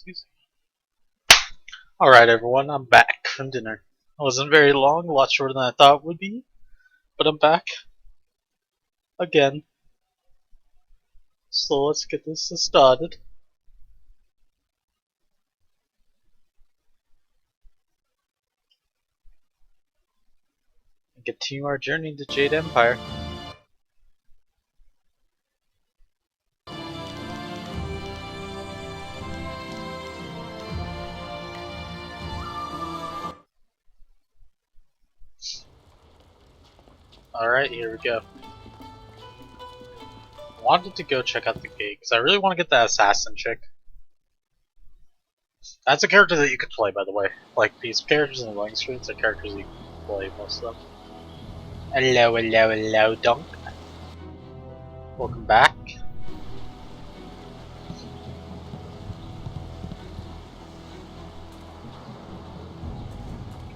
Excuse me. Alright everyone, I'm back from dinner. It wasn't very long, a lot shorter than I thought it would be, but I'm back. Again. So let's get this started. And continue our journey to Jade Empire. Alright, here we go. I wanted to go check out the gate, because I really want to get that assassin chick. That's a character that you could play, by the way. Like, these characters in the loading screens are characters you can play, most of them. Hello, hello, hello, Dunk. Welcome back.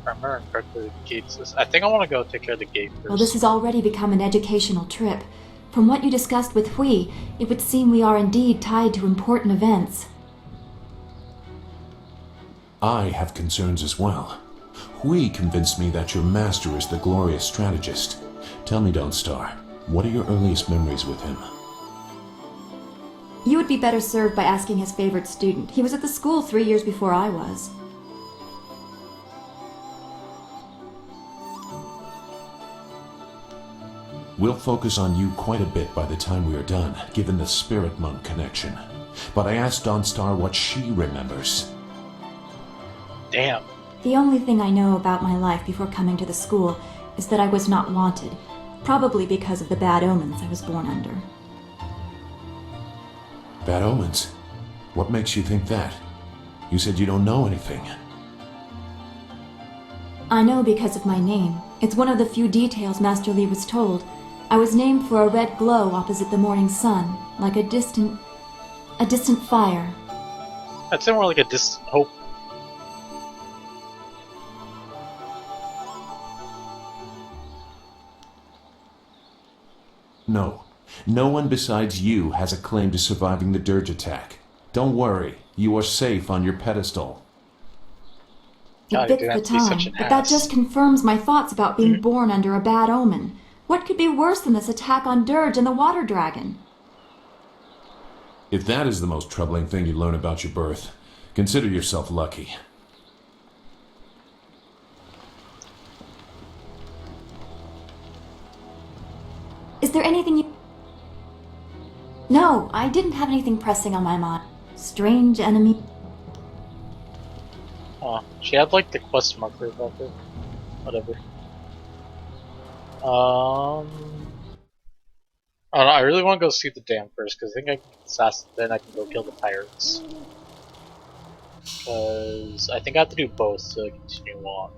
If I remember correctly, the gates. I think I want to go take care of the gate first. Well, this has already become an educational trip. From what you discussed with Hui, it would seem we are indeed tied to important events. I have concerns as well. Hui convinced me that your master is the glorious strategist. Tell me, Dawnstar, what are your earliest memories with him? You would be better served by asking his favorite student. He was at the school 3 years before I was. We'll focus on you quite a bit by the time we are done, given the spirit monk connection. But I asked Dawnstar what she remembers. Damn. The only thing I know about my life before coming to the school is that I was not wanted, probably because of the bad omens I was born under. Bad omens? What makes you think that? You said you don't know anything. I know because of my name. It's one of the few details Master Li was told. I was named for a red glow opposite the morning sun, like a distant fire. I'd say more like a distant hope. No. No one besides you has a claim to surviving the dirge attack. Don't worry, you are safe on your pedestal. God, It fits the time, but that just confirms my thoughts about being born under a bad omen. What could be worse than this attack on Dirge and the Water Dragon? If that is the most troubling thing you learn about your birth, consider yourself lucky. Is there anything you... No, I didn't have anything pressing on my mind. Strange enemy... Oh, she had like the quest marker about it. Whatever. I don't know, I really want to go see the dam first, because I think I can assassin, then I can go kill the pirates. Because I think I have to do both to continue on.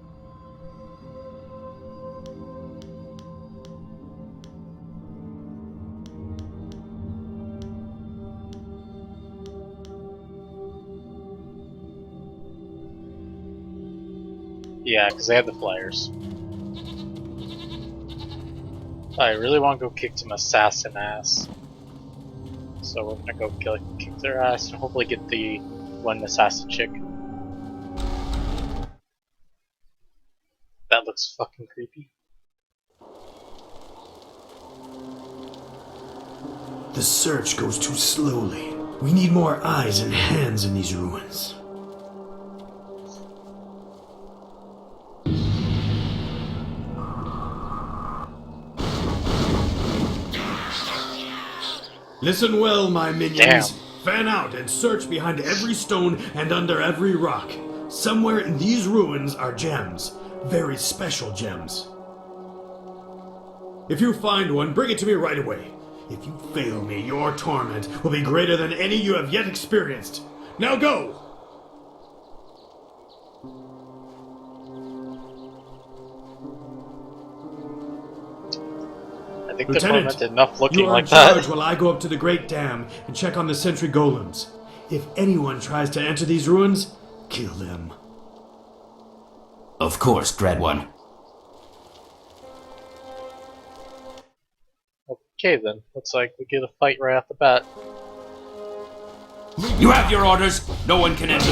Yeah, because they had the flyers. I really want to go kick some assassin ass. So we're gonna go kick their ass and hopefully get the one assassin chick. That looks fucking creepy. The search goes too slowly. We need more eyes and hands in these ruins. Listen well, my minions. Damn. Fan out and search behind every stone and under every rock. Somewhere in these ruins are gems. Very special gems. If you find one, bring it to me right away. If you fail me, your torment will be greater than any you have yet experienced. Now go! I think Lieutenant, the torment enough looking you are like in charge that. while I go up to the Great Dam and check on the sentry golems. If anyone tries to enter these ruins, kill them. Of course, Dread One. Okay then, looks like we get a fight right off the bat. You have your orders. No one can enter.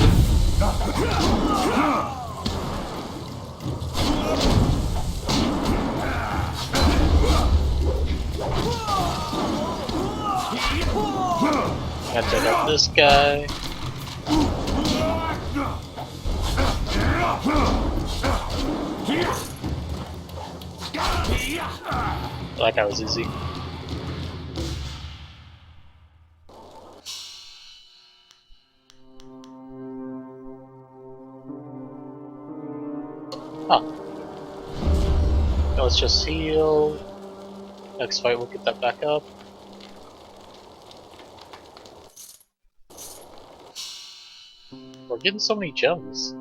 Gotta take out this guy. That guy was easy. Huh. Let's just heal. Next fight we'll get that back up. We're getting so many gems.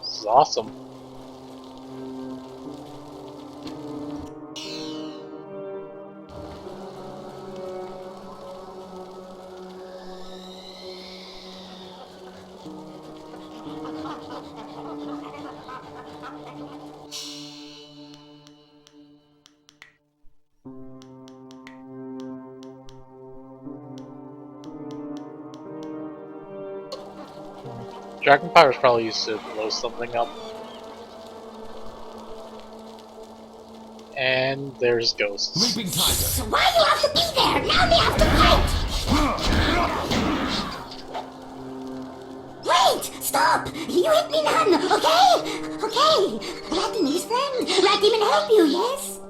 This is awesome. Dragon Power is probably used to blow something up. And there's ghosts. Leaping tiger. So why do you have to be there? Now they have to fight! Wait! Stop! You hit me none, okay? Okay. Rat Demon's friend. Rat Demon help you, yes?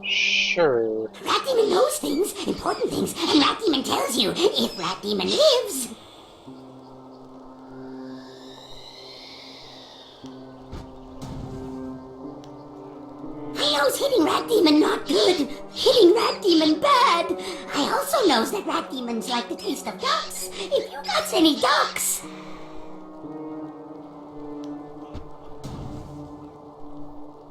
Sure. Rat Demon knows things, important things, and Rat Demon tells you if Rat Demon lives. I knows hitting Rat Demon not good. Hitting Rat Demon bad. I also knows that Rat Demons like the taste of ducks. If you got any ducks.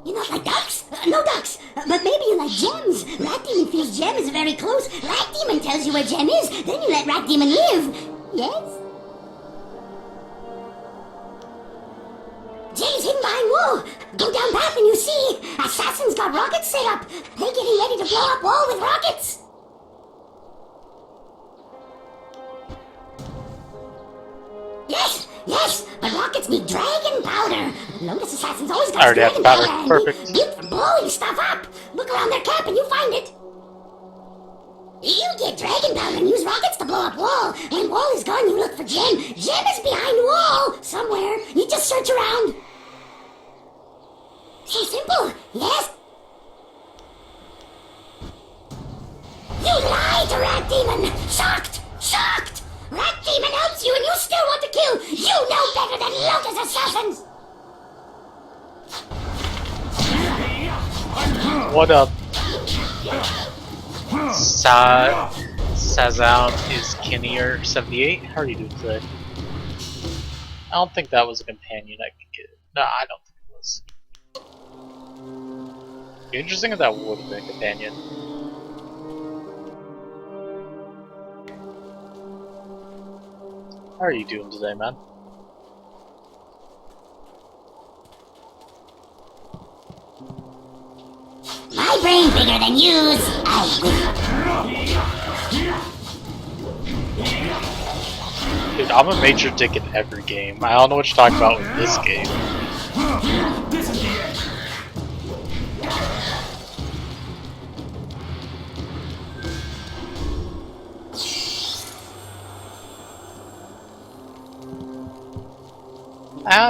You not like ducks? No ducks. But maybe you like gems. Rat Demon feels gem is very close. Rat Demon tells you where gem is. Then you let Rat Demon live. Yes? Jade's hidden behind wall. Go down path and you see. Assassins got rockets set up. They're getting ready to blow up wall with rockets. Yes, yes, but rockets need dragon powder. Lotus Assassin's always got Already have dragon powder. powder. Perfect. Keep blowing stuff up. Look around their camp and you find it. You get dragon powder and use rockets to blow up wall. When wall is gone, you look for gem. Gem is behind wall somewhere. You just search around. So simple, yes? You lie to Rat Demon! Shocked! Shocked! Rat Demon helps you and you still want to kill! You know better than Lotus Assassins! What up? Sazam is Kinnear 78. How are you doing today? I don't think that was a companion I could get. No, I don't think it was. Be interesting if that would have been a companion. How are you doing today, man? My brain bigger than yours! Dude, I'm a major dick in every game. I don't know what you're talking about with this game. This is the end.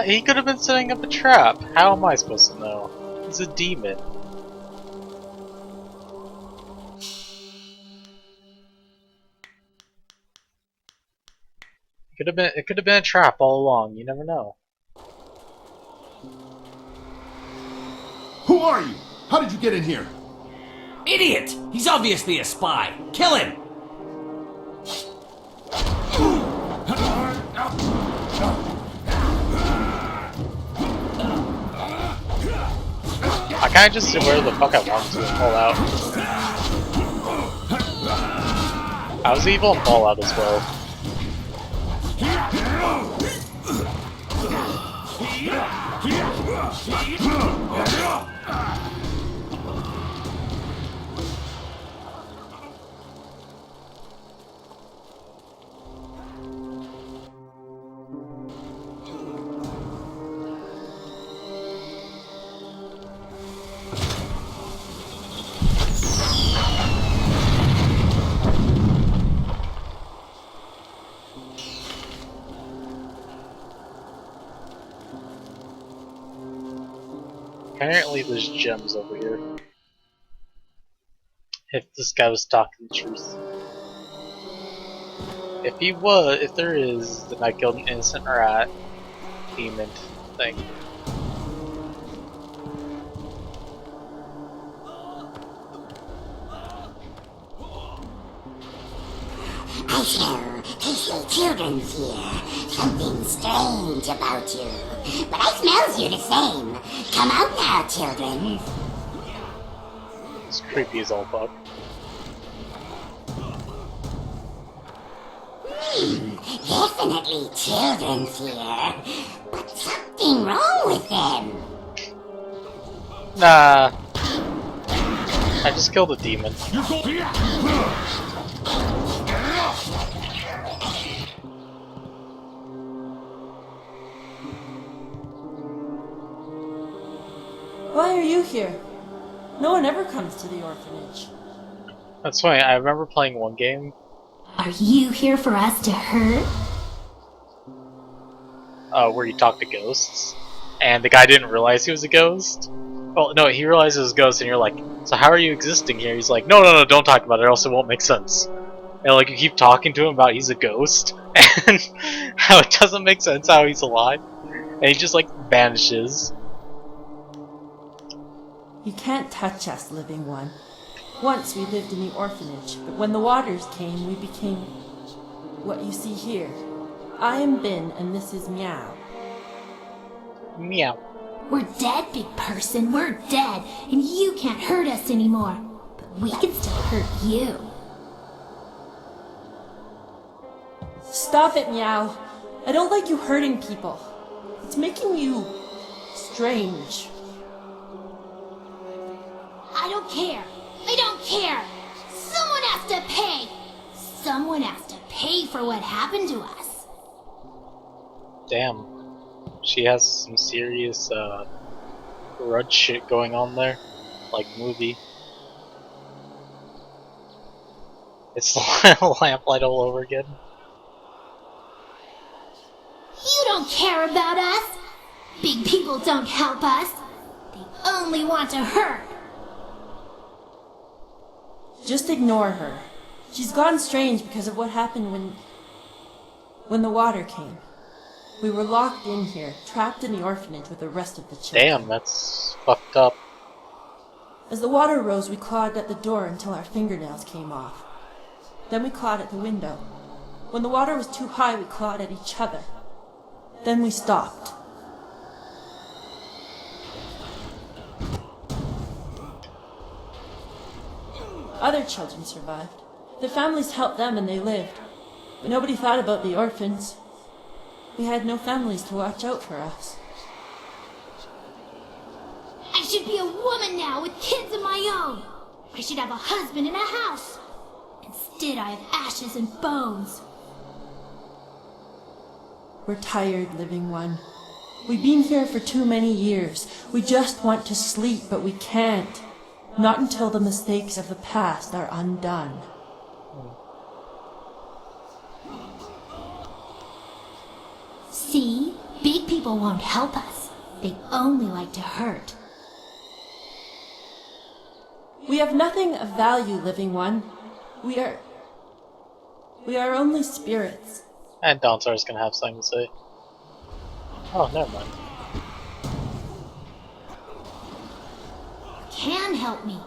He could have been setting up a trap. How am I supposed to know? He's a demon. It could have been a trap all along. You never know. Who are you? How did you get in here? Idiot! He's obviously a spy. Kill him! I kinda just did where the fuck I wanted to in Fallout. I was evil in Fallout as well. apparently there's gems over here. If this guy was talking the truth. If there is, then I killed an innocent rat demon thing. I say children's here. Something strange about you. But I smells you the same. Come out now, children. It's creepy as all fuck. Definitely children's here. But something wrong with them. Nah. I just killed a demon. Why are you here? No one ever comes to the orphanage. That's funny, I remember playing one game. Are you here for us to hurt? Where you talk to ghosts. And the guy didn't realize he was a ghost. Well, no, he realized it was a ghost, and you're like, so how are you existing here? He's like, no, don't talk about it, or else it won't make sense. And like, you keep talking to him about he's a ghost, and how it doesn't make sense how he's alive. And he just like vanishes. You can't touch us, living one. Once we lived in the orphanage, but when the waters came, we became what you see here. I am Bin, and this is Meow. Meow. We're dead, big person. We're dead, and you can't hurt us anymore. But we can still hurt you. Stop it, Meow. I don't like you hurting people. It's making you strange. I don't care. I don't care. Someone has to pay. Someone has to pay for what happened to us. Damn. She has some serious, grudge shit going on there. Like movie. It's Lamplight all over again. You don't care about us. Big people don't help us. They only want to hurt. Just ignore her. She's gone strange because of what happened when the water came. We were locked in here, trapped in the orphanage with the rest of the children. Damn, that's fucked up. As the water rose, we clawed at the door until our fingernails came off. Then we clawed at the window. When the water was too high, we clawed at each other. Then we stopped. Other children survived. Their families helped them and they lived. But nobody thought about the orphans. We had no families to watch out for us. I should be a woman now with kids of my own. I should have a husband and a house. Instead, I have ashes and bones. We're tired, living one. We've been here for too many years. We just want to sleep, but we can't. Not until the mistakes of the past are undone. See? Big people won't help us. They only like to hurt. We have nothing of value, living one. We are only spirits. And Donsar's gonna have something to say. Oh, never mind. Can help me.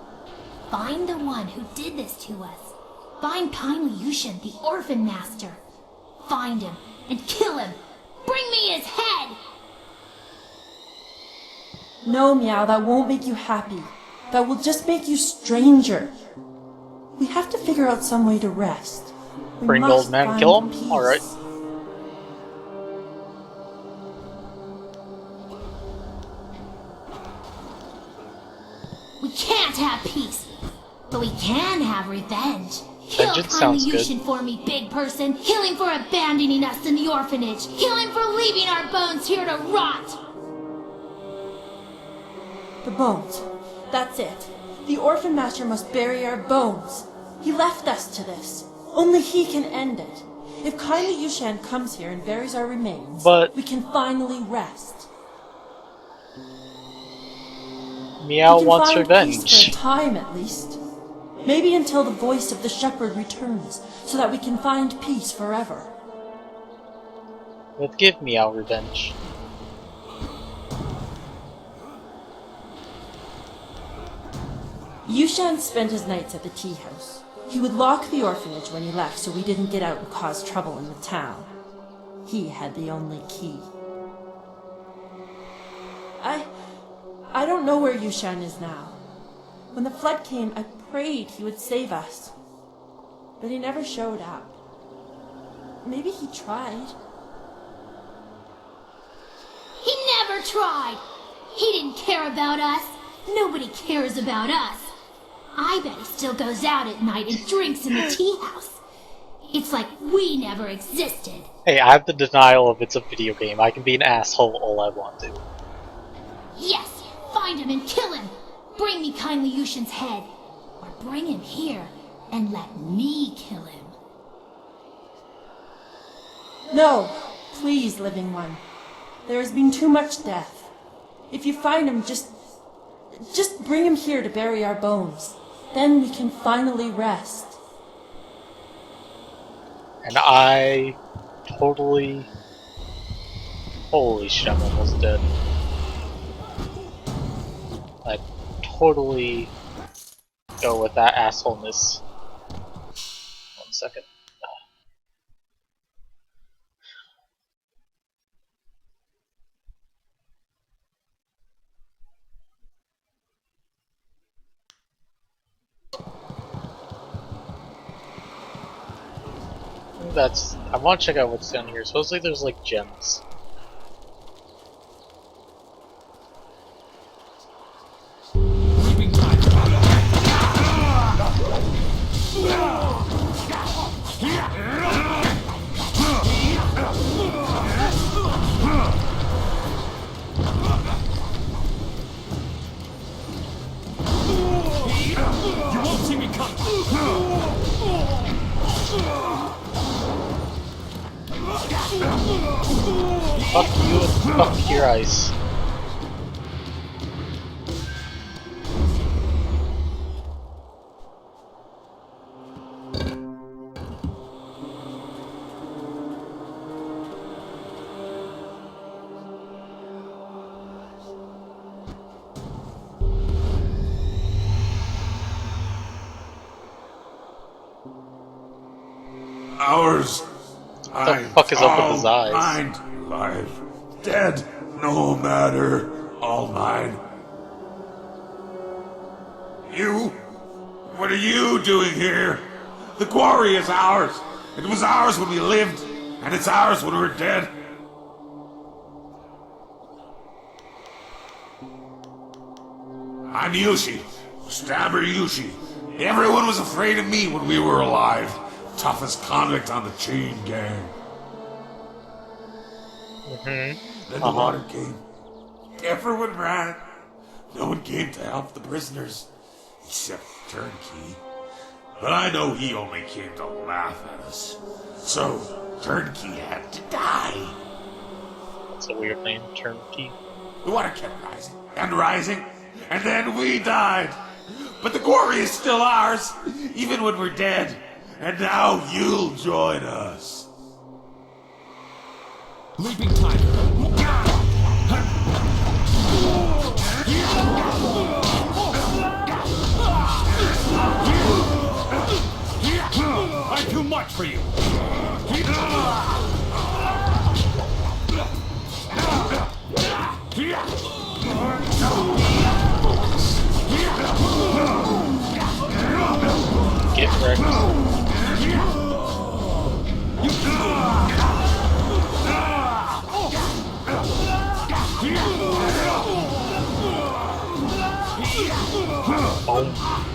Find the one who did this to us. Find kindly Yushin, the orphan master. Find him and kill him. Bring me his head! No, Meow, that won't make you happy. That will just make you stranger. We have to figure out some way to rest. We Bring the must old man and find kill him? peace. Alright. We can't have peace, but we can have revenge. Kill Vengeance kindly sounds good. Yushin for me, big person. Kill him for abandoning us in the orphanage. Kill him for leaving our bones here to rot. The bones. That's it. The orphan master must bury our bones. He left us to this. Only he can end it. If kindly Yushan comes here and buries our remains, But- we can finally rest. Meow we can wants find revenge. peace for a time, at least. Maybe until the voice of the shepherd returns, so that we can find peace forever. Let's give Meow revenge. Yushan spent his nights at the tea house. He would lock the orphanage when he left so we didn't get out and cause trouble in the town. He had the only key. I don't know where Yushan is now. When the flood came, I prayed he would save us. But he never showed up. Maybe he tried. He never tried. He didn't care about us. Nobody cares about us. I bet he still goes out at night and drinks in the tea house. It's like we never existed. Hey, I have the denial of it's a video game. I can be an asshole all I want to. Yes, find him and kill him. Bring me kindly Yushin's head. Or bring him here and let me kill him. No, please, living one. There has been too much death. If you find him, just bring him here to bury our bones. Then we can finally rest. And I totally... Holy shit, I'm almost dead. I totally go with that assholeness. 1 second. I want to check out what's down here. Supposedly there's like gems. You won't see me come. Fuck you and fuck your ice. Ours. What the fuck is up with his eyes? Mine, life, dead, no matter, all mine. You? What are you doing here? The quarry is ours. It was ours when we lived, and it's ours when we're dead. I'm Yushi, Stabber Yushi. Everyone was afraid of me when we were alive. Toughest convict on the chain gang. Then the water came. Everyone ran. No one came to help the prisoners, except Turnkey. But I know he only came to laugh at us. So, Turnkey had to die. That's a weird name, Turnkey. The water kept rising and rising, and then we died. But the quarry is still ours, even when we're dead. And now you'll join us. Leaping tiger. I'm too much for you. Get wrecked.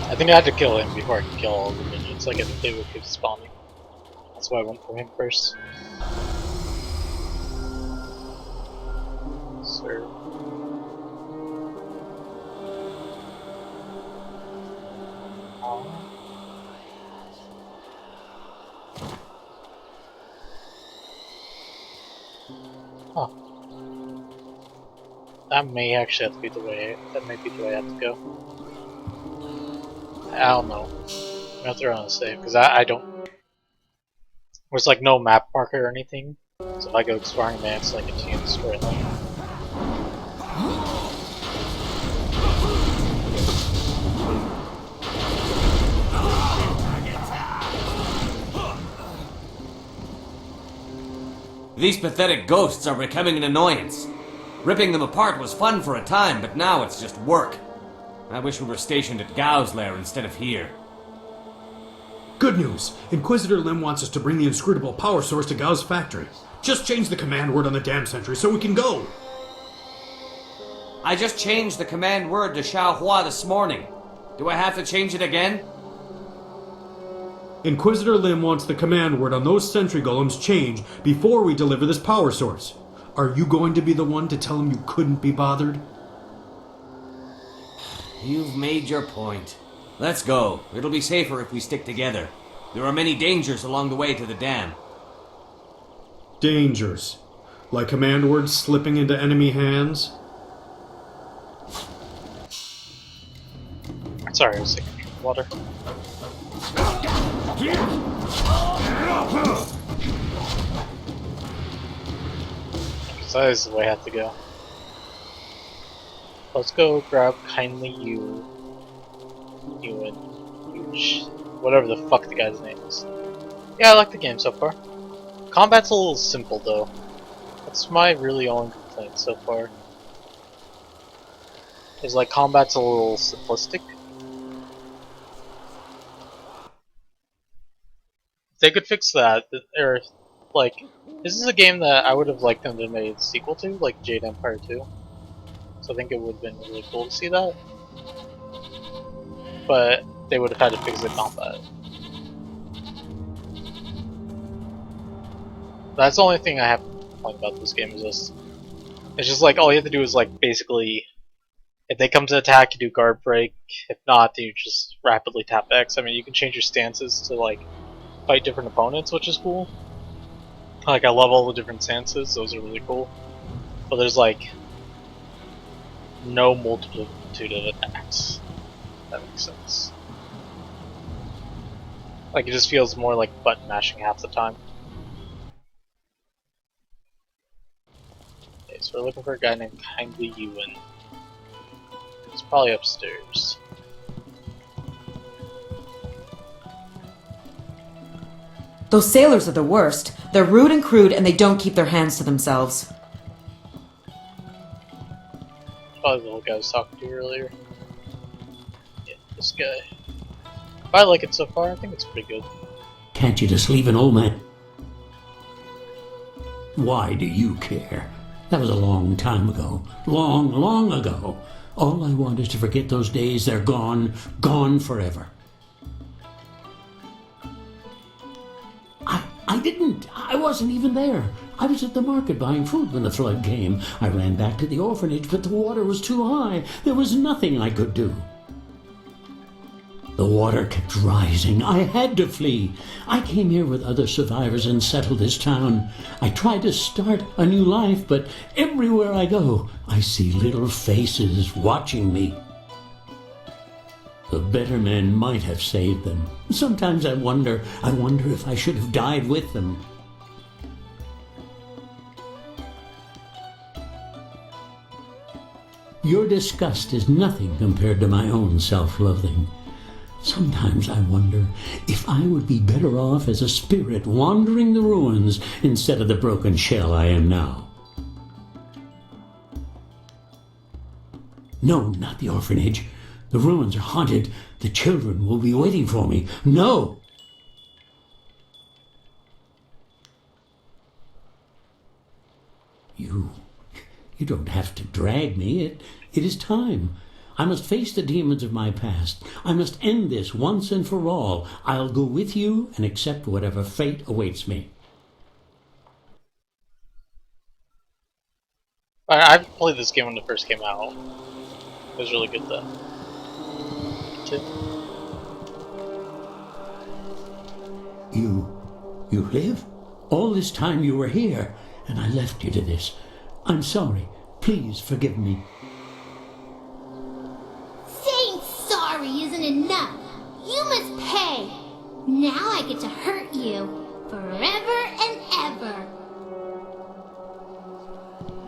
I think I had to kill him before I could kill all the minions. Like, I think they would keep spawning. That's why I went for him first. Sir. Huh. That may actually have to be the way. That may be the way I have to go. I don't know. I'm gonna throw on a save because I don't. There's like no map marker or anything. So if I go exploring, man, it's like continue the storyline. These pathetic ghosts are becoming an annoyance. Ripping them apart was fun for a time, but now it's just work. I wish we were stationed at Gao's lair instead of here. Good news! Inquisitor Lim wants us to bring the inscrutable power source to Gao's factory. Just change the command word on the dam sentry so we can go! I just changed the command word to Xiaohua this morning. Do I have to change it again? Inquisitor Lim wants the command word on those sentry golems changed before we deliver this power source. Are you going to be the one to tell him you couldn't be bothered? You've made your point. Let's go. It'll be safer if we stick together. There are many dangers along the way to the dam. Dangers? Like command words slipping into enemy hands? Sorry, I was taking a drink of water. Because that is the way I have to go. Let's go grab kindly you. Ewan. Huge. Whatever the fuck the guy's name is. Yeah, I like the game so far. Combat's a little simple though. That's my really only complaint so far. Is like combat's a little simplistic. If they could fix that, or like, this is a game that I would have liked them to make a sequel to, like Jade Empire 2. So I think it would have been really cool to see that. But they would have had to fix the combat. That's the only thing I have to complain about this game is this. It's just like all you have to do is like basically, if they come to attack, you do guard break. If not, then you just rapidly tap X. I mean, you can change your stances to like fight different opponents, which is cool. Like I love all the different stances; those are really cool. But there's like no multitude of attacks. If that makes sense. Like it just feels more like button mashing half the time. Okay, so we're looking for a guy named Kindly Ewan. He's probably upstairs. Those sailors are the worst. They're rude and crude, and they don't keep their hands to themselves. Probably the little guy I was talking to earlier. Yeah, this guy. I like it so far. I think it's pretty good. Can't you just leave an old man? Why do you care? That was a long time ago. Long, long ago. All I want is to forget those days. They're gone. Gone forever. I didn't. I wasn't even there. I was at the market buying food when the flood came. I ran back to the orphanage, but the water was too high. There was nothing I could do. The water kept rising. I had to flee. I came here with other survivors and settled this town. I tried to start a new life, but everywhere I go, I see little faces watching me. The better men might have saved them. Sometimes I wonder if I should have died with them. Your disgust is nothing compared to my own self-loathing. Sometimes I wonder if I would be better off as a spirit wandering the ruins instead of the broken shell I am now. No, not the orphanage. The ruins are haunted. The children will be waiting for me. No! You don't have to drag me. It is time. I must face the demons of my past. I must end this once and for all. I'll go with you and accept whatever fate awaits me. I played this game when it first came out. It was really good then. Too. You live? All this time you were here, and I left you to this. I'm sorry. Please forgive me. Saying sorry isn't enough. You must pay. Now I get to hurt you forever and ever.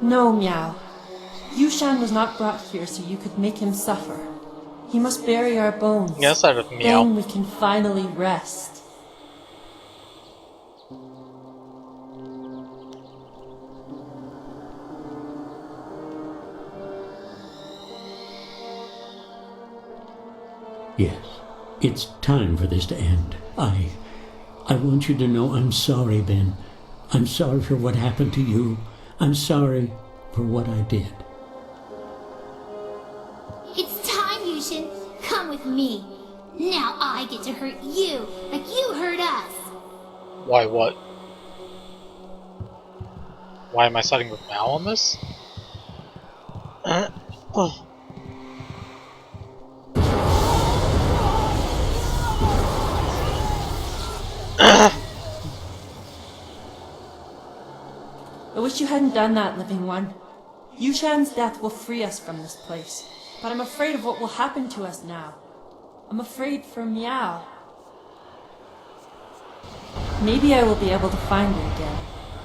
No, Meow. Yushan was not brought here so you could make him suffer. He must bury our bones. Yes, out of Meow. Then we can finally rest. Yes, it's time for this to end. I want you to know I'm sorry, Ben. I'm sorry for what happened to you. I'm sorry for what I did. It's time, Yushin. Come with me. Now I get to hurt you like you hurt us. Why, what? Why am I siding with Mal on this? I wish you hadn't done that, living one. Yushan's death will free us from this place, but I'm afraid of what will happen to us now. I'm afraid for Meow. Maybe I will be able to find her again,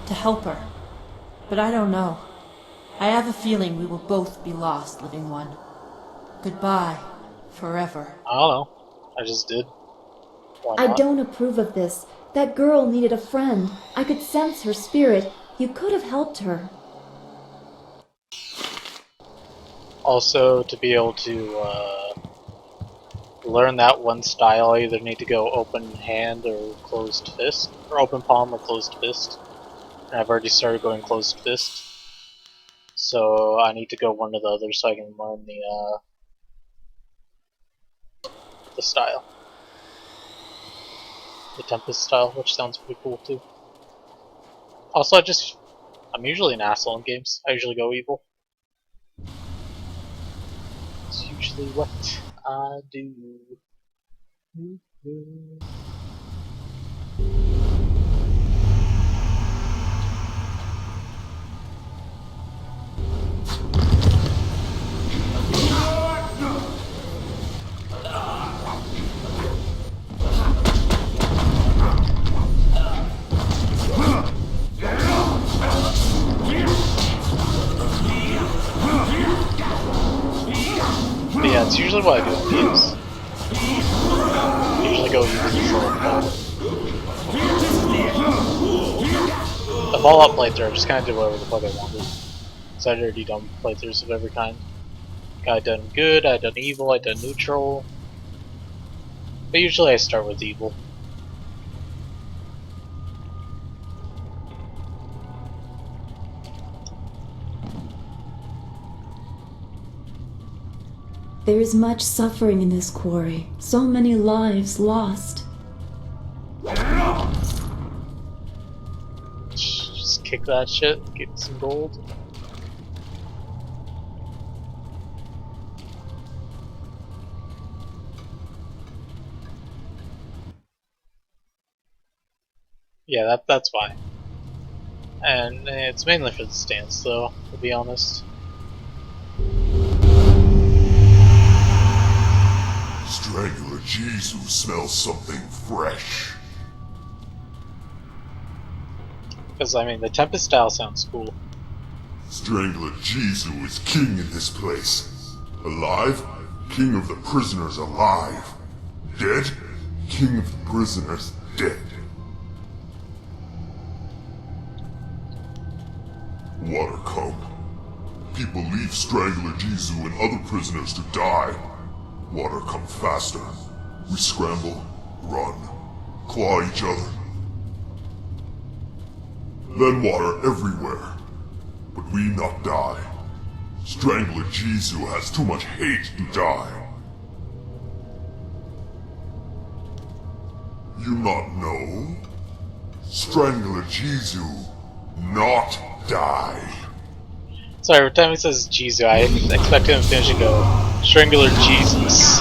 to help her. But I don't know. I have a feeling we will both be lost, living one. Goodbye, forever. I don't know. I just did. Why I not? don't approve of this. That girl needed a friend. I could sense her spirit. You could have helped her. Also, to be able to learn that one style, I either need to go open hand or closed fist, or open palm or closed fist. And I've already started going closed fist, so I need to go one or the other so I can learn the style, the Tempest style, which sounds pretty cool too. Also, I'm usually an asshole in games. I usually go evil. It's usually what I do. But yeah, it's usually what I do in games. Usually go evil for the Fallout playthrough, I just kind of did whatever the fuck I wanted. So I'd already done playthroughs of every kind. I'd done good, I'd done evil, I'd done neutral. But usually I start with evil. There is much suffering in this quarry. So many lives lost. Just kick that shit, get some gold. Yeah, that's fine. And it's mainly for the stance, though, to be honest. Strangler Jesus smells something fresh. Because, I mean, the Tempest style sounds cool. Strangler Jesus is king in this place. Alive? King of the prisoners alive. Dead? King of the prisoners dead. Water come. People leave Strangler Jesus and other prisoners to die. Water come faster. We scramble, run, claw each other. Then water everywhere. But we not die. Strangler Jesus has too much hate to die. You not know? Strangler Jesus not die. Sorry, every time he says Jesus, I expect him to finish and go, Strangler Jesus.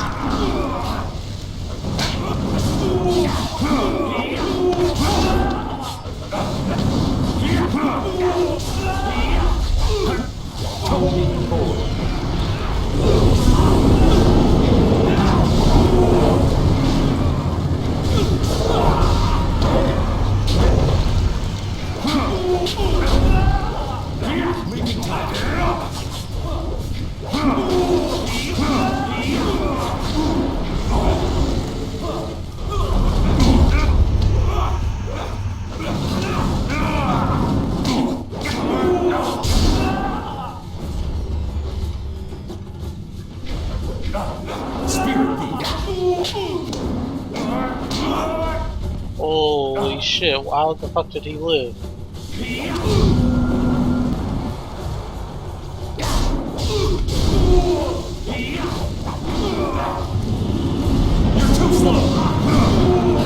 Holy shit, how the fuck did he live? You're too slow!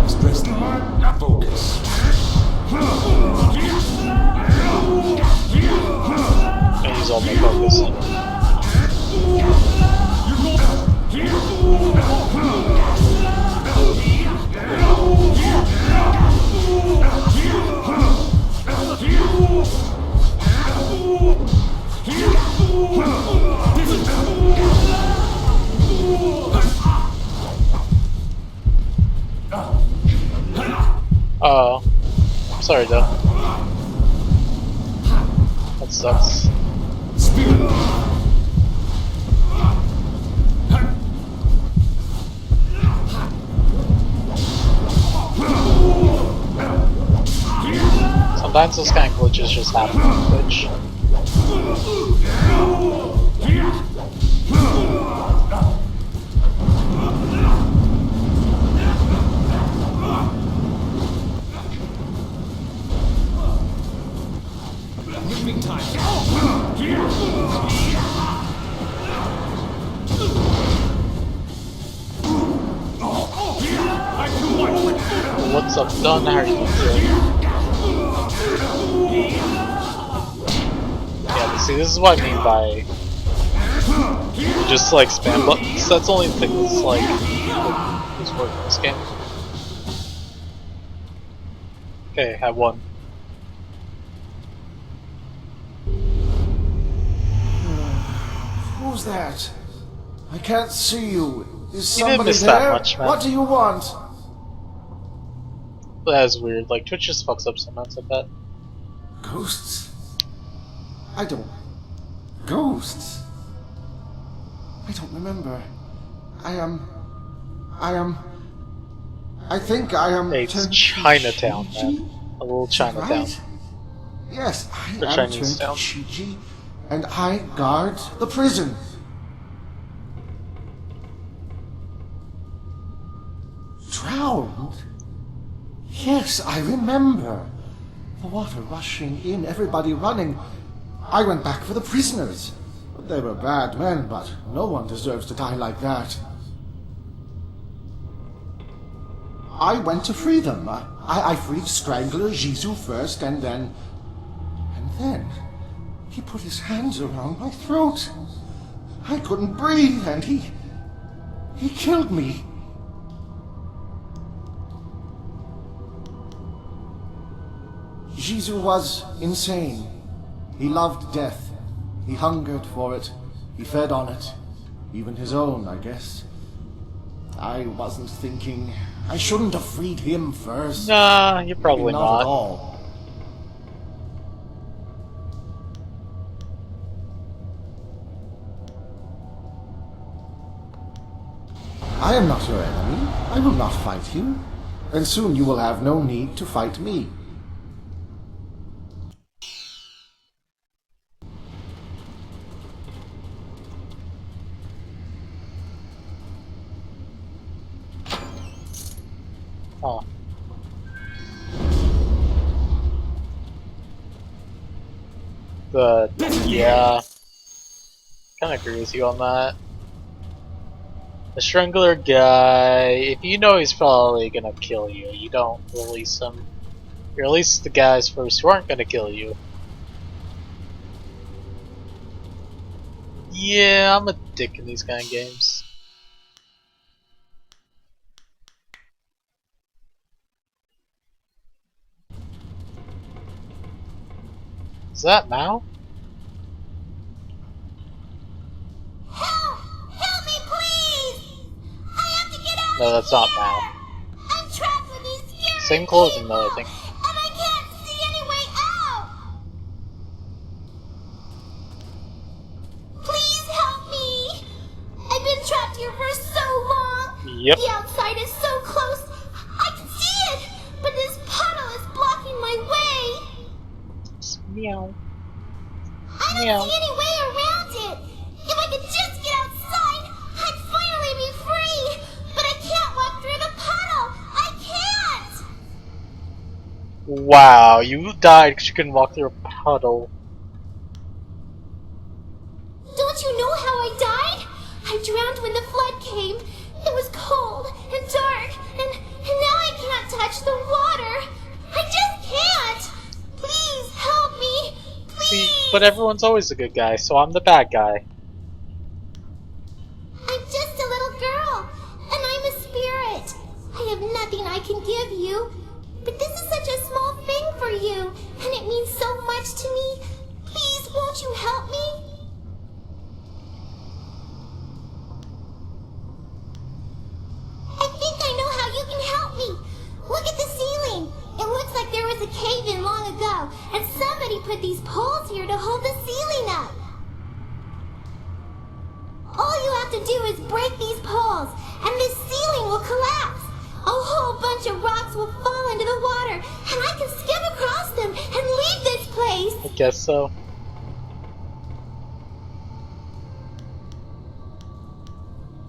Stress them. Focus. I use all my focus. Oh, sorry though. That sucks. Sometimes those kind of glitches just happen on Twitch. Moving time. What's up, Don? How are you doing? Yeah, but see, this is what I mean by just like spam buttons. That's the only thing that's like is working in this game. Okay, have one. Who's that? I can't see you. Is You didn't somebody miss that there? much, man. What do you want? That is weird. Like Twitch just fucks up sometimes like that. Ghosts? I don't... Ghosts? I don't remember. I think I am... Hey, it's turned Chinatown, Shiji? man. A little Is that Chinatown. right? Yes, I The am Chinese turned town. Shiji, and I guard the prison. Drowned? Yes, I remember. The water rushing in, everybody running. I went back for the prisoners. They were bad men, but no one deserves to die like that. I went to free them. I freed Strangler Jizu first, and then... he put his hands around my throat. I couldn't breathe, and he killed me. Jizu was insane. He loved death. He hungered for it. He fed on it. Even his own, I guess. I wasn't thinking. I shouldn't have freed him first. Nah, you're probably Maybe not not. at all. I am not your enemy. I will not fight you. And soon you will have no need to fight me. Oh. Yeah. Kinda agree with you on that. The Strangler guy, if you know he's probably gonna kill you, you don't release him. You release the guys first who aren't gonna kill you. Yeah, I'm a dick in these kind of games. Is that Mao? Help me, please! I have to get out No, that's not Mao. I'm trapped with these scary Same clothing though, I think. and I can't see any way out! Please help me! I've been trapped here for so long! Yep. The outside is so close. I can see it, but this puddle is blocking my way. Meow. I don't Meow. see any way around it. If I could just get outside, I'd finally be free. But I can't walk through the puddle. I can't. Wow, you died because you couldn't walk through a puddle. Don't you know how I died? I drowned when the flood came. It was cold and dark, and now I can't touch the water. I just can't. Please help me. See, Please. but everyone's always a good guy, so I'm the bad guy. I'm just a little girl, and I'm a spirit. I have nothing I can give you, but this is such a small thing for you, and it means so much to me. Please, won't you help me? I think I know how you can help me. Look at the ceiling. It looks like there was a cave-in long ago, and somebody put these poles here to hold the ceiling up. All you have to do is break these poles, and this ceiling will collapse. A whole bunch of rocks will fall into the water, and I can skim across them and leave this place. I guess so.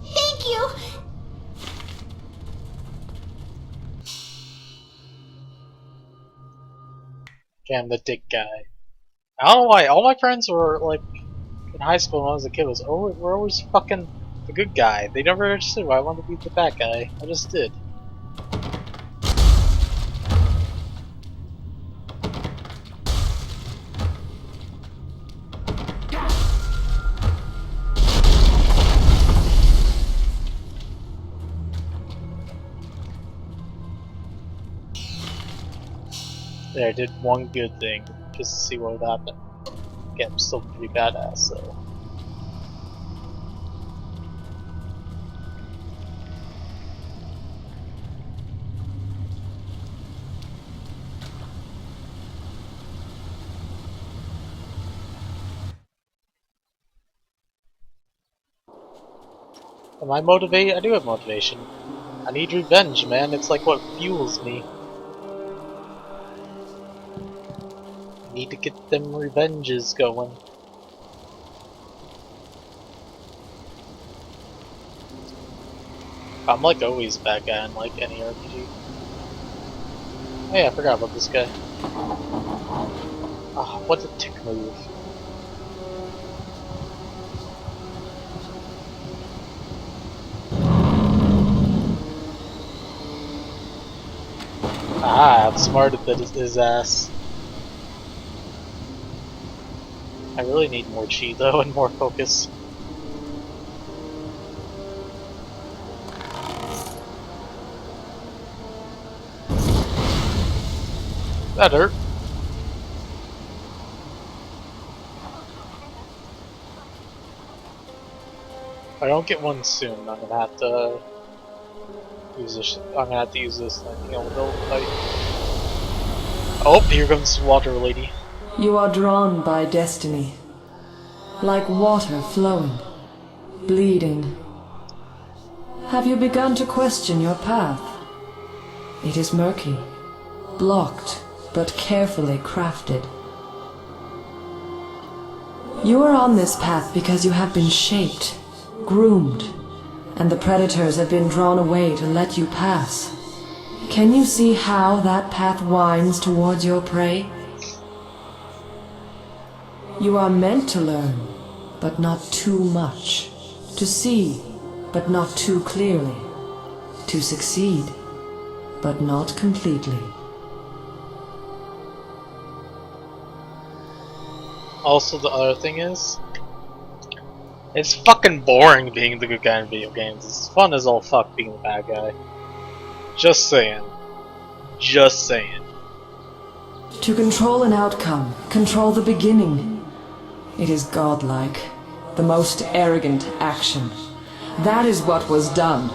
Thank you. Okay, I'm the dick guy. I don't know why. All my friends were like in high school when I was a kid we're always fucking the good guy. They never understood why I wanted to be the bad guy. I just did. There, I did one good thing just to see what would happen. Okay, I'm still pretty badass, so. Am I motivated? I do have motivation. I need revenge, man. It's like what fuels me. I need to get them revenges going. I'm like always a bad guy in like any RPG. Oh yeah, I forgot about this guy. Ah, what's a tick move? Ah, I outsmarted his ass. I really need more chi though and more focus. That hurt. If I don't get one soon, I'm gonna have to use this. I'm gonna have to use this thing on the build fight. Oh, here comes Water Lady. You are drawn by destiny, like water flowing, bleeding. Have you begun to question your path? It is murky, blocked, but carefully crafted. You are on this path because you have been shaped, groomed, and the predators have been drawn away to let you pass. Can you see how that path winds towards your prey? You are meant to learn, but not too much. To see, but not too clearly. To succeed, but not completely. Also, the other thing is, it's fucking boring being the good guy in video games. It's fun as all fuck being the bad guy. Just saying. Just saying. To control an outcome, control the beginning. It is godlike, the most arrogant action. That is what was done.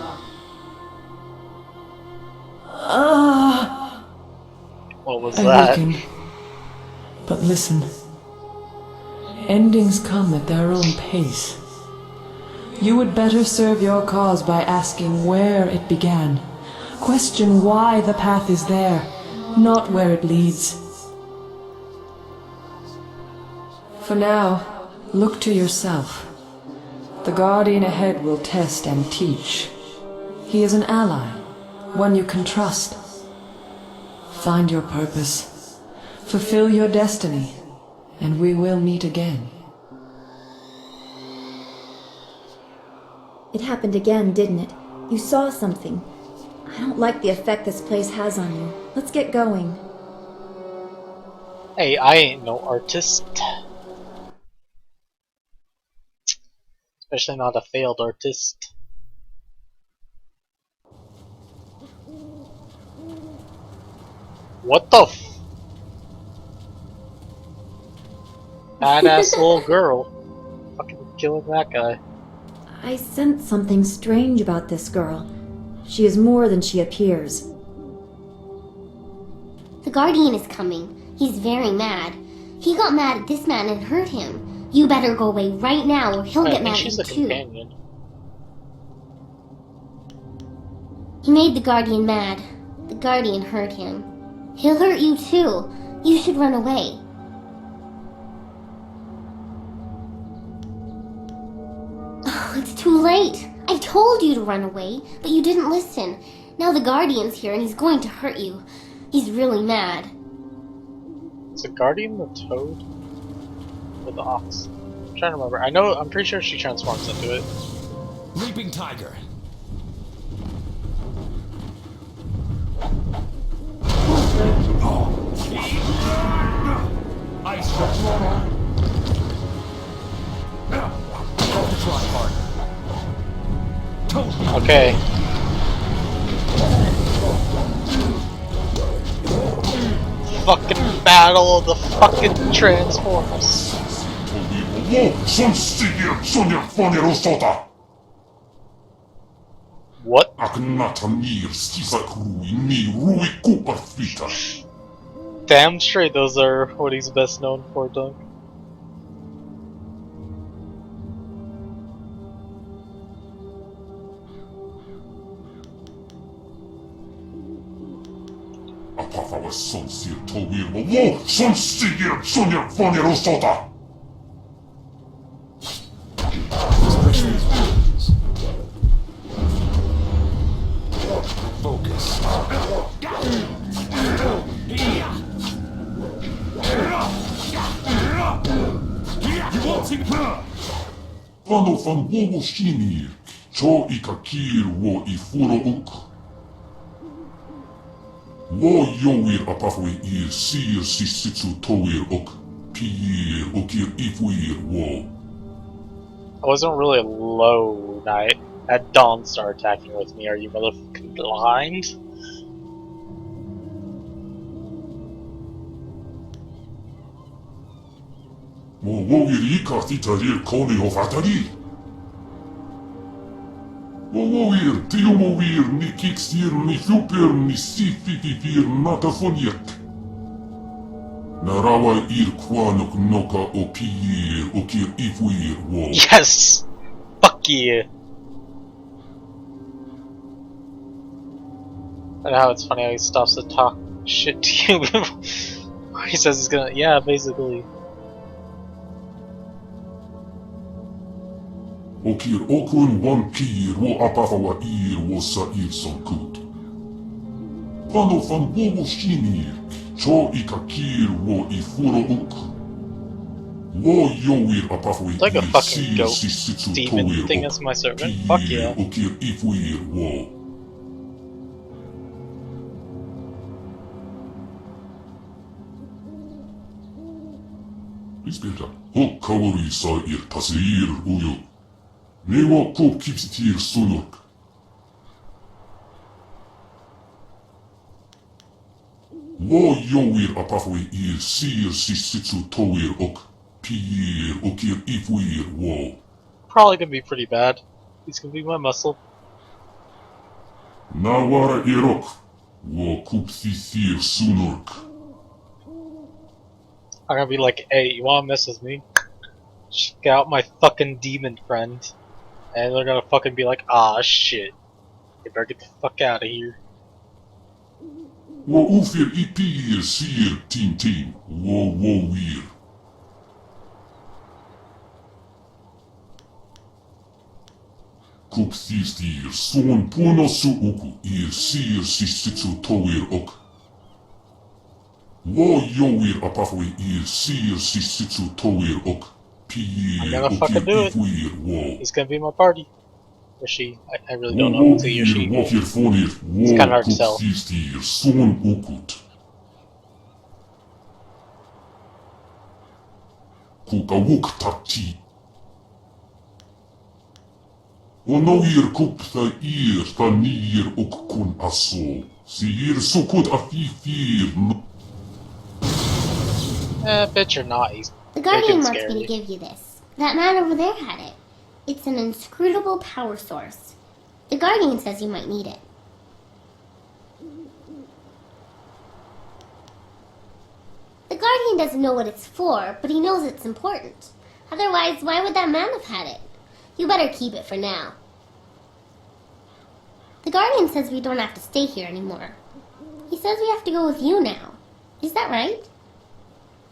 What was I that? weaken. But listen. Endings come at their own pace. You would better serve your cause by asking where it began. Question why the path is there, not where it leads. For now, look to yourself. The guardian ahead will test and teach. He is an ally, one you can trust. Find your purpose, fulfill your destiny, and we will meet again. It happened again, didn't it? You saw something. I don't like the effect this place has on you. Let's get going. Hey, I ain't no artist. Especially not a failed artist. What the f- Badass little girl. Fucking killing that guy. I sense something strange about this girl. She is more than she appears. The Guardian is coming. He's very mad. He got mad at this man and hurt him. You better go away right now or he'll get mad at you she's a too. companion. He made the Guardian mad. The Guardian hurt him. He'll hurt you too. You should run away. Oh, it's too late. I told you to run away, but you didn't listen. Now the Guardian's here and he's going to hurt you. He's really mad. Is the Guardian the toad? Or the ox? I'm trying to remember. I'm pretty sure she transforms into it. Leaping Tiger. Ice Try harder. Okay. Fucking battle of the fucking Transformers. What? Damn straight those are what he's best known for, Doug. Focus. You won't see Vano van wowo shinir, cho ikakir wo ifuro uk. Wo yowir apafwe ir sir sisitsu towir ok, pir okir ifwir wo. I wasn't really low night. At dawn start attacking with me, are you motherfucking blind? Wo wowir ika titarir kone of atarir. Wo wowir tiumowir ni kiksir ni thuper ni sifififir natafoniak. Narawa ir kwanok noka o pir okir ifwir wo. Yes! Fuck you! I know how it's funny how he stops to talk shit to you. He says he's gonna, yeah, basically. Okir okun wan pir wo apafawa ir wo sa ir sankut. Vano van wowo shinir, cho ikakir wo ifuro uk. Wo yowir apafawa It's like a ir fucking sir goat sisitsu demon towir thing ok, as my servant. Fuck yeah. okir ifwir wo. Ispilta, hok kawari sa ir tasir uyo. Newa kop kipsitir sunok. Wo yowir apafwe ir sir sisitsu towir ok, pir okir ifwir wo. Probably gonna be pretty bad. He's gonna be my muscle. Nawara irok, wo kupsisir sunok. I'm gonna be like, hey, you wanna mess with me? Check out my fucking demon friend. And they're gonna fucking be like, ah shit. They better get the fuck out of here. Wa ufir ipir sir tin wo wir. Kup thir son pono su uku sir sisitsu towir ok. Wo yowir apafwe sir sisitsu towir ok. I'm gonna fucking do it. He's gonna be my party. Or she. I really don't know if it's a he or she. It's kinda hard to tell. Son ukut. Kukawuk tati. Onoir kupta tanir ok kun aso. Sir sukut afifir. Bet you're not. He's The Guardian wants scary. me to give you this. That man over there had it. It's an inscrutable power source. The Guardian says you might need it. The Guardian doesn't know what it's for, but he knows it's important. Otherwise, why would that man have had it? You better keep it for now. The Guardian says we don't have to stay here anymore. He says we have to go with you now. Is that right?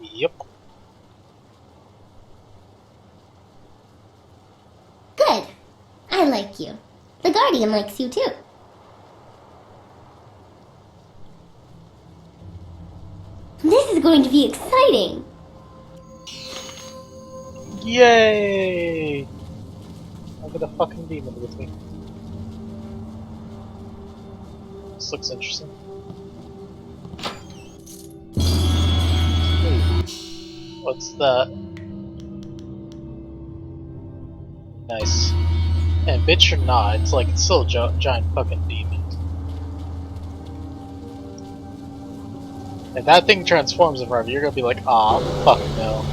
Yep. Good. I like you. The Guardian likes you too. This is going to be exciting! Yay! I'll get a fucking demon with me. This looks interesting. Ooh. What's that? Nice. And bitch or not, it's like it's still a giant fucking demon. If that thing transforms in front of you, you're gonna be like, ah, fuck no.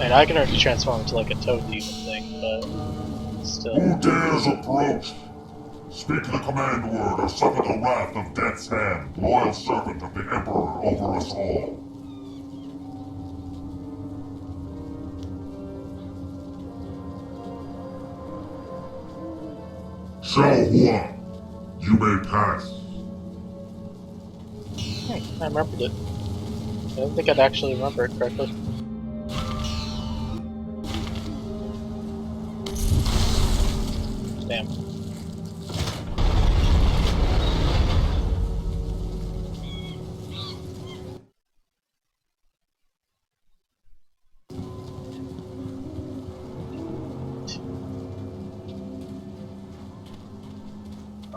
And I can already transform into like a toad demon thing, but still. Who dares approach? Speak the command word or suffer the wrath of Death's Hand, loyal servant of the Emperor over us all. Xiao Huan, you may pass. Hey, I remembered it. I don't think I'd actually remember it correctly. Damn.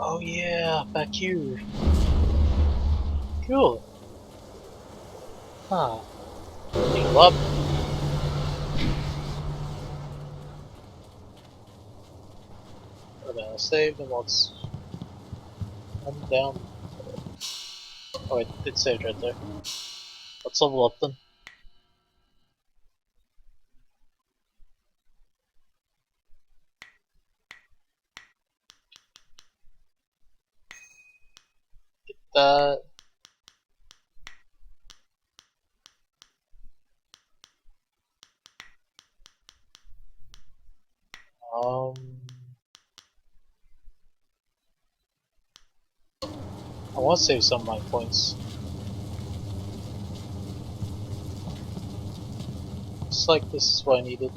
Oh yeah, back here. Cool. Huh. Heal up. We're gonna save and let's come down. Oh wait, it saved right there. Let's level up then. Get that. I want to save some of my points. Looks like this is what I needed.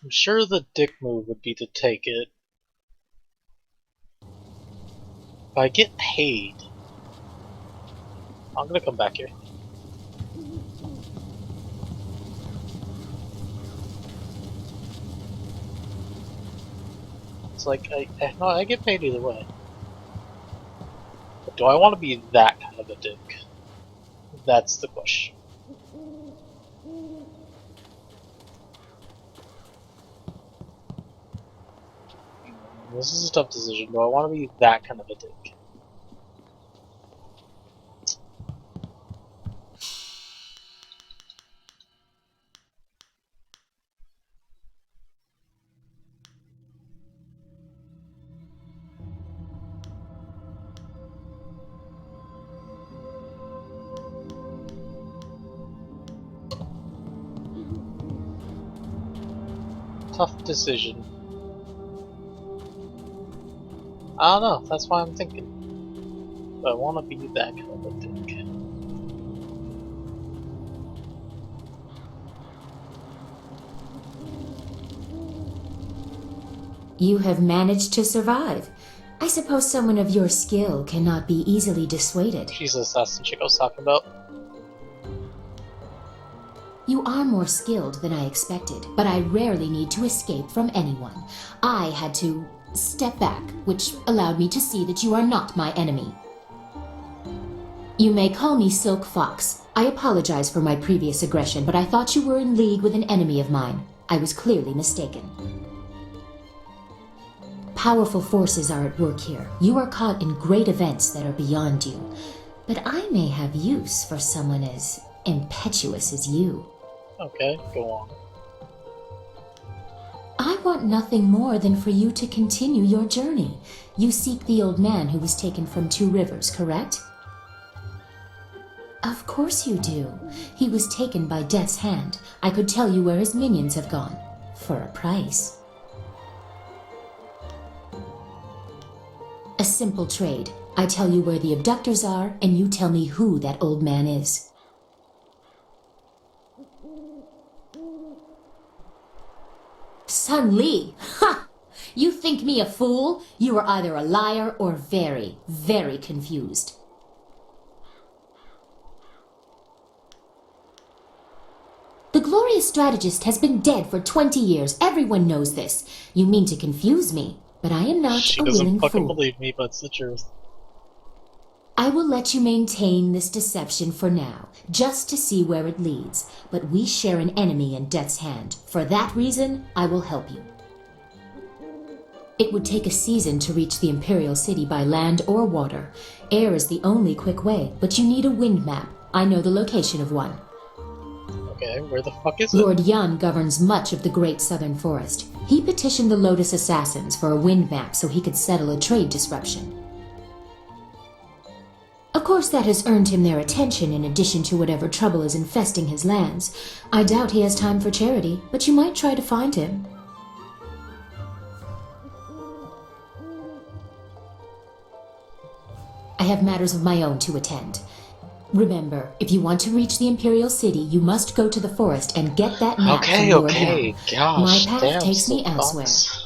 I'm sure the dick move would be to take it. If I get paid, I'm gonna come back here. It's like, no, I get paid either way. But do I want to be that kind of a dick? That's the question. This is a tough decision. Do I want to be that kind of a dick? Tough decision. I don't know, that's why I'm thinking. Do I want to be that kind of a dick? You have managed to survive. I suppose someone of your skill cannot be easily dissuaded. She's the assassin chick I was talking about. You are more skilled than I expected, but I rarely need to escape from anyone. I had to step back, which allowed me to see that you are not my enemy. You may call me Silk Fox. I apologize for my previous aggression, but I thought you were in league with an enemy of mine. I was clearly mistaken. Powerful forces are at work here. You are caught in great events that are beyond you. But I may have use for someone as impetuous as you. Okay, go on. I want nothing more than for you to continue your journey. You seek the old man who was taken from Two Rivers, correct? Of course you do. He was taken by Death's hand. I could tell you where his minions have gone. For a price. A simple trade. I tell you where the abductors are, and you tell me who that old man is. Sun Li! Ha! You think me a fool? You are either a liar or very, very confused. The glorious strategist has been dead for 20 years. Everyone knows this. You mean to confuse me, but I am not She a doesn't willing fucking fool. believe me, but it's the truth. I will let you maintain this deception for now, just to see where it leads. But we share an enemy in Death's hand. For that reason, I will help you. It would take a season to reach the Imperial City by land or water. Air is the only quick way, but you need a wind map. I know the location of one. Okay, where the fuck is it? Lord Yan governs much of the Great Southern Forest. He petitioned the Lotus Assassins for a wind map so he could settle a trade disruption. Of course, that has earned him their attention in addition to whatever trouble is infesting his lands. I doubt he has time for charity, but you might try to find him. I have matters of my own to attend. Remember, if you want to reach the Imperial City, you must go to the forest and get that map from Lord Yan. Gosh, My path damn, takes me Silk elsewhere. Fox.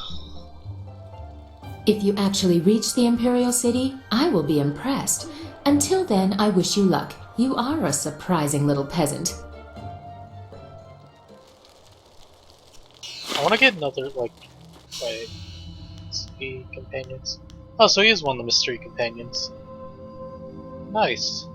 If you actually reach the Imperial City, I will be impressed. Until then, I wish you luck. You are a surprising little peasant. I want to get another, like, wait, mystery companions. Oh, so he is one of the mystery companions. Nice.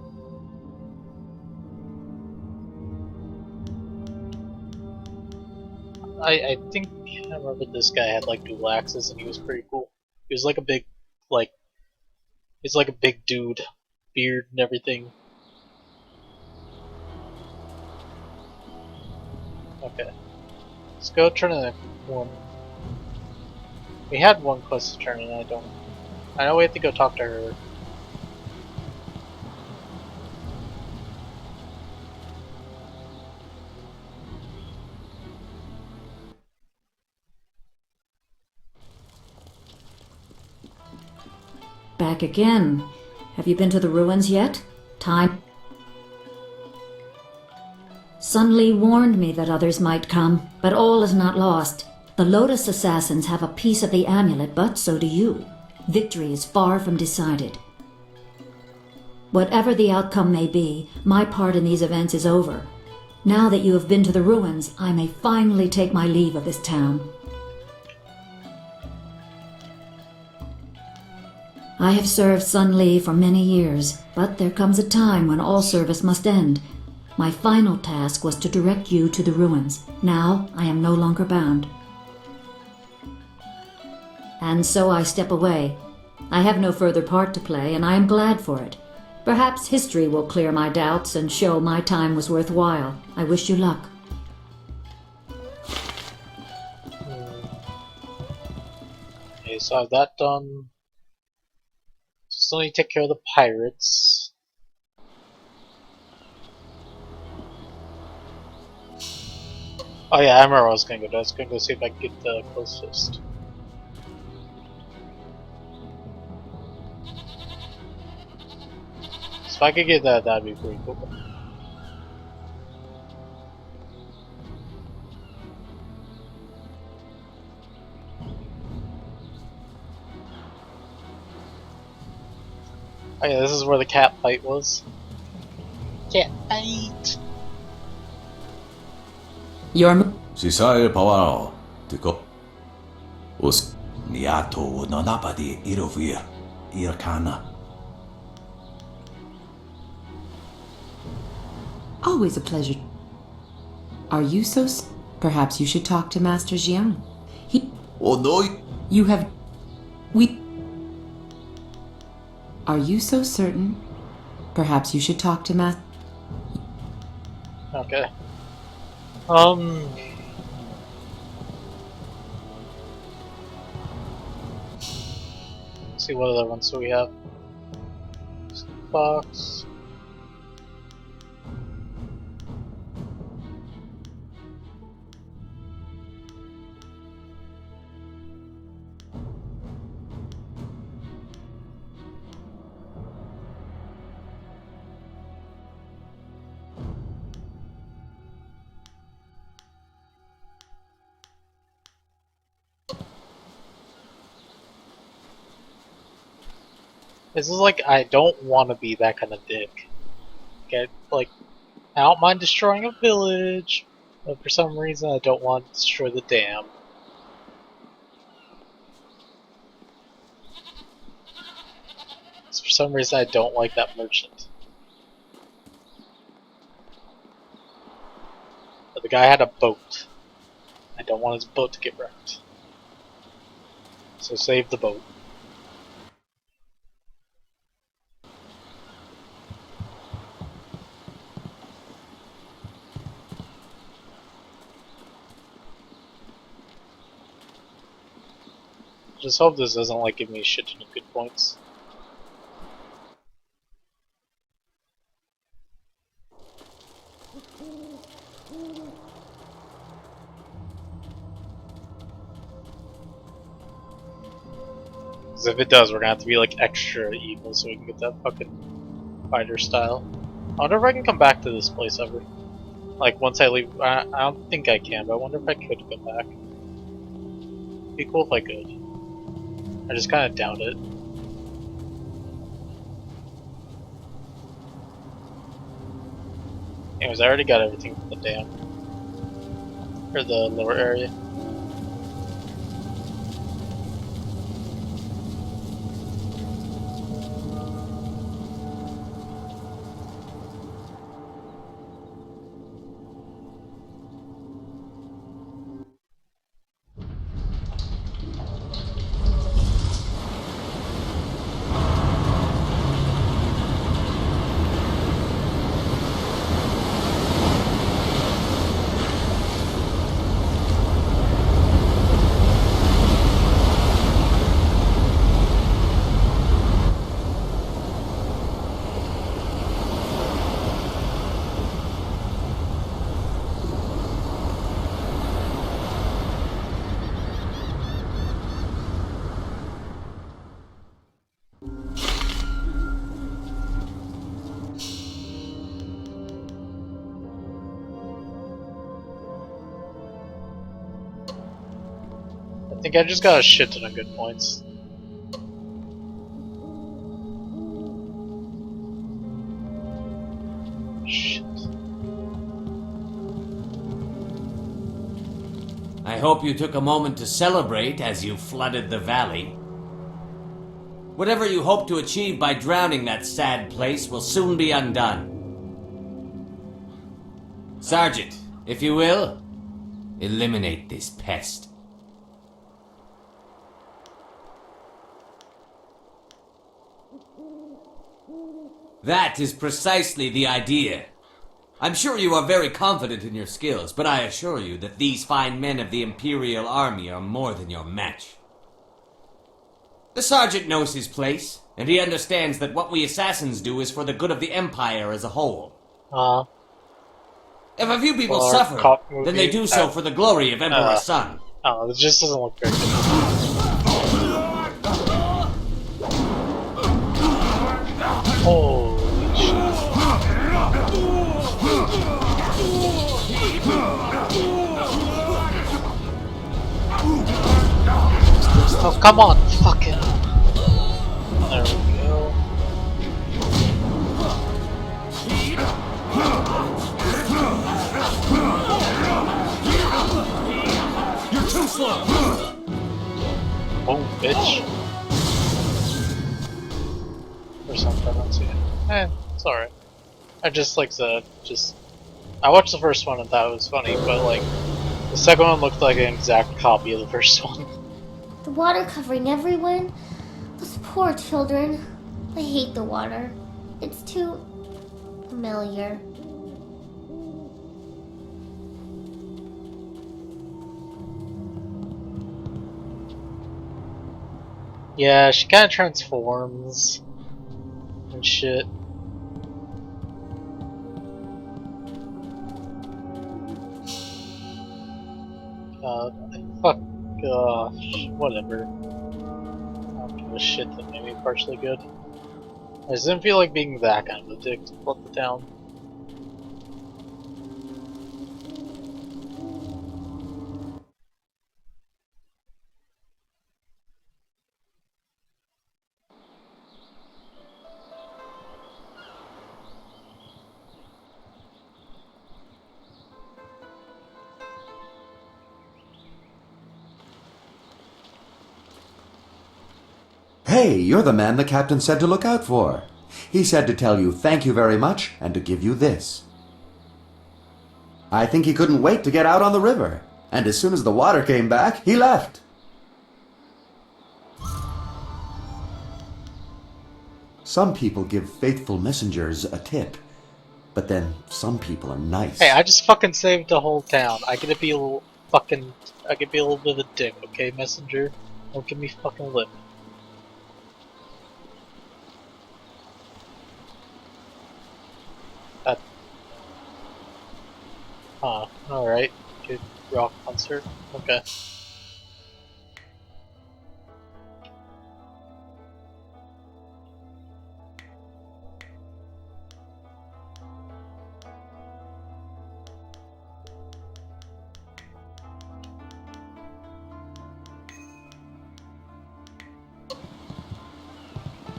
I think I remember this guy had like dual axes and he was pretty cool. He was like a big, like, he's like a big dude, beard and everything. Okay, let's go turn in one. We had one quest to turn in. I know we have to go talk to her. Back again. Have you been to the ruins yet? Time. Sun Li warned me that others might come, but all is not lost. The Lotus Assassins have a piece of the amulet, but so do you. Victory is far from decided. Whatever the outcome may be, my part in these events is over. Now that you have been to the ruins, I may finally take my leave of this town. I have served Sun Li for many years, but there comes a time when all service must end. My final task was to direct you to the ruins. Now I am no longer bound. and so I step away. I have no further part to play, and I am glad for it. Perhaps history will clear my doubts and show my time was worthwhile. I wish you luck. Okay, so I have that done. Still need to take care of the pirates. Oh yeah, I remember where I was gonna go. I was gonna go see if I can get the closest. So if I could get that, that'd be pretty cool. Oh yeah, this is where the cat fight was. Cat fight! Your Sisai Pawao, Tiko. Us Niato Nonapadi Irovir, Irkana. Always a pleasure. Are you so Perhaps you should talk to Master Jiang. Oh no! You have... We... Are you so certain? Perhaps you should talk to Okay. Let's see what other ones do we have. Fox. This is like, I don't want to be that kind of dick. Okay, like, I don't mind destroying a village, but for some reason I don't want to destroy the dam. For some reason I don't like that merchant. But the guy had a boat. I don't want his boat to get wrecked. So save the boat. Just hope this doesn't like give me a shit ton of good points. Because if it does, we're gonna have to be like extra evil so we can get that fucking fighter style. I wonder if I can come back to this place ever. Like once I leave, I don't think I can, but I wonder if I could come back. It'd be cool if I could. I just kind of doubt it. Anyways, I already got everything from the dam. Or the lower area. I think I just got a shit ton of good points. Shit. I hope you took a moment to celebrate as you flooded the valley. Whatever you hope to achieve by drowning that sad place will soon be undone. Sergeant, if you will, eliminate this pest. That is precisely the idea. I'm sure you are very confident in your skills, but I assure you that these fine men of the Imperial Army are more than your match. The sergeant knows his place, and he understands that what we assassins do is for the good of the Empire as a whole. If a few people suffer, then they do so for the glory of Emperor Sun. Oh, it just doesn't look very good. Holy shit. Oh, come on, fucking. There we go. You're too slow! Oh, bitch. Or something, I don't see it. It's alright. I just like the, I watched the first one and thought it was funny, but like, the second one looked like an exact copy of the first one. The water covering everyone? Those poor children. I hate the water. It's too familiar. Yeah, she kinda transforms and shit. Fuck gosh, whatever. I don't give a shit that made me partially good. I just didn't feel like being that kind of a dick to flood the town. Hey, you're the man the captain said to look out for. He said to tell you thank you very much and to give you this. I think he couldn't wait to get out on the river, and as soon as the water came back, he left. Some people give faithful messengers a tip, but then some people are nice. Hey, I just fucking saved the whole town. I could be a little fucking, I could be a little bit of a dick, okay, messenger? Don't give me fucking lip. Alright. Good rock concert. Okay.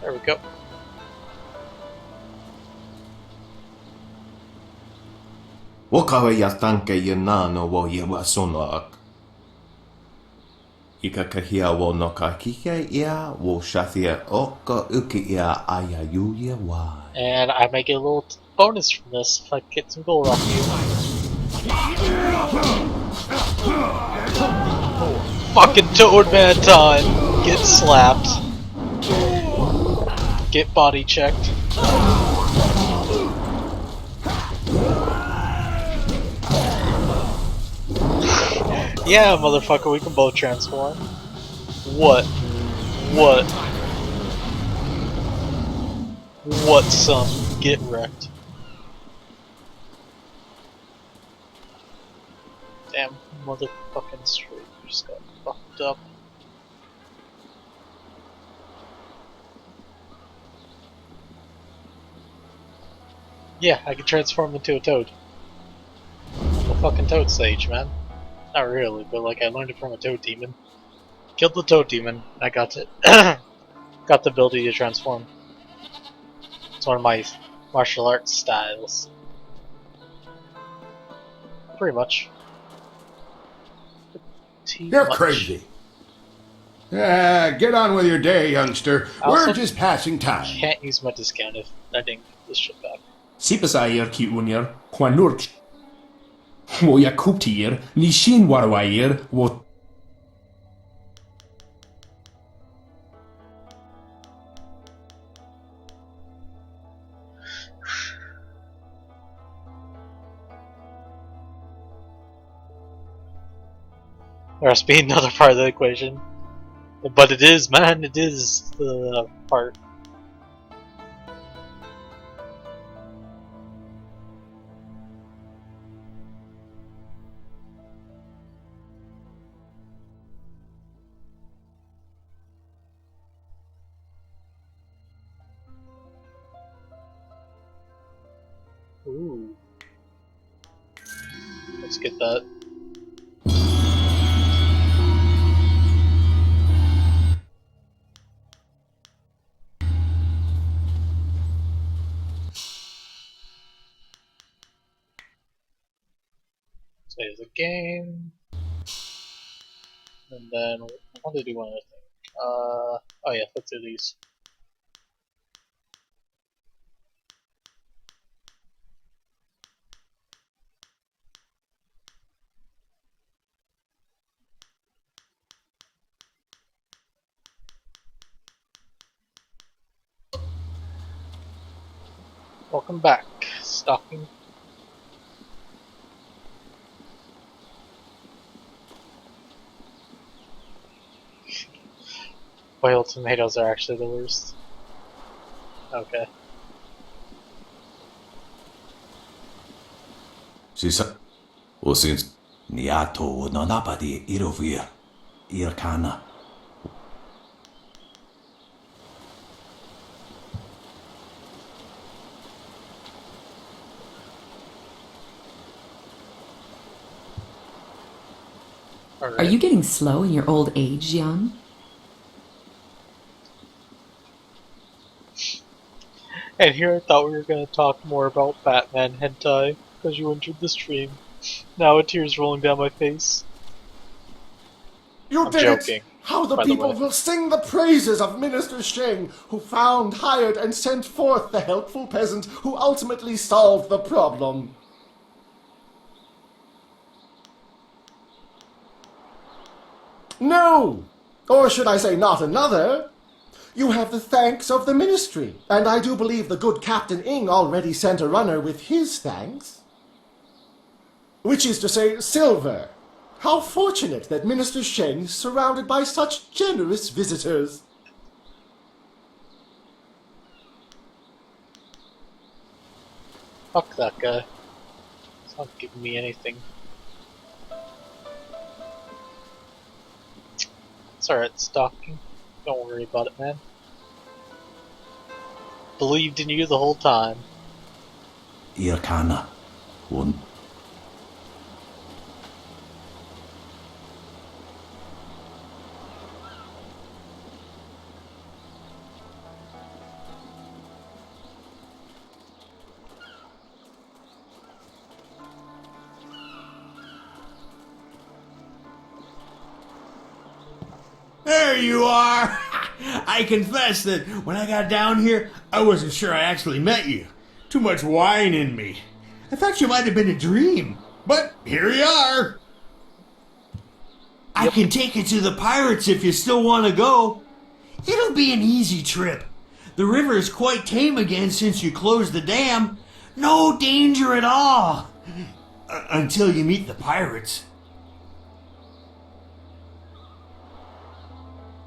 There we go. Wakawa tanke nano wo yewa sonak. Ika kahia wo no ka kike ia wo shathia oka uki ia ayayuya wa. And I might get a little bonus from this if I get some gold off you. Fucking Toad Man time! Get slapped. Get body checked. Yeah, motherfucker, we can both transform. What? What? What, son? Get wrecked. Damn, motherfucking straight just got fucked up. Yeah, I can transform into a toad. I'm a fucking toad sage, man. Not really, but like I learned it from a toad demon. Killed the toad demon, and I got it. Got the ability to transform. It's one of my martial arts styles. Pretty much. You're crazy. Get on with your day, youngster. We're just passing time. Can't use my discount if I didn't get this shit back. Sipasayer ki unyer, kwanurk. Wo yakuptir, nishin warwayer, wo. There has to be another part of the equation. But it is, man, it is the part. Ooh. Let's get that. Save the game. And then I want to do one other thing. Oh yeah, let's do these. Welcome back, Stocking. Boiled tomatoes are actually the worst. Okay. Si sa... O since niato o nanapadi irovir, irkana. Are you getting slow in your old age, Jan? And here I thought we were going to talk more about Batman hentai, because you entered the stream. Now a tear's rolling down my face. You I'm did joking, it! How the by the people way. will sing the praises of Minister Sheng, who found, hired, and sent forth the helpful peasant who ultimately solved the problem. No! Or should I say not another? You have the thanks of the ministry, and I do believe the good Captain Ing already sent a runner with his thanks. Which is to say, silver. How fortunate that Minister Sheng is surrounded by such generous visitors. Fuck that guy. He's not giving me anything. It's alright, Stocking. Don't worry about it, man. Believed in you the whole time. Irkana. One. There you are! I confess that when I got down here, I wasn't sure I actually met you. Too much wine in me. I thought you might have been a dream, but here you are. I can take you to the pirates if you still want to go. It'll be an easy trip. The river is quite tame again since you closed the dam. No danger at all. Until you meet the pirates.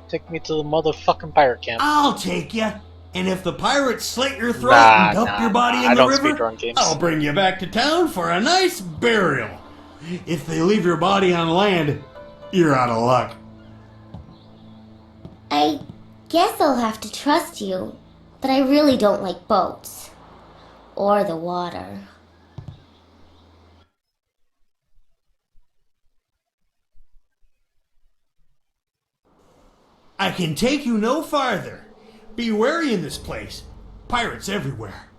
Take me to the motherfucking pirate camp. I'll take you. And if the pirates slit your throat and dump your body in the river, I'll bring you back to town for a nice burial. If they leave your body on land, you're out of luck. I guess I'll have to trust you, but I really don't like boats. Or the water. I can take you no farther. Be wary in this place. Pirates everywhere.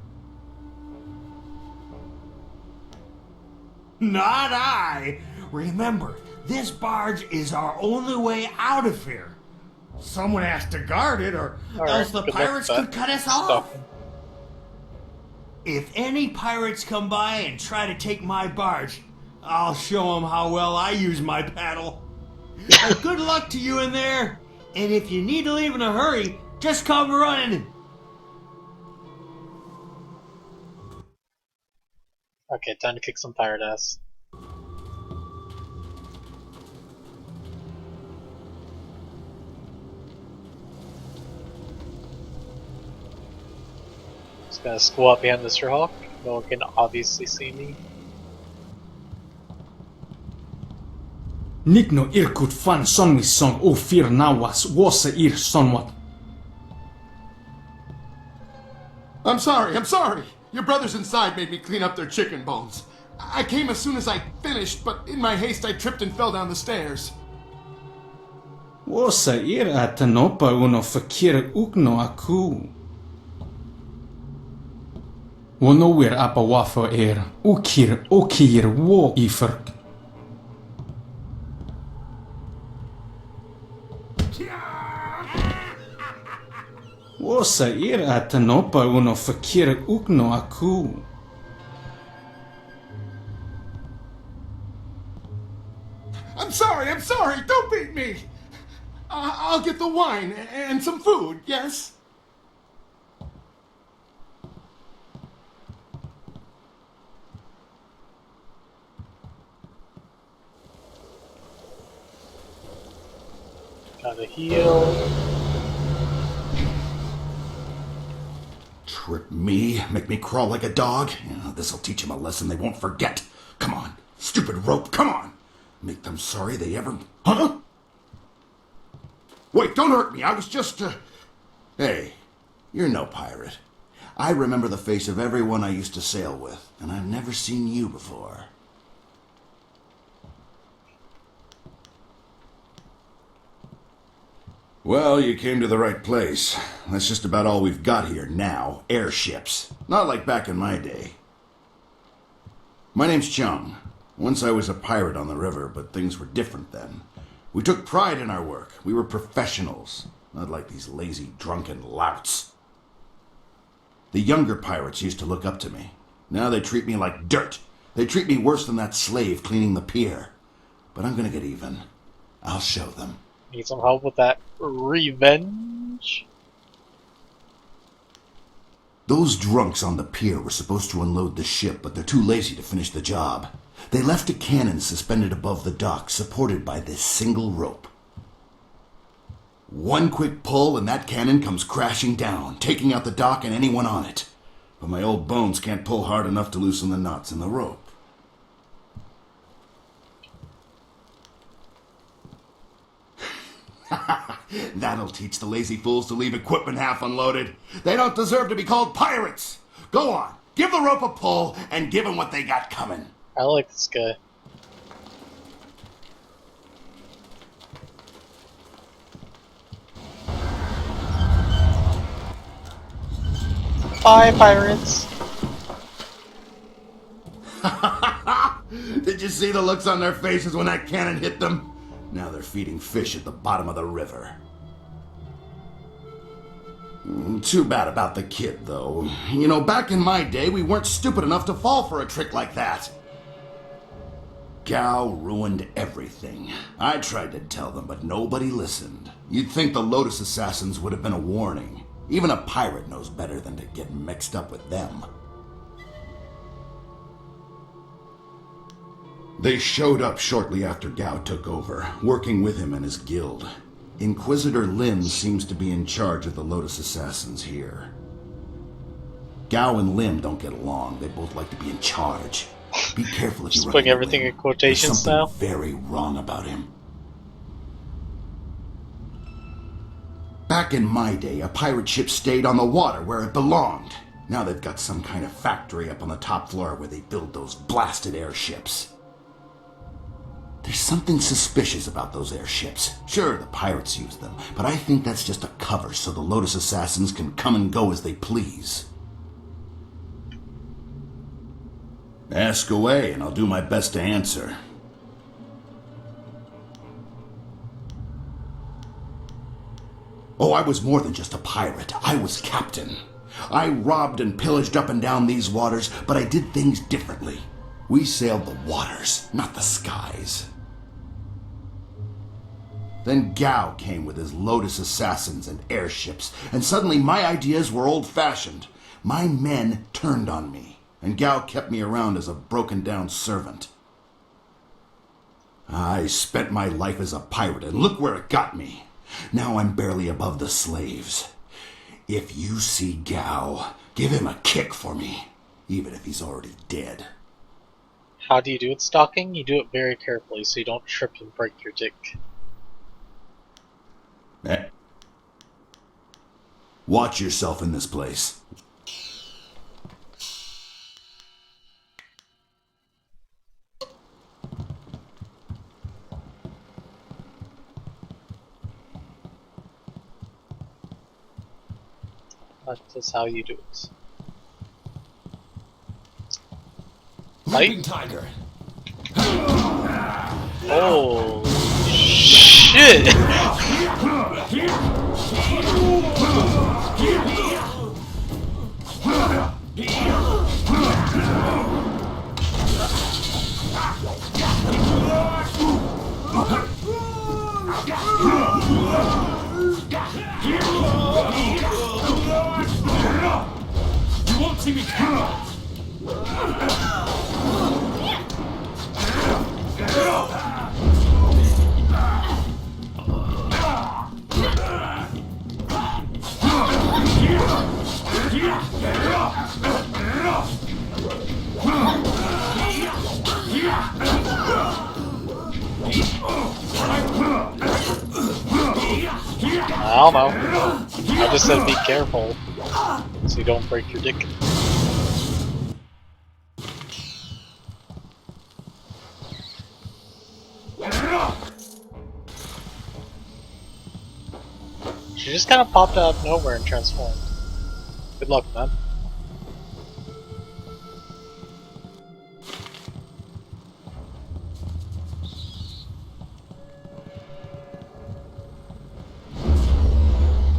Not I. Remember, this barge is our only way out of here. Someone has to guard it, or else the pirates could cut us off. If any pirates come by and try to take my barge, I'll show them how well I use my paddle. Good luck to you in there. And if you need to leave in a hurry, just come running. Okay, time to kick some pirate ass. Just gonna squat behind Mr. Hawk. No one can obviously see me. Nikno irkut fan sonmissong o fir nawas wosa ir sonwat. I'm sorry. Your brothers inside made me clean up their chicken bones. I came as soon as I finished, but in my haste I tripped and fell down the stairs. Wosa ir atanopa uno fakir ukno aku. Wono wir apa wafo ukir okir wo iferk. Wosa ir atanopa uno fakir ukno aku. I'm sorry. Don't beat me. I'll get the wine and some food, yes? Gotta heal. Trip me? Make me crawl like a dog? Yeah, this'll teach them a lesson they won't forget. Come on. Stupid rope, come on. Make them sorry they ever... Huh? Wait, don't hurt me. I was just, Hey, you're no pirate. I remember the face of everyone I used to sail with, and I've never seen you before. Well, you came to the right place. That's just about all we've got here now. Airships. Not like back in my day. My name's Chung. Once I was a pirate on the river, but things were different then. We took pride in our work. We were professionals. Not like these lazy, drunken louts. The younger pirates used to look up to me. Now they treat me like dirt. They treat me worse than that slave cleaning the pier. But I'm gonna get even. I'll show them. Need some help with that revenge? Those drunks on the pier were supposed to unload the ship, but they're too lazy to finish the job. They left a cannon suspended above the dock, supported by this single rope. One quick pull and that cannon comes crashing down, taking out the dock and anyone on it. But my old bones can't pull hard enough to loosen the knots in the rope. That'll teach the lazy fools to leave equipment half unloaded. They don't deserve to be called pirates. Go on, give the rope a pull and give them what they got coming. I like this guy. Bye, pirates. Did you see the looks on their faces when that cannon hit them? Now they're feeding fish at the bottom of the river. Too bad about the kid, though. You know, back in my day, we weren't stupid enough to fall for a trick like that. Gao ruined everything. I tried to tell them, but nobody listened. You'd think the Lotus Assassins would have been a warning. Even a pirate knows better than to get mixed up with them. They showed up shortly after Gao took over, working with him and his guild. Inquisitor Lim seems to be in charge of the Lotus Assassins here. Gao and Lim don't get along. They both like to be in charge. Be careful if you run into everything Lim. in quotations There's now. something very wrong about him. Back in my day, a pirate ship stayed on the water where it belonged. Now they've got some kind of factory up on the top floor where they build those blasted airships. There's something suspicious about those airships. Sure, the pirates use them, but I think that's just a cover so the Lotus Assassins can come and go as they please. Ask away, and I'll do my best to answer. Oh, I was more than just a pirate. I was captain. I robbed and pillaged up and down these waters, but I did things differently. We sailed the waters, not the skies. Then Gao came with his Lotus Assassins and airships, and suddenly my ideas were old-fashioned. My men turned on me, and Gao kept me around as a broken-down servant. I spent my life as a pirate, and look where it got me. Now I'm barely above the slaves. If you see Gao, give him a kick for me, even if he's already dead. How do you do it, stalking? You do it very carefully so you don't trip and break your dick. Watch yourself in this place. That is how you do it. Leaping tiger. Oh shit! You won't see me. I don't know. I just said be careful so you don't break your dick. She just kind of popped out of nowhere and transformed. Good luck, man.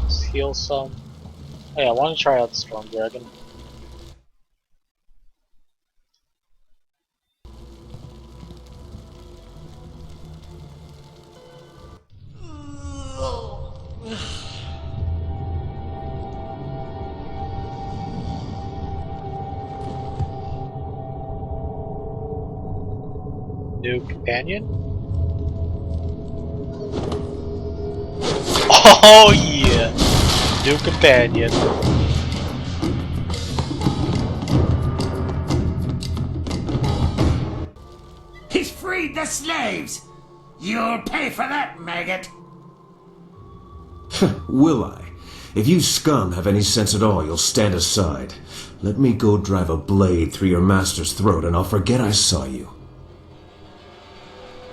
Let's heal some. Oh yeah, I want to try out Storm Dragon. New companion? Oh yeah! New companion. He's freed the slaves! You'll pay for that, maggot! Will I? If you scum have any sense at all, you'll stand aside. Let me go drive a blade through your master's throat and I'll forget I saw you.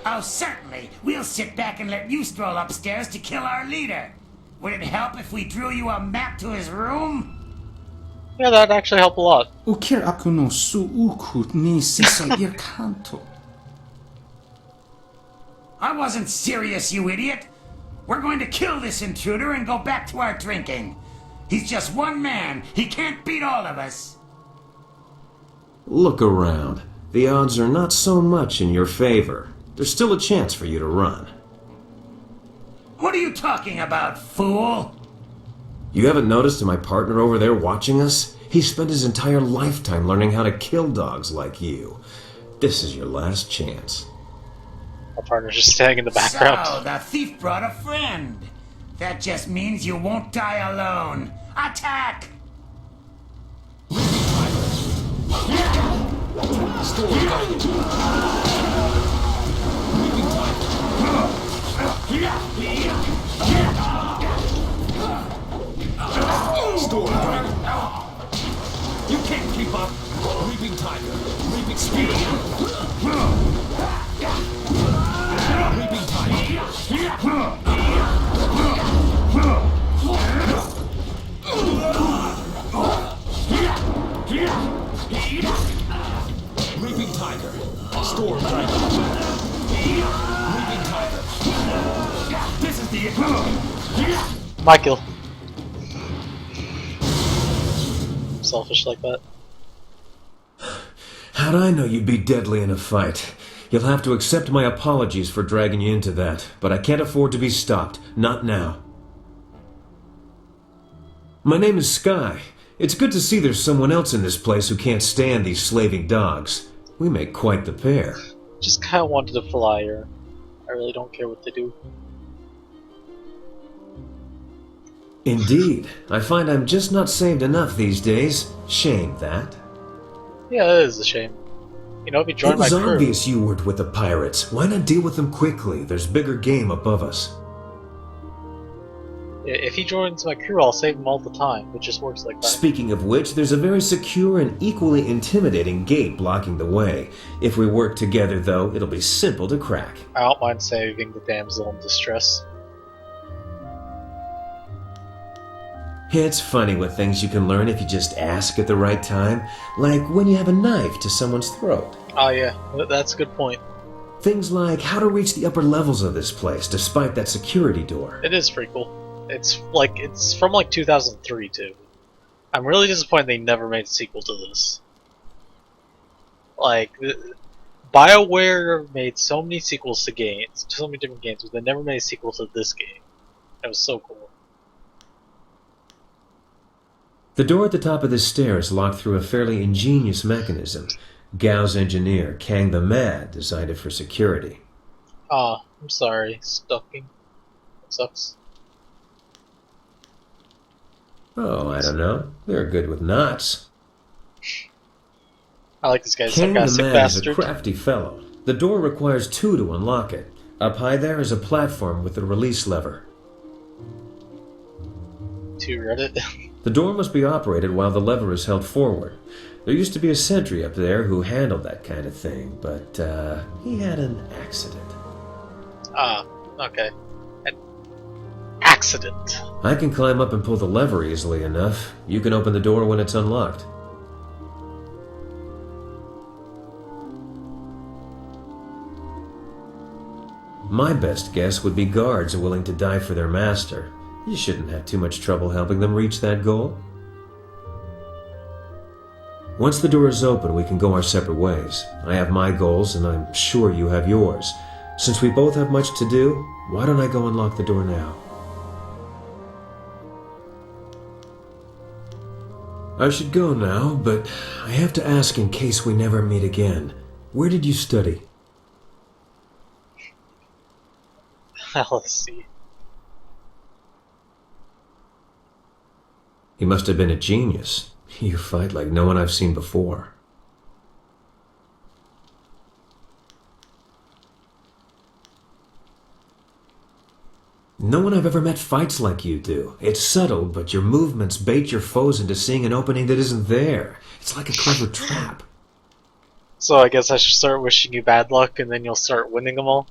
Oh, certainly. We'll sit back and let you stroll upstairs to kill our leader. Would it help if we drew you a map to his room? Yeah, that'd actually help a lot. Ukir aku no su'ukut ni sisayir kanto. I wasn't serious, you idiot. We're going to kill this intruder and go back to our drinking. He's just one man. He can't beat all of us. Look around. The odds are not so much in your favor. There's still a chance for you to run. What are you talking about, fool? You haven't noticed my partner over there watching us? He spent his entire lifetime learning how to kill dogs like you. This is your last chance. My partner's just standing in the background. So, the thief brought a friend. That just means you won't die alone. Attack! Storm Dragon. You can't keep up. Leaping Tiger. Leaping Speed. Leaping Tiger. Leaping Tiger. Storm Dragon. Leaping Tiger. This is the Michael. Selfish like that. How'd I know you'd be deadly in a fight? You'll have to accept my apologies for dragging you into that, but I can't afford to be stopped. Not now. My name is Sky. It's good to see there's someone else in this place who can't stand these slaving dogs. We make quite the pair. Just kinda wanted a flyer. I really don't care what they do. Indeed. I find I'm just not saved enough these days. Shame that. Yeah, it is a shame. You know, if you It join my was crew... obvious you weren't with the pirates. Why not deal with them quickly? There's bigger game above us. If he joins my crew, I'll save him all the time. It just works like that. Speaking of which, there's a very secure and equally intimidating gate blocking the way. If we work together, though, it'll be simple to crack. I don't mind saving the damsel in distress. It's funny what things you can learn if you just ask at the right time. Like when you have a knife to someone's throat. Oh yeah, that's a good point. Things like how to reach the upper levels of this place despite that security door. It is pretty cool. It's from like 2003 too. I'm really disappointed they never made a sequel to this. Like, BioWare made so many sequels to games, so many different games, but they never made a sequel to this game. It was so cool. The door at the top of this stair is locked through a fairly ingenious mechanism. Gao's engineer, Kang the Mad, designed it for security. Ah, I'm sorry. Stucking. It sucks. Oh, I don't know. They're good with knots. I like this guy. Kang the sarcastic Mad bastard. is a crafty fellow. The door requires 2 to unlock it. Up high there is a platform with a release lever. To Reddit. The door must be operated while the lever is held forward. There used to be a sentry up there who handled that kind of thing, but he had an accident. Ah, okay. An accident. I can climb up and pull the lever easily enough. You can open the door when it's unlocked. My best guess would be guards willing to die for their master. You shouldn't have too much trouble helping them reach that goal. Once the door is open, we can go our separate ways. I have my goals, and I'm sure you have yours. Since we both have much to do, why don't I go unlock the door now? I should go now, but I have to ask in case we never meet again. Where did you study? Let's see. He must have been a genius. You fight like no one I've seen before. No one I've ever met fights like you do. It's subtle, but your movements bait your foes into seeing an opening that isn't there. It's like a clever trap. So I guess I should start wishing you bad luck, and then you'll start winning them all?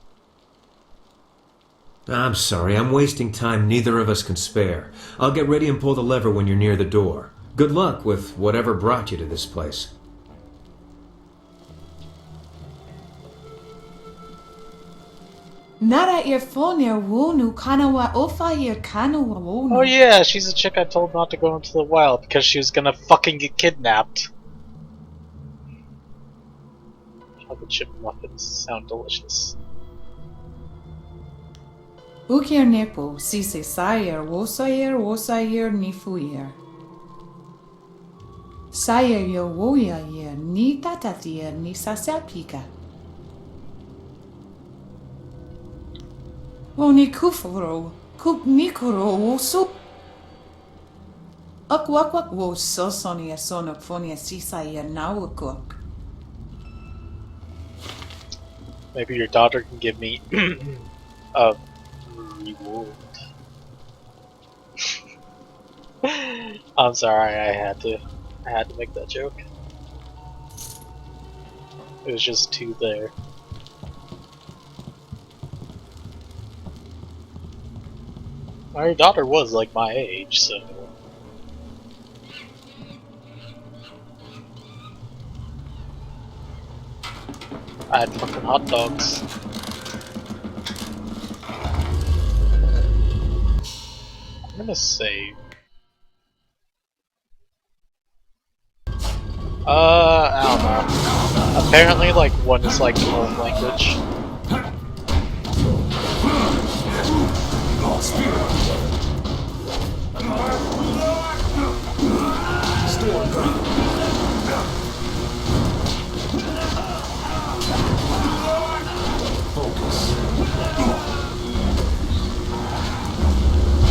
I'm sorry, I'm wasting time neither of us can spare. I'll get ready and pull the lever when you're near the door. Good luck with whatever brought you to this place. Nara earphonia wonu kanawa ofa ear kanawa wonu. Oh yeah, she's a chick I told not to go into the wild because she was gonna fucking get kidnapped. Chocolate chip muffins sound delicious. Ukir nepo, sise sayer, wosayer, nifuyer. Sayer yo woya yer, ni tatatier, ni sasapika. Woni kufro, kup nikoro wosu. Akwak wo sosonia sonophonia sisayer nawakok. Maybe your daughter can give me a reward. I'm sorry, I had to make that joke. It was just too there. My daughter was like my age, so. I had fucking hot dogs. I'm gonna save. I don't know. Apparently, like, one is like home language.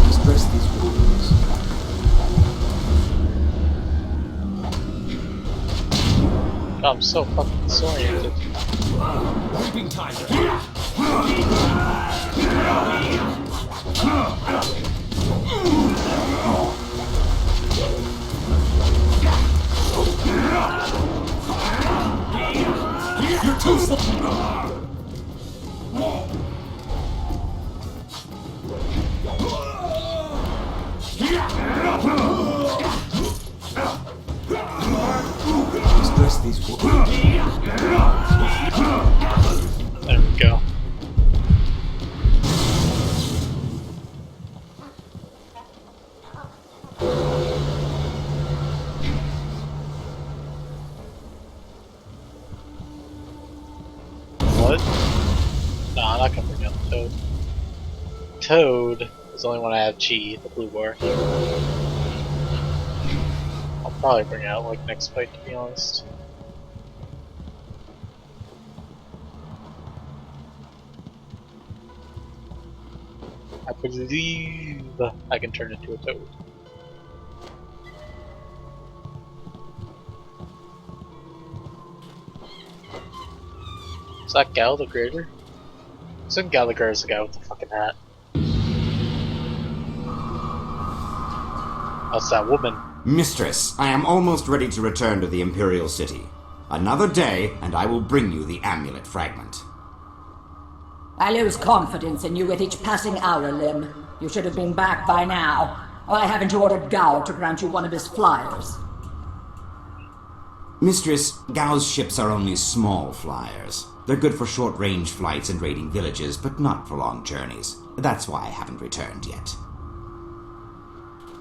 Express these words. I'm so fucking disoriented. Weeping tiger. You're too slow. Express these words. There we go. What? No, I'm not gonna bring out Toad. Toad is the only one I have G, the blue bar. I'll probably bring it out like next fight, to be honest. I believe I can turn into a toad. Is that Gal the Greater? Isn't Gal the Greater is the guy with the fucking hat? That's that woman. Mistress, I am almost ready to return to the Imperial City. Another day, and I will bring you the amulet fragment. I lose confidence in you with each passing hour, Lim. You should have been back by now. Why haven't you ordered Gao to grant you one of his flyers? Mistress, Gao's ships are only small flyers. They're good for short-range flights and raiding villages, but not for long journeys. That's why I haven't returned yet.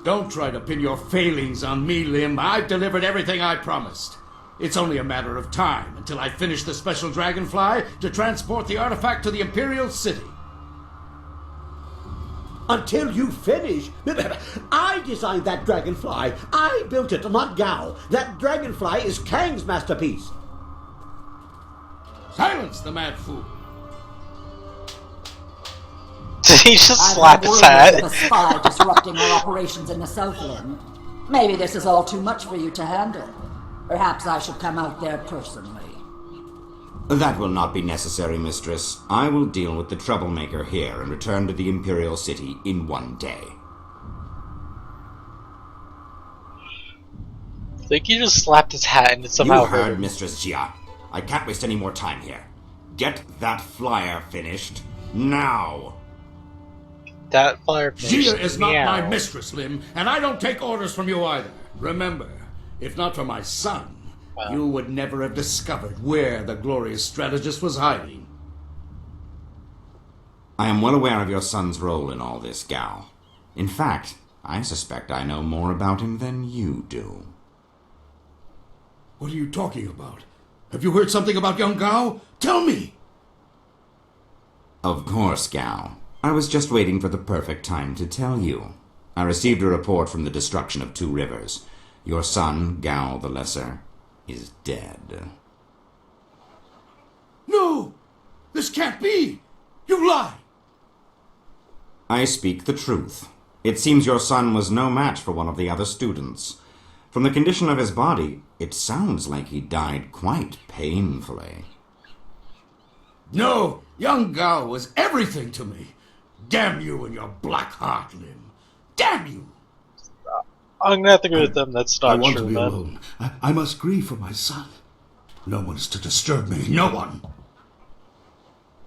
Don't try to pin your failings on me, Lim. I've delivered everything I promised. It's only a matter of time until I finish the special dragonfly to transport the artifact to the Imperial City. Until you finish. I designed that dragonfly. I built it, not Gao. That dragonfly is Kang's masterpiece. Silence the mad fool. Did he just I've slap been his worried hat? with a spy disrupting our operations in the Southland. Maybe this is all too much for you to handle. Perhaps I should come out there personally. That will not be necessary, Mistress. I will deal with the troublemaker here and return to the Imperial City in one day. I think he just slapped his hat and it somehow You hurt heard, him. Mistress Jia. I can't waste any more time here. Get that flyer finished now. That flyer Jia is not my mistress, Lim, and I don't take orders from you either. Remember, if not for my son, you would never have discovered where the glorious strategist was hiding. I am well aware of your son's role in all this, Gao. In fact, I suspect I know more about him than you do. What are you talking about? Have you heard something about young Gao? Tell me! Of course, Gao. I was just waiting for the perfect time to tell you. I received a report from the destruction of 2 rivers. Your son, Gao the Lesser, is dead. No! This can't be! You lie! I speak the truth. It seems your son was no match for one of the other students. From the condition of his body, it sounds like he died quite painfully. No! Young Gao was everything to me! Damn you and your black heart, Lim! Damn you! I'm gonna have to go with them. That's not I want true, to be man. alone. I must grieve for my son. No one is to disturb me. No one!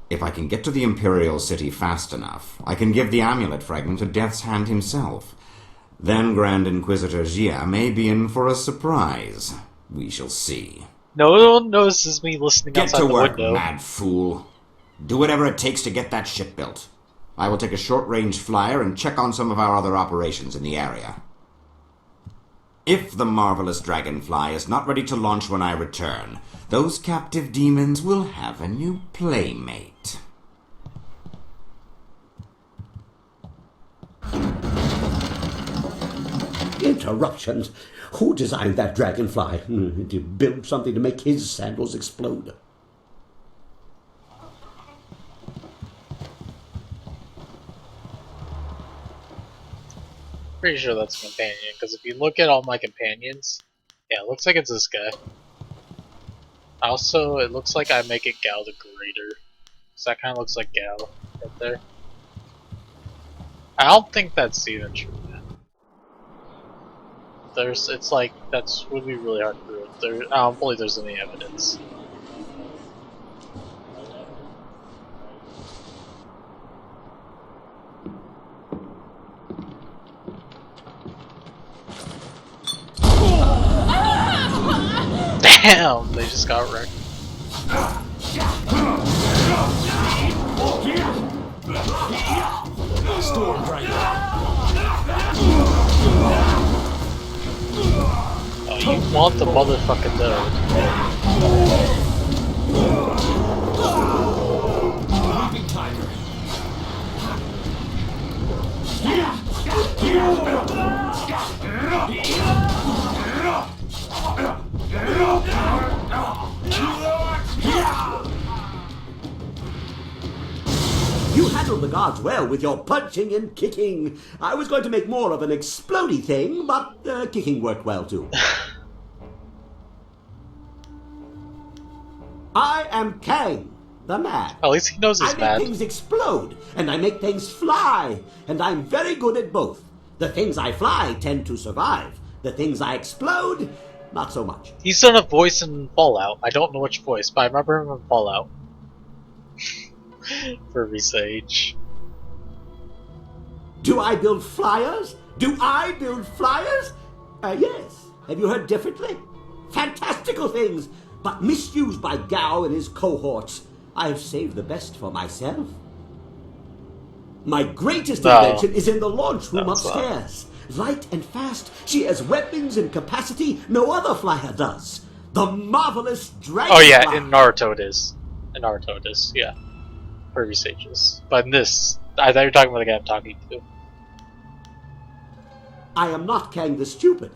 If I can get to the Imperial City fast enough, I can give the amulet fragment to Death's Hand himself. Then Grand Inquisitor Jia may be in for a surprise. We shall see. No one notices me listening Get outside to the work, window. mad fool. Do whatever it takes to get that ship built. I will take a short-range flyer and check on some of our other operations in the area. If the marvelous dragonfly is not ready to launch when I return, those captive demons will have a new playmate. Interruptions? Who designed that dragonfly? Did you build something to make his sandals explode? Pretty sure that's a companion, because if you look at all my companions, yeah, it looks like it's this guy. Also, it looks like I make it Gal the Greater. So that kind of looks like Gal right there. I don't think that's even true. It's like, that's would be really hard to prove. I don't believe there's any evidence. Damn, they just got wrecked. Oh, you want the motherfucking node. You handled the guards well with your punching and kicking. I was going to make more of an explodey thing, but kicking worked well too. I am Kang, the man. At least he knows he's I mad. make things explode, and I make things fly, and I'm very good at both. The things I fly tend to survive. The things I explode, not so much. He's done a voice in Fallout. I don't know which voice, but I remember him in Fallout. For Visage. Do I build flyers? Do I build flyers? Yes. Have you heard differently? Fantastical things, but misused by Gao and his cohorts. I have saved the best for myself. My greatest invention is in the launch room upstairs. Light and fast, she has weapons and capacity no other flyer does. The marvelous dragon. Oh yeah, in Naruto it is. In Naruto it is, yeah. For Visages. But in this, I thought you were talking about the guy I'm talking to. I am not Kang the Stupid.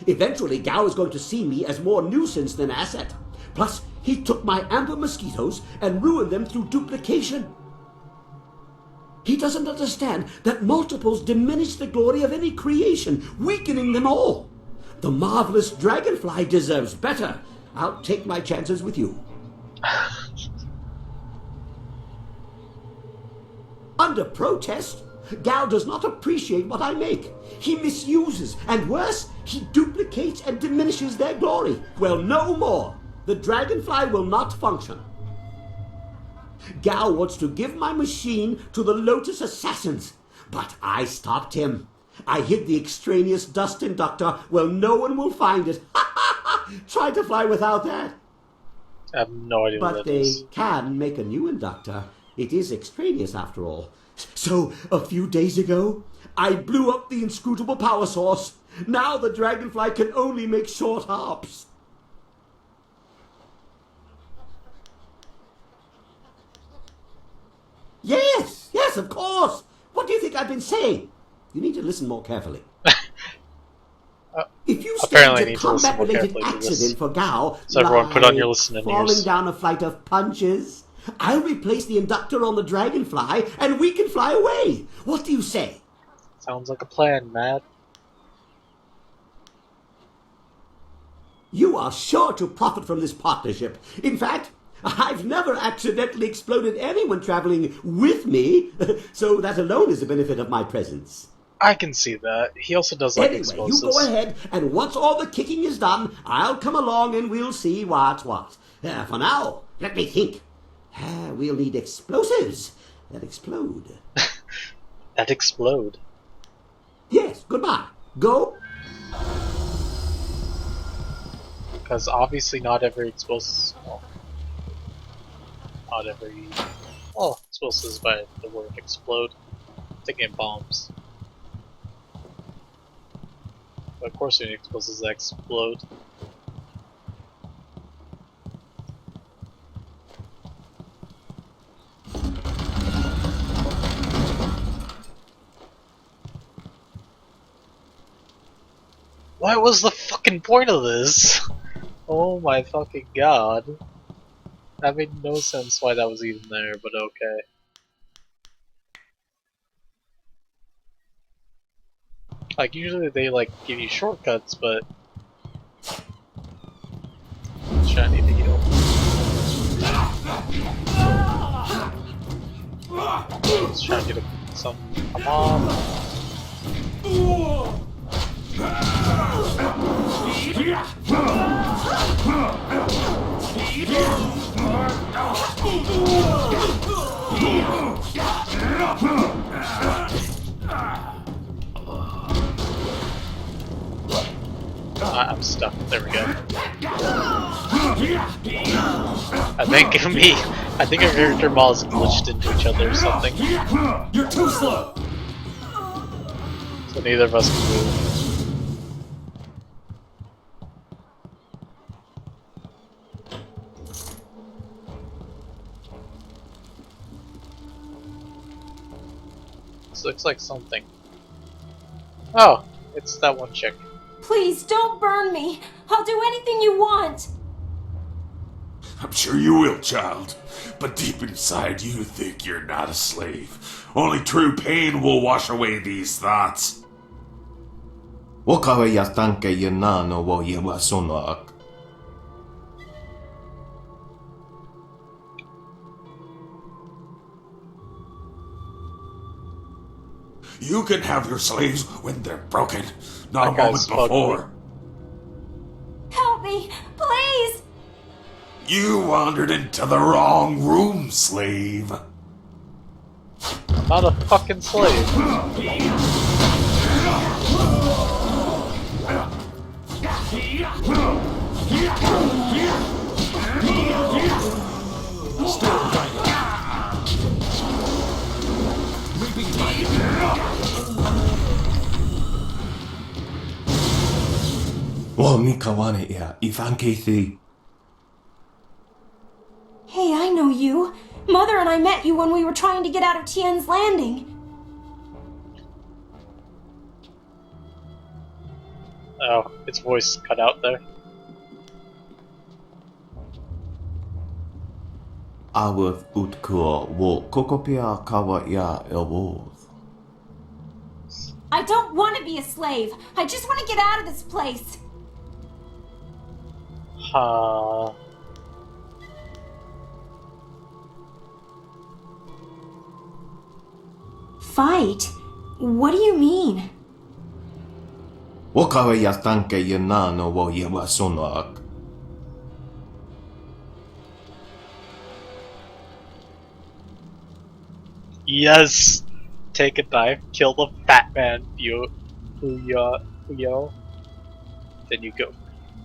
Eventually, Gao is going to see me as more nuisance than asset. Plus, he took my amber mosquitoes and ruined them through duplication. He doesn't understand that multiples diminish the glory of any creation, weakening them all. The marvelous dragonfly deserves better. I'll take my chances with you. Under protest, Gao does not appreciate what I make. He misuses, and worse, he duplicates and diminishes their glory. Well, no more. The dragonfly will not function. Gao wants to give my machine to the Lotus Assassins, but I stopped him. I hid the extraneous dust inductor. Well, no one will find it. Try to fly without that. I have no idea what But that they is. can make a new inductor. It is extraneous after all. So, a few days ago, I blew up the inscrutable power source. Now the dragonfly can only make short hops. Yes, of course. What do you think I've been saying? You need to listen more carefully. If you Apparently I stage need a to listen more combat-related carefully to this. accident for Gao, So everyone put on your like listening falling ears. down a flight of punches, I'll replace the inductor on the dragonfly, and we can fly away. What do you say? Sounds like a plan, Matt. You are sure to profit from this partnership. In fact, I've never accidentally exploded anyone traveling with me, so that alone is the benefit of my presence. I can see that. He also does like Anyway, explosives. you go ahead, and once all the kicking is done, I'll come along and we'll see what's what. For now, let me think. We'll need explosives that explode. That explode. Yes, goodbye. Go. Because obviously not every explosive... Well, not every... Oh, explosives by the word explode. I'm thinking of bombs. But of course we need explosives that explode. What was the fucking point of this? Oh my fucking god. That made no sense why that was even there, but okay. Like, usually they, like, give you shortcuts, but... Shiny to heal. Let's try to get some. Come on. I'm stuck. There we go. I think our character models glitched into each other or something. You're too slow. So neither of us can move. This looks like something. Oh, it's that one chick. Please don't burn me. I'll do anything you want. I'm sure you will, child. But deep inside, you think you're not a slave. Only true pain will wash away these thoughts. Wakawe yatanke yanano wo yawasonak. You can have your slaves when they're broken, not a That moment guy's fucked before. Help me, please. You wandered into the wrong room, slave. I'm not a fucking slave. Wo mikawane ya ifankethi. Hey, I know you. Mother and I met you when we were trying to get out of Tien's Landing. Oh, its voice cut out there. Awith utko wo kokopia kawa ya elwoth. I don't want to be a slave. I just want to get out of this place. Fight? What do you mean? Wakawe yatanke yanano wo yawasonak. Yes! Take a knife, kill the fat man, Fuyo. Then you go.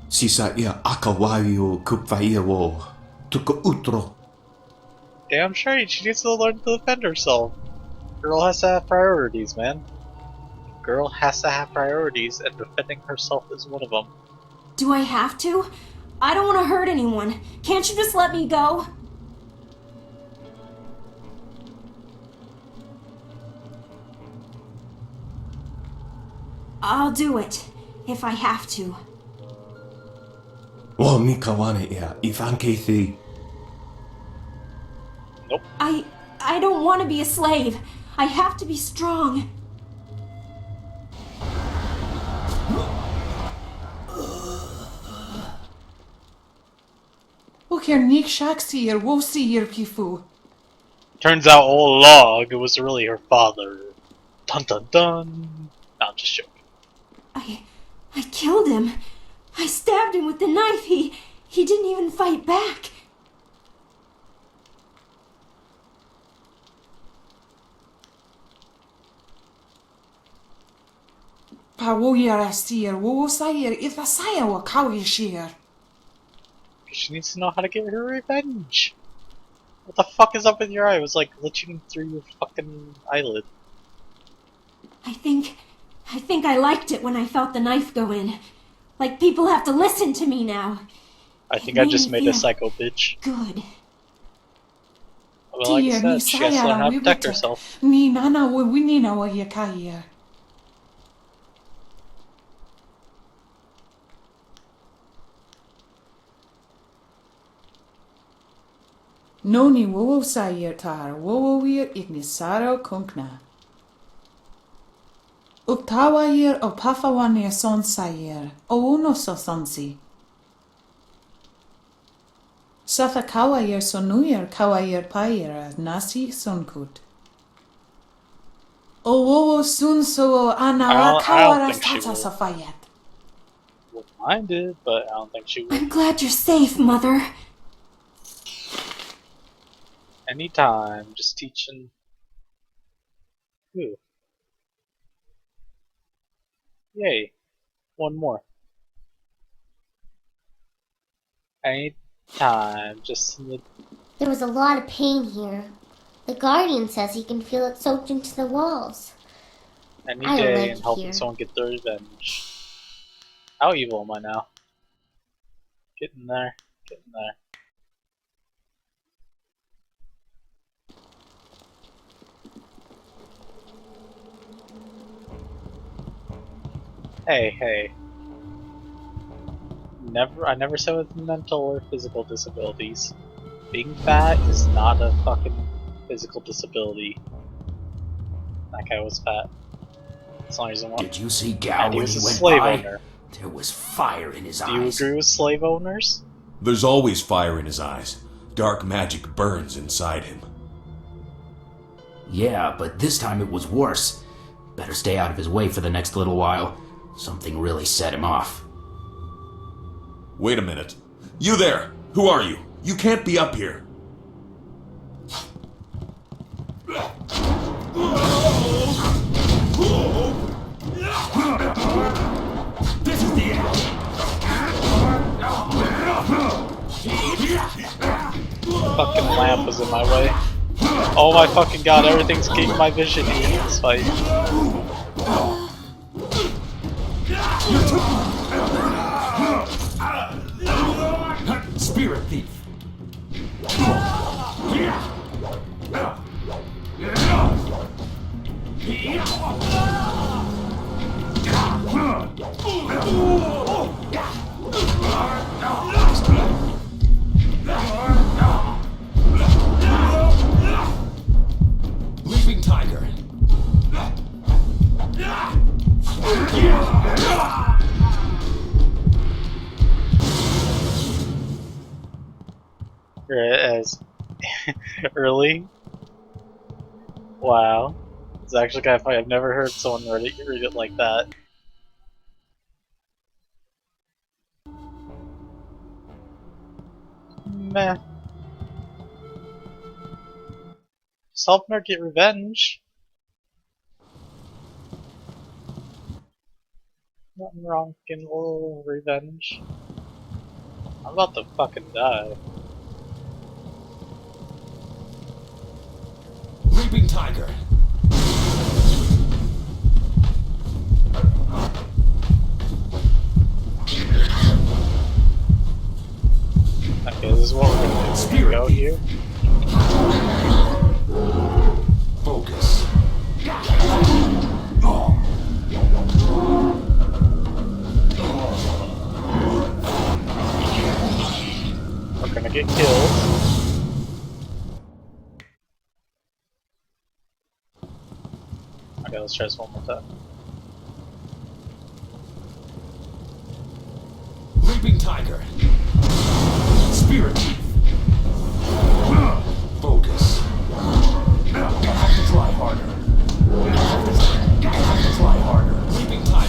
Sisa ya akawayo kupfaia wo. Tuko utro. Damn straight, she needs to learn to defend herself. Girl has to have priorities, man. Girl has to have priorities, and defending herself is one of them. Do I have to? I don't want to hurt anyone. Can't you just let me go? I'll do it, if I have to. Wo mikawane ya ifankethi. Nope. I don't want to be a slave. I have to be strong. Turns out all along it was really her father. Dun dun dun. No, I'm just joking. I killed him. I stabbed him with the knife. He didn't even fight back. She needs to know how to get her revenge. What the fuck is up with your eye? It was like glitching through your fucking eyelid. I think I liked it when I felt the knife go in. Like people have to listen to me now. I think I just made a psycho bitch. Good. Well, like I said, she has to learn how to protect herself. Noni wowo sayer tar, wowo wir ignisaro kunkna. Uktawayir o pafawania son sayer, o uno so sonsi. Satha kawayir sonuyir kawayir payir nasi sonkut. Owowo sunso anara I don't kawara think she stata will. safayat. Wouldn't mind it, but I don't think she will. I'm glad you're safe, Mother. Anytime, just teaching. Ooh. Yay. One more. Anytime, just in the... There was a lot of pain here. The Guardian says he can feel it soaked into the walls. Any I day like and it helping here. someone get their revenge. How evil am I now? Get in there. Get in there. Hey, hey. I never said with mental or physical disabilities. Being fat is not a fucking physical disability. That guy was fat. That's the only reason why. Did you see Gao And he when was he a went slave by? owner. There was fire in his Do you eyes. agree with slave owners? There's always fire in his eyes. Dark magic burns inside him. Yeah, but this time it was worse. Better stay out of his way for the next little while. Something really set him off. Wait a minute. You there! Who are you? You can't be up here. This is the end. Fucking lamp was in my way. Oh my fucking god, everything's getting my vision in this fight. Spirit thief. Leaping tiger. As early. Wow. It's actually kind of funny. I've never heard someone read it like that. Meh. Just helping her get revenge. Nothing wrong getting a little revenge. I'm about to fucking die. Leaping tiger. Okay, this is what we're gonna do. Spirit go here. Focus. We're gonna get killed. Okay, let's try this one more time. Leaping tiger. Spirit. Focus. I have to try harder. I have to try harder. Leaping tiger.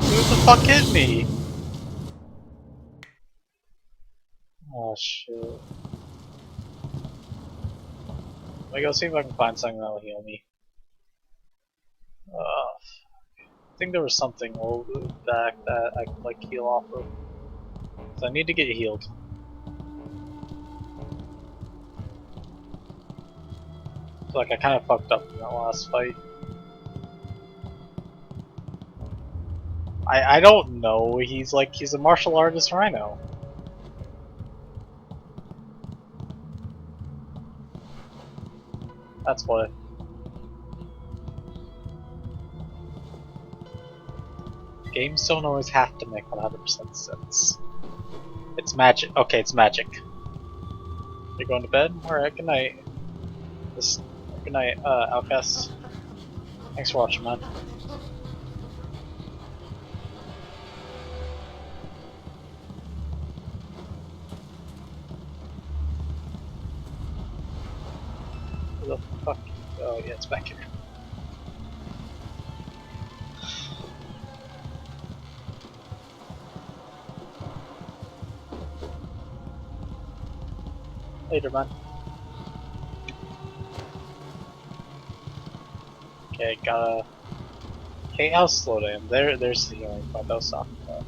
Who the fuck hit me? Oh shit. Let me go see if I can find something that will heal me. I think there was something over back that I could like heal off of. So I need to get healed. So, like I kind of fucked up in that last fight. I don't know. He's a martial artist rhino. That's what. games don't always have to make 100% sense. It's magic. Okay, it's magic. You're going to bed? Alright, good night. Good night, Outcast. Thanks for watching, man. Where the fuck? Oh yeah, it's back here. Later, man. Okay, gotta. Okay, I'll slow down. There's the healing point I was talking about.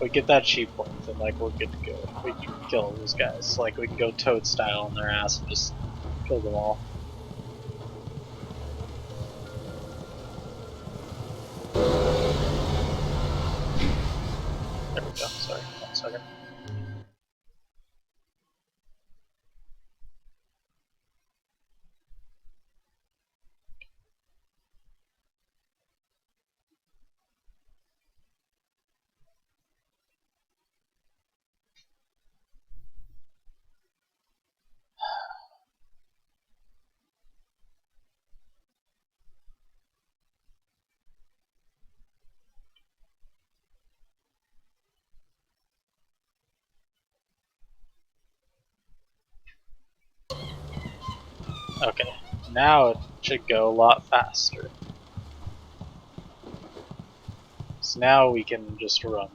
We get that cheap point, and like we're good to go. We can kill those guys. Like we can go Toad style on their ass and just kill them all. There we go. Sorry, 1 second. Okay, now it should go a lot faster. So now we can just run.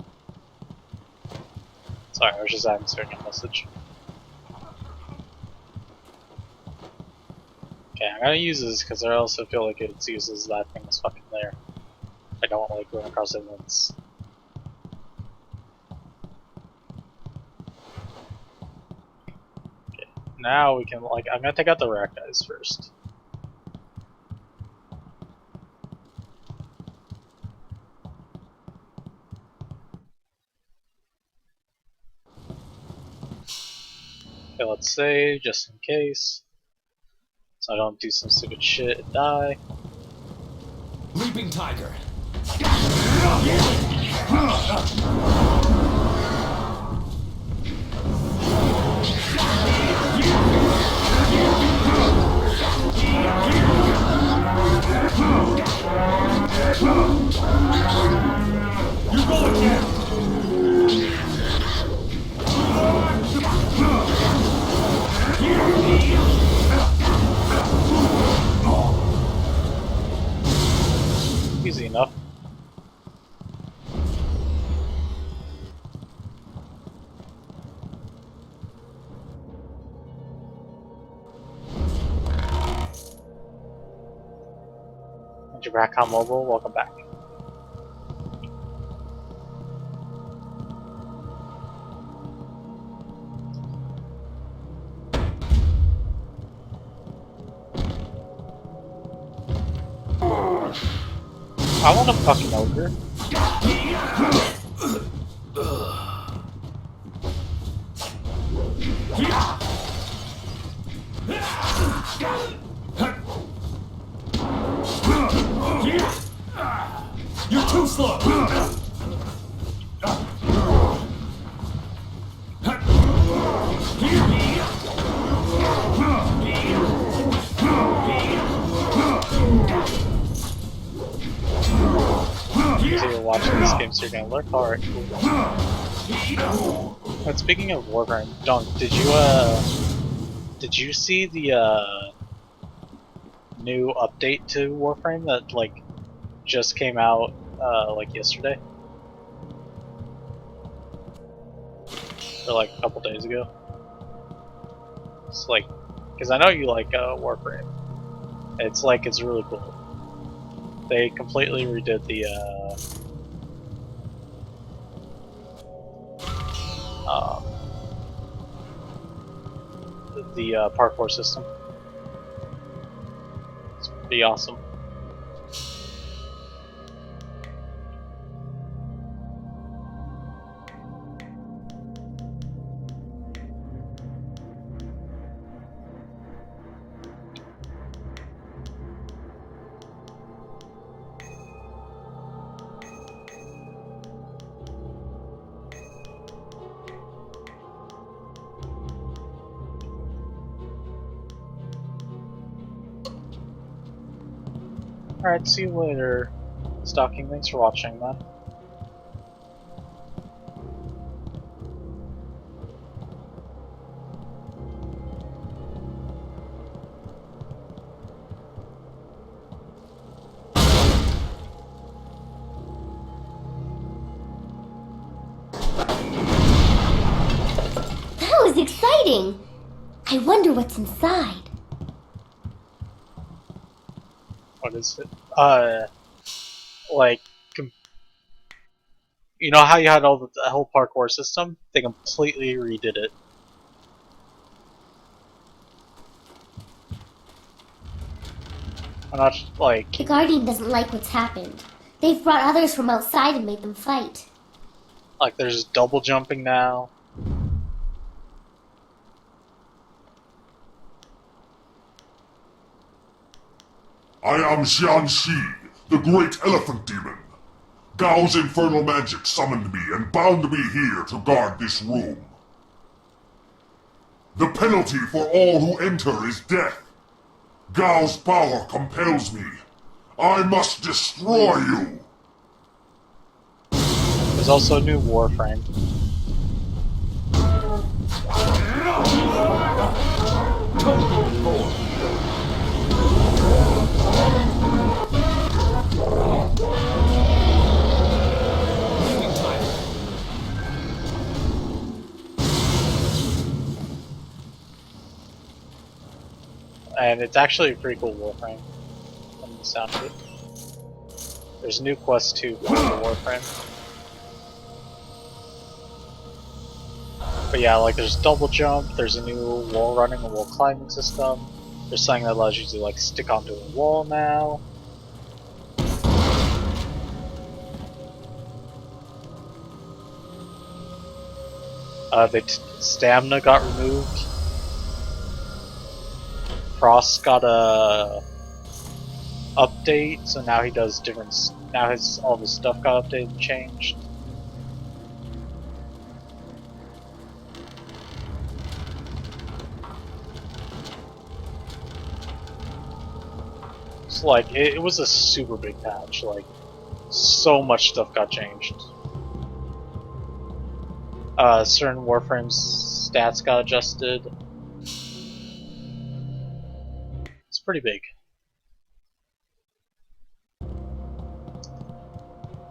Sorry, I was just answering a message. Okay, I'm gonna use this because I also feel like it's uses that thing that's fucking there. I don't like going across inlands. Okay, now we can like I'm gonna take out the rat guys first. Okay, let's save just in case. So I don't do some stupid shit and die. Leaping Tiger. You go again. Easy enough. And you're back on mobile, welcome back. I want a fucking ogre. You're too slow. So you're watching this game, so you're gonna learn. Alright, cool. But speaking of Warframe, Dunk, did you see the new update to Warframe that like just came out like yesterday? Or like a couple days ago? It's like, because I know you like Warframe. It's like, it's really cool. They completely redid the parkour system. It's pretty awesome. Alright, see you later. Stalking, thanks for watching, man. That was exciting! I wonder what's inside. What is it? Like, you know how you had all the whole parkour system? They completely redid it. I'm not, like... The Guardian doesn't like what's happened. They've brought others from outside and made them fight. Like, there's double jumping now. I am Xianxi, the great elephant demon. Gao's infernal magic summoned me and bound me here to guard this room. The penalty for all who enter is death. Gao's power compels me. I must destroy you. There's also a new Warframe. And it's actually a pretty cool Warframe from the sound of it. There's a new quest too for the Warframe. But yeah, like there's double jump, there's a new wall running and wall climbing system. There's something that allows you to like stick onto a wall now. The stamina got removed. Frost got a update, so now he does different. Now all of his stuff got updated and changed. So like it was a super big patch. Like so much stuff got changed. Certain Warframe's stats got adjusted. It's pretty big.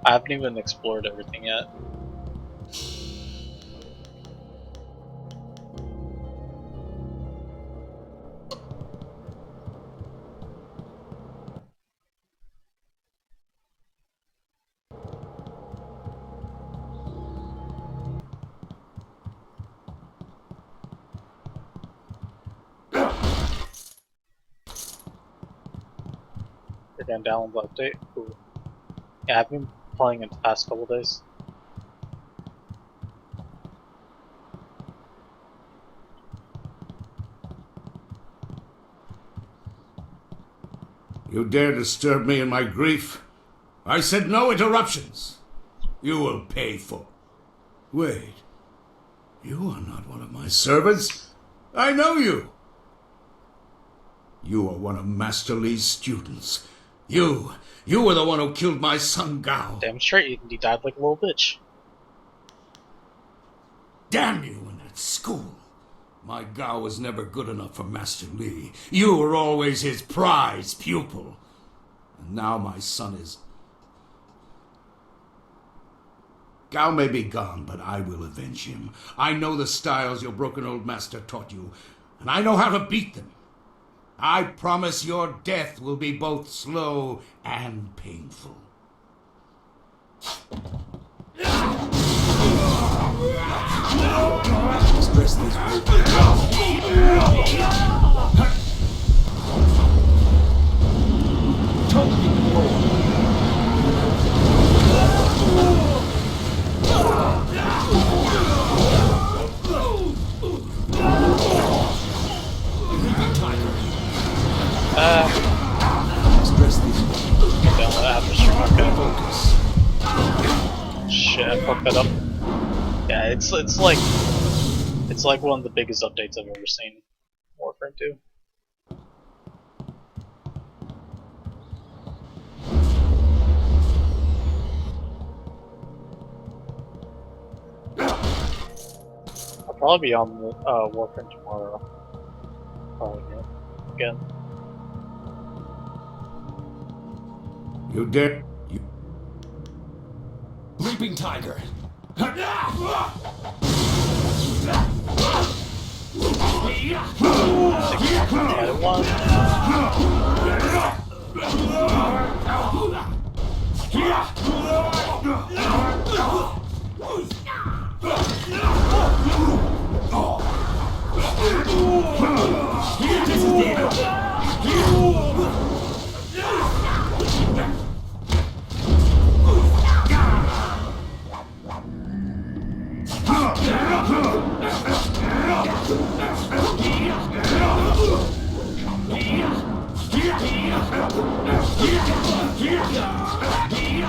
I haven't even explored everything yet. Again, download the update. Cool. Yeah, I've been playing it the past couple days. You dare disturb me in my grief? I said no interruptions. You will pay for. Wait. You are not one of my servants. I know you. You are one of Master Li's students. You were the one who killed my son Gao. Damn straight, he died like a little bitch. Damn you and that school. My Gao was never good enough for Master Li. You were always his prize pupil. And now my son is... Gao may be gone, but I will avenge him. I know the styles your broken old master taught you, and I know how to beat them. I promise your death will be both slow and painful. Express these Express these. Shit, I fucked that up. Yeah, it's like one of the biggest updates I've ever seen. Warframe 2. probably be on the Warframe tomorrow. Probably again. You dare? You... Leaping Tiger.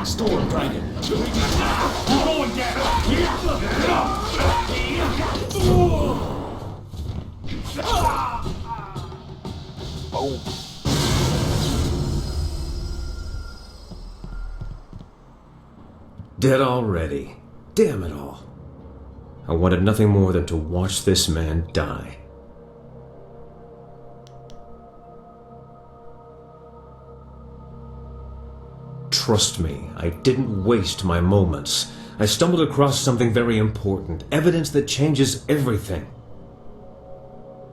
Storm Dragon. You're going Boom. Dead already. Damn it all. I wanted nothing more than to watch this man die. Trust me, I didn't waste my moments. I stumbled across something very important, evidence that changes everything.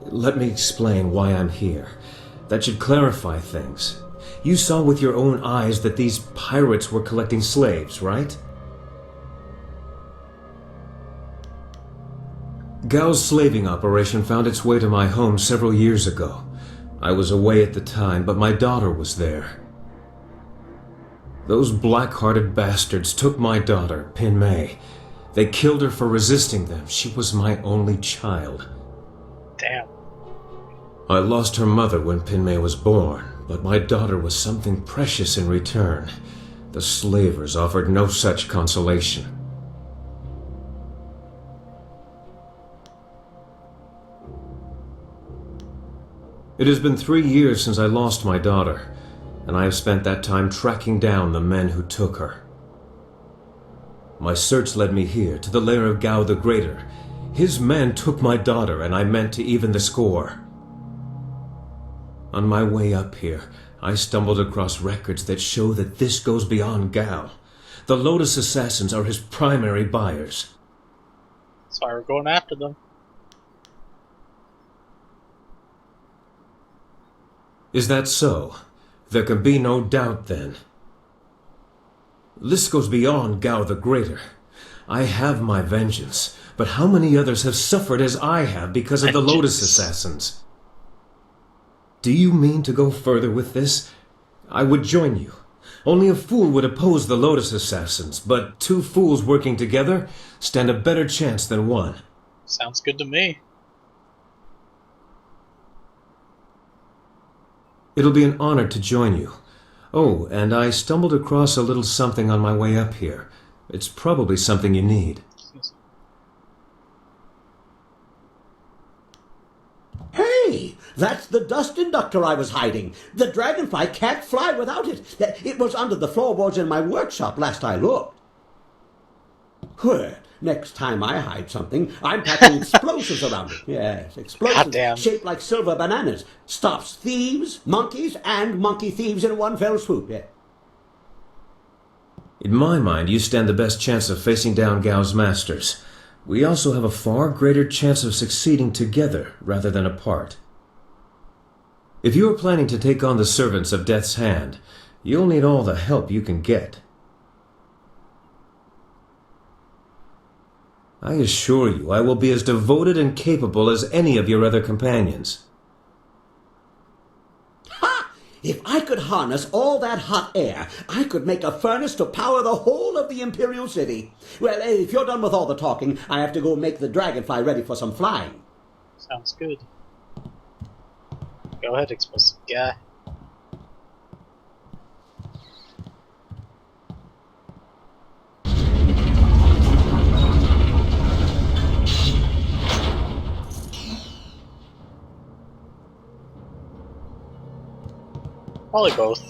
Let me explain why I'm here. That should clarify things. You saw with your own eyes that these pirates were collecting slaves, right? Gao's slaving operation found its way to my home several years ago. I was away at the time, but my daughter was there. Those black-hearted bastards took my daughter, Pin Mei. They killed her for resisting them. She was my only child. Damn. I lost her mother when Pin Mei was born, but my daughter was something precious in return. The slavers offered no such consolation. It has been 3 years since I lost my daughter, and I have spent that time tracking down the men who took her. My search led me here, to the lair of Gao the Greater. His men took my daughter, and I meant to even the score. On my way up here, I stumbled across records that show that this goes beyond Gao. The Lotus Assassins are his primary buyers. That's why we're going after them. Is that so? There can be no doubt then. This goes beyond Gao the Greater. I have my vengeance, but how many others have suffered as I have because of the Lotus Assassins? Do you mean to go further with this? I would join you. Only a fool would oppose the Lotus Assassins, but 2 fools working together stand a better chance than one. Sounds good to me. It'll be an honor to join you. Oh, and I stumbled across a little something on my way up here. It's probably something you need. Hey, that's the dust inductor I was hiding. The dragonfly can't fly without it. It was under the floorboards in my workshop last I looked. Well, next time I hide something, I'm packing explosives around it. Yes, explosives shaped like silver bananas. Stops thieves, monkeys, and monkey thieves in one fell swoop. Yeah. In my mind, you stand the best chance of facing down Gao's masters. We also have a far greater chance of succeeding together rather than apart. If you are planning to take on the servants of Death's Hand, you'll need all the help you can get. I assure you, I will be as devoted and capable as any of your other companions. Ha! If I could harness all that hot air, I could make a furnace to power the whole of the Imperial City. Well, if you're done with all the talking, I have to go make the dragonfly ready for some flying. Sounds good. Go ahead, explosive guy. Probably both.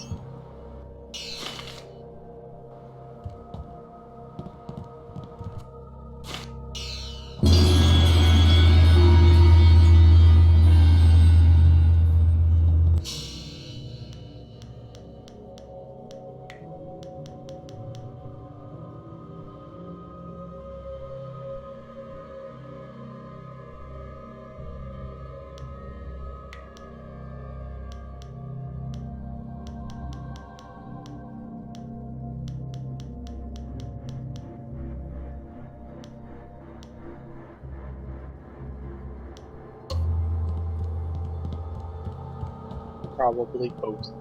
Probably both.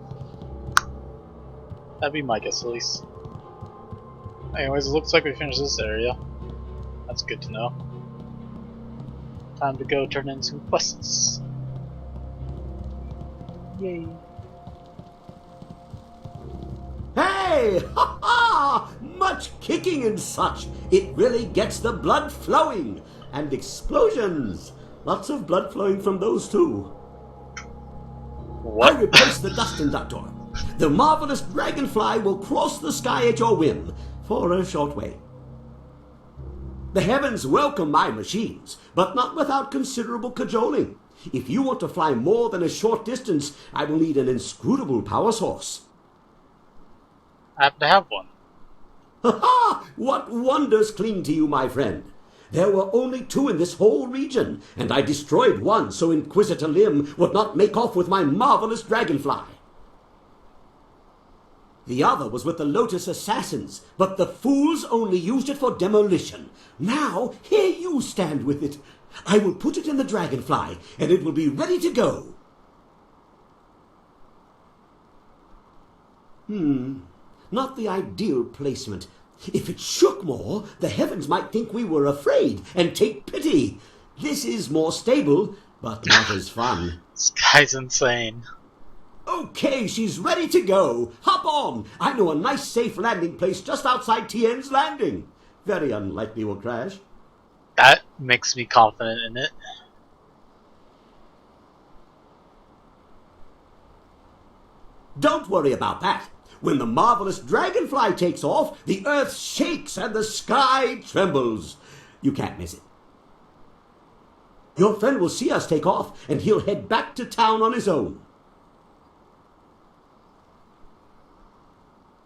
That'd be my guess, at least. Anyways, it looks like we finished this area. That's good to know. Time to go turn in some quests. Yay. Hey! Ha ha! Much kicking and such. It really gets the blood flowing. And explosions. Lots of blood flowing from those too. What? I replaced the dust inductor. The marvelous dragonfly will cross the sky at your whim for a short way. The heavens welcome my machines, but not without considerable cajoling. If you want to fly more than a short distance, I will need an inscrutable power source. I happen to have one. Ha ha! What wonders cling to you, my friend? There were only 2 in this whole region, and I destroyed one so Inquisitor Lim would not make off with my marvelous dragonfly. The other was with the Lotus Assassins, but the fools only used it for demolition. Now, here you stand with it. I will put it in the dragonfly, and it will be ready to go. Not the ideal placement. If it shook more, the heavens might think we were afraid and take pity. This is more stable, but not as fun. This guy's insane. Okay, she's ready to go. Hop on. I know a nice safe landing place just outside Tien's Landing. Very unlikely we'll crash. That makes me confident in it. Don't worry about that. When the marvelous dragonfly takes off, the earth shakes and the sky trembles. You can't miss it. Your friend will see us take off, and he'll head back to town on his own.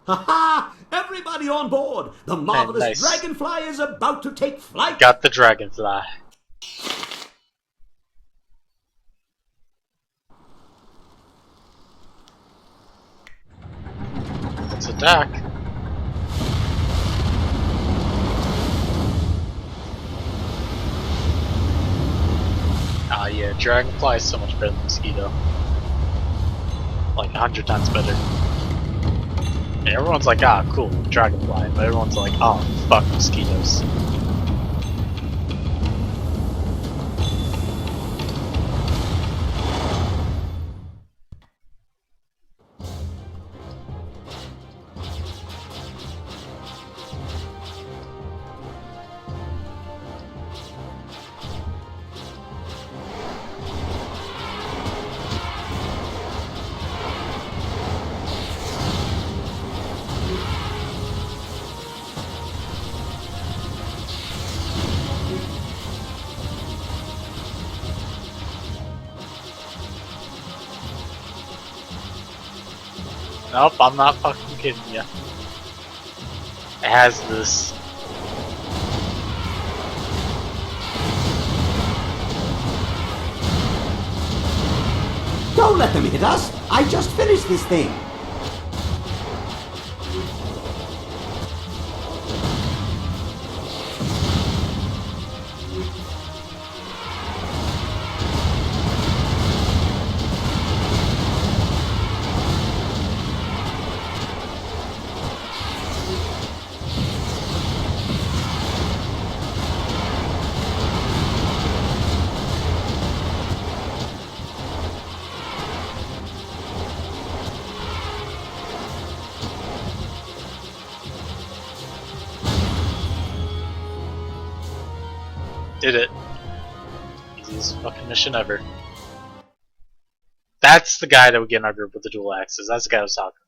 Ha ha! Everybody on board! The marvelous nice. dragonfly is about to take flight! Got the dragonfly. Let's attack. Ah yeah, dragonfly is so much better than mosquito. Like 100 times better. And everyone's like, ah, cool, dragonfly, but everyone's like, oh, fuck mosquitoes. Nope, I'm not fucking kidding you. It has this. Don't let them hit us! I just finished this thing! Did it. Easiest fucking mission ever. That's the guy that would get in our group with the dual axes. That's the guy I was talking about.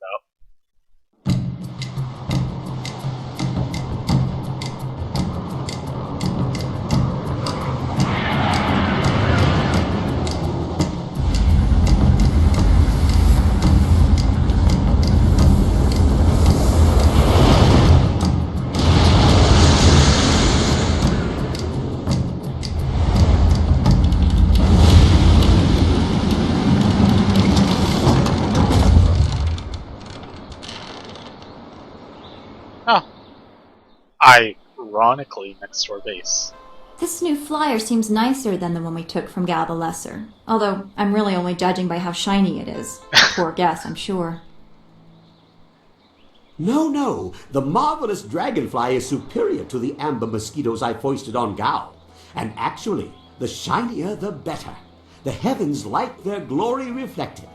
Oh. Ironically, next to our base. This new flyer seems nicer than the one we took from Gal the Lesser. Although, I'm really only judging by how shiny it is. Poor guess, I'm sure. No. The marvelous dragonfly is superior to the amber mosquitoes I foisted on Gao. And actually, the shinier the better. The heavens like their glory reflected.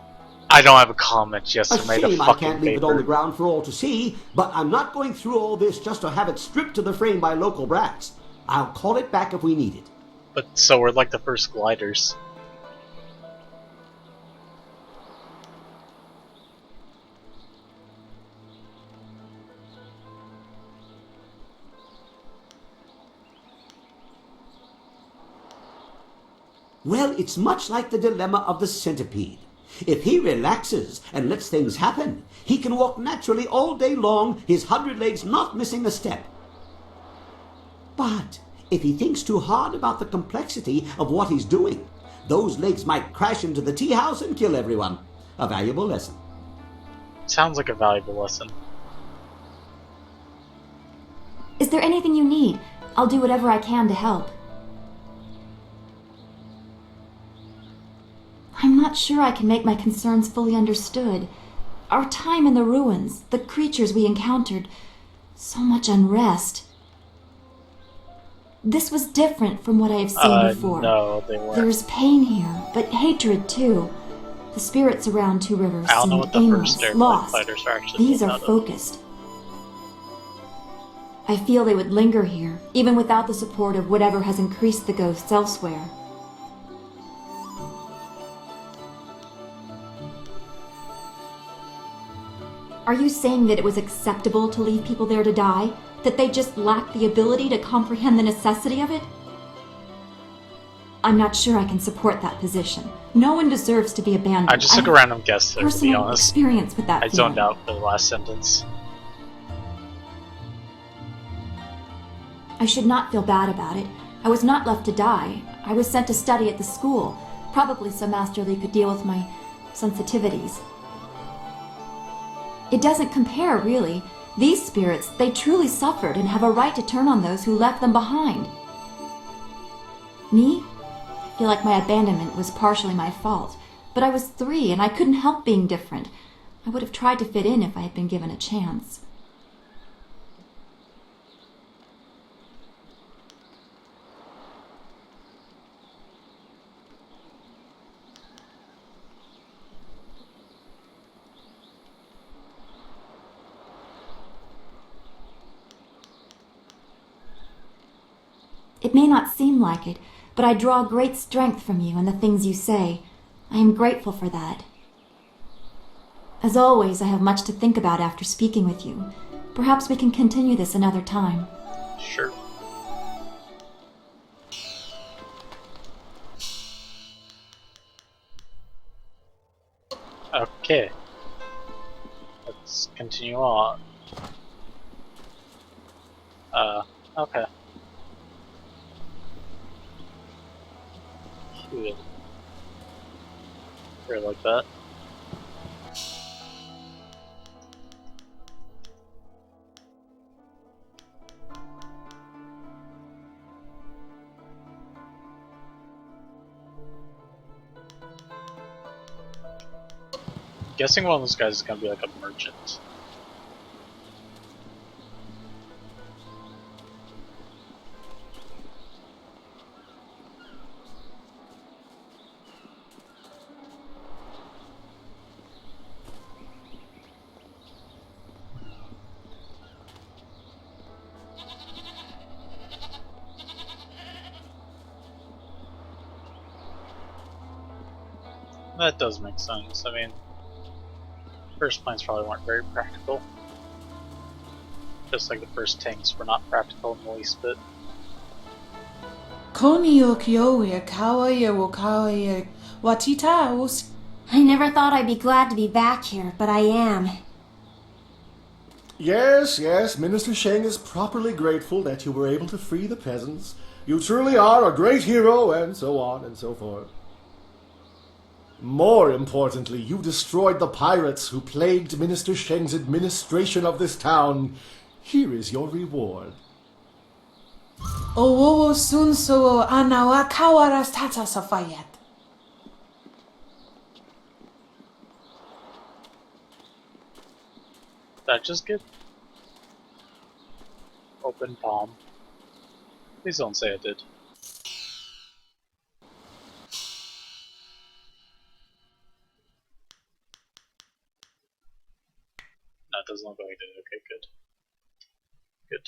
I don't have a comment yet, so A made a shame I fucking can't leave it paper. on the ground for all to see, but I'm not going through all this just to have it stripped to the frame by local brats. I'll call it back if we need it. But so we're like the first gliders. Well, it's much like the dilemma of the centipede. If he relaxes and lets things happen, he can walk naturally all day long, his 100 legs not missing a step. But if he thinks too hard about the complexity of what he's doing, those legs might crash into the tea house and kill everyone. A valuable lesson. Sounds like a valuable lesson. Is there anything you need? I'll do whatever I can to help. I'm not sure I can make my concerns fully understood. Our time in the ruins, the creatures we encountered, so much unrest. This was different from what I have seen before. No, they weren't. There's pain here, but hatred too. The spirits around Two Rivers I don't know seem what the aimless, first airplane lost. fighters are actually These made are out of. focused. I feel they would linger here, even without the support of whatever has increased the ghosts elsewhere. Are you saying that it was acceptable to leave people there to die? That they just lacked the ability to comprehend the necessity of it? I'm not sure I can support that position. No one deserves to be abandoned. I just took a random guess there, to be personal honest. experience with that I feeling. zoned out for the last sentence. I should not feel bad about it. I was not left to die. I was sent to study at the school, probably so Master Li could deal with my sensitivities. It doesn't compare, really. These spirits, they truly suffered and have a right to turn on those who left them behind. Me? I feel like my abandonment was partially my fault, but I was 3 and I couldn't help being different. I would have tried to fit in if I had been given a chance. It may not seem like it, but I draw great strength from you and the things you say. I am grateful for that. As always, I have much to think about after speaking with you. Perhaps we can continue this another time. Sure. Okay. Let's continue on. Okay. Cute. Here like that. Guessing one of those guys is gonna be like a merchant. That does make sense. I mean, first planes probably weren't very practical. Just like the first tanks were not practical in the least bit. I never thought I'd be glad to be back here, but I am. Yes, Minister Sheng is properly grateful that you were able to free the peasants. You truly are a great hero, and so on and so forth. More importantly, you destroyed the pirates who plagued Minister Sheng's administration of this town. Here is your reward. Owo sun so anawa kawaras tata safayat. That just get open palm. Please don't say it did. No, it doesn't look like it did. Okay, good. Good.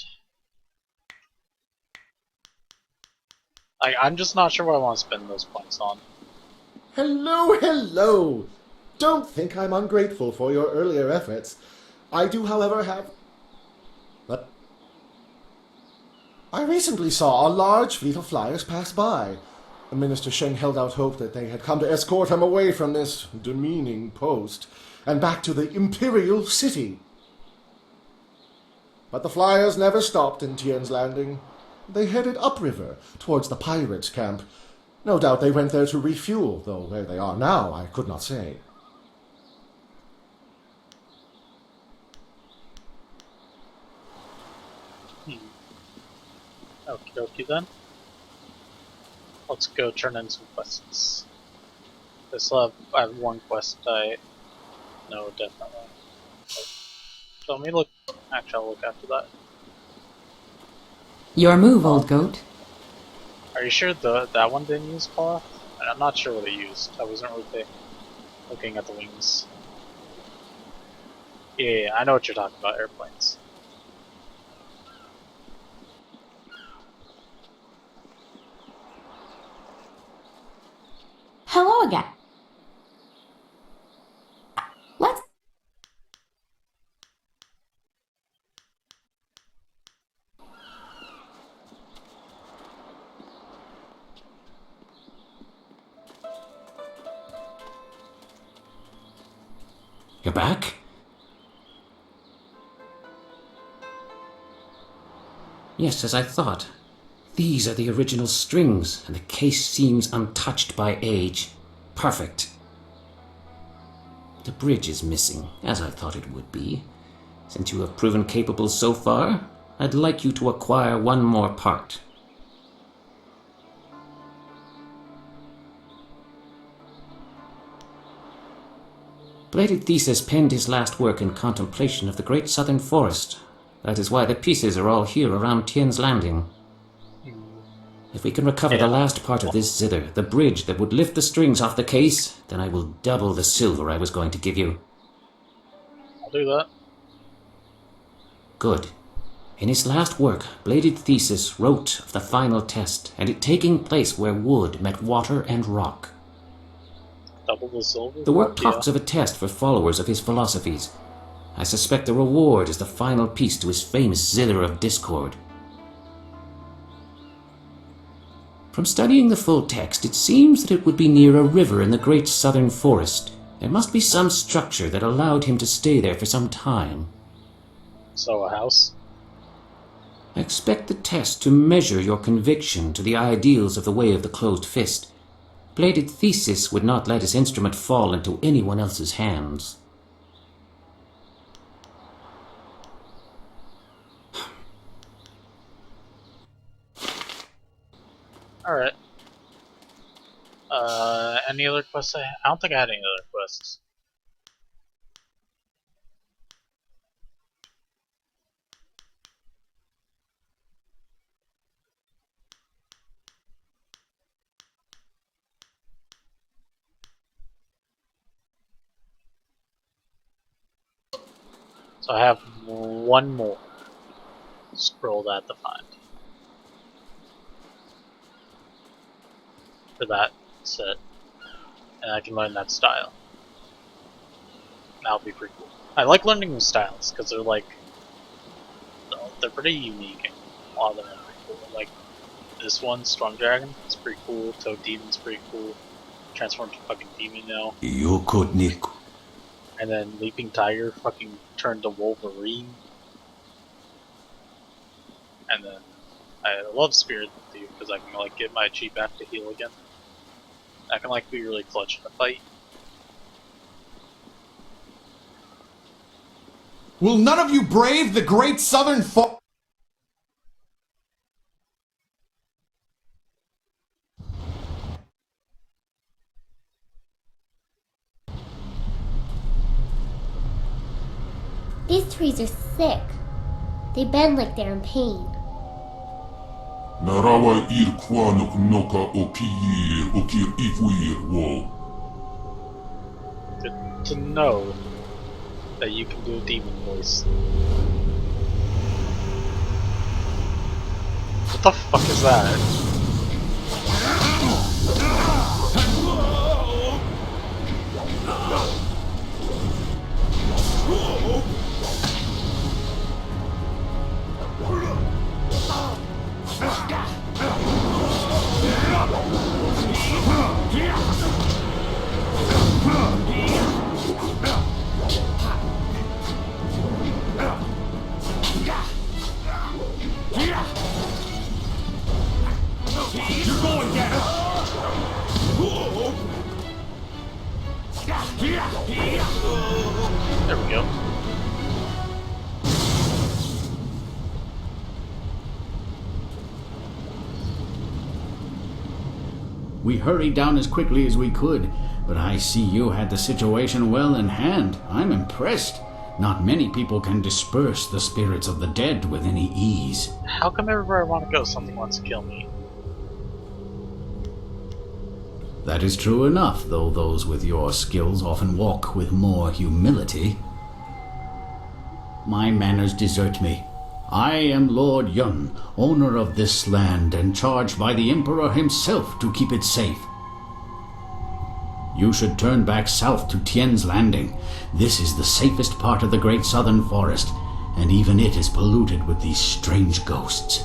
I'm just not sure what I want to spend those points on. Hello, hello! Don't think I'm ungrateful for your earlier efforts. I do, however, have... What? I recently saw a large fleet of flyers pass by. Minister Sheng held out hope that they had come to escort him away from this demeaning post and back to the Imperial City. But the flyers never stopped in Tien's Landing. They headed upriver towards the pirates' camp. No doubt they went there to refuel, though where they are now I could not say. Okie dokie then. Let's go turn in some quests. I have one quest I know definitely. So let me look. Actually, I'll look after that. Your move, old goat. Are you sure that one didn't use cloth? I'm not sure what it used. I wasn't really looking at the wings. Yeah, I know what you're talking about, airplanes. Hello again. Let's... You're back? Yes, as I thought. These are the original strings, and the case seems untouched by age. Perfect. The bridge is missing, as I thought it would be. Since you have proven capable so far, I'd like you to acquire one more part. Bladed Thesis penned his last work in contemplation of the great southern forest. That is why the pieces are all here around Tien's Landing. If we can recover the last part of this zither, the bridge that would lift the strings off the case, then I will double the silver I was going to give you. I'll do that. Good. In his last work, Bladed Thesis wrote of the final test, and it taking place where wood met water and rock. Double the silver? The work talks of a test for followers of his philosophies. I suspect the reward is the final piece to his famous Zither of Discord. From studying the full text, it seems that it would be near a river in the great southern forest. There must be some structure that allowed him to stay there for some time. So, a house? I expect the test to measure your conviction to the ideals of the Way of the Closed Fist. Bladed Thesis would not let his instrument fall into anyone else's hands. Alright. Any other quests? I don't think I had any other quests. So I have one more scroll that I have to find. For that set. And I can learn that style. That'll be pretty cool. I like learning new styles, because they're like... they're pretty unique, and a lot of them are pretty cool. Like, this one, Storm Dragon, it's pretty cool. Toad Demon's pretty cool. Transformed to fucking demon now. And then Leaping Tiger fucking turned to Wolverine. And then I love Spirit Thief because I can like get my chi back to heal again. I can like be really clutch in a fight. Will none of you brave the great southern trees are sick. They bend like they're in pain. Narawa ir kwa noka o kiir o kir ifuir wo. Good to know that you can do a demon voice. What the fuck is that? You're going down! There we go. We hurried down as quickly as we could, but I see you had the situation well in hand. I'm impressed. Not many people can disperse the spirits of the dead with any ease. How come everywhere I want to go, something wants to kill me? That is true enough, though those with your skills often walk with more humility. My manners desert me. I am Lord Yun, owner of this land, and charged by the Emperor himself to keep it safe. You should turn back south to Tien's Landing. This is the safest part of the Great Southern Forest, and even it is polluted with these strange ghosts.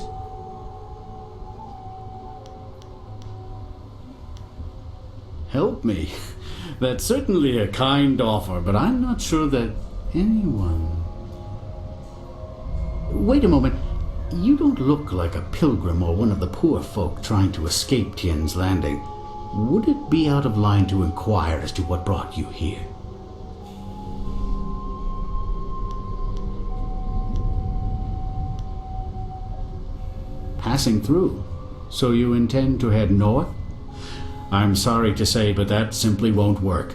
Help me. That's certainly a kind offer, but I'm not sure that anyone... Wait a moment. You don't look like a pilgrim or one of the poor folk trying to escape Tien's Landing. Would it be out of line to inquire as to what brought you here? Passing through. So you intend to head north? I'm sorry to say, but that simply won't work.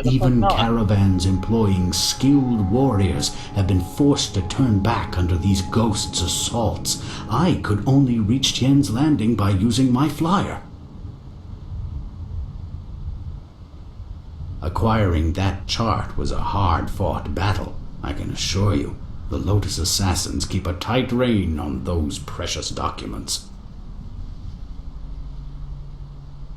Even caravans employing skilled warriors have been forced to turn back under these ghosts' assaults. I could only reach Tien's Landing by using my flyer. Acquiring that chart was a hard-fought battle, I can assure you. The Lotus Assassins keep a tight rein on those precious documents.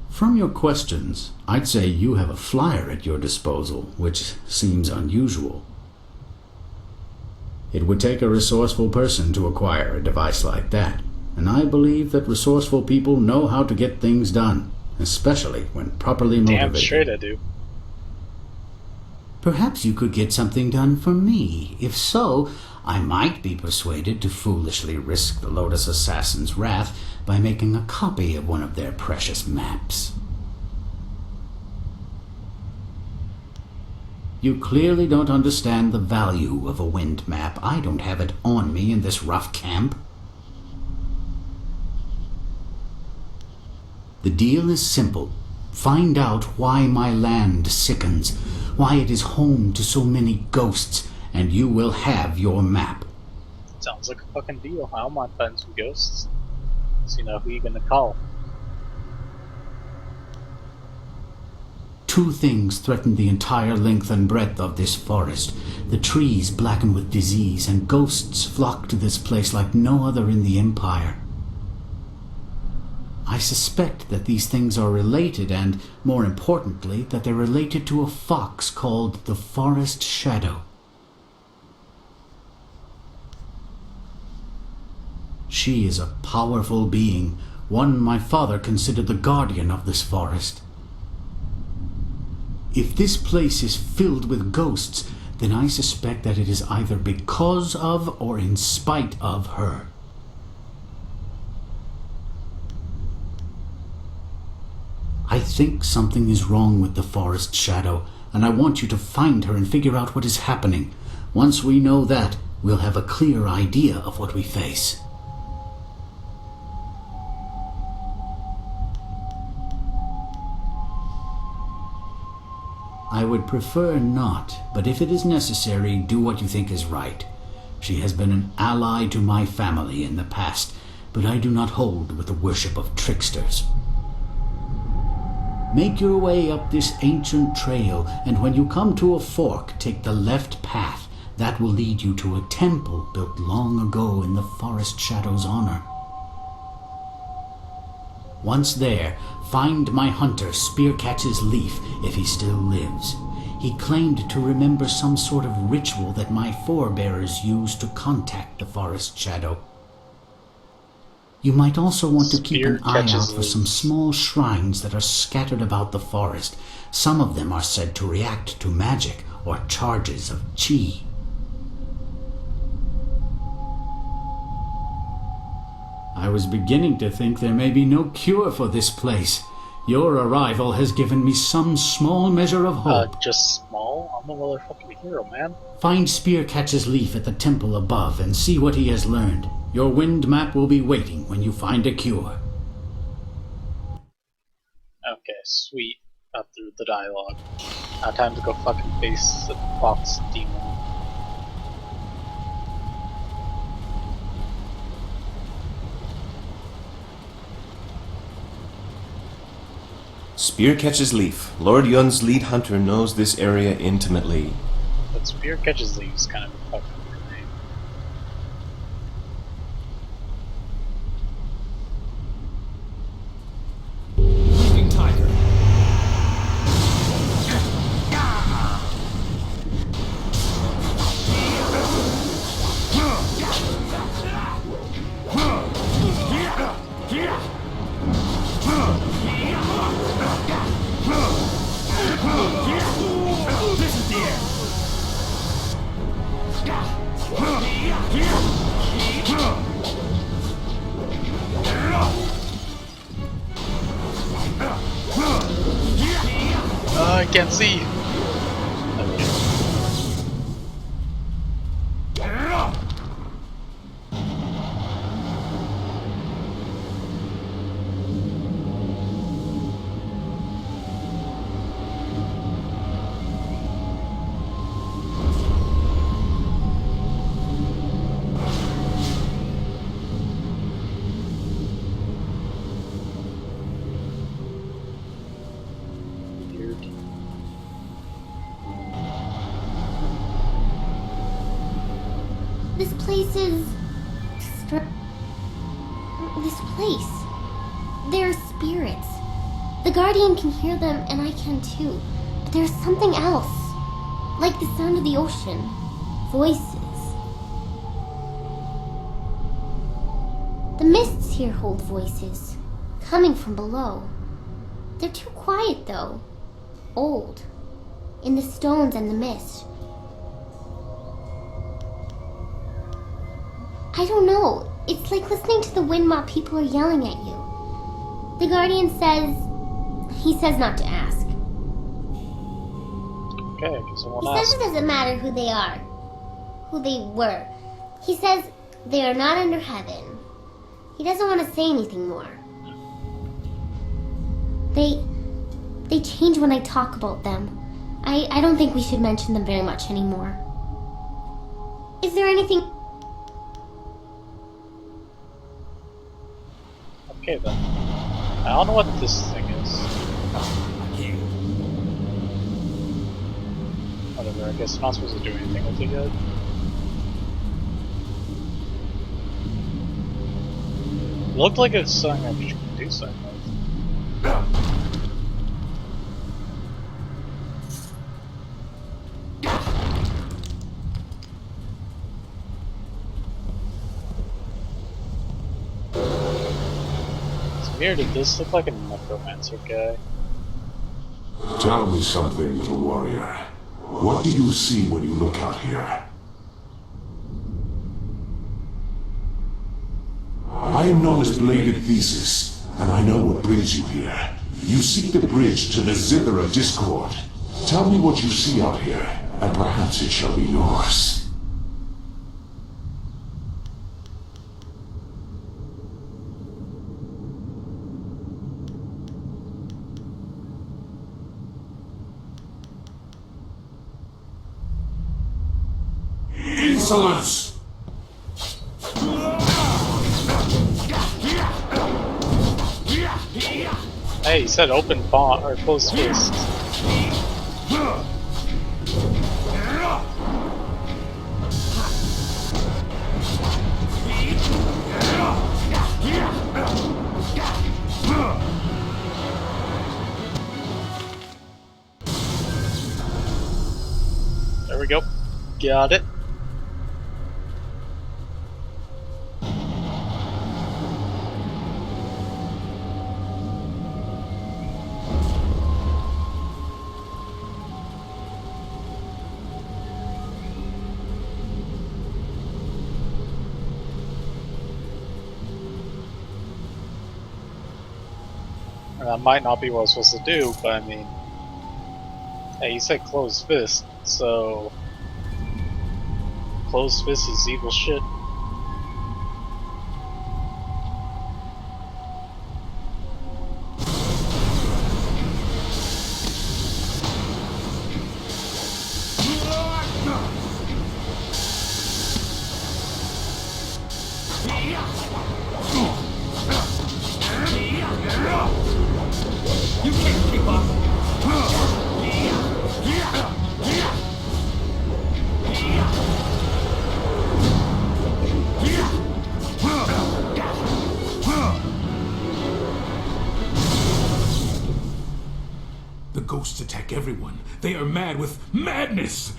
From your questions, I'd say you have a flyer at your disposal, which seems unusual. It would take a resourceful person to acquire a device like that, and I believe that resourceful people know how to get things done, especially when properly motivated. Damn straight I do. Perhaps you could get something done for me. If so, I might be persuaded to foolishly risk the Lotus Assassin's wrath by making a copy of one of their precious maps. You clearly don't understand the value of a wind map. I don't have it on me in this rough camp. The deal is simple. Find out why my land sickens, why it is home to so many ghosts, and you will have your map. Sounds like a fucking deal. I don't mind fighting some ghosts. So you know who you gonna call. Two things threaten the entire length and breadth of this forest. The trees blacken with disease, and ghosts flock to this place like no other in the Empire. I suspect that these things are related, and, more importantly, that they're related to a fox called the Forest Shadow. She is a powerful being, one my father considered the guardian of this forest. If this place is filled with ghosts, then I suspect that it is either because of or in spite of her. I think something is wrong with the Forest Shadow, and I want you to find her and figure out what is happening. Once we know that, we'll have a clear idea of what we face. I would prefer not, but if it is necessary, do what you think is right. She has been an ally to my family in the past, but I do not hold with the worship of tricksters. Make your way up this ancient trail, and when you come to a fork, take the left path. That will lead you to a temple built long ago in the forest shadow's honor. Once there, find my hunter Spearcatch's Leaf if he still lives. He claimed to remember some sort of ritual that my forebears used to contact the forest shadow. You might also want to keep an eye out for some small shrines that are scattered about the forest. Some of them are said to react to magic or charges of chi. I was beginning to think there may be no cure for this place. Your arrival has given me some small measure of hope. Just small? I'm a motherfucking hero, man. Find Spearcatch's Leaf at the temple above and see what he has learned. Your wind map will be waiting when you find a cure. Okay, sweet. Up through the dialogue. Now time to go fucking face the fox demon. Spearcatch's Leaf. Lord Yun's lead hunter knows this area intimately. But Spearcatch's Leaf is kind of a fucking weird name. Leaping Tiger. This is the air. I can't see. This place is... This place. There are spirits. The Guardian can hear them, and I can too. But there's something else. Like the sound of the ocean. Voices. The mists here hold voices. Coming from below. They're too quiet, though. Old. In the stones and the mist. I don't know. It's like listening to the wind while people are yelling at you. The Guardian says... He says not to ask. Okay, I guess I won't He ask. says it doesn't matter who they are. Who they were. He says they are not under heaven. He doesn't want to say anything more. They change when I talk about them. I don't think we should mention them very much anymore. Is there anything... Okay then. I don't know what this thing is. Whatever, I guess I'm not supposed to do anything with it yet. It looked like it's something I should do something with. Did this look like a necromancer guy? Tell me something, little warrior. What do you see when you look out here? I am known as Bladed Thesis, and I know what brings you here. You seek the bridge to the Zither of Discord. Tell me what you see out here, and perhaps it shall be yours. insolence! Hey, he said open palm or closed fist. There we go. Got it. That might not be what I was supposed to do, but I mean, hey, you said closed fist, so closed fist is evil shit. You can't keep up. The ghosts attack everyone. They are mad with madness.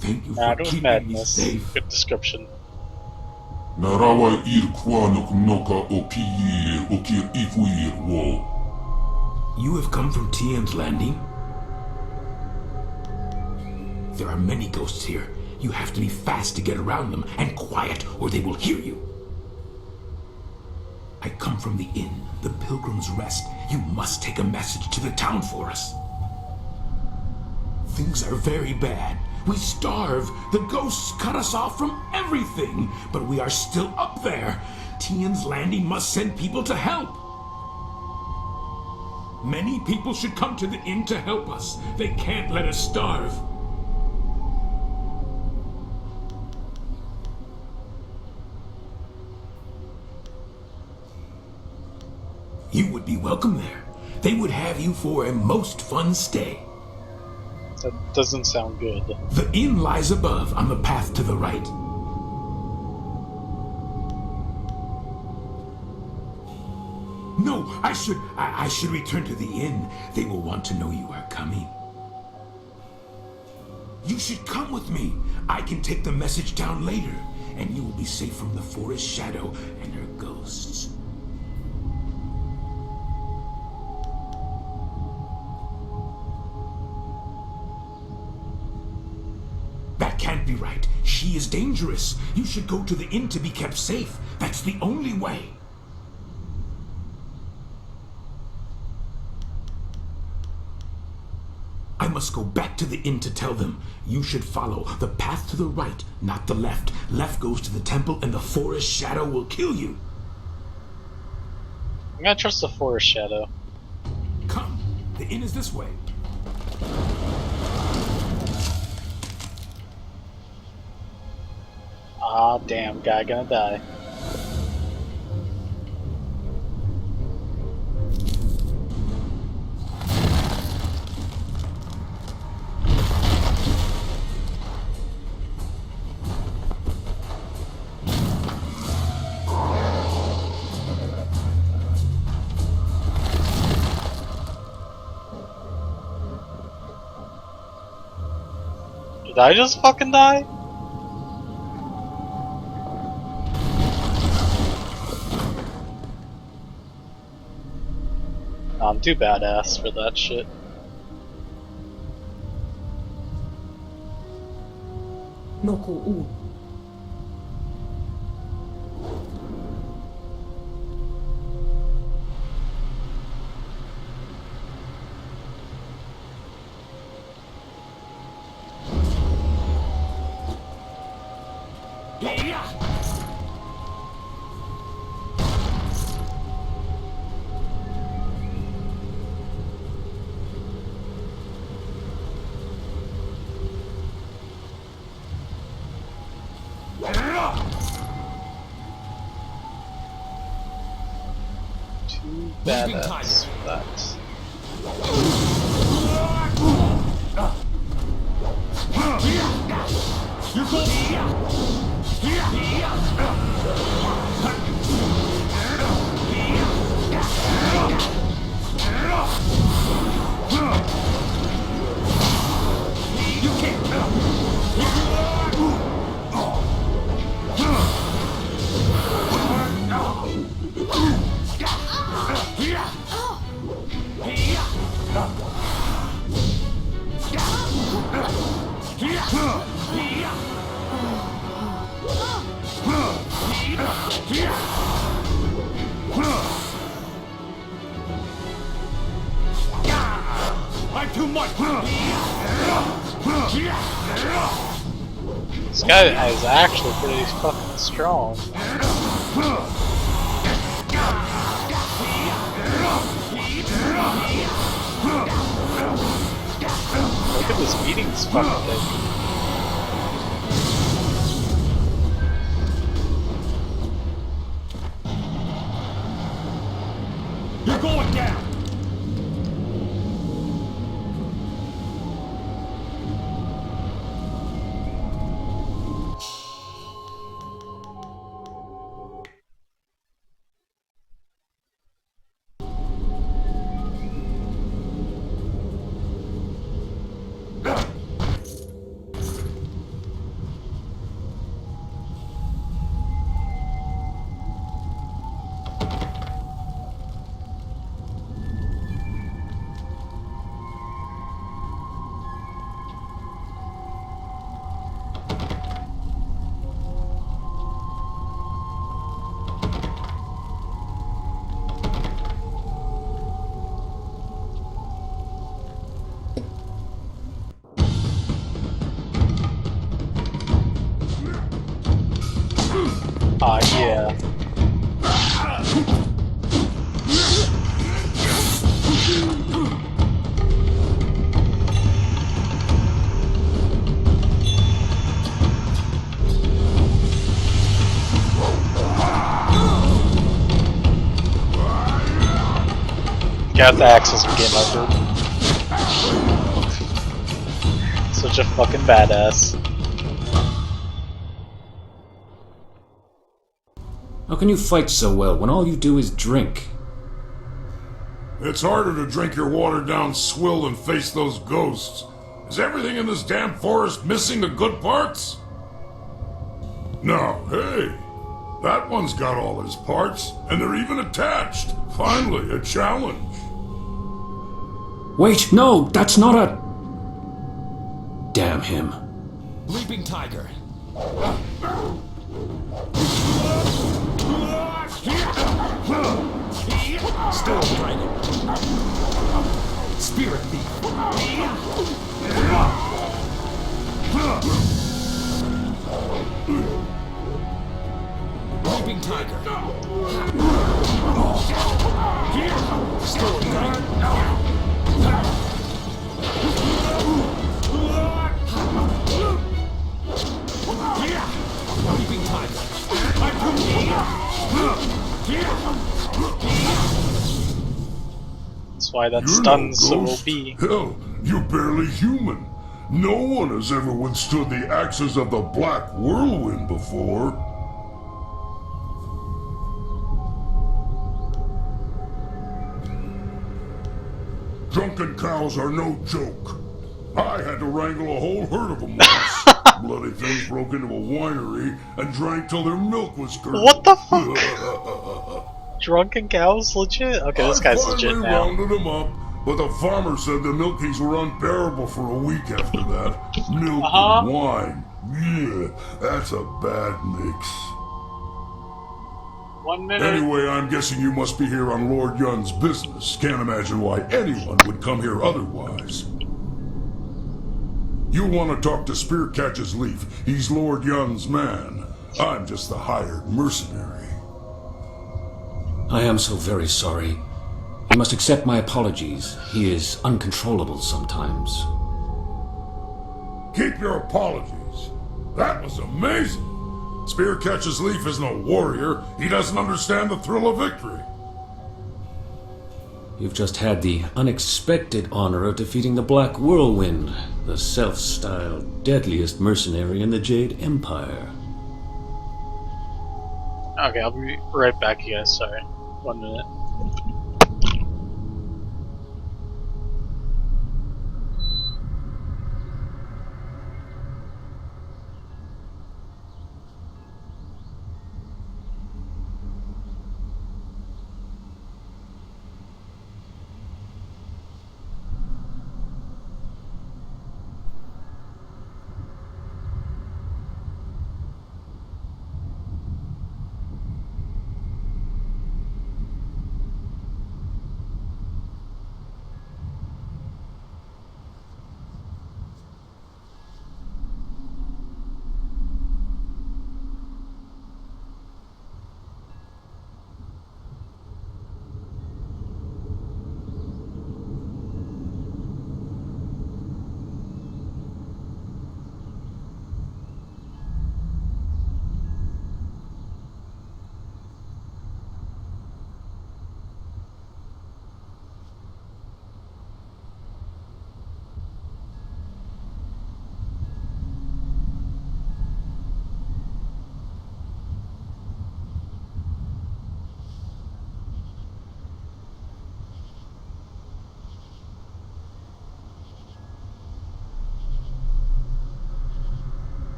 Thank you for Mad with keeping madness. me safe. Good description. Narawa irquanuk noka okir okir ifuir wo. You have come from Tian's Landing? There are many ghosts here. You have to be fast to get around them, and quiet, or they will hear you. I come from the inn, the Pilgrim's Rest. You must take a message to the town for us. Things are very bad. We starve. The ghosts cut us off from everything. But we are still up there. Tian's Landing must send people to help. Many people should come to the inn to help us. They can't let us starve. You would be welcome there. They would have you for a most fun stay. That doesn't sound good. The inn lies above, on the path to the right. No, I should return to the inn. They will want to know you are coming. You should come with me. I can take the message down later, and you will be safe from the forest shadow and her ghosts. That can't be right. She is dangerous. You should go to the inn to be kept safe. That's the only way. I must go back to the inn to tell them. You should follow the path to the right, not the left. Left goes to the temple, and the forest shadow will kill you. I'm gonna trust the forest shadow. Come, the inn is this way. Ah, damn, guy gonna die. Did I just fucking die? I'm too badass for that shit. Noko too badass for that. I'm too much. This guy is actually pretty fucking strong. Look at this beating this fucking thing. You're going down. Yeah. Got the access to game over. Such a fucking badass. How can you fight so well when all you do is drink? It's harder to drink your watered-down swill than face those ghosts. Is everything in this damn forest missing the good parts? No, hey, that one's got all his parts, and they're even attached. Finally, a challenge. Wait, no, that's not a... Damn him. Leaping tiger. Storm dragon. Spirit thief. Leaping tiger. Storm dragon. Leaping tiger. That's why that You're stun's no so ghost. OP. Hell, you're barely human. No one has ever withstood the axes of the Black Whirlwind before. Drunken cows are no joke. I had to wrangle a whole herd of them once. Bloody things broke into a winery and drank till their milk was curdled. What the fuck? Drunken cows? Legit? Okay, this guy's legit finally now. rounded them up, but the farmer said the milkings were unbearable for a week after that. Milk and wine. Yeah, that's a bad mix. 1 minute. Anyway, I'm guessing you must be here on Lord Yun's business. Can't imagine why anyone would come here otherwise. You want to talk to Spearcatch's Leaf. He's Lord Yun's man. I'm just the hired mercenary. I am so very sorry. You must accept my apologies. He is uncontrollable sometimes. Keep your apologies. That was amazing. Spearcatch's Leaf is no warrior. He doesn't understand the thrill of victory. You've just had the unexpected honor of defeating the Black Whirlwind, the self-styled deadliest mercenary in the Jade Empire. Okay, I'll be right back, you guys. Sorry. 1 minute.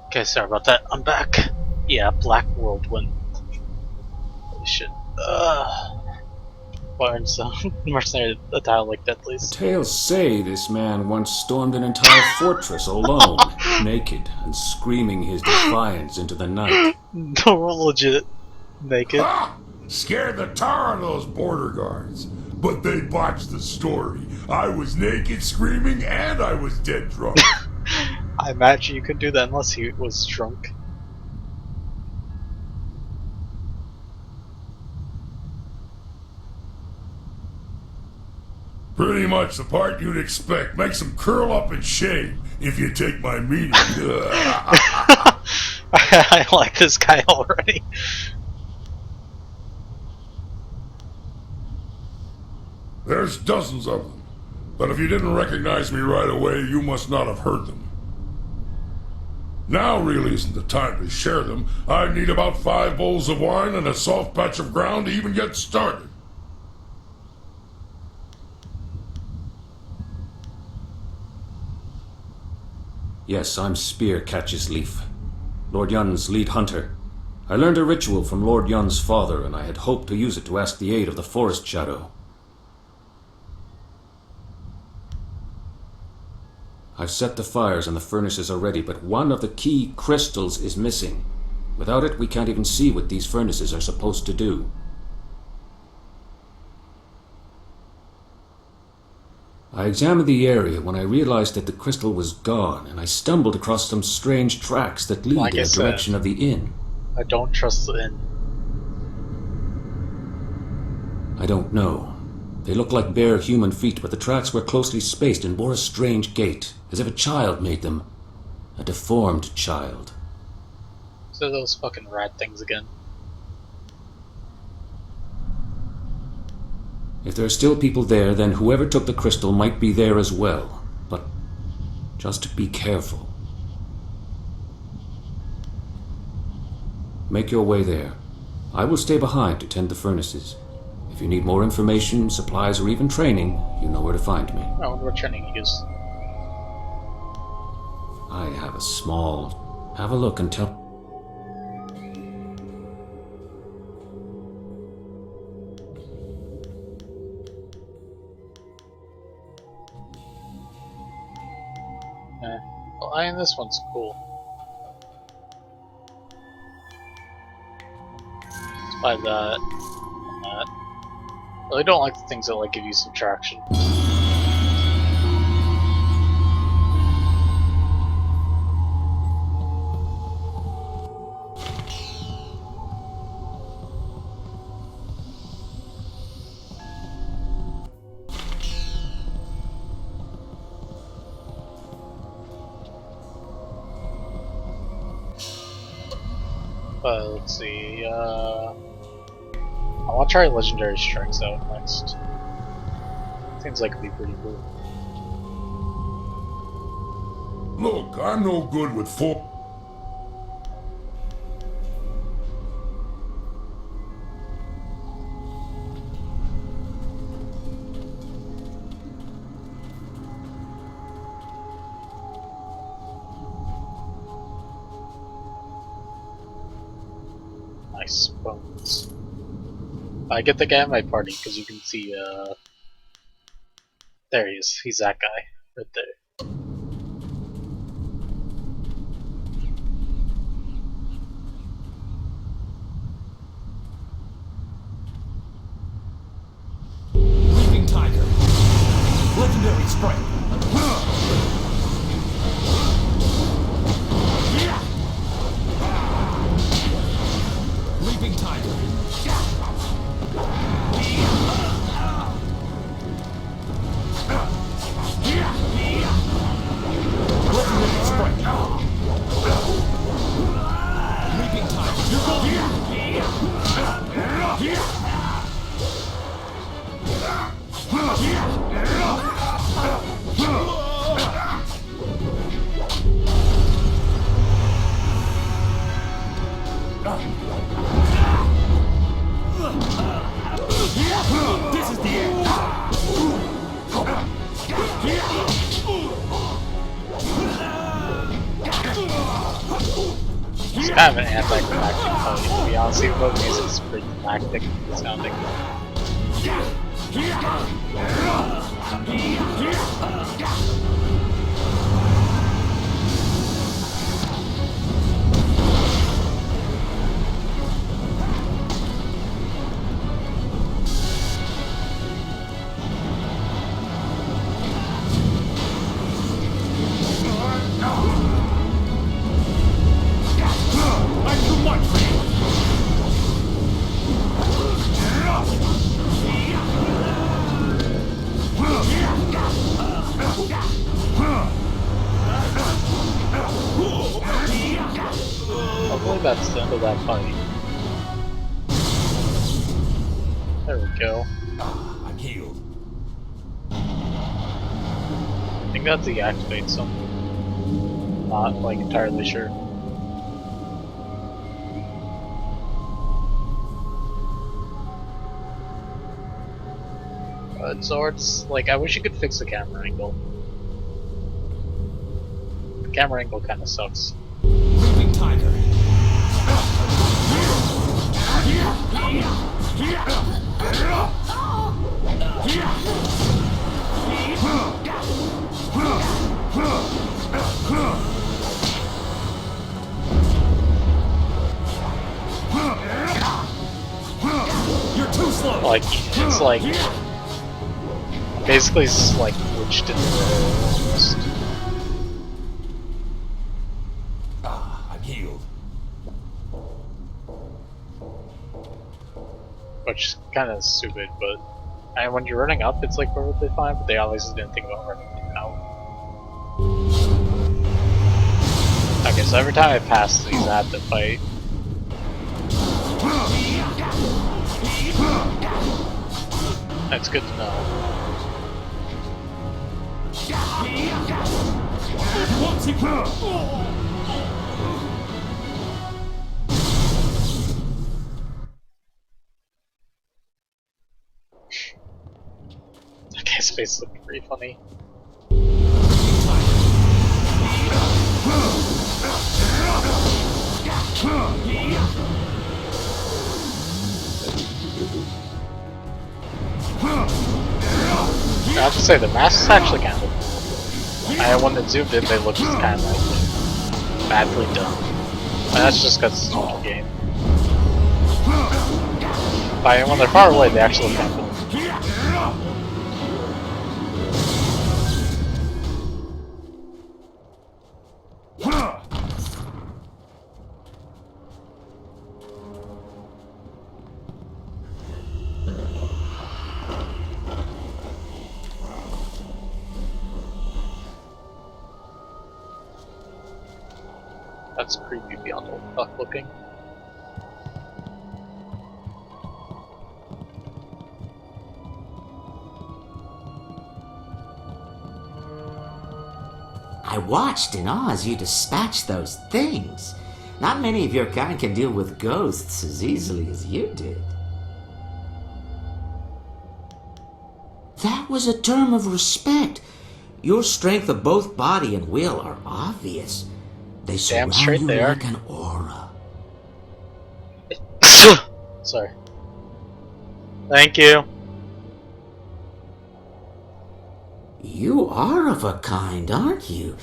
Okay, sorry about that. I'm back. Yeah, Black Whirlwind. Holy shit. Barnes, mercenary, a tile like that, please. Tales say this man once stormed an entire fortress alone, naked and screaming his defiance into the night. No, legit. Naked. Ha! Scared the tar out of those border guards. But they botched the story. I was naked, screaming, and I was dead drunk. I imagine you couldn't do that unless he was drunk. Pretty much the part you'd expect. Makes them curl up in shame, if you take my meaning. I like this guy already. There's dozens of them. But if you didn't recognize me right away, you must not have heard them. Now really isn't the time to share them. I need about 5 bowls of wine and a soft patch of ground to even get started. Yes, I'm Spear Catches Leaf, Lord Yun's lead hunter. I learned a ritual from Lord Yun's father, and I had hoped to use it to ask the aid of the Forest Shadow. I've set the fires and the furnaces are ready, but one of the key crystals is missing. Without it, we can't even see what these furnaces are supposed to do. I examined the area when I realized that the crystal was gone, and I stumbled across some strange tracks that lead in the direction of the inn. I don't trust the inn. I don't know. They looked like bare human feet, but the tracks were closely spaced and bore a strange gait, as if a child made them. A deformed child. So those fucking rat things again. If there are still people there, then whoever took the crystal might be there as well. But just be careful. Make your way there. I will stay behind to tend the furnaces. If you need more information, supplies, or even training, you know where to find me. I wonder what training you use. I have a small... Have a look and tell... Well, I mean, this one's cool. Let's buy that and that. I really don't like the things that like give you subtraction. Let's see, I want to try Legendary Strikes out next. Seems like it'd be pretty cool. Look, I'm no good with four. Nice bones. I get the guy in my party because you can see, there he is. He's that guy right there. Leaping Tiger. Legendary Strike. Leaping Tiger. Legendary Strike. Leaping Tiger. This is the end. It's kind of an anticlimactic fight, to be honest, even though the music's pretty climactic sounding. I'm too much for you. Hopefully that's the end of that fight. There we go. I'm healed. I think that deactivates something. Not like entirely sure. So it's like, I wish you could fix the camera angle. The camera angle kind of sucks. Leaping Tiger. You're too slow. Like, it's like basically it's like glitched in the road almost. I'm healed. Which is kind of stupid, but and when you're running up, it's like perfectly fine. But they obviously didn't think about running out. Okay, so every time I pass these, I have to fight. That's good to know. That guy's face looked pretty funny. I have to say, the mask is actually kind of cool. When it zoomed in, they looked just kind of like badly done. But that's just because it's an older game. But when they're far away, they actually look kind of cool. That's creepy beyond old fuck looking. I watched in awe as you dispatched those things. Not many of your kind can deal with ghosts as easily as you did. That was a term of respect. Your strength of both body and will are obvious. They surround you like an aura. Sorry. Thank you. You are of a kind, aren't you?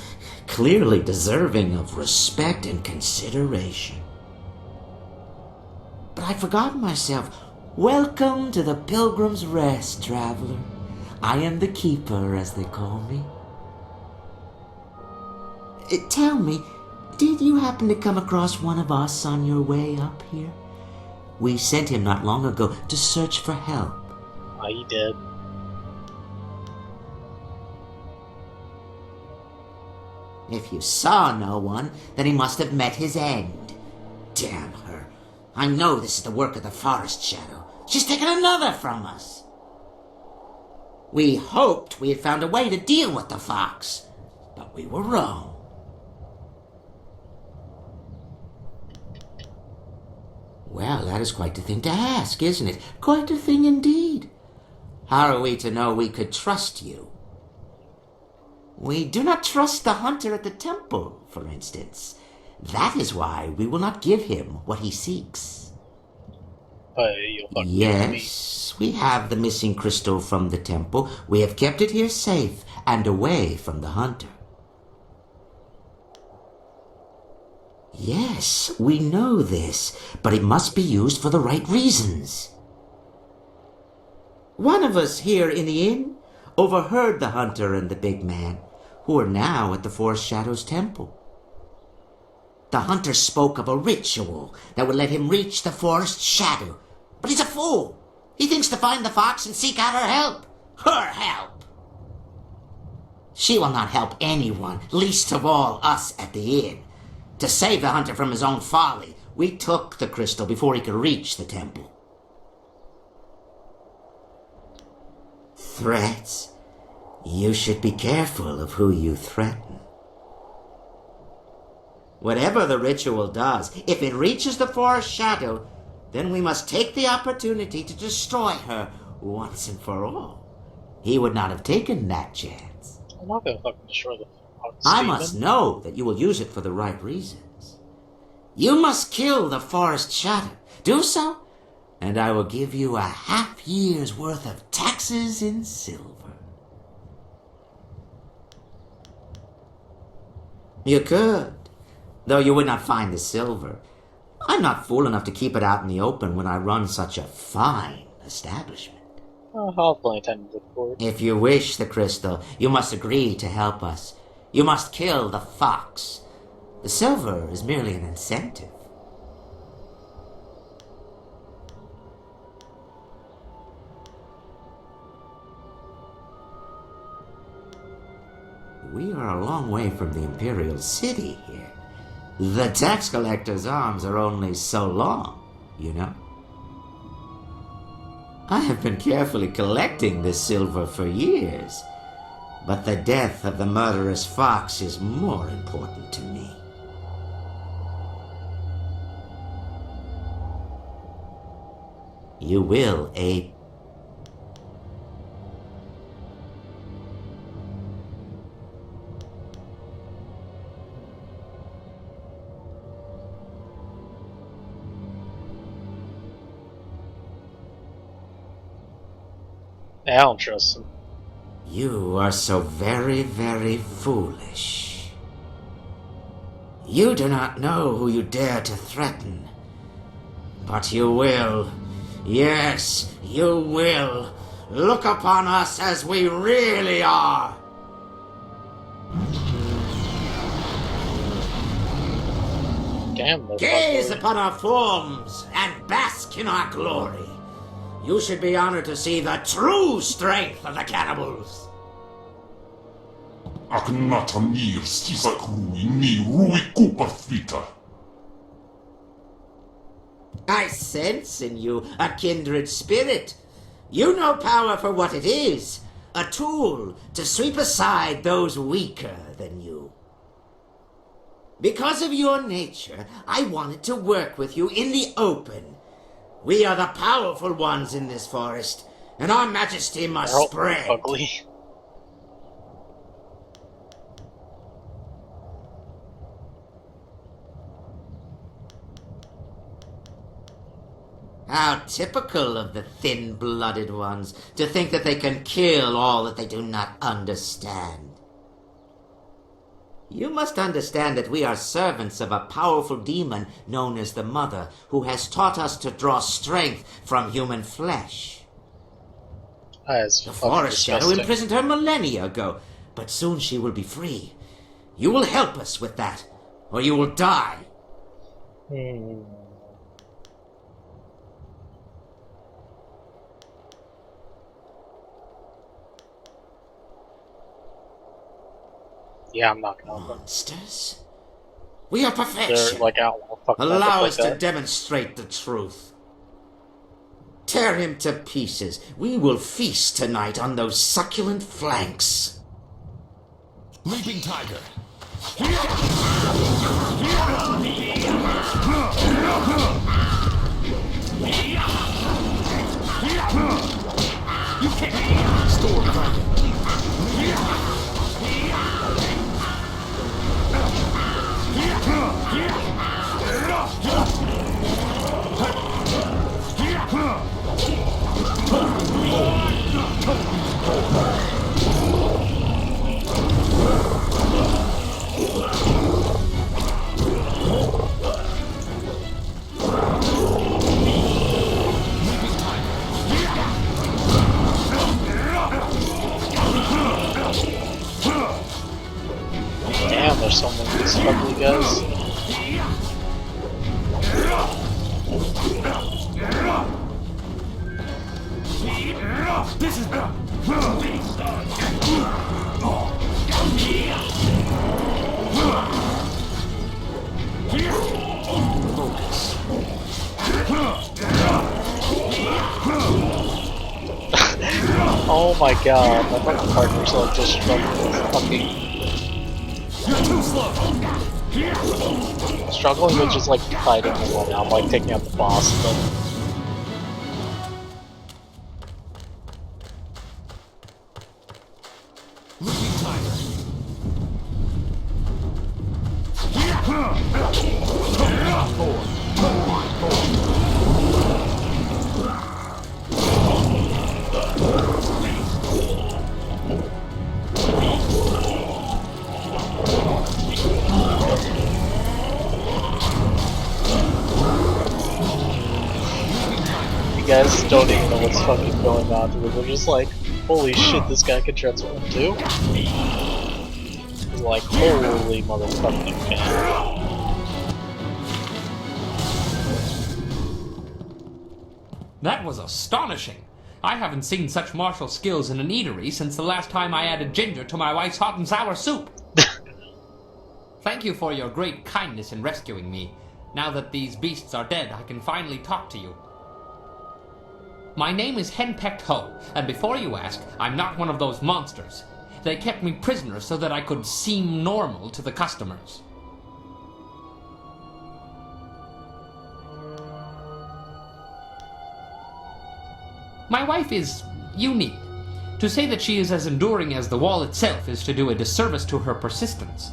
Clearly deserving of respect and consideration. But I'd forgotten myself. Welcome to the Pilgrim's Rest, traveler. I am the Keeper, as they call me. Tell me, did you happen to come across one of us on your way up here? We sent him not long ago to search for help. Oh, he did. If you saw no one, then he must have met his end. Damn her. I know this is the work of the Forest Shadow. She's taken another from us. We hoped we had found a way to deal with the fox, but we were wrong. Well, that is quite the thing to ask, isn't it? Quite a thing indeed. How are we to know we could trust you? We do not trust the hunter at the temple, for instance. That is why we will not give him what he seeks. Yes, we have the missing crystal from the temple. We have kept it here safe and away from the hunter. Yes, we know this, but it must be used for the right reasons. One of us here in the inn overheard the hunter and the big man, who are now at the Forest Shadow's temple. The hunter spoke of a ritual that would let him reach the Forest Shadow, but he's a fool. He thinks to find the fox and seek out her help. Her help! She will not help anyone, least of all us at the inn. To save the hunter from his own folly, we took the crystal before he could reach the temple. Threats? You should be careful of who you threaten. Whatever the ritual does, if it reaches the Forest Shadow, then we must take the opportunity to destroy her once and for all. He would not have taken that chance. I'm not gonna fucking destroy the fox. I must know that you will use it for the right reasons. You must kill the Forest Shadow. Do so, and I will give you a half year's worth of taxes in silver. You could, though you would not find the silver. I'm not fool enough to keep it out in the open when I run such a fine establishment. I'll play attend to look for it. If you wish the crystal, you must agree to help us. You must kill the fox. The silver is merely an incentive. We are a long way from the Imperial City here. The tax collector's arms are only so long, you know. I have been carefully collecting this silver for years, but the death of the murderous fox is more important to me. You will aid. I don't trust him. You are so very, very foolish. You do not know who you dare to threaten. But you will. Yes, you will. Look upon us as we really are. Damn, gaze upon our forms and bask in our glory. You should be honored to see the true strength of the cannibals. Aknatamir stisakrui ni rui kuparfita. I sense in you a kindred spirit. You know power for what it is, a tool to sweep aside those weaker than you. Because of your nature, I wanted to work with you in the open. We are the powerful ones in this forest, and our majesty must spread. Ugly. How typical of the thin-blooded ones to think that they can kill all that they do not understand. You must understand that we are servants of a powerful demon known as the Mother, who has taught us to draw strength from human flesh. The Forest Shadow imprisoned her millennia ago, but soon she will be free. You will help us with that, or you will die. Yeah, I'm not gonna. Monsters? We are perfection. They're like outlaw. Allow us like to demonstrate the truth. Tear him to pieces. We will feast tonight on those succulent flanks. Leaping Tiger. You can't. Storm Dragon. Damn, there's so many of these ugly guys. This is Oh my god, my fucking partner's like just struggling with fucking. You're too slow. Struggling with just like fighting everyone out, like taking out the boss, but. guys don't even know what's fucking going on, dude. They're just like, holy shit, this guy can transform too? He's like, holy motherfucking man. That was astonishing. I haven't seen such martial skills in an eatery since the last time I added ginger to my wife's hot and sour soup. Thank you for your great kindness in rescuing me. Now that these beasts are dead, I can finally talk to you. My name is Henpecked Ho, and before you ask, I'm not one of those monsters. They kept me prisoner so that I could seem normal to the customers. My wife is unique. To say that she is as enduring as the wall itself is to do a disservice to her persistence.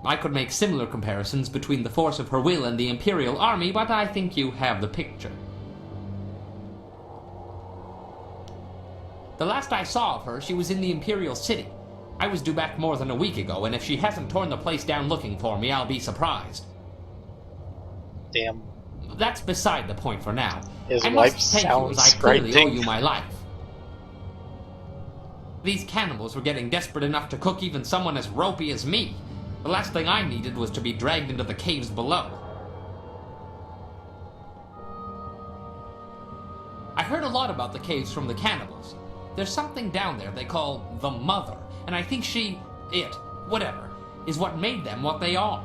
I could make similar comparisons between the force of her will and the Imperial Army, but I think you have the picture. The last I saw of her, she was in the Imperial City. I was due back more than a week ago, and if she hasn't torn the place down looking for me, I'll be surprised. Damn. That's beside the point for now. His I wife must thank you, as I sounds clearly owe frightening. you my life. These cannibals were getting desperate enough to cook even someone as ropey as me. The last thing I needed was to be dragged into the caves below. I heard a lot about the caves from the cannibals. There's something down there they call the Mother, and I think whatever, is what made them what they are.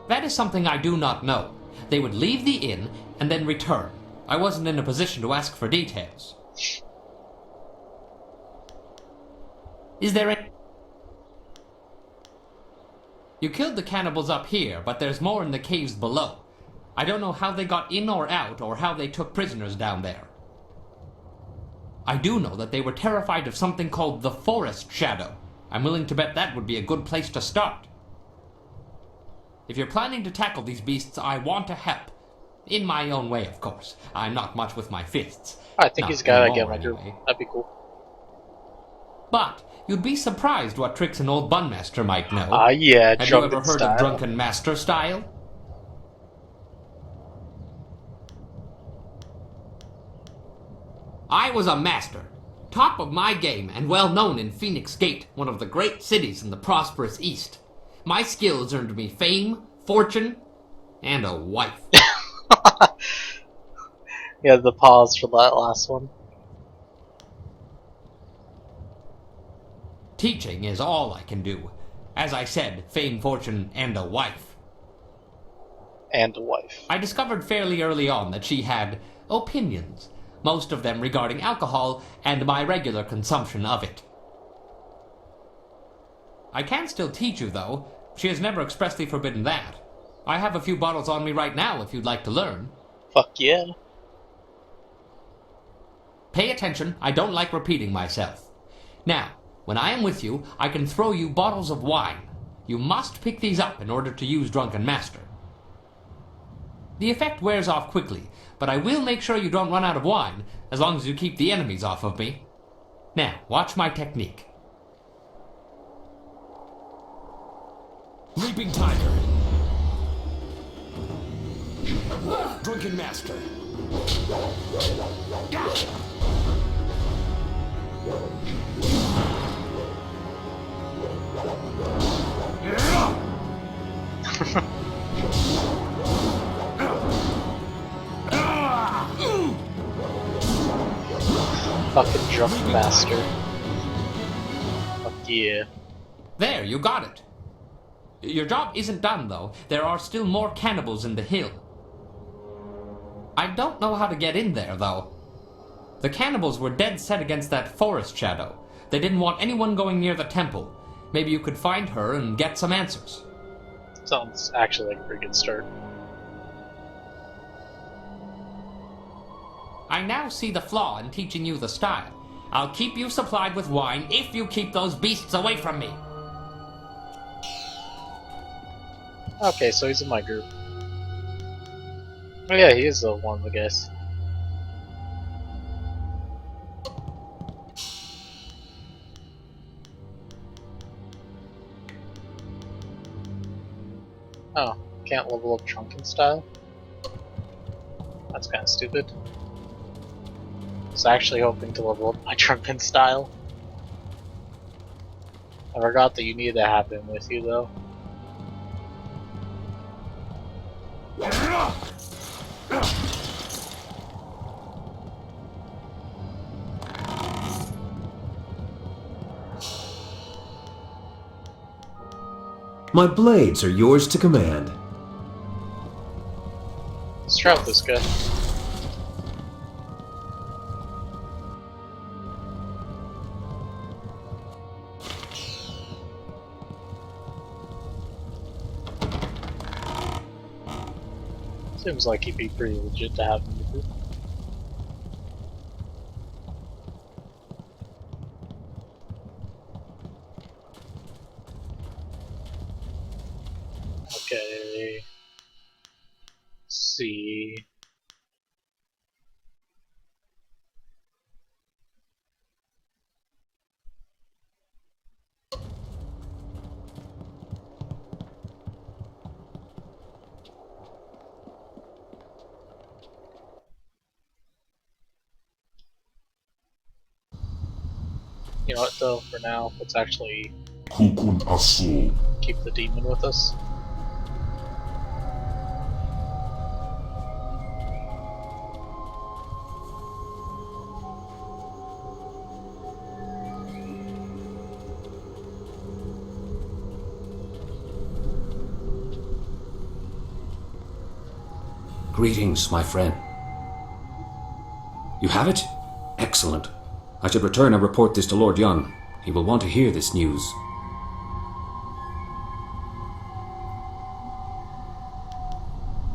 That is something I do not know. They would leave the inn and then return. I wasn't in a position to ask for details. Is there any... You killed the cannibals up here, but there's more in the caves below. I don't know how they got in or out, or how they took prisoners down there. I do know that they were terrified of something called the Forest Shadow. I'm willing to bet that would be a good place to start. If you're planning to tackle these beasts, I want to help. In my own way, of course. I'm not much with my fists. I think Not he's gotta anymore, get my group. anyway. That'd be cool. But you'd be surprised what tricks an old Bunmaster might know. Ah, yeah, Have you ever drunken heard style. of Drunken Master style? I was a master, top of my game and well known in Phoenix Gate, one of the great cities in the prosperous East. My skills earned me fame, fortune, and a wife. Yeah, the pause for that last one. Teaching is all I can do. As I said, fame, fortune, and a wife. And a wife. I discovered fairly early on that she had opinions, most of them regarding alcohol and my regular consumption of it. I can still teach you, though. She has never expressly forbidden that. I have a few bottles on me right now if you'd like to learn. Fuck yeah. Pay attention, I don't like repeating myself. Now, when I am with you, I can throw you bottles of wine. You must pick these up in order to use Drunken Master. The effect wears off quickly, but I will make sure you don't run out of wine, as long as you keep the enemies off of me. Now, watch my technique. Leaping Tiger. Drunken Master. Fucking drunk master. Fuck yeah. There, you got it. Your job isn't done, though. There are still more cannibals in the hill. I don't know how to get in there, though. The cannibals were dead set against that forest shadow. They didn't want anyone going near the temple. Maybe you could find her and get some answers. Sounds actually like a pretty good start. I now see the flaw in teaching you the style. I'll keep you supplied with wine if you keep those beasts away from me. Okay, so he's in my group. Oh yeah, he is one of the guys. Oh, Can't level up Drunken Style? That's kind of stupid. I was actually hoping to level up my Drunken Style. I forgot that you need to have him with you, though. My blades are yours to command. Let's try out this guy. Seems like he'd be pretty legit to have in the group. Okay. Let's see. You know what though, for now, let's actually keep the demon with us. Greetings, my friend. You have it? Excellent. I should return and report this to Lord Yun. He will want to hear this news.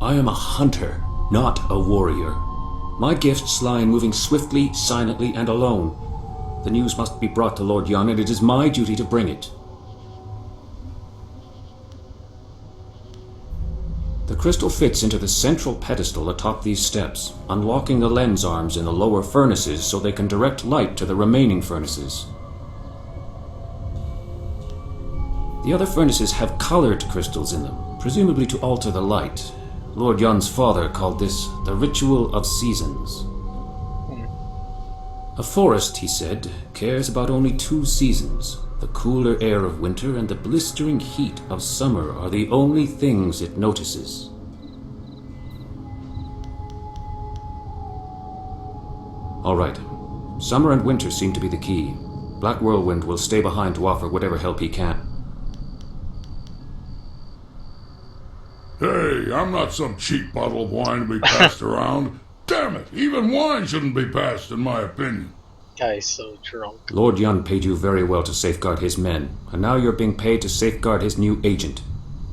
I am a hunter, not a warrior. My gifts lie in moving swiftly, silently, and alone. The news must be brought to Lord Yun, and it is my duty to bring it. The crystal fits into the central pedestal atop these steps, unlocking the lens arms in the lower furnaces so they can direct light to the remaining furnaces. The other furnaces have colored crystals in them, presumably to alter the light. Lord Yun's father called this the Ritual of Seasons. A forest, he said, cares about only 2 seasons. The cooler air of winter and the blistering heat of summer are the only things it notices. All right. Summer and winter seem to be the key. Black Whirlwind will stay behind to offer whatever help he can. Hey, I'm not some cheap bottle of wine to be passed around. Damn it, even wine shouldn't be passed, in my opinion. Guy's so drunk. Lord Yun paid you very well to safeguard his men, and now you're being paid to safeguard his new agent.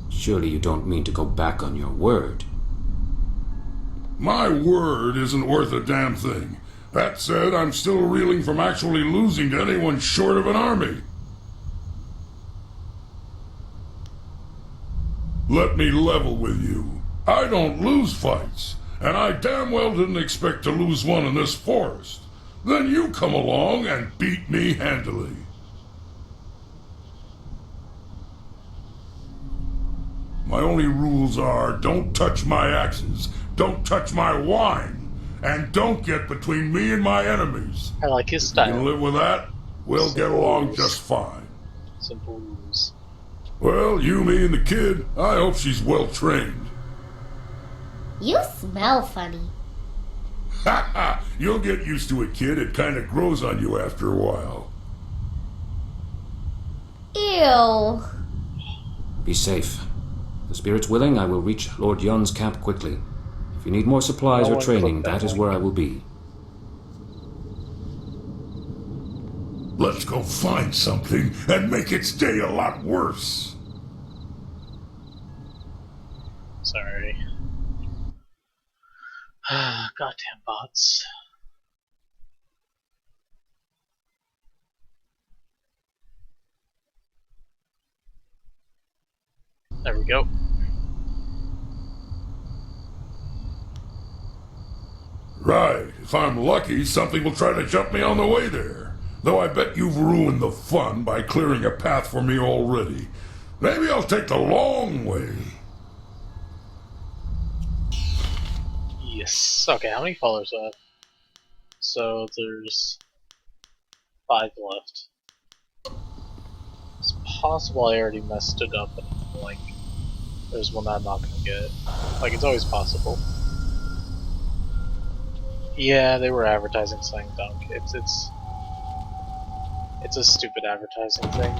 Surely you don't mean to go back on your word. My word isn't worth a damn thing. That said, I'm still reeling from actually losing to anyone short of an army. Let me level with you. I don't lose fights, and I damn well didn't expect to lose one in this forest. Then you come along and beat me handily. My only rules are, don't touch my axes, don't touch my wine, and don't get between me and my enemies. I like his style. You can live with that? We'll get along just fine. Simple rules. Well, you, me, and the kid, I hope she's well trained. You smell funny. Ha ha! You'll get used to it, kid. It kind of grows on you after a while. Ew. Be safe. The spirit's willing, I will reach Lord Yun's camp quickly. If you need more supplies or training, that is where I will be. Let's go find something and make its day a lot worse. Sorry. Goddamn bots. There we go. Right. If I'm lucky, something will try to jump me on the way there. Though I bet you've ruined the fun by clearing a path for me already. Maybe I'll take the long way. Nice. Okay, how many followers do I have? So there's 5 left. It's possible I already messed it up and like there's one I'm not gonna get. Like it's always possible. Yeah, they were advertising Slam Dunk. It's a stupid advertising thing.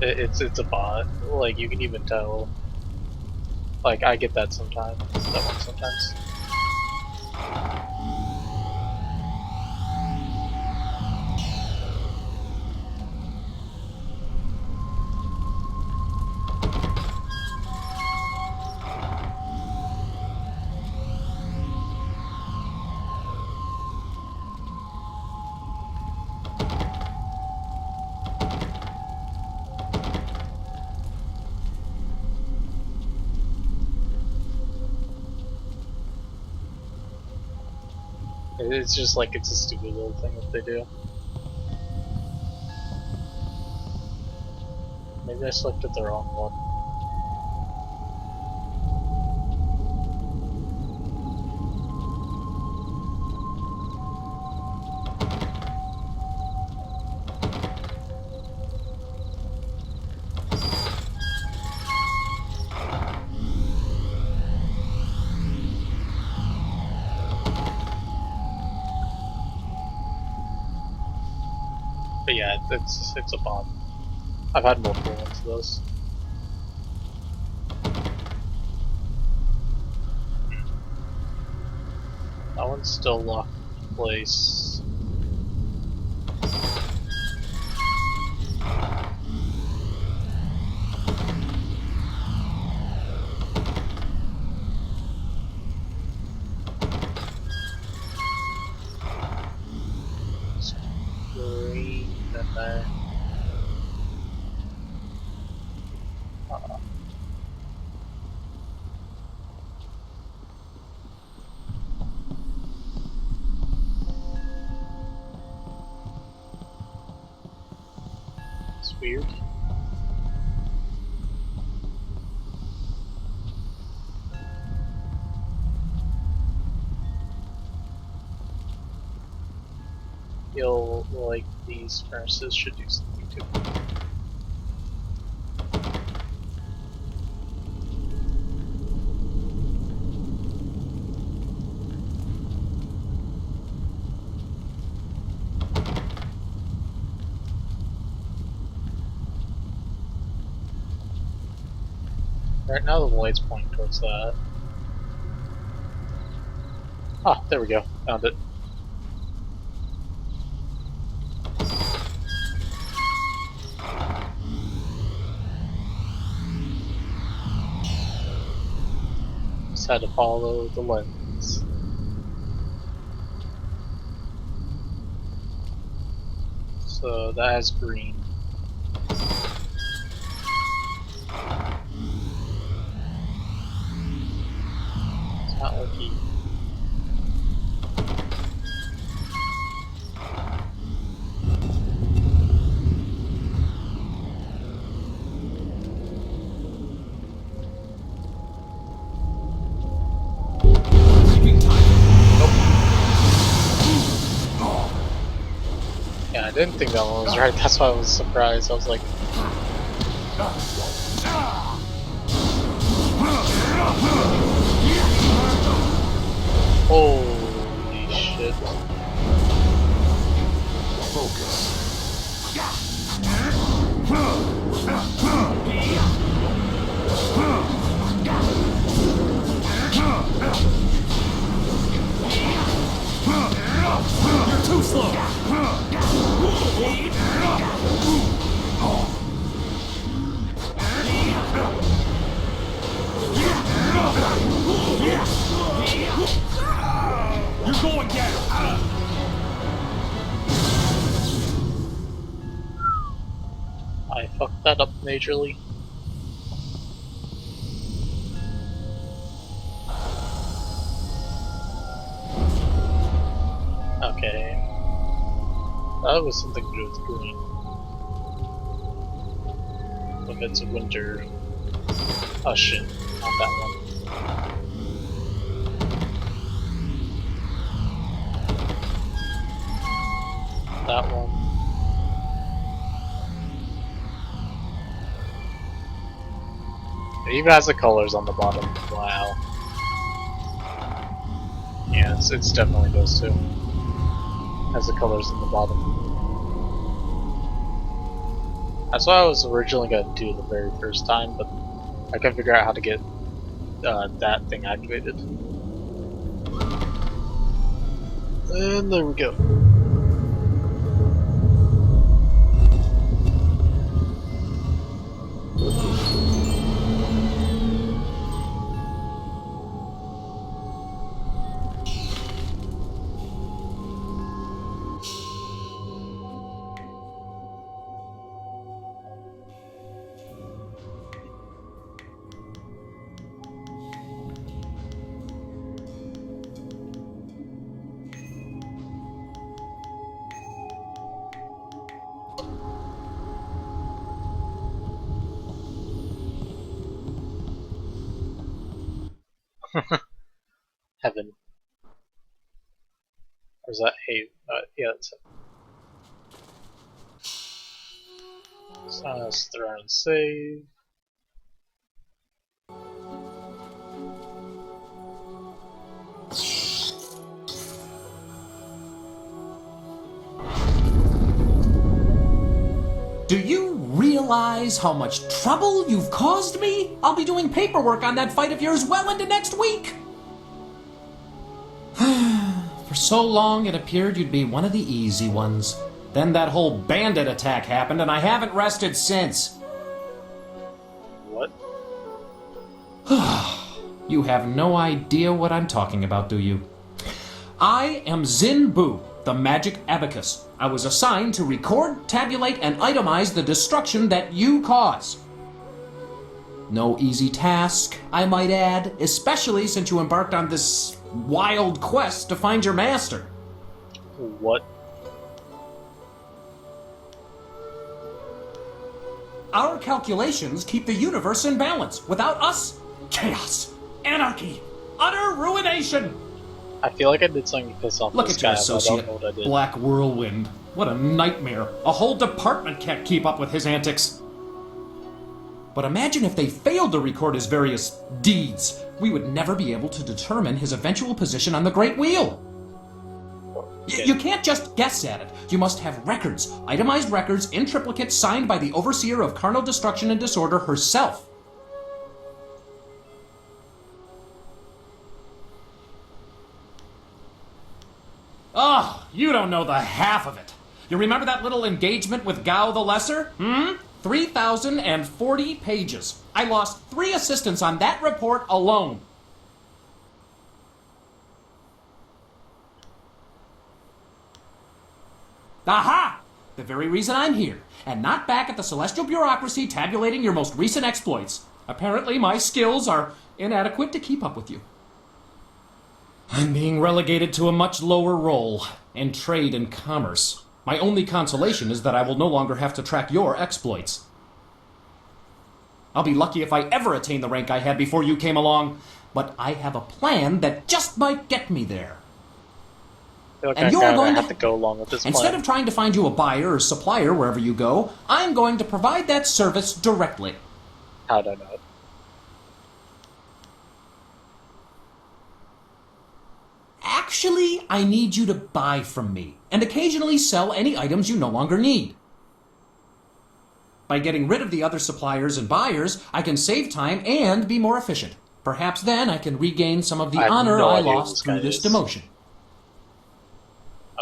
It's a bot. Like you can even tell. Like I get that sometimes. That one sometimes. It's just like it's a stupid little thing that they do. Maybe I selected the wrong one. But yeah, it's a bot. I've had multiple ones of those. That one's still locked in place. Green in there. It's weird. Feel like these furnaces should do something too. Right now the light's pointing towards that. Ah, there we go. Found it. Just had to follow the lens. So that has green. It's not lucky. Yeah, I didn't think that one was right. That's why I was surprised. I was like, holy shit. Focus. You're too slow. You're going down. I fucked that up majorly. Okay. That was something to do with green. if it's a winter Ushin, not that one. That one. It even has the colors on the bottom. Wow. Yeah, it's definitely those two. Has the colors on the bottom. That's what I was originally going to do the very first time, but I couldn't figure out how to get that thing activated. And there we go. Heaven. Or is that hey? Yeah, that's it. So let's throw and save. Do you realize how much trouble you've caused me? I'll be doing paperwork on that fight of yours well into next week. For so long it appeared you'd be one of the easy ones. Then that whole bandit attack happened and I haven't rested since. What? You have no idea what I'm talking about, do you? I am Zin Bu, the magic abacus. I was assigned to record, tabulate, and itemize the destruction that you cause. No easy task, I might add, especially since you embarked on this wild quest to find your master. What? Our calculations keep the universe in balance. Without us, chaos, anarchy, utter ruination. I feel like I did something to piss off Look this at your guy, associate, but I don't know what I did. Black Whirlwind. What a nightmare. A whole department can't keep up with his antics. But imagine if they failed to record his various deeds. We would never be able to determine his eventual position on the Great Wheel. You can't just guess at it. You must have records, itemized records in triplicate signed by the Overseer of Carnal Destruction and Disorder herself. Oh, you don't know the half of it. You remember that little engagement with Gao the Lesser? 3,040 pages. I lost 3 assistants on that report alone. Aha! The very reason I'm here, and not back at the Celestial Bureaucracy tabulating your most recent exploits. Apparently my skills are inadequate to keep up with you. I'm being relegated to a much lower role in trade and commerce. My only consolation is that I will no longer have to track your exploits. I'll be lucky if I ever attain the rank I had before you came along, but I have a plan that just might get me there. I feel like And I'm you're gonna going have to go along with this Instead plan. of trying to find you a buyer or supplier wherever you go, I'm going to provide that service directly. How'd I know it? Actually, I need you to buy from me, and occasionally sell any items you no longer need. By getting rid of the other suppliers and buyers, I can save time and be more efficient. Perhaps then I can regain some of the honor I lost through this demotion.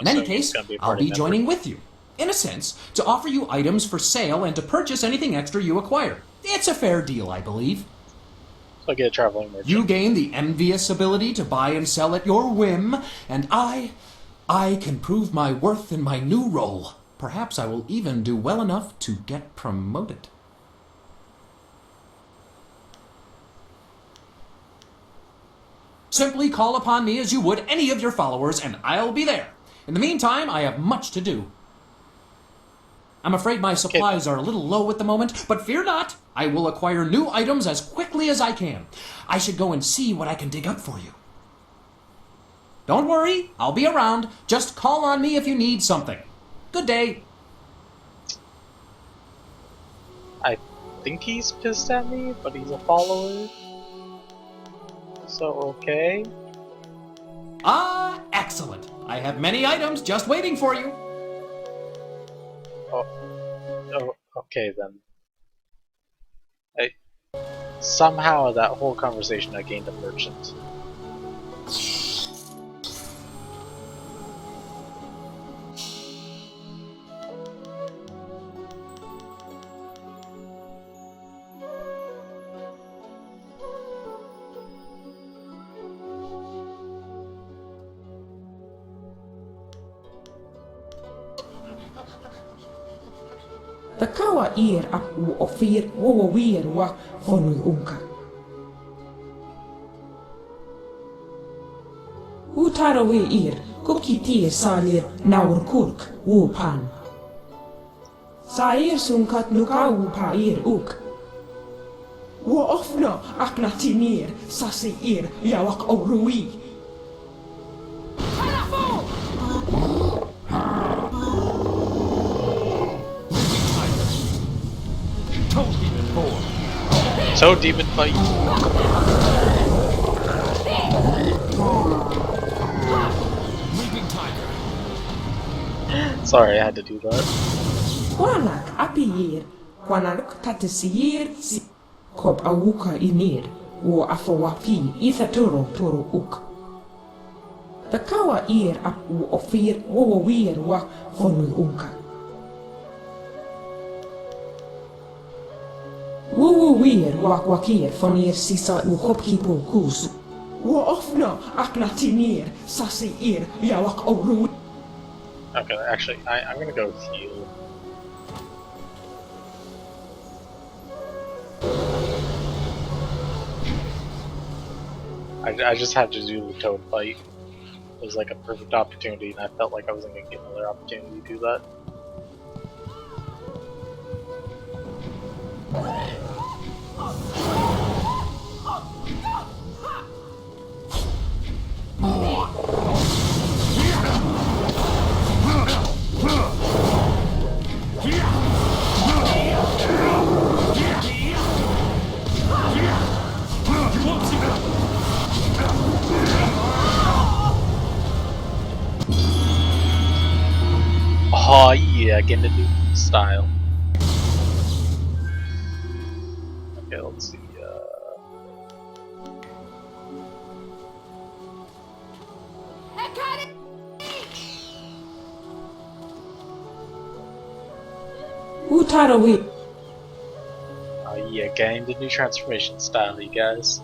In any case, I'll be joining with you, in a sense, to offer you items for sale and to purchase anything extra you acquire. It's a fair deal, I believe. So I get a traveling merchant. You gain the envious ability to buy and sell at your whim, and I can prove my worth in my new role. Perhaps I will even do well enough to get promoted. Simply call upon me as you would any of your followers, and I'll be there. In the meantime, I have much to do. I'm afraid my supplies are a little low at the moment, but fear not. I will acquire new items as quickly as I can. I should go and see what I can dig up for you. Don't worry, I'll be around. Just call on me if you need something. Good day. I think he's pissed at me, but he's a follower. So, okay. Ah, excellent. I have many items just waiting for you. Oh, okay then. Somehow that whole conversation I gained a merchant. The kawa ir apu ofir wo wir wa honu unka. Utarawe ir kuki tir salir naur kurk wo pan. Sair sunkat nukau pa ir uk. Wo ofno akna tinir sasi ir yawak orui. So demon fight. Sorry, I had to do that. Kwanak apir, kwanak tatisir si kop awuka inir, wo afowapi ithatoro toro uk. The kawa ir apu ofir wo wir wa honu unka. Wo wir wa kwakir fonir sisa u hopkipo kus. Wo ofno aknatinir sasi ir yawak oru. Okay, actually, I'm gonna go heal. I just had to do the toad fight. It was like a perfect opportunity, and I felt like I wasn't gonna get another opportunity to do that. Oh yeah, getting a new style. Okay, let's see. Utarawe. Oh yeah, getting the new transformation style, you guys.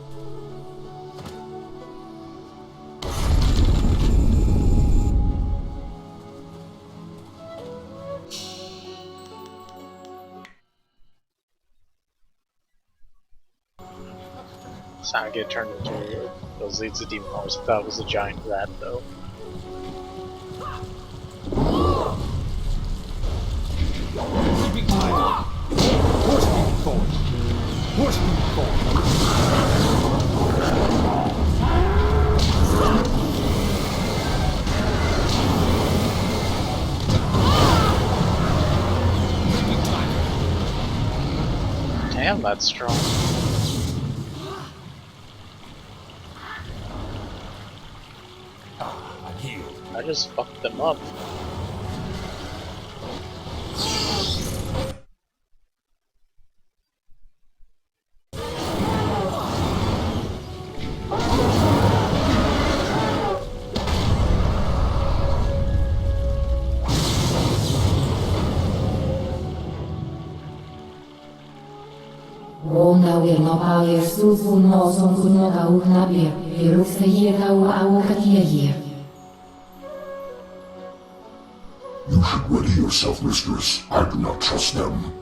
So I get turned into those leads of demon horse. That was a giant rat though. Keeping time. Horse speed forward. Horse speed forward. Damn, that's strong. I'm healed. I just fucked them up. Onda wir no pauer sufu no son kuno gau nabir, viruk se hier gau au katia hier. You should ready yourself, mistress. I do not trust them.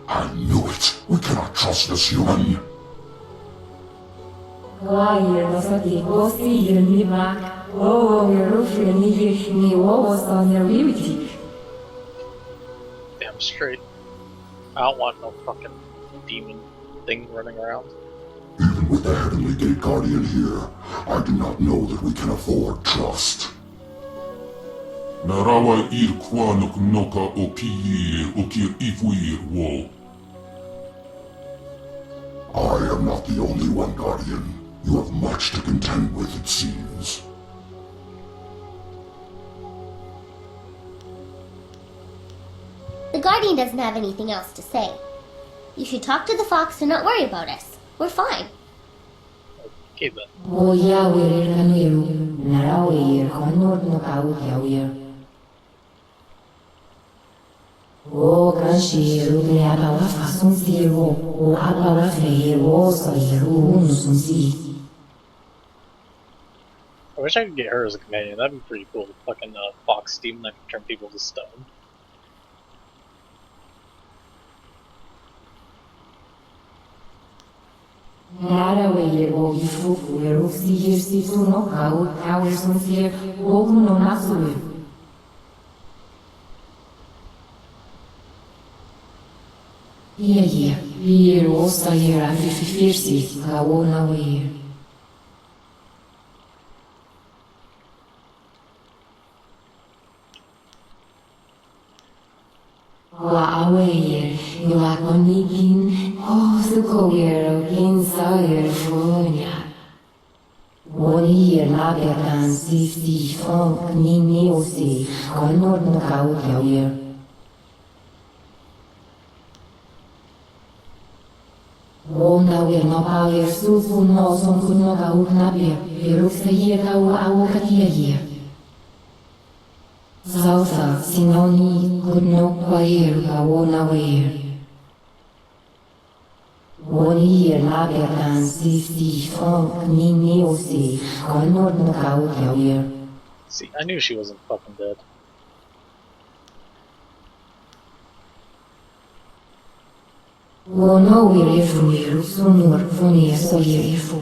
I knew it. We cannot trust this human. Damn straight. I don't want no fucking demon thing running around. Even with the Heavenly Gate Guardian here, I do not know that we can afford trust. Narawa ir kwanok noka o kiir o kir ifuir wo. I am not the only one, Guardian. You have much to contend with, it seems. The Guardian doesn't have anything else to say. You should talk to the fox and not worry about us. We're fine. Okay then. I wish I could get her as a companion. That'd be pretty cool. Fucking fox demon that can turn people to stone. Sausa, sinoni, gudno kwair gawona weir. Woni lagerdan si funk ni neosi, konord no kau yawir. See, I knew she wasn't fucking dead. Wono wir ifu iru sunur funi soyer ifu.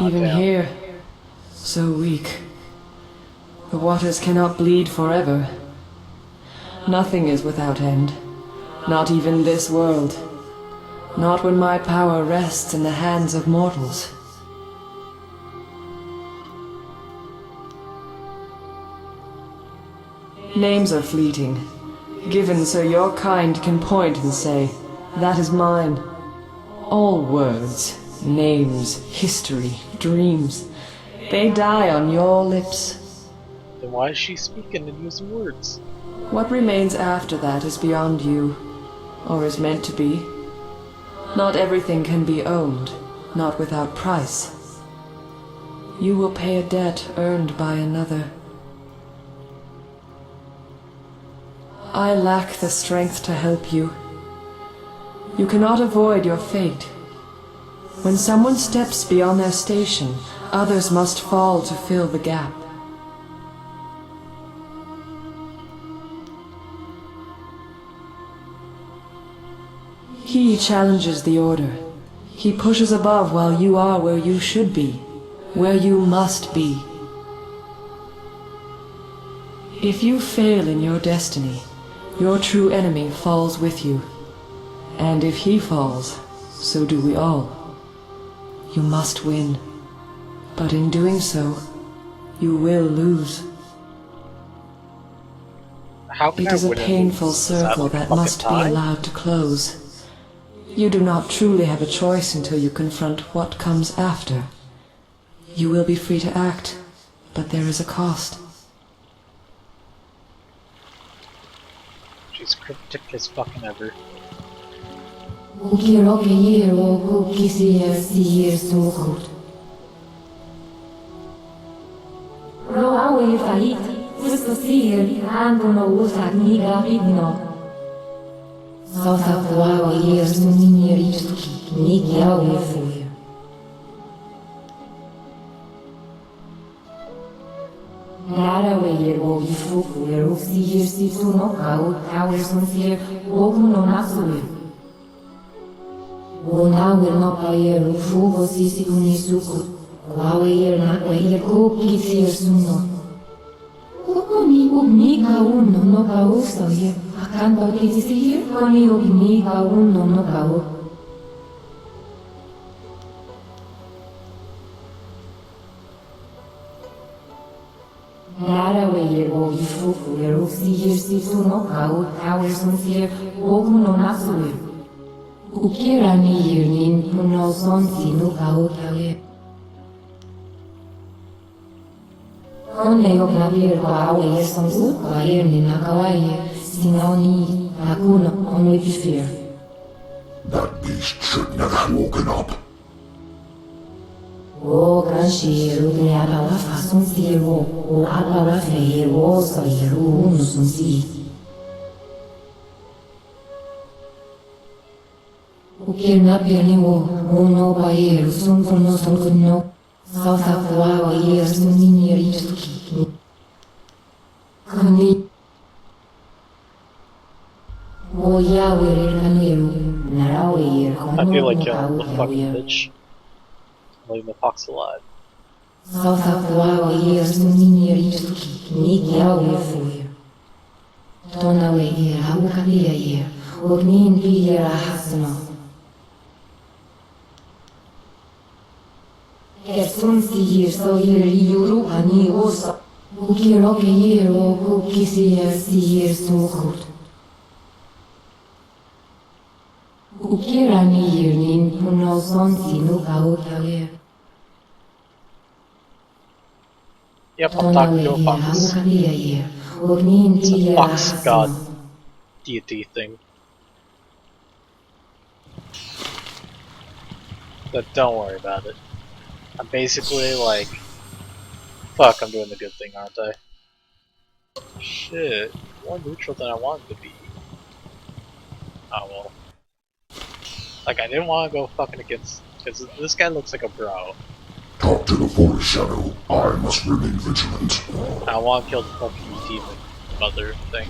Even here, so weak. The waters cannot bleed forever. Nothing is without end. Not even this world. Not when my power rests in the hands of mortals. Names are fleeting, given so your kind can point and say, that is mine. All words, names, history, dreams, they die on your lips. Then why is she speaking and using words? What remains after that is beyond you, or is meant to be. Not everything can be owned, not without price. You will pay a debt earned by another. I lack the strength to help you. You cannot avoid your fate. When someone steps beyond their station, others must fall to fill the gap. He challenges the order. He pushes above while you are where you should be, where you must be. If you fail in your destiny, your true enemy falls with you. And if he falls, so do we all. You must win. But in doing so, you will lose. It is a painful circle that must be allowed to close. You do not truly have a choice until you confront what comes after. You will be free to act, but there is a cost. She's cryptic as fucking ever. Nara weir wo ifuku eru sihir situ no kau tower sunfir wogu no natsuir. Wo nawir no pair ufugo sisi unisuku. Kwaweir na weir kuki sir suno. Koni ugni ka uno no kau soye. Akanto kisi sihir koni ugni ka uno no kau. Nara weir wo ifuku eru sihir situ no kau tower sunfir wogu no natsuir. Ukira ni yirnin puno sonsi no kau tawe. Konne yok na bir ko awe sonsu ko yirni na kawaye sinoni akuno onwe fear. That beast should never have woken up. O kanshi rudni abawa fasun siro o abawa feir o soiru unu sunsi. Ukirna pirni wo uno bayer sun puno son kunno. Sauta kuawa yer sunini rituki. Kani. Wo yawer kaniru narawe yer kono. I feel like the fucking bitch. Leaving the fox alive. Sauta kuawa yer sunini rituki. Niki yawer fuir. Tona we yer hawukabia yer. Ognin pi yer ahasno. Kersun sihir sohir yuru ani osa. Ukiro keir o kukisir sihir sukut. Ukira ni yirnin puno sonsi no kau tawer. Yep, I'm talking to a fox. It's a fox god deity thing. But don't worry about it. I'm basically like, fuck, I'm doing the good thing, aren't I? Shit, more neutral than I wanted to be. Oh well. Like, I didn't want to go fucking against, because this guy looks like a bro. Talk to the Forest Shadow. I must remain vigilant. I want to kill the fucking demon mother thing.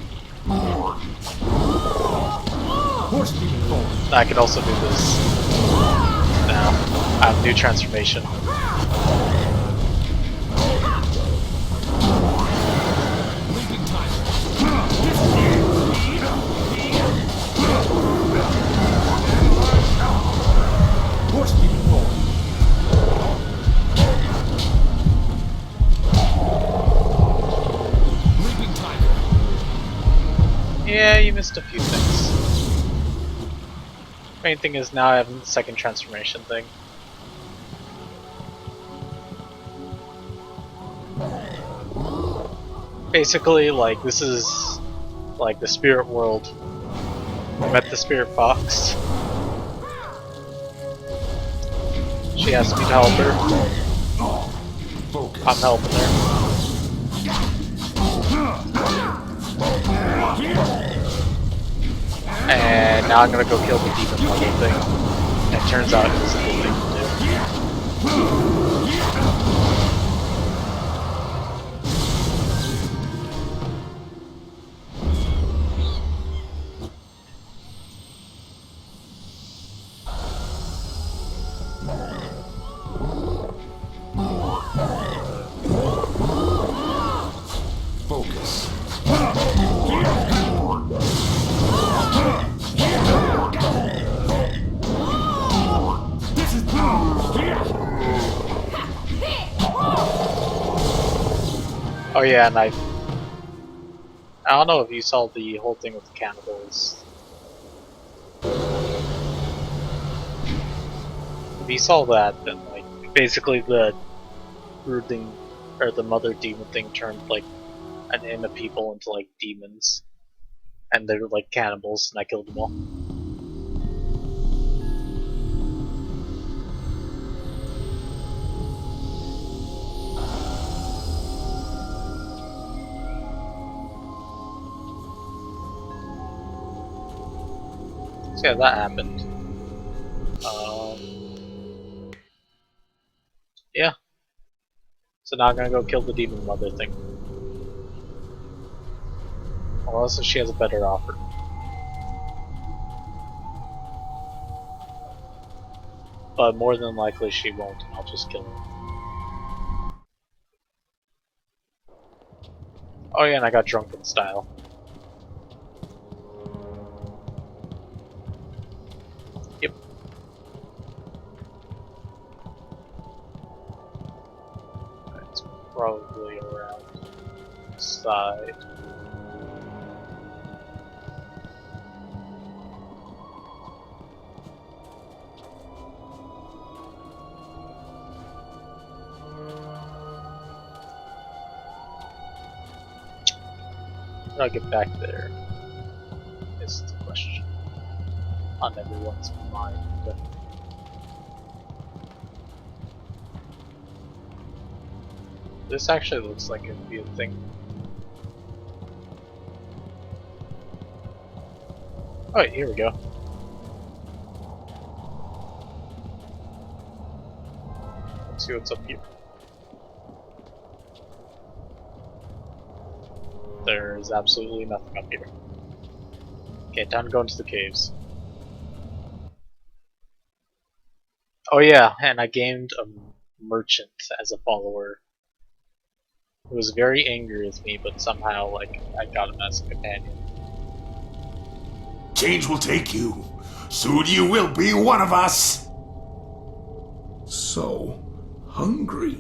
I can also do this now. I have new transformation. Yeah, you missed a few things. Main thing is now I have the second transformation thing. Basically, like, this is like the spirit world. I met the spirit fox. She asked me to help her. I'm helping her. And now I'm gonna go kill the demon mother thing. And it turns out it was a good thing to do. Focus. Oh yeah, and I don't know if you saw the whole thing with the cannibals. If you saw that, then like basically the brooding or the mother demon thing turned like an inn of people into like demons, and they were like cannibals, and I killed them all. So yeah, that happened. Yeah. So now I'm gonna go kill the demon mother thing. Unless she has a better offer. But more than likely she won't, and I'll just kill her. Oh yeah, and I got drunk in style. Yep. It's probably around the side. How do I get back there? Is the question on everyone's mind. This actually looks like it'd be a thing. Alright, here we go. Let's see what's up here. There's absolutely nothing up here. Okay, time to go into the caves. Oh yeah, and I gained a merchant as a follower. He was very angry with me, but somehow, like, I got him as a companion. Change will take you. Soon you will be one of us. So hungry.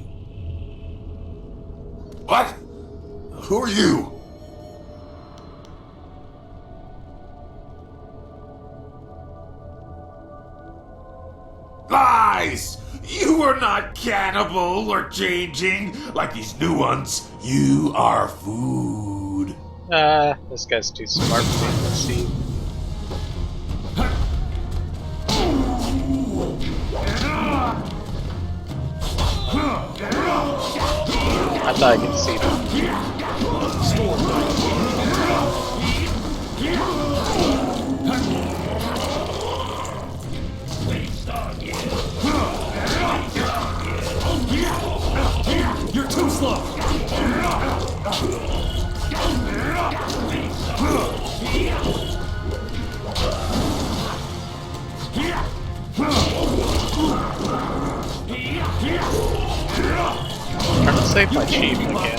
What? Who are you? Lies! You are not cannibal or changing like these new ones. You are food. This guy's too smart for me to see. I thought I could see them. You're too slow! I'm trying to save my chief again.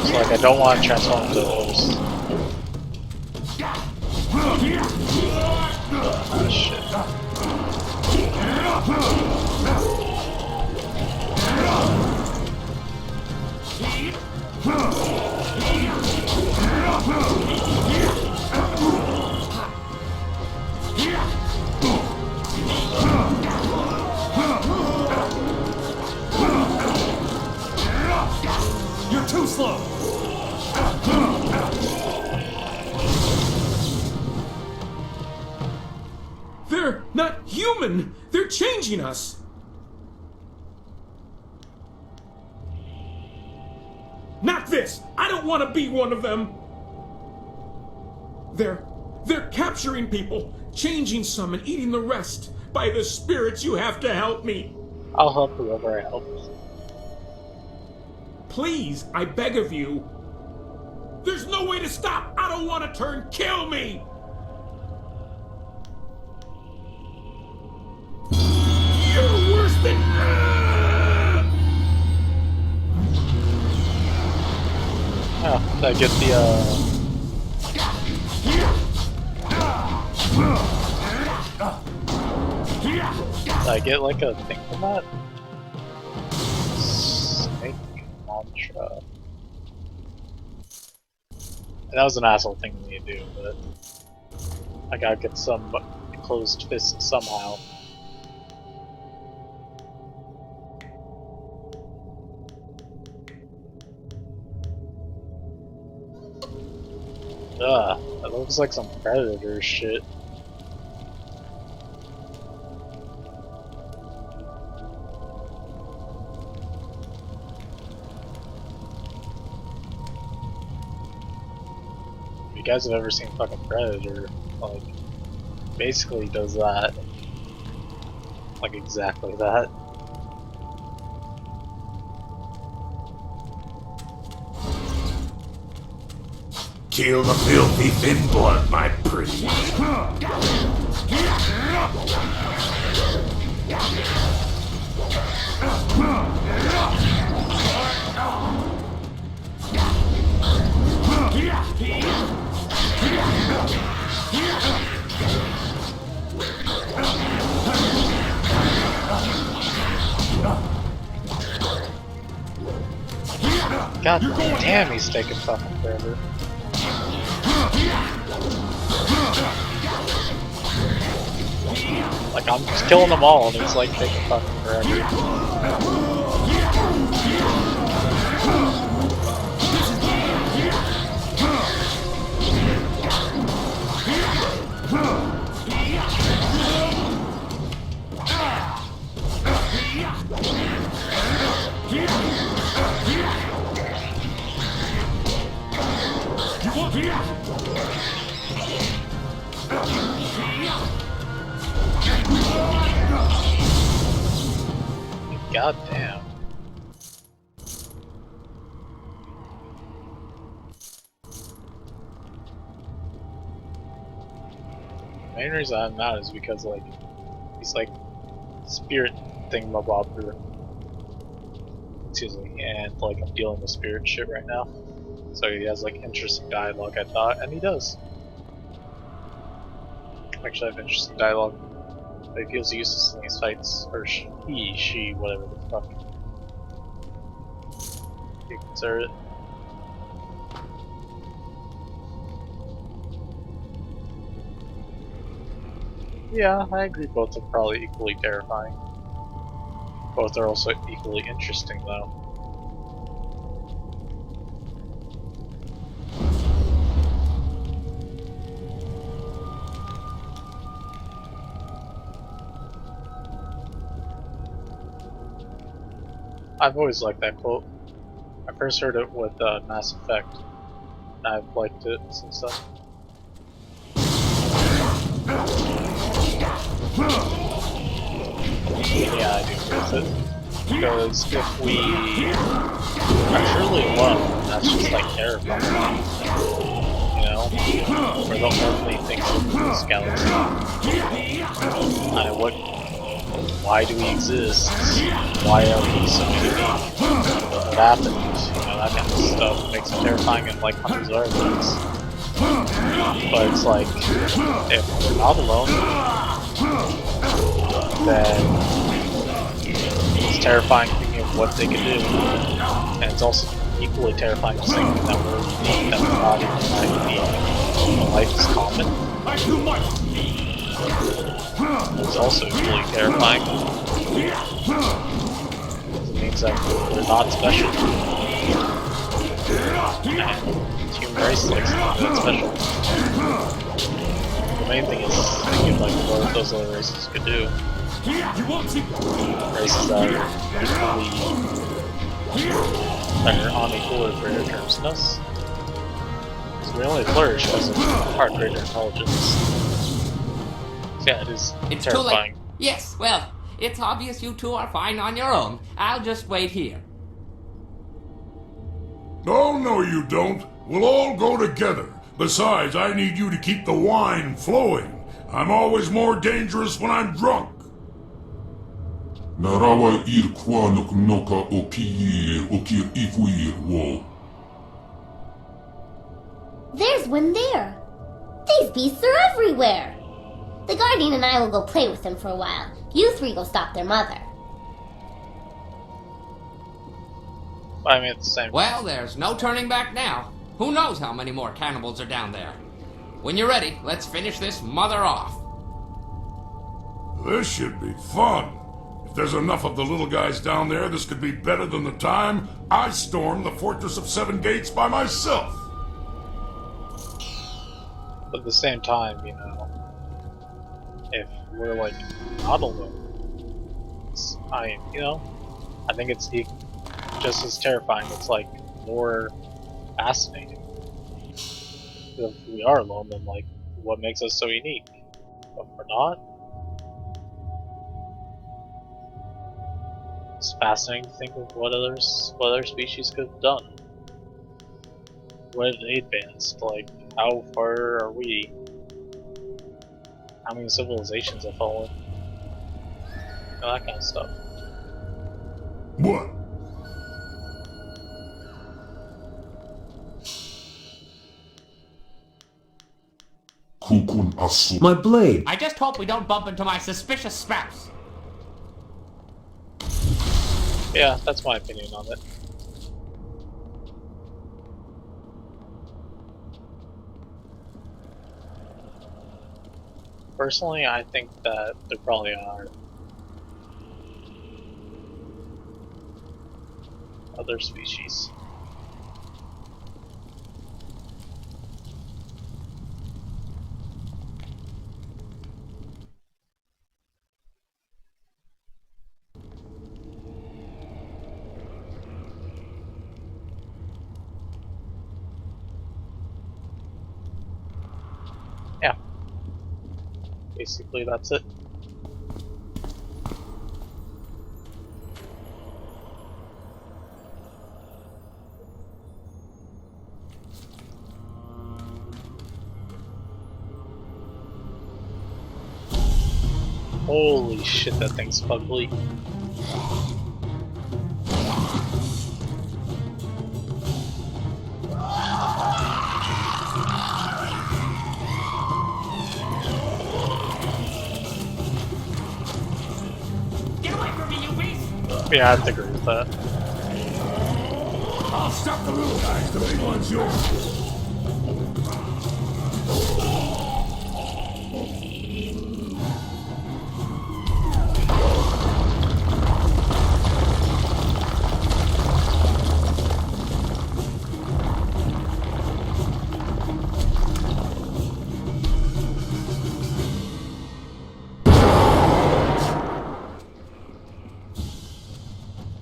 It's like I don't want to transform into a horse. Oh shit. You're too slow! They're not human! They're changing us! Not this! I don't want to be one of them! They're capturing people, changing some and eating the rest. By the spirits, you have to help me! I'll help whoever I help. Please, I beg of you. There's no way to stop! I don't want to turn! Kill me! You're worse than... Oh, did I get the, Did I get like a thing from that? Snake mantra. And that was an asshole thing for me to do, but I gotta get some closed fist somehow. Ugh, that looks like some predator shit. If you guys have ever seen fucking Predator, like, basically does that. Like exactly that. Kill the filthy thin blood, my pretty. God damn, he's taking fucking forever. Like, I'm just killing them all and it's like taking fucking forever. God damn. The main reason I'm not is because, like, he's like spirit thingamabobber. Excuse me, and like I'm dealing with spirit shit right now. So he has like interesting dialogue, I thought, and he does. Actually, I have interesting dialogue. But he feels useless in these fights, or he, she, whatever the fuck you consider it. Yeah, I agree both are probably equally terrifying. Both are also equally interesting, though. I've always liked that quote. I first heard it with Mass Effect, and I've liked it since then. Yeah, I do agree with it. Because if we are truly alone, that's just like terrifying. You know? We're the only things in this galaxy. Why do we exist? Why are we so unique? What happened? You know, that kind of stuff makes it terrifying and like Hunter's Origins. But it's like, if we're not alone, then it's terrifying thinking of what they can do. And it's also equally terrifying thinking that we're unique, that we're not even unique. Life is common. It's also equally terrifying. It means that we're not special. And the human race likes something that's special. The main thing is thinking like what those other races could do. Races that are on equal or greater terms than us. So we only flourish because of our greater intelligence. Yeah, it is It's terrifying. too late. Yes, well, it's obvious you two are fine on your own. I'll just wait here. Oh, no, you don't. We'll all go together. Besides, I need you to keep the wine flowing. I'm always more dangerous when I'm drunk. Narawa irkwa noka okir okir ifuir wo. There's one there. These beasts are everywhere. The Guardian and I will go play with them for a while. You three go stop their mother. I mean, it's the same. Well, there's no turning back now. Who knows how many more cannibals are down there? When you're ready, let's finish this mother off. This should be fun. If there's enough of the little guys down there, this could be better than the time I stormed the Fortress of Seven Gates by myself. But at the same time, you know, if we're like not alone, you know, I think it's just as terrifying. It's like more fascinating. If we are alone, then like, what makes us so unique? But if we're not, it's fascinating to think of what other species could have done. what they advanced. Like, how far are we? How many civilizations have fallen? That kind of stuff. What? My blade! I just hope we don't bump into my suspicious spouse. Yeah, that's my opinion on it. Personally, I think that there probably are other species. Yeah. Basically, that's it. Holy shit, that thing's fugly. Get away from me, you beast! Yeah, I have to agree with that. I'll stop the little guys, the big one's yours.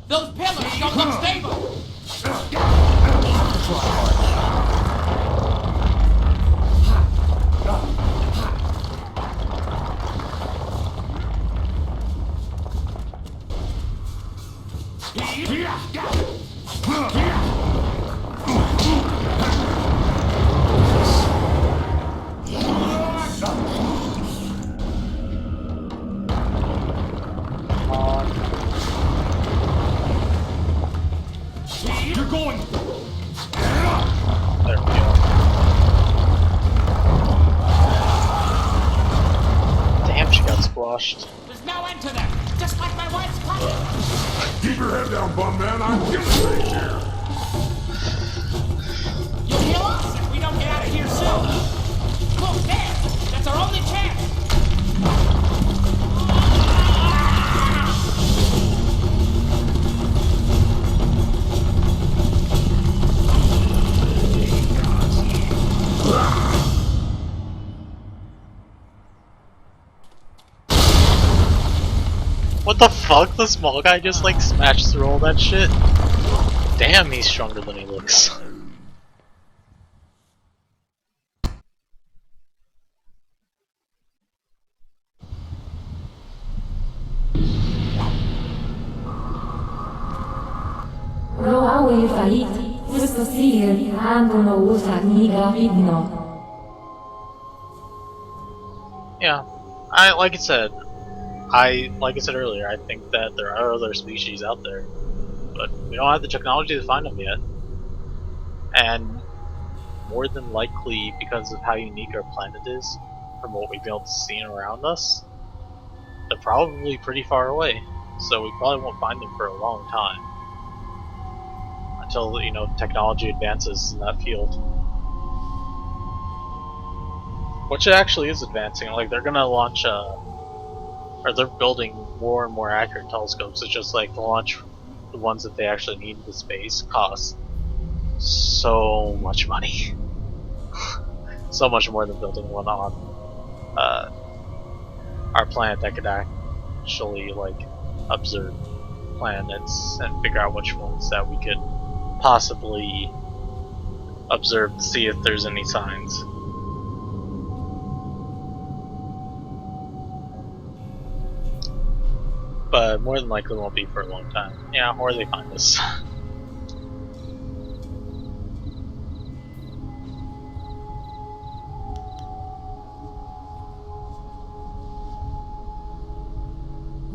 Those pillars don't look stable! You're going. There we go. Damn, she got squashed. There's no end to them! Just like my wife's puppy! Keep your head down, bum man. I'm killing things here. You'll kill us if we don't get out of here soon! Look, there! That's our only chance! What the fuck? The small guy just like smashed through all that shit? Damn, he's stronger than he looks. Roawe fait, questo sigel andono usa niga vidno. Yeah, like I said earlier, I think that there are other species out there, but we don't have the technology to find them yet. And more than likely, because of how unique our planet is, from what we've been able to see around us, they're probably pretty far away. So we probably won't find them for a long time. Until, you know, technology advances in that field. Which it actually is advancing. Like, they're gonna launch or they're building more and more accurate telescopes. It's just like to launch the ones that they actually need into space cost so much money. So much more than building one on our planet that could actually like observe planets and figure out which ones that we could possibly observe to see if there's any signs. But more than likely won't be for a long time. Yeah, or they find us.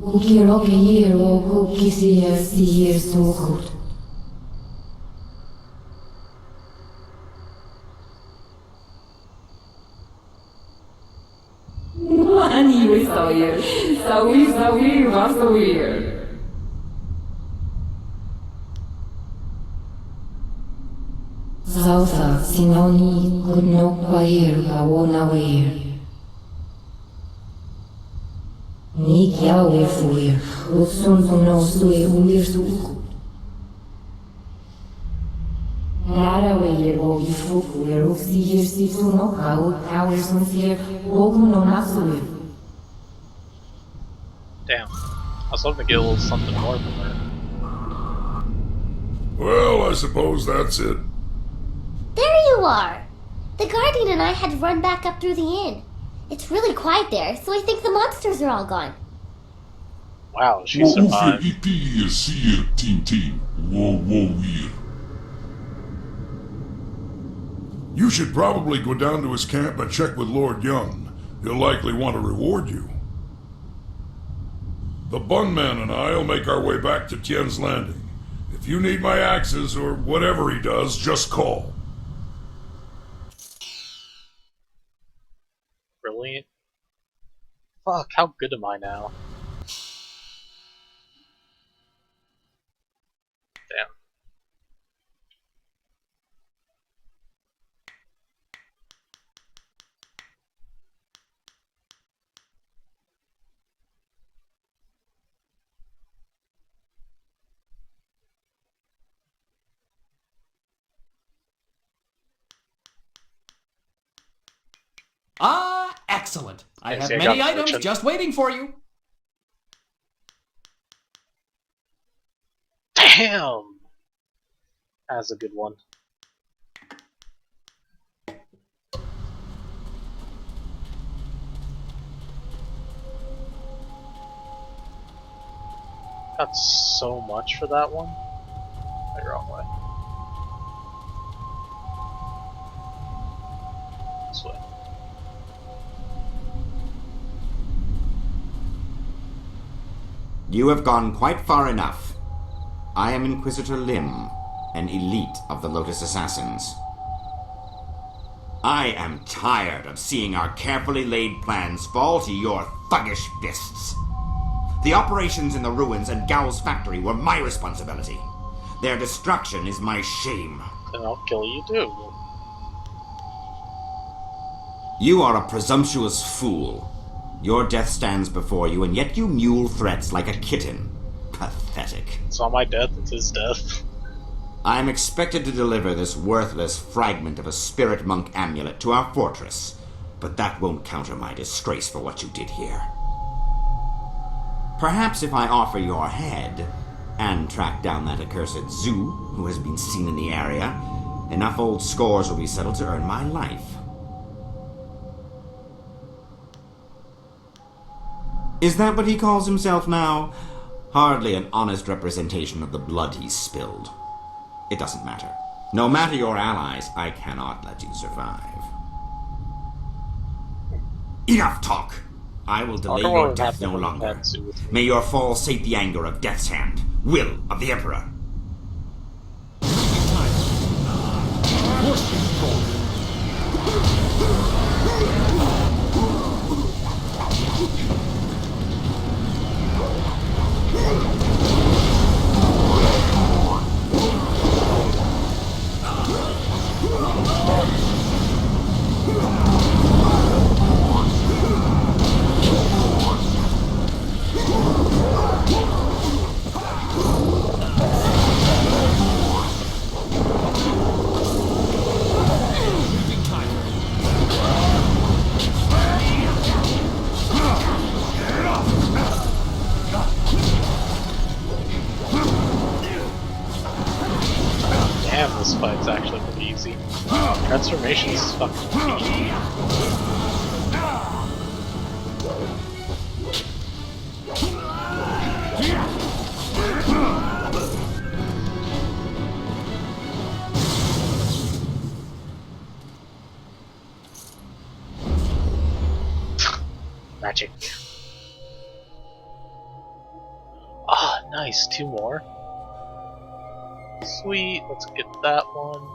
Ukiroke yero hukisier sier suhut. Anyway, Sawyer. Sawi, Wasawir. Zausa sinoni kudno kwair kawona weir. Ni kiawe fuir, uksun no sue ulir suku. Lara weir o ifuku er uksir situno kau power sun sier no nasuir. Damn. I was hoping to get a little something more from her. Well, I suppose that's it. There you are! The Guardian and I had to run back up through the inn. It's really quiet there, so I think the monsters are all gone. Wow, she survived. You should probably go down to his camp and check with Lord Young. He'll likely want to reward you. The Bunman and I'll make our way back to Tien's Landing. If you need my axes or whatever he does, just call. Brilliant. Fuck, how good am I now? Damn. Ah, excellent. I Yeah, have see, I many got items merchant. just waiting for you. Damn! That's a good one. Got so much for that one. The wrong way. This way. You have gone quite far enough. I am Inquisitor Lim, an elite of the Lotus Assassins. I am tired of seeing our carefully laid plans fall to your thuggish fists. The operations in the ruins and Gao's factory were my responsibility. Their destruction is my shame. Then I'll kill you too. You are a presumptuous fool. Your death stands before you, and yet you mule threats like a kitten. Pathetic. It's not my death, it's his death. I am expected to deliver this worthless fragment of a spirit monk amulet to our fortress, but that won't counter my disgrace for what you did here. Perhaps if I offer your head, and track down that accursed Zhu who has been seen in the area, enough old scores will be settled to earn my life. Is that what he calls himself now? Hardly an honest representation of the blood he spilled. It doesn't matter. No matter your allies, I cannot let you survive. Enough talk! I will delay your death no longer. May your fall sate the anger of Death's Hand, will of the Emperor. Damn, this fight's actually pretty easy. Transformation is fucking easy. Magic. Nice, 2 more. Sweet, let's get that one.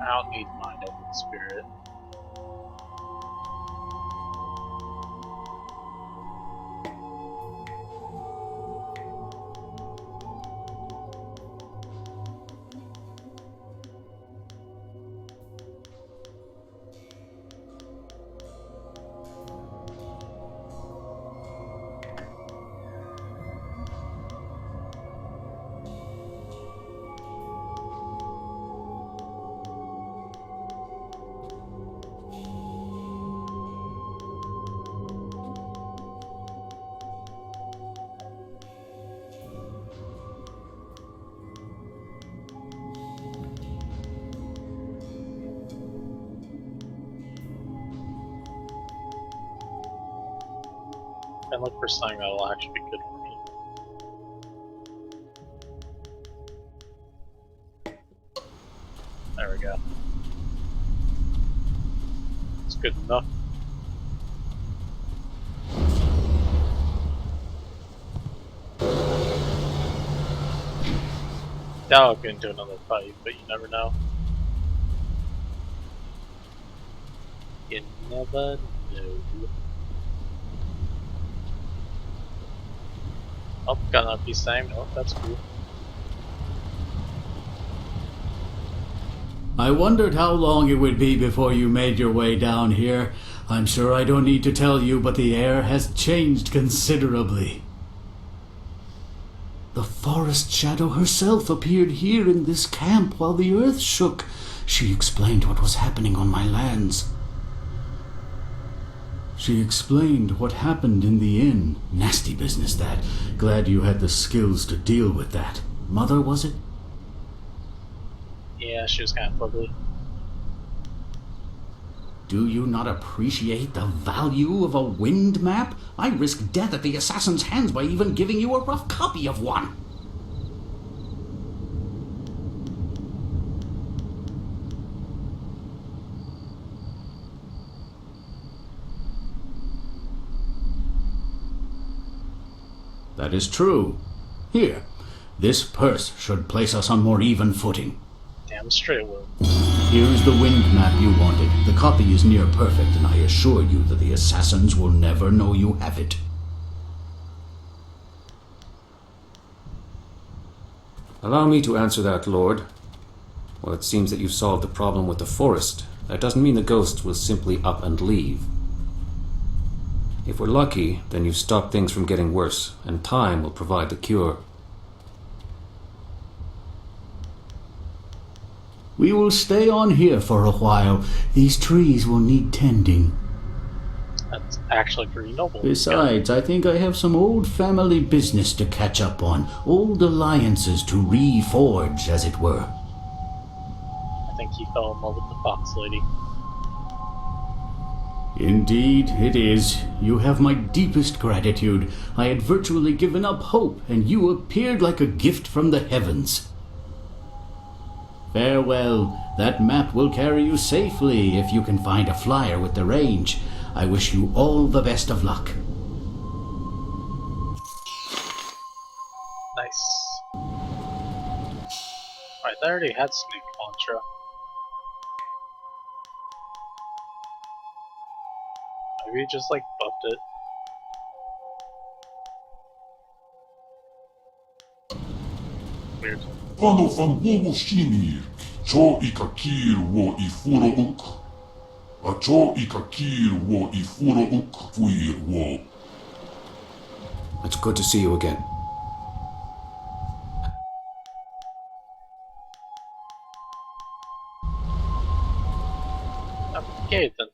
I don't need Mind Over the Spirit. And look for something that'll actually be good for me. There we go. It's good enough. Now I'll get into another fight, but you never know. You never know. Oh, got another piece of time. Oh, that's cool. I wondered how long it would be before you made your way down here. I'm sure I don't need to tell you, but the air has changed considerably. The forest shadow herself appeared here in this camp while the earth shook. She explained what was happening on my lands. She explained what happened in the inn. Nasty business, that. Glad you had the skills to deal with that. Mother, was it? Yeah, she was kind of ugly. Do you not appreciate the value of a wind map? I risked death at the assassin's hands by even giving you a rough copy of one. That is true. Here, this purse should place us on more even footing. Damn straight it will. Here's the wind map you wanted. The copy is near perfect, and I assure you that the assassins will never know you have it. Allow me to answer that, Lord. Well, it seems that you've solved the problem with the forest. That doesn't mean the ghosts will simply up and leave. If we're lucky, then you've stopped things from getting worse, and time will provide the cure. We will stay on here for a while. These trees will need tending. That's actually pretty noble. Besides, I think I have some old family business to catch up on. Old alliances to reforge, as it were. I think he fell in love with the fox lady. Indeed, it is. You have my deepest gratitude. I had virtually given up hope, and you appeared like a gift from the heavens. Farewell. That map will carry you safely if you can find a flyer with the range. I wish you all the best of luck. Nice. Alright, I already had Snake Contra. Maybe he just like buffed it. Weird. Quando fanguovo shinir, cho ikakir wo ifuro uk. A cho ikakir wo ifuro uk fuir wo. It's good to see you again. Okay then.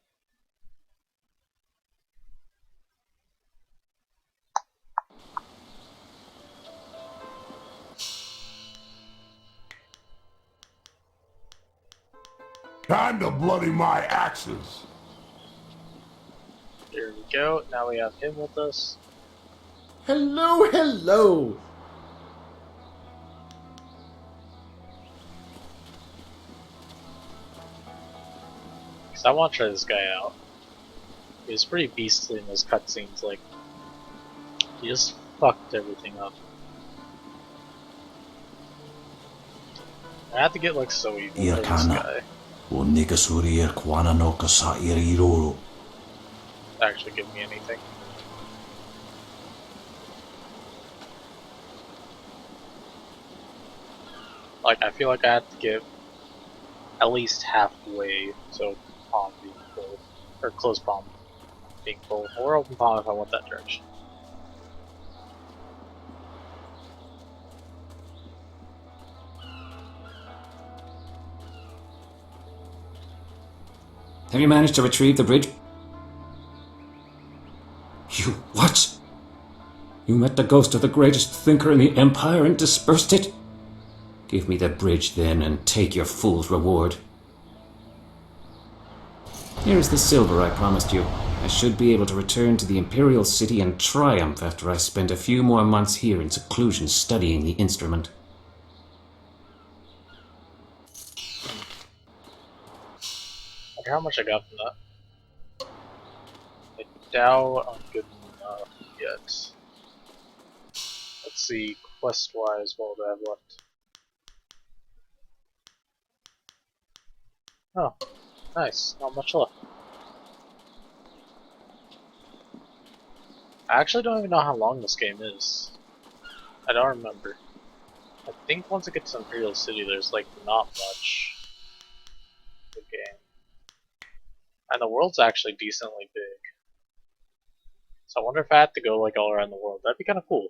Time to bloody my axes. Here we go. Now we have him with us. Hello, hello. Cause I want to try this guy out. He's pretty beastly in those cutscenes. Like, he just fucked everything up. I have to get like so evil for this guy. Actually give me anything. Like, I feel like I have to get at least halfway, so palm being full, or close palm being full, or open palm if I want that direction. Have you managed to retrieve the bridge? You what? You met the ghost of the greatest thinker in the Empire and dispersed it? Give me the bridge then and take your fool's reward. Here is the silver I promised you. I should be able to return to the Imperial City in triumph after I spend a few more months here in seclusion studying the instrument. I wonder how much I got from that. I doubt I'm good enough yet. Let's see, quest-wise, what do I have left? Oh, nice. Not much left. I actually don't even know how long this game is. I don't remember. I think once it gets to Imperial City, there's like not much of the game. And the world's actually decently big. So I wonder if I had to go like all around the world. That'd be kind of cool.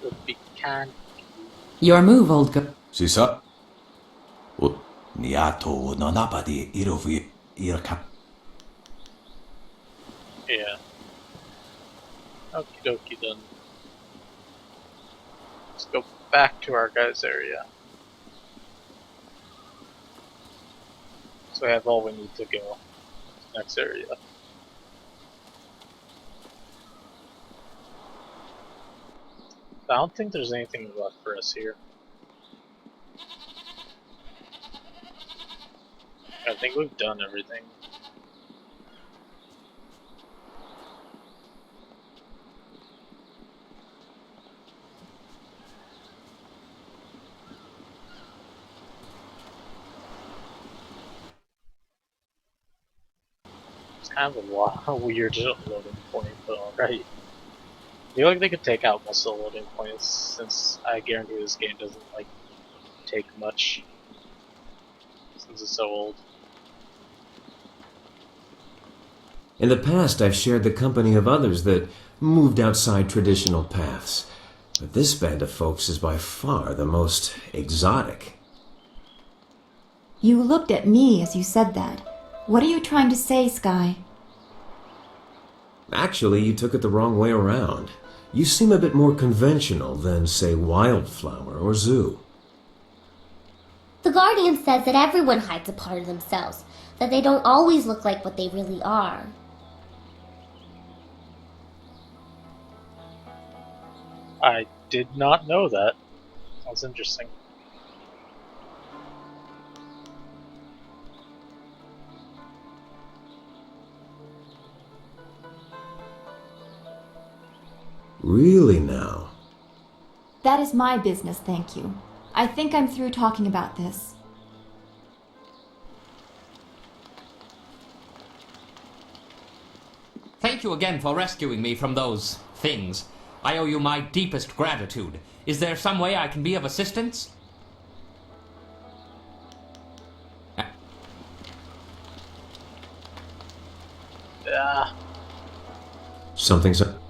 Would be kind. Your move, old girl. Sisa? Niato nanapadi irovi irka. Yeah. Okie dokie then. Let's go back to our guys' area. So we have all we need to go to the next area. I don't think there's anything left for us here. I think we've done everything. It's kind of a weird loading point, but alright. I feel like they could take out most of the loading points, since I guarantee this game doesn't like take much, since it's so old. In the past, I've shared the company of others that moved outside traditional paths. But this band of folks is by far the most exotic. You looked at me as you said that. What are you trying to say, Sky? Actually, you took it the wrong way around. You seem a bit more conventional than, say, Wildflower or Zoo. The Guardian says that everyone hides a part of themselves, that they don't always look like what they really are. I did not know that. Sounds interesting. Really now? That is my business, thank you. I think I'm through talking about this. Thank you again for rescuing me from those things. I owe you my deepest gratitude. Is there some way I can be of assistance? Something's up.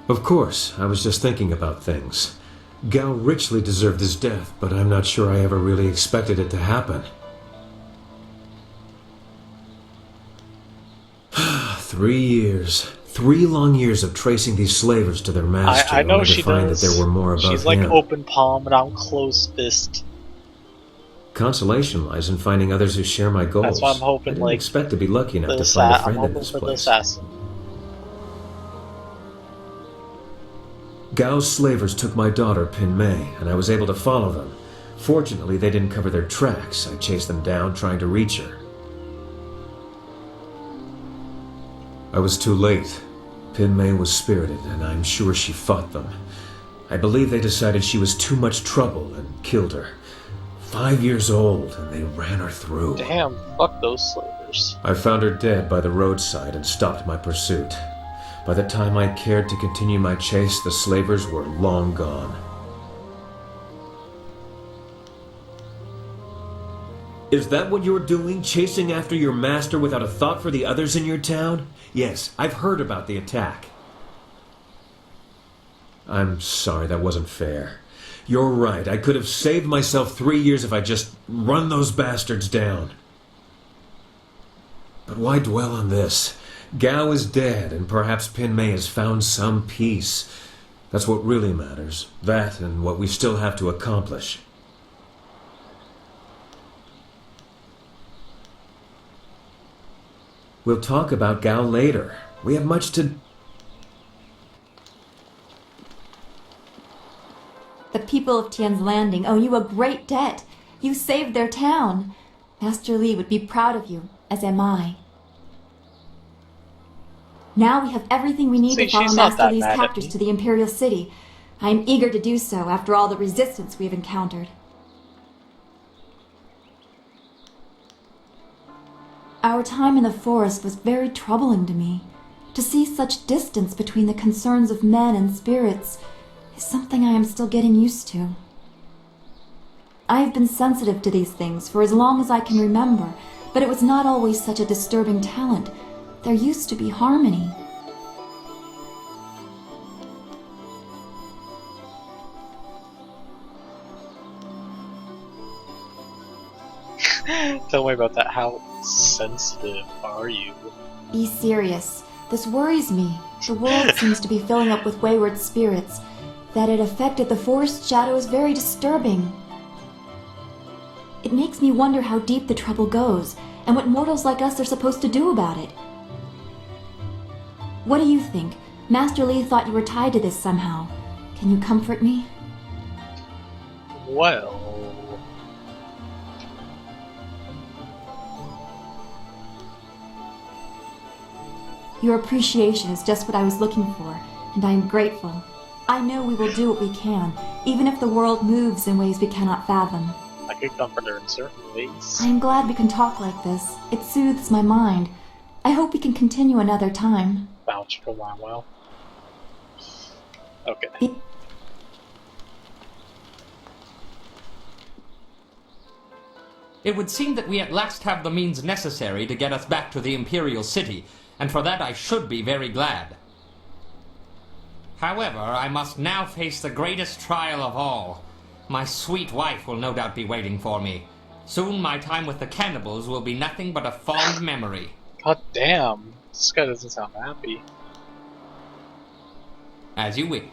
Of course, I was just thinking about things. Gao richly deserved his death, but I'm not sure I ever really expected it to happen. 3 years. 3 long years of tracing these slavers to their master, I know only to she find does. that there were more above She's like him. open palm and I'm closed fist. Consolation lies in finding others who share my goals. That's why I'm hoping, I didn't like, expect to be lucky enough to find a I'm friend in hoping this for the place. assassin. Gao's slavers took my daughter, Pin Mei, and I was able to follow them. Fortunately, they didn't cover their tracks. I chased them down, trying to reach her. I was too late. Pin Mei was spirited, and I'm sure she fought them. I believe they decided she was too much trouble and killed her. 5 years old, and they ran her through. Damn, fuck those slavers. I found her dead by the roadside and stopped my pursuit. By the time I cared to continue my chase, the slavers were long gone. Is that what you're doing, chasing after your master without a thought for the others in your town? Yes, I've heard about the attack. I'm sorry, that wasn't fair. You're right, I could have saved myself 3 years if I just run those bastards down. But why dwell on this? Gao is dead, and perhaps Pin Mei has found some peace. That's what really matters. That and what we still have to accomplish. We'll talk about Gao later. We have much to... The people of Tian's Landing owe you a great debt. You saved their town. Master Li would be proud of you, as am I. Now we have everything we need to follow Master Li's captors to the Imperial City. I am eager to do so after all the resistance we have encountered. Our time in the forest was very troubling to me. To see such distance between the concerns of men and spirits is something I am still getting used to. I have been sensitive to these things for as long as I can remember, but it was not always such a disturbing talent. There used to be harmony. Tell me about that. How sensitive are you? Be serious. This worries me. The world seems to be filling up with wayward spirits. That it affected the forest shadow is very disturbing. It makes me wonder how deep the trouble goes, and what mortals like us are supposed to do about it. What do you think? Master Li thought you were tied to this somehow. Can you comfort me? Well... Your appreciation is just what I was looking for, and I am grateful. I know we will do what we can, even if the world moves in ways we cannot fathom. I could comfort her in certain ways. I am glad we can talk like this. It soothes my mind. I hope we can continue another time. Vouch for Lionwell. Okay. It would seem that we at last have the means necessary to get us back to the Imperial City, and for that I should be very glad. However, I must now face the greatest trial of all. My sweet wife will no doubt be waiting for me. Soon my time with the cannibals will be nothing but a fond memory. God damn, this guy doesn't sound happy. As you wish.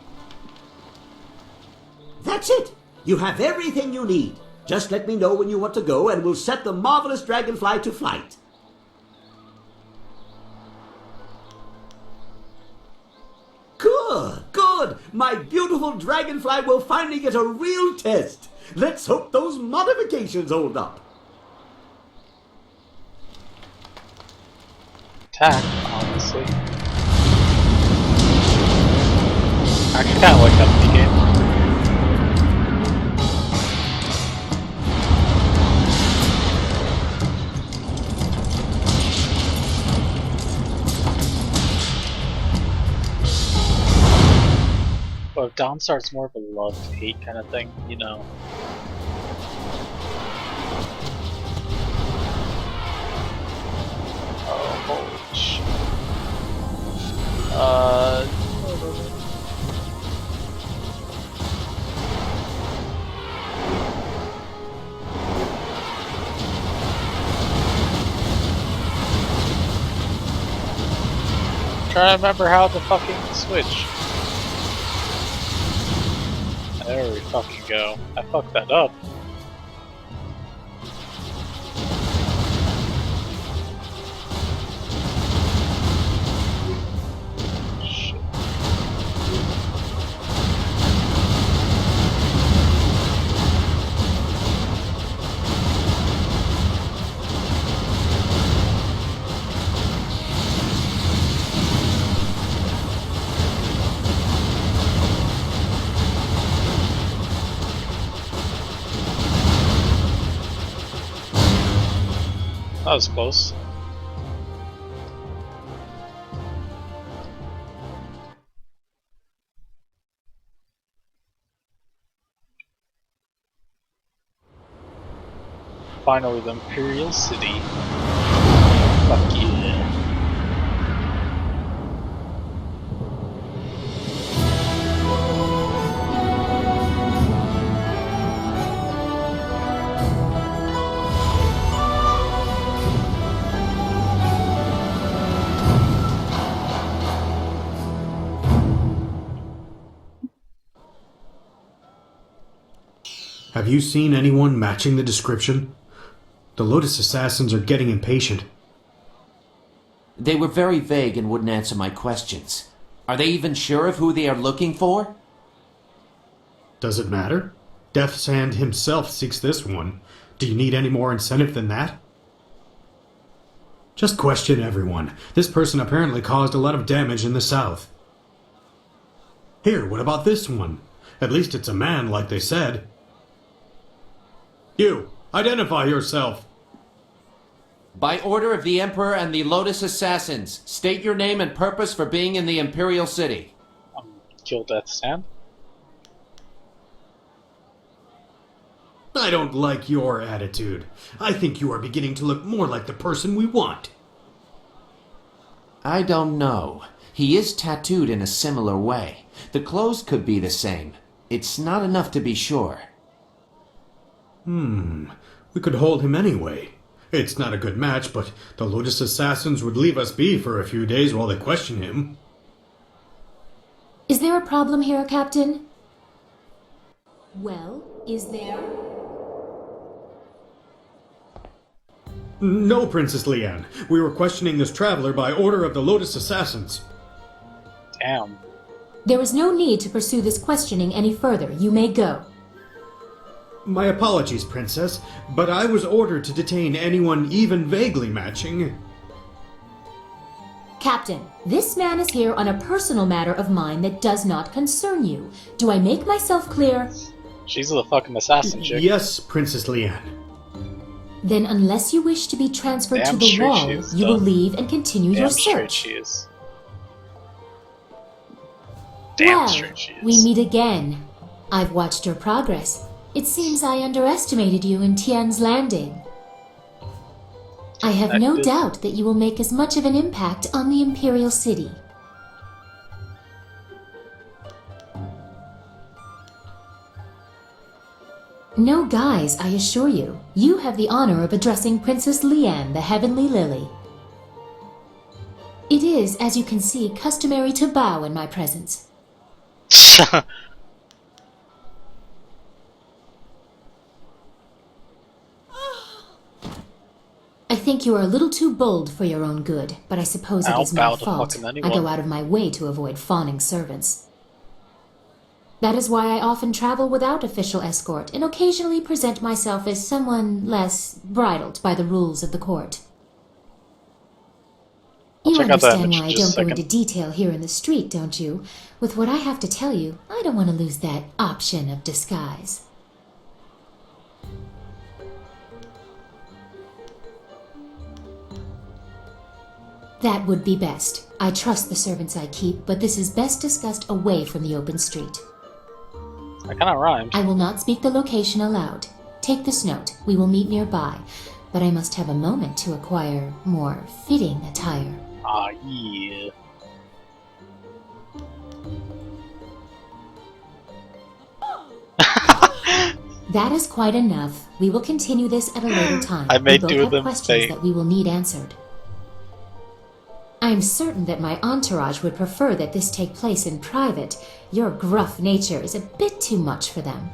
That's it! You have everything you need. Just let me know when you want to go, and we'll set the marvelous dragonfly to flight. Good, good! My beautiful dragonfly will finally get a real test. Let's hope those modifications hold up. Attack, honestly. I actually kinda like that minigame. But if Dawnstar's more of a love-hate kind of thing, you know. Oh, holy shit. trying to remember how to fucking switch. There we fucking go. I fucked that up. That was close. Finally, the Imperial City. Fuck yeah. Have you seen anyone matching the description? The Lotus Assassins are getting impatient. They were very vague and wouldn't answer my questions. Are they even sure of who they are looking for? Does it matter? Death's Hand himself seeks this one. Do you need any more incentive than that? Just question everyone. This person apparently caused a lot of damage in the south. Here, what about this one? At least it's a man, like they said. You, identify yourself. By order of the Emperor and the Lotus Assassins, state your name and purpose for being in the Imperial City. Kill Death's Hand. I don't like your attitude. I think you are beginning to look more like the person we want. I don't know. He is tattooed in a similar way. The clothes could be the same. It's not enough to be sure. We could hold him anyway. It's not a good match, but the Lotus Assassins would leave us be for a few days while they question him. Is there a problem here, Captain? Well, is there? No, Princess Leanne. We were questioning this traveler by order of the Lotus Assassins. Damn. There is no need to pursue this questioning any further. You may go. My apologies, Princess, but I was ordered to detain anyone even vaguely matching. Captain, this man is here on a personal matter of mine that does not concern you. Do I make myself clear? She's the fucking assassin chick. Yes, Princess Leanne. Then unless you wish to be transferred Damn to the straight wall, she is, you will leave and continue Damn your straight search. she is. Damn Well, straight she is. we meet again. I've watched your progress. It seems I underestimated you in Tian's Landing. I have no doubt that you will make as much of an impact on the Imperial City. No guise, I assure you. You have the honor of addressing Princess Leanne, the Heavenly Lily. It is, as you can see, customary to bow in my presence. I think you are a little too bold for your own good, but I suppose it is my fault. I go out of my way to avoid fawning servants. That is why I often travel without official escort and occasionally present myself as someone less bridled by the rules of the court. You understand why I don't go into detail here in the street, don't you? With what I have to tell you, I don't want to lose that option of disguise. That would be best. I trust the servants I keep, but this is best discussed away from the open street. That kind of rhymed. I will not speak the location aloud. Take this note. We will meet nearby, but I must have a moment to acquire more fitting attire. Ah, yeah. That is quite enough. We will continue this at a later time. I made we do both with them have questions today. that we will need answered. I'm certain that my entourage would prefer that this take place in private. Your gruff nature is a bit too much for them.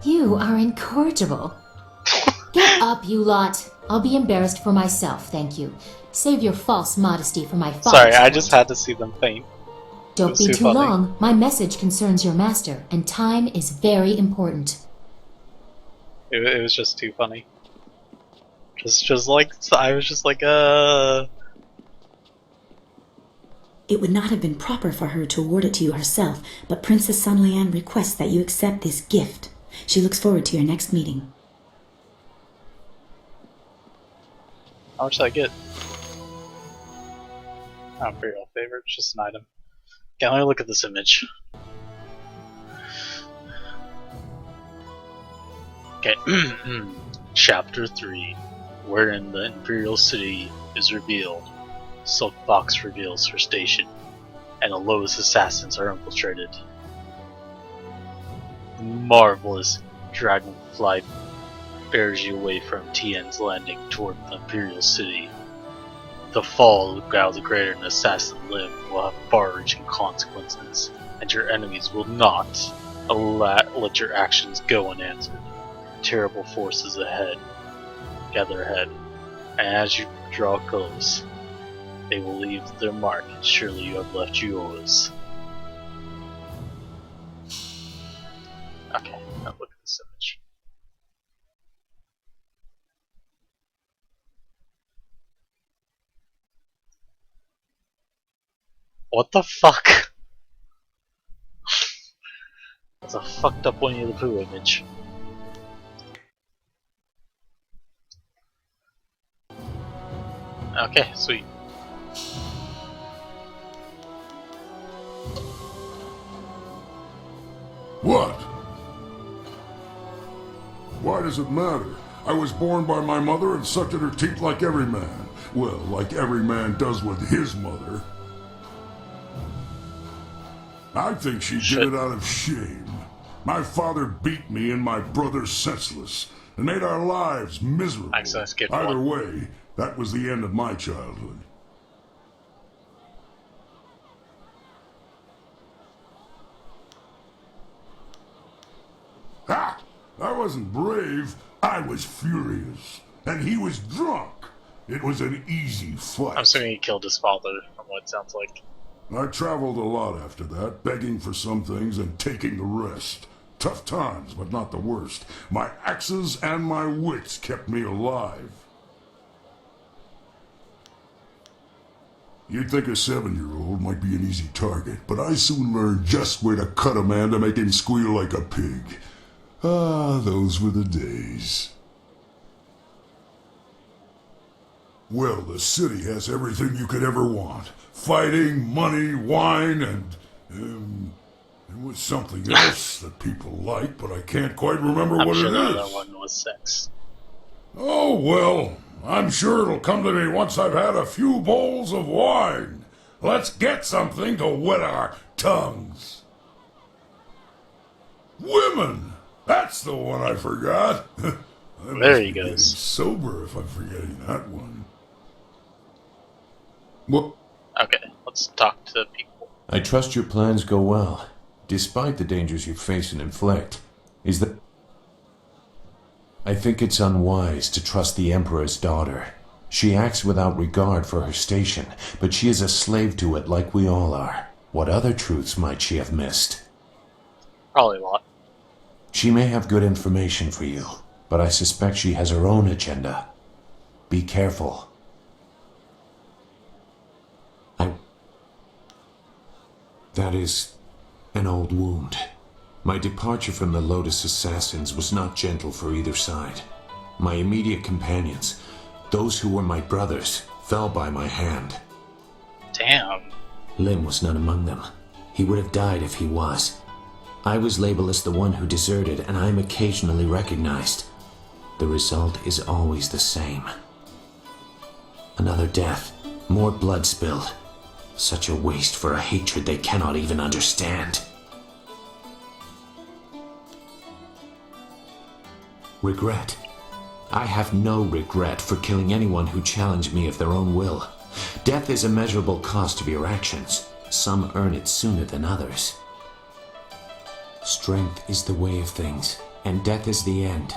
You are incorrigible. Get up, you lot. I'll be embarrassed for myself, thank you. Save your false modesty for my father's Sorry, I court. just had to see them faint. Don't be too long. My message concerns your master, and time is very important. It was just too funny. Just like, I was just like, It would not have been proper for her to award it to you herself, but Princess Sun Lian requests that you accept this gift. She looks forward to your next meeting. How much did I get? Oh, Imperial favorite, it's just an item. Okay, let me look at this image. Okay, Chapter 3, wherein the Imperial City is revealed. Silk Fox reveals her station, and the Lotus assassins are infiltrated. The marvelous dragonfly bears you away from Tian's landing toward the Imperial City. The fall of Gao the Greater and Assassin Lim will have far-reaching consequences, and your enemies will not let your actions go unanswered. Terrible forces ahead, gather ahead, and as you draw close, they will leave their mark, and surely you have left yours. Okay, now look at this image. What the fuck? That's a fucked up Winnie the Pooh image. Okay, sweet. What? Why does it matter? I was born by my mother and sucked at her teat like every man. Well, like every man does with his mother. I think she did it out of shame. My father beat me and my brother senseless, and made our lives miserable. Either way, that was the end of my childhood. Ha! I wasn't brave, I was furious. And he was drunk. It was an easy fight. I'm assuming he killed his father, from what it sounds like. I traveled a lot after that, begging for some things and taking the rest. Tough times, but not the worst. My axes and my wits kept me alive. You'd think a 7-year-old might be an easy target, but I soon learned just where to cut a man to make him squeal like a pig. Ah, those were the days. Well, the city has everything you could ever want. Fighting, money, wine, and there was something else that people like, but I can't quite remember what it is. I'm sure that one was sex. Oh, well, I'm sure it'll come to me once I've had a few bowls of wine. Let's get something to wet our tongues. Women! That's the one I forgot. There he goes. Sober if I'm forgetting that one. What? Okay, let's talk to people. I trust your plans go well, despite the dangers you face and inflict. I think it's unwise to trust the Emperor's daughter. She acts without regard for her station, but she is a slave to it like we all are. What other truths might she have missed? Probably a lot. She may have good information for you, but I suspect she has her own agenda. Be careful. That is an old wound. My departure from the Lotus Assassins was not gentle for either side. My immediate companions, those who were my brothers, fell by my hand. Damn. Lim was not among them. He would have died if he was. I was labeled as the one who deserted, and I am occasionally recognized. The result is always the same. Another death, more blood spilled. Such a waste for a hatred they cannot even understand. Regret? I have no regret for killing anyone who challenged me of their own will. Death is a measurable cost of your actions. Some earn it sooner than others. Strength is the way of things, and death is the end,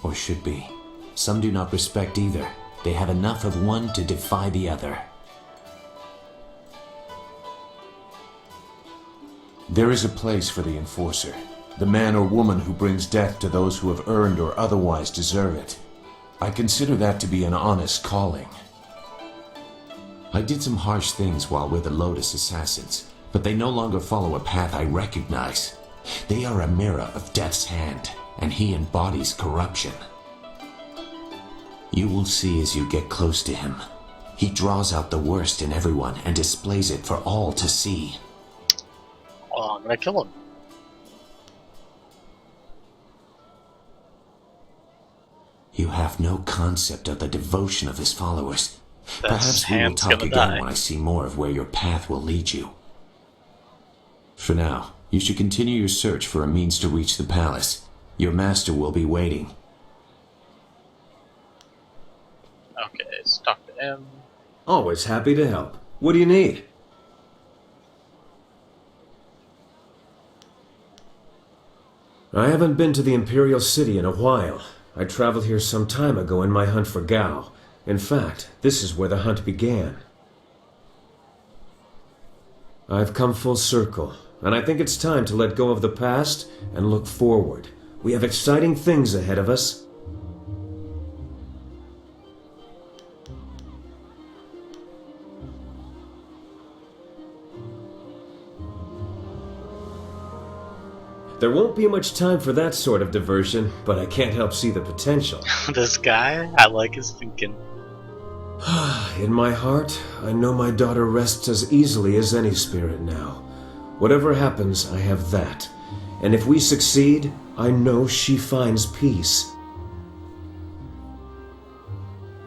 or should be. Some do not respect either. They have enough of one to defy the other. There is a place for the enforcer, the man or woman who brings death to those who have earned or otherwise deserve it. I consider that to be an honest calling. I did some harsh things while with the Lotus Assassins, but they no longer follow a path I recognize. They are a mirror of Death's hand, and he embodies corruption. You will see as you get close to him. He draws out the worst in everyone and displays it for all to see. Oh, I'm gonna kill him. You have no concept of the devotion of his followers. Perhaps we will talk again when I see more of where your path will lead you. For now, you should continue your search for a means to reach the palace. Your master will be waiting. Okay, let's talk to him. Always happy to help. What do you need? I haven't been to the Imperial City in a while. I traveled here some time ago in my hunt for Gao. In fact, this is where the hunt began. I've come full circle, and I think it's time to let go of the past and look forward. We have exciting things ahead of us. There won't be much time for that sort of diversion, but I can't help see the potential. This guy, I like his thinking. In my heart, I know my daughter rests as easily as any spirit now. Whatever happens, I have that. And if we succeed, I know she finds peace.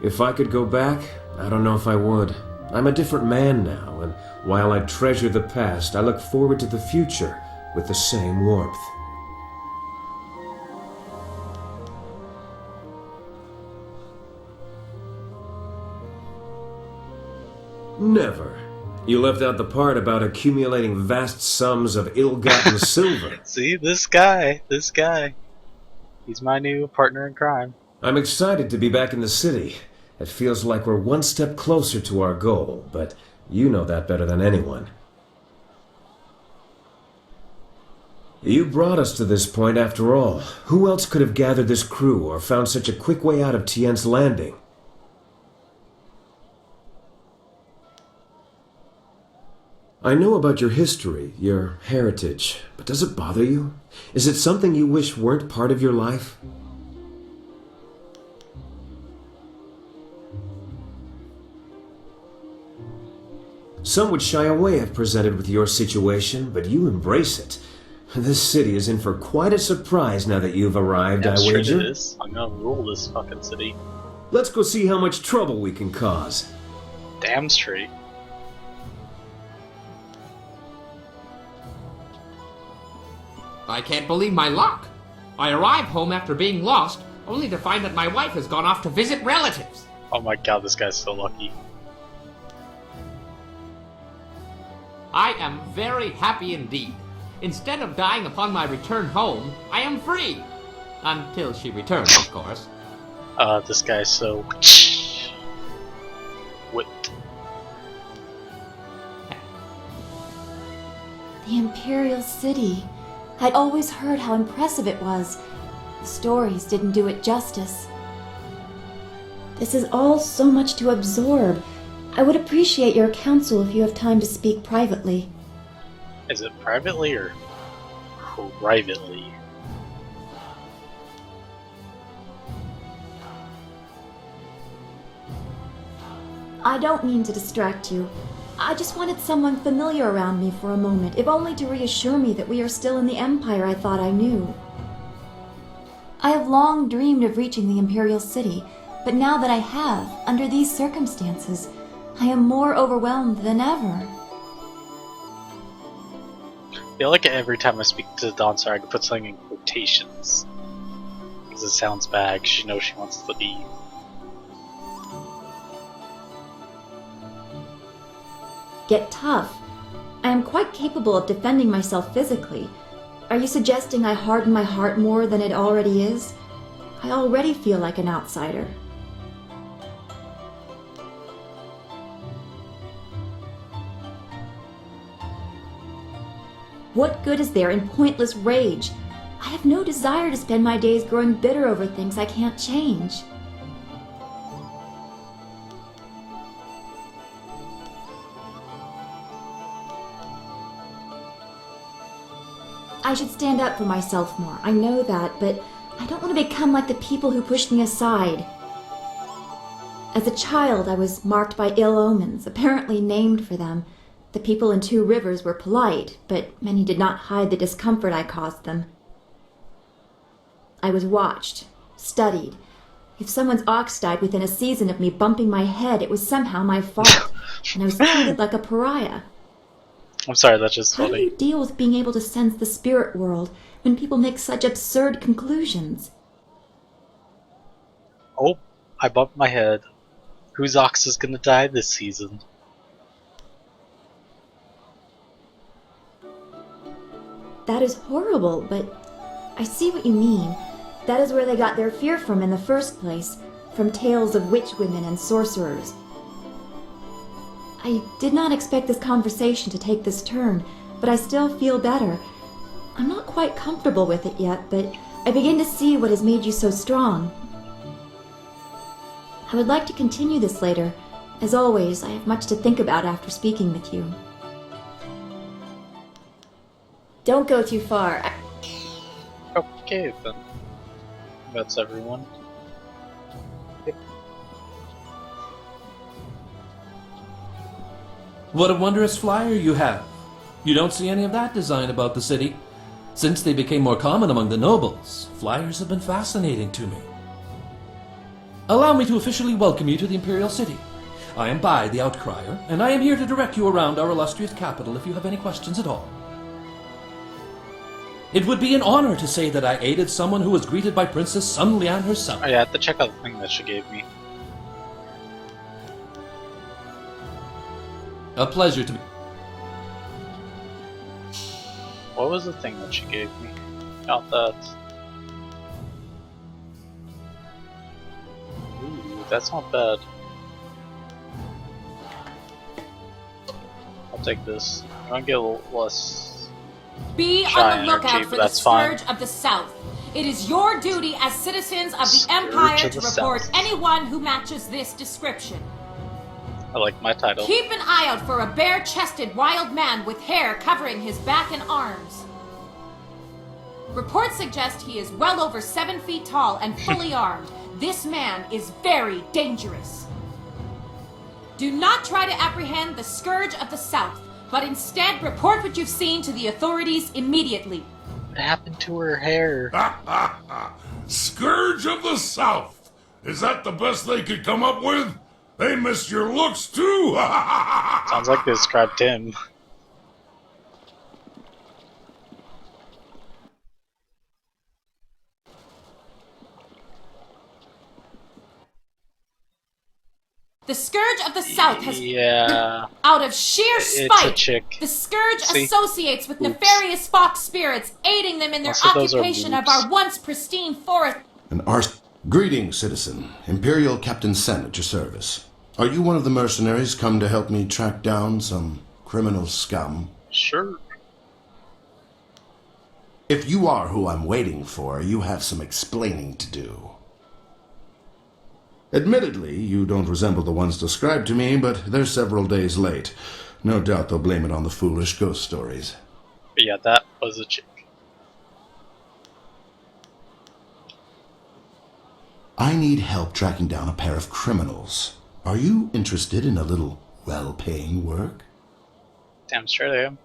If I could go back, I don't know if I would. I'm a different man now, and while I treasure the past, I look forward to the future with the same warmth. Never. You left out the part about accumulating vast sums of ill-gotten silver. See, this guy. He's my new partner in crime. I'm excited to be back in the city. It feels like we're one step closer to our goal, but you know that better than anyone. You brought us to this point after all. Who else could have gathered this crew or found such a quick way out of Tien's Landing? I know about your history, your heritage, but does it bother you? Is it something you wish weren't part of your life? Some would shy away if presented with your situation, but you embrace it. This city is in for quite a surprise now that you've arrived, I wager. Sure it is. I'm gonna rule this fucking city. Let's go see how much trouble we can cause. Damn straight. I can't believe my luck. I arrive home after being lost, only to find that my wife has gone off to visit relatives. Oh my god, this guy's so lucky. I am very happy indeed. Instead of dying upon my return home, I am free. Until she returns, of course. This guy's so... whipped. The Imperial City. I'd always heard how impressive it was. The stories didn't do it justice. This is all so much to absorb. I would appreciate your counsel if you have time to speak privately. Is it privately or privately? I don't mean to distract you. I just wanted someone familiar around me for a moment, if only to reassure me that we are still in the Empire I thought I knew. I have long dreamed of reaching the Imperial City, but now that I have, under these circumstances, I am more overwhelmed than ever. I feel like every time I speak to Dawn, sorry, I can put something in quotations. because it sounds bad, because she knows she wants to leave. Get tough. I am quite capable of defending myself physically. Are you suggesting I harden my heart more than it already is? I already feel like an outsider. What good is there in pointless rage? I have no desire to spend my days growing bitter over things I can't change. I should stand up for myself more, I know that, but I don't want to become like the people who pushed me aside. As a child, I was marked by ill omens, apparently named for them. The people in Two Rivers were polite, but many did not hide the discomfort I caused them. I was watched, studied. If someone's ox died within a season of me bumping my head, it was somehow my fault, and I was treated like a pariah. I'm sorry, that's just funny. How do you deal with being able to sense the spirit world when people make such absurd conclusions? Oh, I bumped my head. Whose ox is gonna die this season? That is horrible, but I see what you mean. That is where they got their fear from in the first place, from tales of witch women and sorcerers. I did not expect this conversation to take this turn, but I still feel better. I'm not quite comfortable with it yet, but I begin to see what has made you so strong. I would like to continue this later. As always, I have much to think about after speaking with you. Don't go too far. Okay, then. That's everyone. Yep. What a wondrous flyer you have. You don't see any of that design about the city. Since they became more common among the nobles, flyers have been fascinating to me. Allow me to officially welcome you to the Imperial City. I am Bai, the Outcrier, and I am here to direct you around our illustrious capital if you have any questions at all. It would be an honor to say that I aided someone who was greeted by Princess Sun Lian herself. Oh yeah, I have to check out the thing that she gave me. A pleasure to be... What was the thing that she gave me? Not that. Ooh, that's not bad. I'll take this. I'm gonna get a little less. Be on the lookout for the Scourge of the South. It is your duty as citizens of the Empire to report anyone who matches this description. I like my title. Keep an eye out for a bare-chested wild man with hair covering his back and arms. Reports suggest he is well over 7 feet tall and fully armed. This man is very dangerous. Do not try to apprehend the Scourge of the South, but instead report what you've seen to the authorities immediately. What happened to her hair? Scourge of the South! Is that the best they could come up with? They missed your looks too! Sounds like they described him. The Scourge of the South has... Yeah. Out of sheer spite, It's a chick. the Scourge See? associates with Oops. nefarious fox spirits, aiding them in their Most of those are occupation of boobs. our once pristine forest. An arse. Greetings, citizen. Imperial Captain Sen at your service. Are you one of the mercenaries come to help me track down some criminal scum? Sure. If you are who I'm waiting for, you have some explaining to do. Admittedly, you don't resemble the ones described to me, but they're several days late. No doubt they'll blame it on the foolish ghost stories. But yeah, that was a chick. I need help tracking down a pair of criminals. Are you interested in a little well-paying work? Damn straight I am.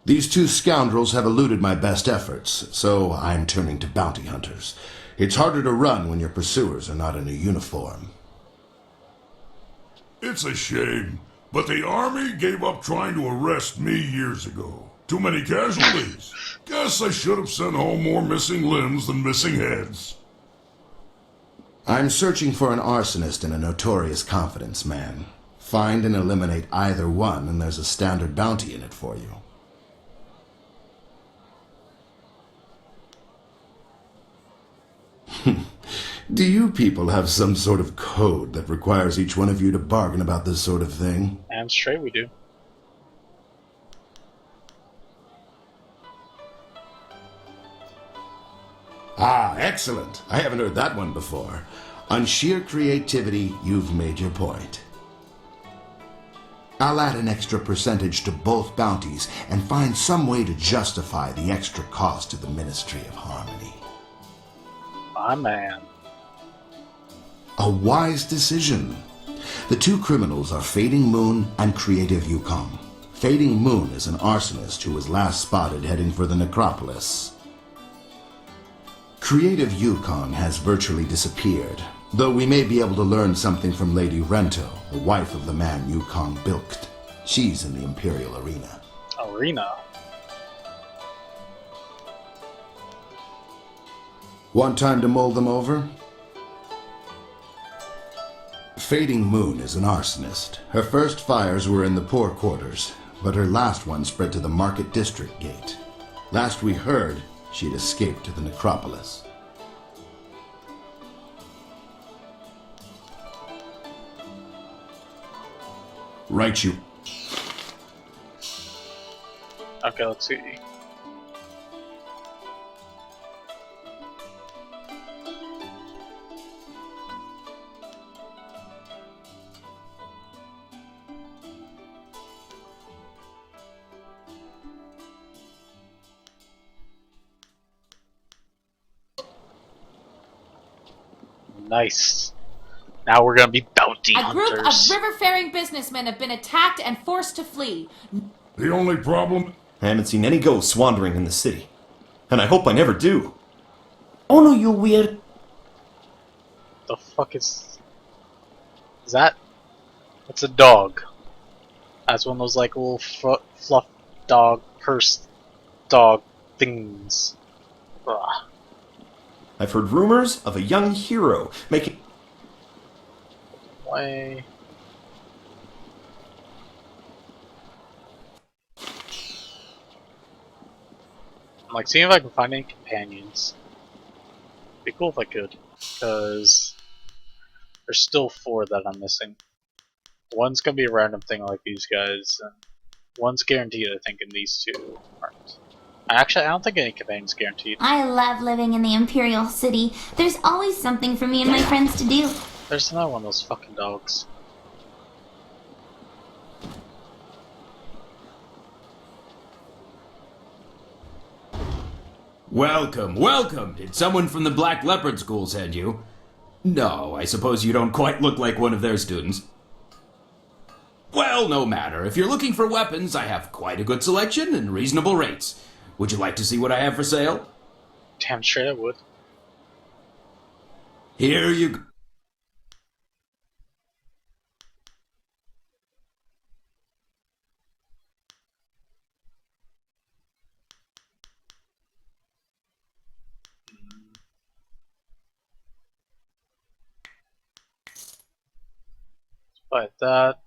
These two scoundrels have eluded my best efforts, so I'm turning to bounty hunters. It's harder to run when your pursuers are not in a uniform. It's a shame, but the army gave up trying to arrest me years ago. Too many casualties. Guess I should have sent home more missing limbs than missing heads. I'm searching for an arsonist and a notorious confidence man. Find and eliminate either one, and there's a standard bounty in it for you. Do you people have some sort of code that requires each one of you to bargain about this sort of thing? I'm straight we do. Ah, excellent. I haven't heard that one before. On sheer creativity, you've made your point. I'll add an extra percentage to both bounties and find some way to justify the extra cost to the Ministry of Harmony. My man. A wise decision. The two criminals are Fading Moon and Creative Yukon. Fading Moon is an arsonist who was last spotted heading for the necropolis. Creative Yukon has virtually disappeared, though we may be able to learn something from Lady Rento, the wife of the man Yukon bilked. She's in the Imperial Arena. Arena? Want time to mull them over? Fading Moon is an arsonist. Her first fires were in the poor quarters, but her last one spread to the Market District Gate. Last we heard, she'd escaped to the necropolis. Right, you. Okay, let's see. Nice. Now we're gonna be bounty hunters. A group of river-faring businessmen have been attacked and forced to flee. The only problem... I haven't seen any ghosts wandering in the city. And I hope I never do. Oh no, you weird... The fuck is that? It's a dog. That's one of those like little fluff dog, purse dog things. Ugh. I've heard rumors of a young hero making... Way. I'm like seeing if I can find any companions. Be cool if I could, because there's still 4 that I'm missing. One's gonna be a random thing like these guys, and one's guaranteed. I think, and these 2 aren't. Actually, I don't think any companion's guaranteed. I love living in the Imperial City. There's always something for me and my friends to do. There's another one of those fucking dogs. Welcome, welcome! Did someone from the Black Leopard School send you? No, I suppose you don't quite look like one of their students. Well, no matter. If you're looking for weapons, I have quite a good selection and reasonable rates. Would you like to see what I have for sale? Damn straight I would. Here you go. Like that.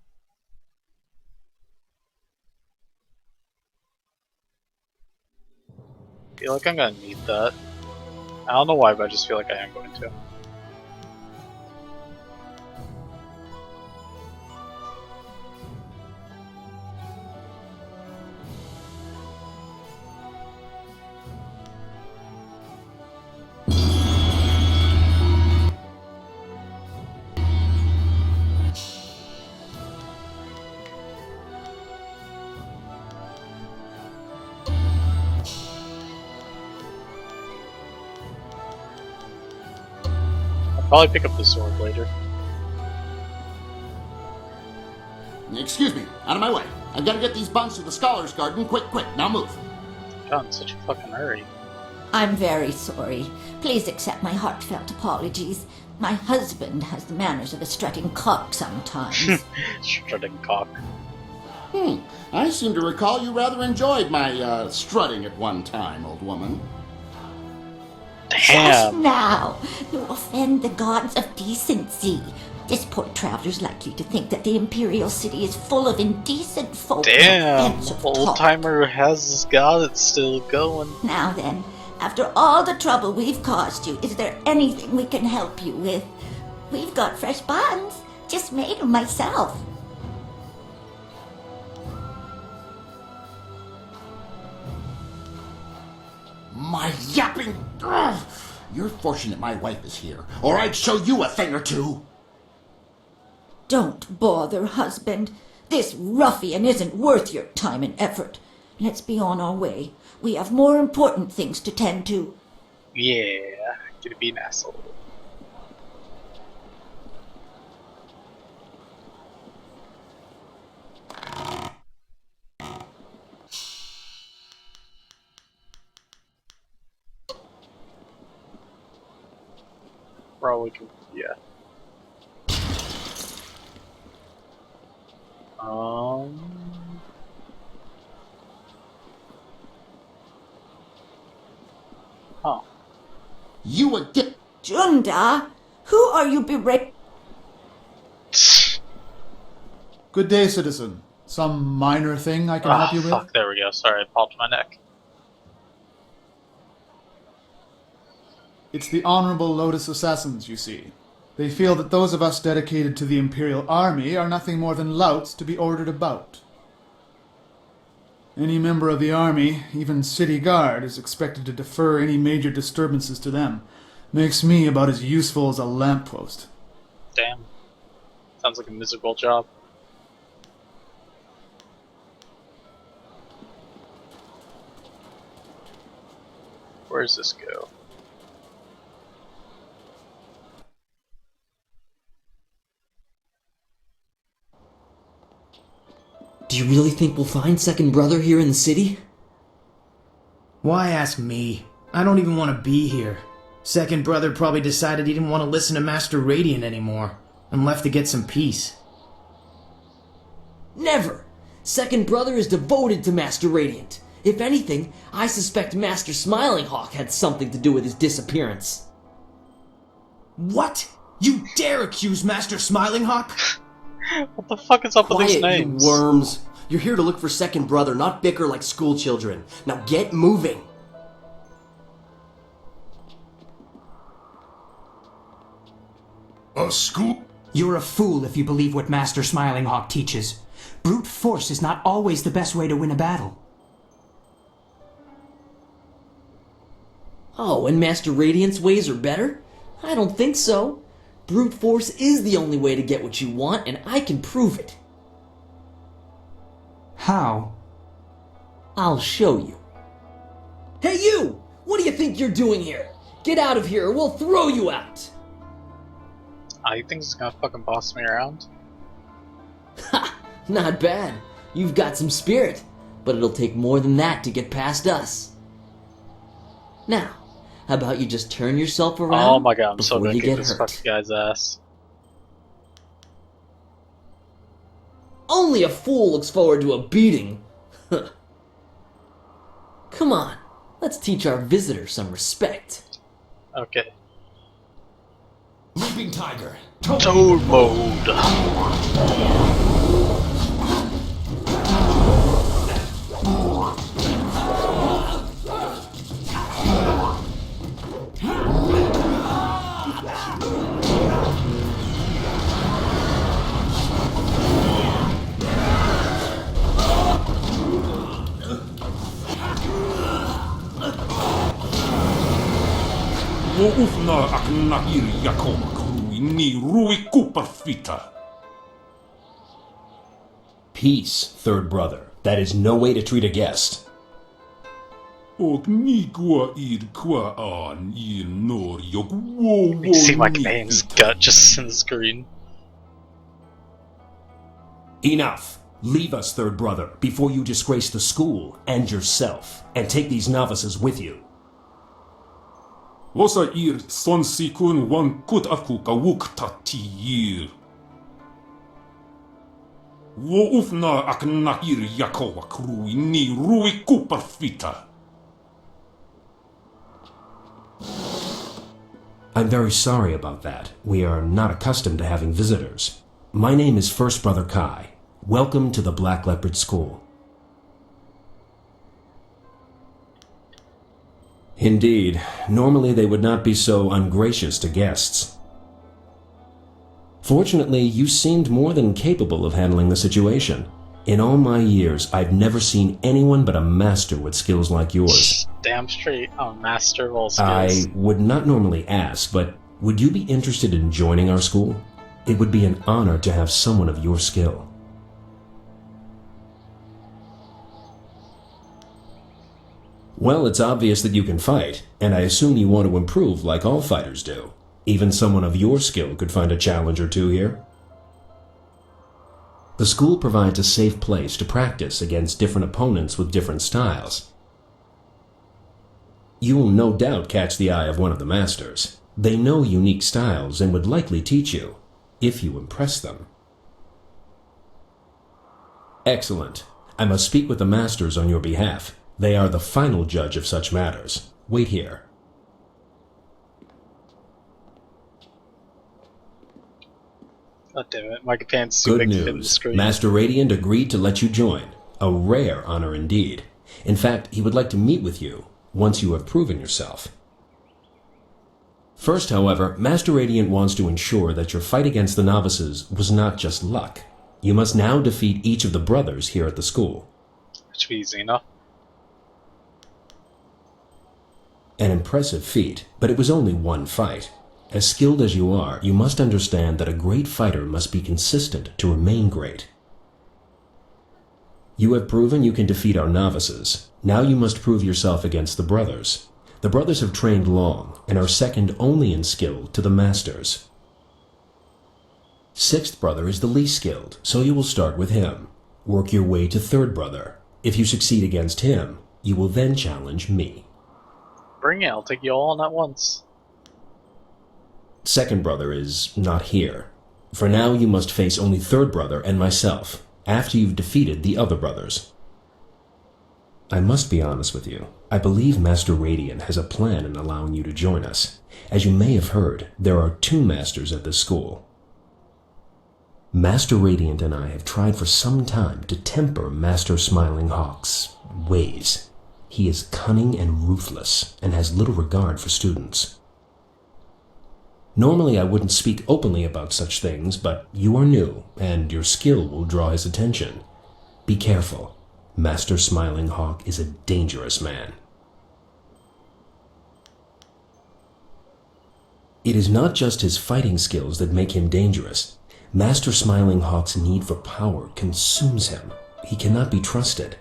I feel like I'm gonna need that. I don't know why, but I just feel like I am going to. Probably pick up the sword later. Excuse me, out of my way. I've got to get these bunks to the Scholars Garden. Quick, now move. God, in such a fucking hurry. I'm very sorry. Please accept my heartfelt apologies. My husband has the manners of a strutting cock sometimes. Strutting cock. I seem to recall you rather enjoyed my strutting at one time, old woman. Just now, you offend the gods of decency. This poor traveler's likely to think that the Imperial City is full of indecent folk. Damn, old timer has his god, it's still going. Now then, after all the trouble we've caused you, is there anything we can help you with? We've got fresh buns, just made them myself. My yapping... Ugh. You're fortunate my wife is here, or I'd show you a thing or two. Don't bother, husband. This ruffian isn't worth your time and effort. Let's be on our way. We have more important things to tend to. Yeah, gonna be an asshole. Probably can, yeah. Huh. You would get... Junda, who are you berating? Good day, citizen. Some minor thing I can help you with? Fuck, there we go. Sorry, I popped my neck. It's the Honorable Lotus Assassins, you see. They feel that those of us dedicated to the Imperial Army are nothing more than louts to be ordered about. Any member of the army, even city guard, is expected to defer any major disturbances to them. Makes me about as useful as a lamppost. Damn. Sounds like a miserable job. Where does this go? Do you really think we'll find Second Brother here in the city? Why ask me? I don't even want to be here. Second Brother probably decided he didn't want to listen to Master Radiant anymore, and left to get some peace. Never! Second Brother is devoted to Master Radiant. If anything, I suspect Master Smiling Hawk had something to do with his disappearance. What? You dare accuse Master Smiling Hawk? What the fuck is up with these names? You worms. You're here to look for Second Brother, not bicker like school children. Now get moving. A school? You're a fool if you believe what Master Smiling Hawk teaches. Brute force is not always the best way to win a battle. Oh, and Master Radiant's ways are better? I don't think so. Brute force is the only way to get what you want, and I can prove it. How? I'll show you. Hey you! What do you think you're doing here? Get out of here or we'll throw you out! You think he's gonna fucking boss me around? Ha! Not bad. You've got some spirit, but it'll take more than that to get past us. Now, how about you just turn yourself around? Oh my god, I'm so gonna you kick get this hurt. fucking guy's ass. Only a fool looks forward to a beating. Come on, let's teach our visitor some respect. Okay. Leaping Tiger. Toad mode. Ufna akna iri yakoma krui ni rui kuparfita. Peace, third brother. That is no way to treat a guest. Og ni gua ir qua an ir nor yok wo You can see my companion's gut just in the screen. Enough. Leave us, third brother, before you disgrace the school and yourself, and take these novices with you. Osa ir son sikun wan kut aku kawuk tatir. Wo ufna ak nakir yakowa krui ni rui kuparfita. I'm very sorry about that. We are not accustomed to having visitors. My name is First Brother Kai. Welcome to the Black Leopard School. Indeed, normally they would not be so ungracious to guests. Fortunately, you seemed more than capable of handling the situation. In all my years, I've never seen anyone but a master with skills like yours. Damn straight, I'm a master of all skills. I would not normally ask, but would you be interested in joining our school? It would be an honor to have someone of your skill. Well, it's obvious that you can fight, and I assume you want to improve like all fighters do. Even someone of your skill could find a challenge or two here. The school provides a safe place to practice against different opponents with different styles. You will no doubt catch the eye of one of the masters. They know unique styles and would likely teach you, if you impress them. Excellent. I must speak with the masters on your behalf. They are the final judge of such matters. Wait here. God damn it, my companion's too Good big to fit in the news. screen. Master Radiant agreed to let you join. A rare honor indeed. In fact, he would like to meet with you once you have proven yourself. First, however, Master Radiant wants to ensure that your fight against the novices was not just luck. You must now defeat each of the brothers here at the school. Which should be easy enough. An impressive feat, but it was only one fight. As skilled as you are, you must understand that a great fighter must be consistent to remain great. You have proven you can defeat our novices. Now you must prove yourself against the brothers. The brothers have trained long and are second only in skill to the masters. Sixth brother is the least skilled, so you will start with him. Work your way to third brother. If you succeed against him, you will then challenge me. Bring it, I'll take you all on at once. Second brother is not here. For now, you must face only third brother and myself, after you've defeated the other brothers. I must be honest with you. I believe Master Radiant has a plan in allowing you to join us. As you may have heard, there are 2 masters at this school. Master Radiant and I have tried for some time to temper Master Smiling Hawk's ways. He is cunning and ruthless, and has little regard for students. Normally I wouldn't speak openly about such things, but you are new, and your skill will draw his attention. Be careful. Master Smiling Hawk is a dangerous man. It is not just his fighting skills that make him dangerous. Master Smiling Hawk's need for power consumes him. He cannot be trusted.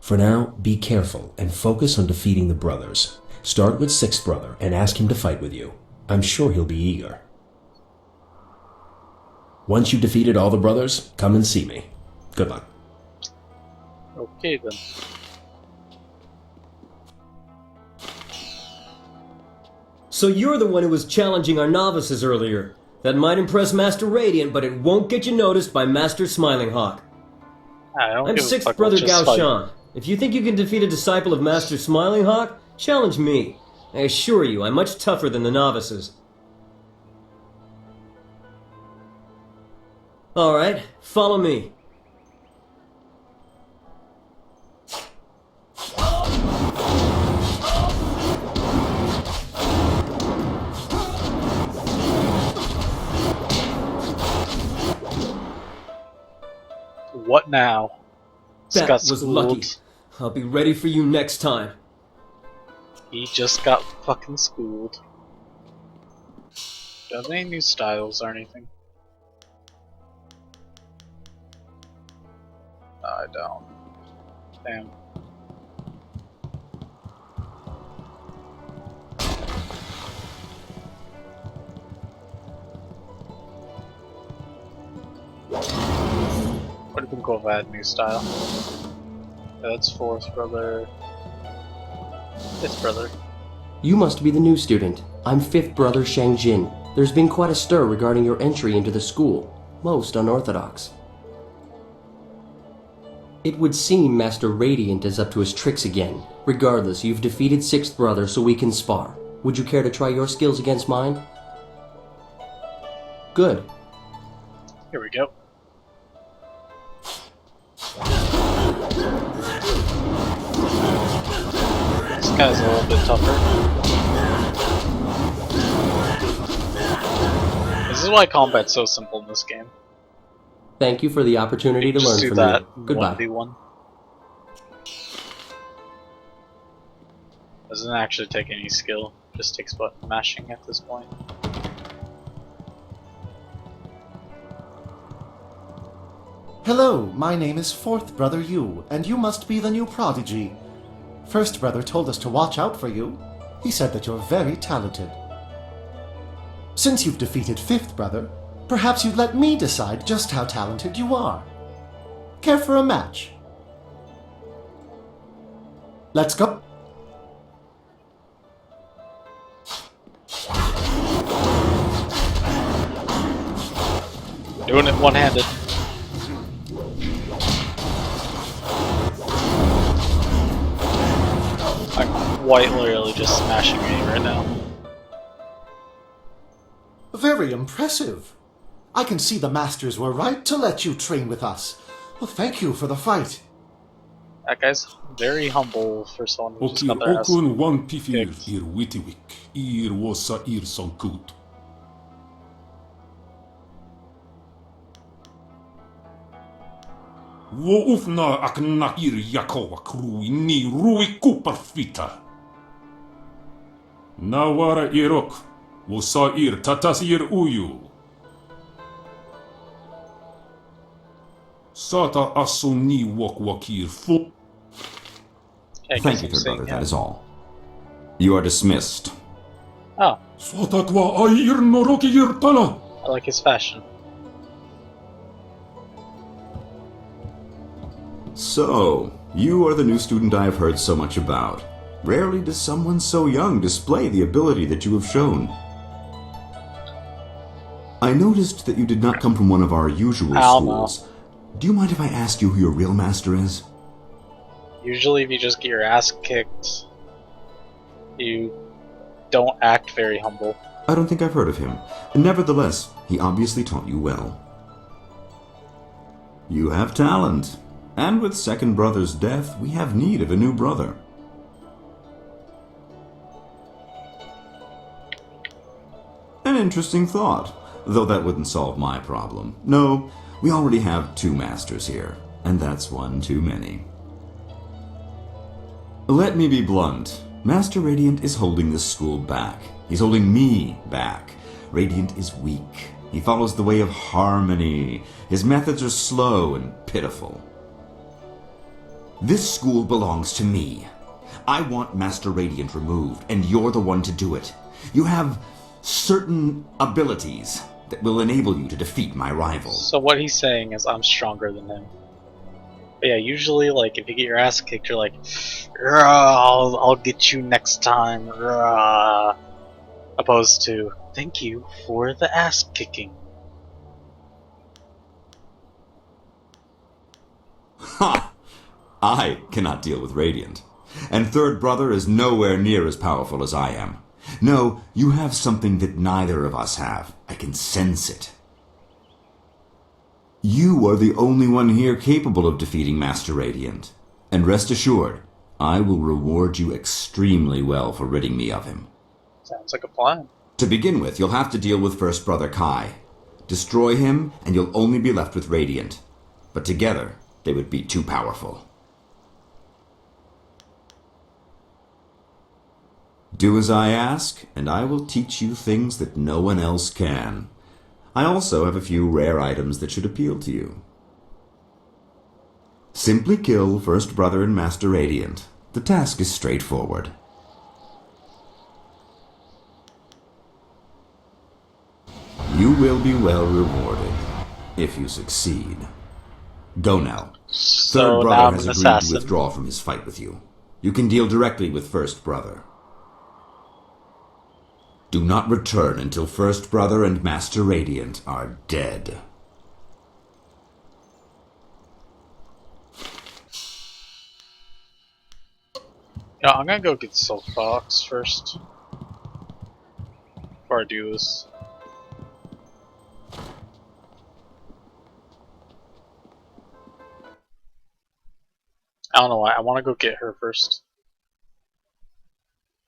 For now, be careful and focus on defeating the brothers. Start with sixth brother and ask him to fight with you. I'm sure he'll be eager. Once you've defeated all the brothers, come and see me. Good luck. Okay then. So you're the one who was challenging our novices earlier. That might impress Master Radiant, but it won't get you noticed by Master Smiling Hawk. I'm sixth brother Gao Shan. If you think you can defeat a disciple of Master Smiling Hawk, challenge me. I assure you, I'm much tougher than the novices. Alright, follow me. What now? That Got was schooled. lucky. I'll be ready for you next time. He just got fucking schooled. Do I have any new styles or anything? No, I don't. Damn. Would have been cool if I had a new style. That's fourth brother. Fifth brother. You must be the new student. I'm fifth brother Shang Jin. There's been quite a stir regarding your entry into the school. Most unorthodox. It would seem Master Radiant is up to his tricks again. Regardless, you've defeated Sixth Brother, so we can spar. Would you care to try your skills against mine? Good. Here we go. This guy's a little bit tougher. This is why combat's so simple in this game. Thank you for the opportunity to learn do from that you. Goodbye. 1v1. Doesn't actually take any skill, just takes button mashing at this point. Hello, my name is Fourth Brother Yu, and you must be the new prodigy. First Brother told us to watch out for you. He said that you're very talented. Since you've defeated Fifth Brother, perhaps you'd let me decide just how talented you are. Care for a match? Let's go. Doing it one-handed. I'm quite literally just smashing me right now. Very impressive. I can see the masters were right to let you train with us. Well, thank you for the fight. That guy's very humble for someone who just got their ass Okun wan pifir kicked. ir witiwik, ir wasa ir sankut. Wo ufna akna ir yakowa krui ni rui kuparfita. Nawara irok, wo sa ir tatas ir uyu. Sata asu ni wakir fu. Thank you, Third Brother, that is all. You are dismissed. Oh. Sotatwa air noroki ir tala. I like his fashion. So, you are the new student I have heard so much about. Rarely does someone so young display the ability that you have shown. I noticed that you did not come from one of our usual schools. Do you mind if I ask you who your real master is? Usually if you just get your ass kicked, you don't act very humble. I don't think I've heard of him. Nevertheless, he obviously taught you well. You have talent. And with Second Brother's death, we have need of a new brother. An interesting thought, though that wouldn't solve my problem. No, we already have 2 masters here, and that's one too many. Let me be blunt. Master Radiant is holding this school back. He's holding me back. Radiant is weak. He follows the way of harmony. His methods are slow and pitiful. This school belongs to me. I want Master Radiant removed, and you're the one to do it. You have certain abilities that will enable you to defeat my rival. So what he's saying is I'm stronger than him. But yeah, usually like if you get your ass kicked, you're like, I'll get you next time. Rah. Opposed to, thank you for the ass kicking. Ha! I cannot deal with Radiant. And Third Brother is nowhere near as powerful as I am. No, you have something that neither of us have. I can sense it. You are the only one here capable of defeating Master Radiant. And rest assured, I will reward you extremely well for ridding me of him. Sounds like a plan. To begin with, you'll have to deal with First Brother Kai. Destroy him, and you'll only be left with Radiant. But together, they would be too powerful. Do as I ask, and I will teach you things that no one else can. I also have a few rare items that should appeal to you. Simply kill First Brother and Master Radiant. The task is straightforward. You will be well rewarded, if you succeed. Go now. Third Brother has agreed to withdraw from his fight with you. You can deal directly with First Brother. Do not return until First Brother and Master Radiant are dead. Yeah, I'm gonna go get Silk Fox first. Before I do this. I don't know why, I wanna go get her first.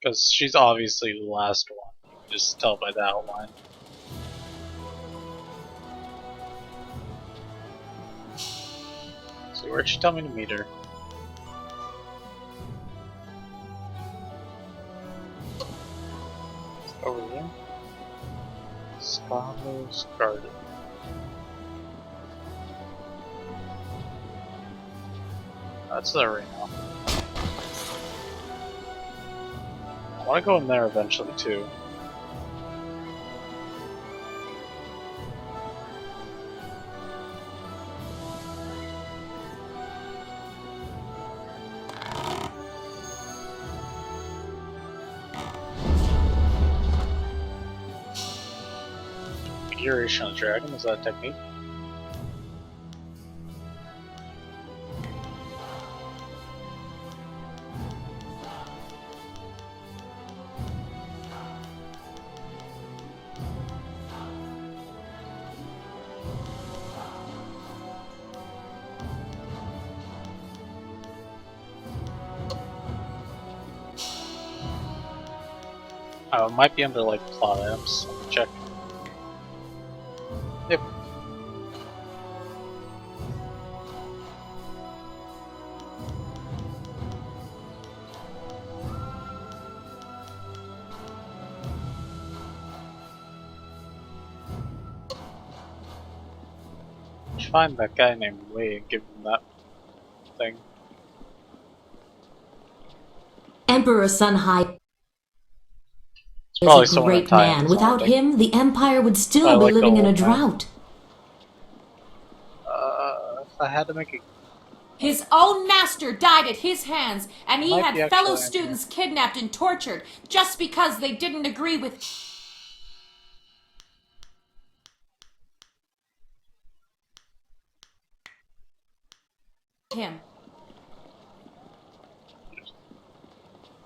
Because she's obviously the last one. You can just tell by the outline. So where'd she tell me to meet her? Over there. Scholars Garden. That's the arena. I want to go in there eventually too. Configuration of the dragon, is that a technique? It might be under like plot items. Let me check. Yep. Let's find that guy named Wei and give him that thing. Emperor Sunhai Probably is a great man. Without him, the Empire would still be living in a drought. If I had to make a... His own master died at his hands, and he Might be had fellow actually students kidnapped and tortured just because they didn't agree with him.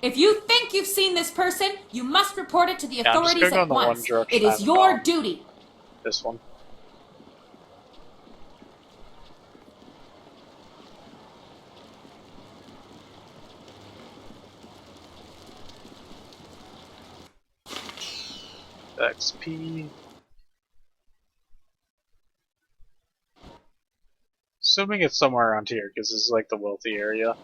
If you think you've seen this person, you must report it to the authorities at once. It is your duty. This one. XP. Assuming it's somewhere around here, because this is like the wealthy area.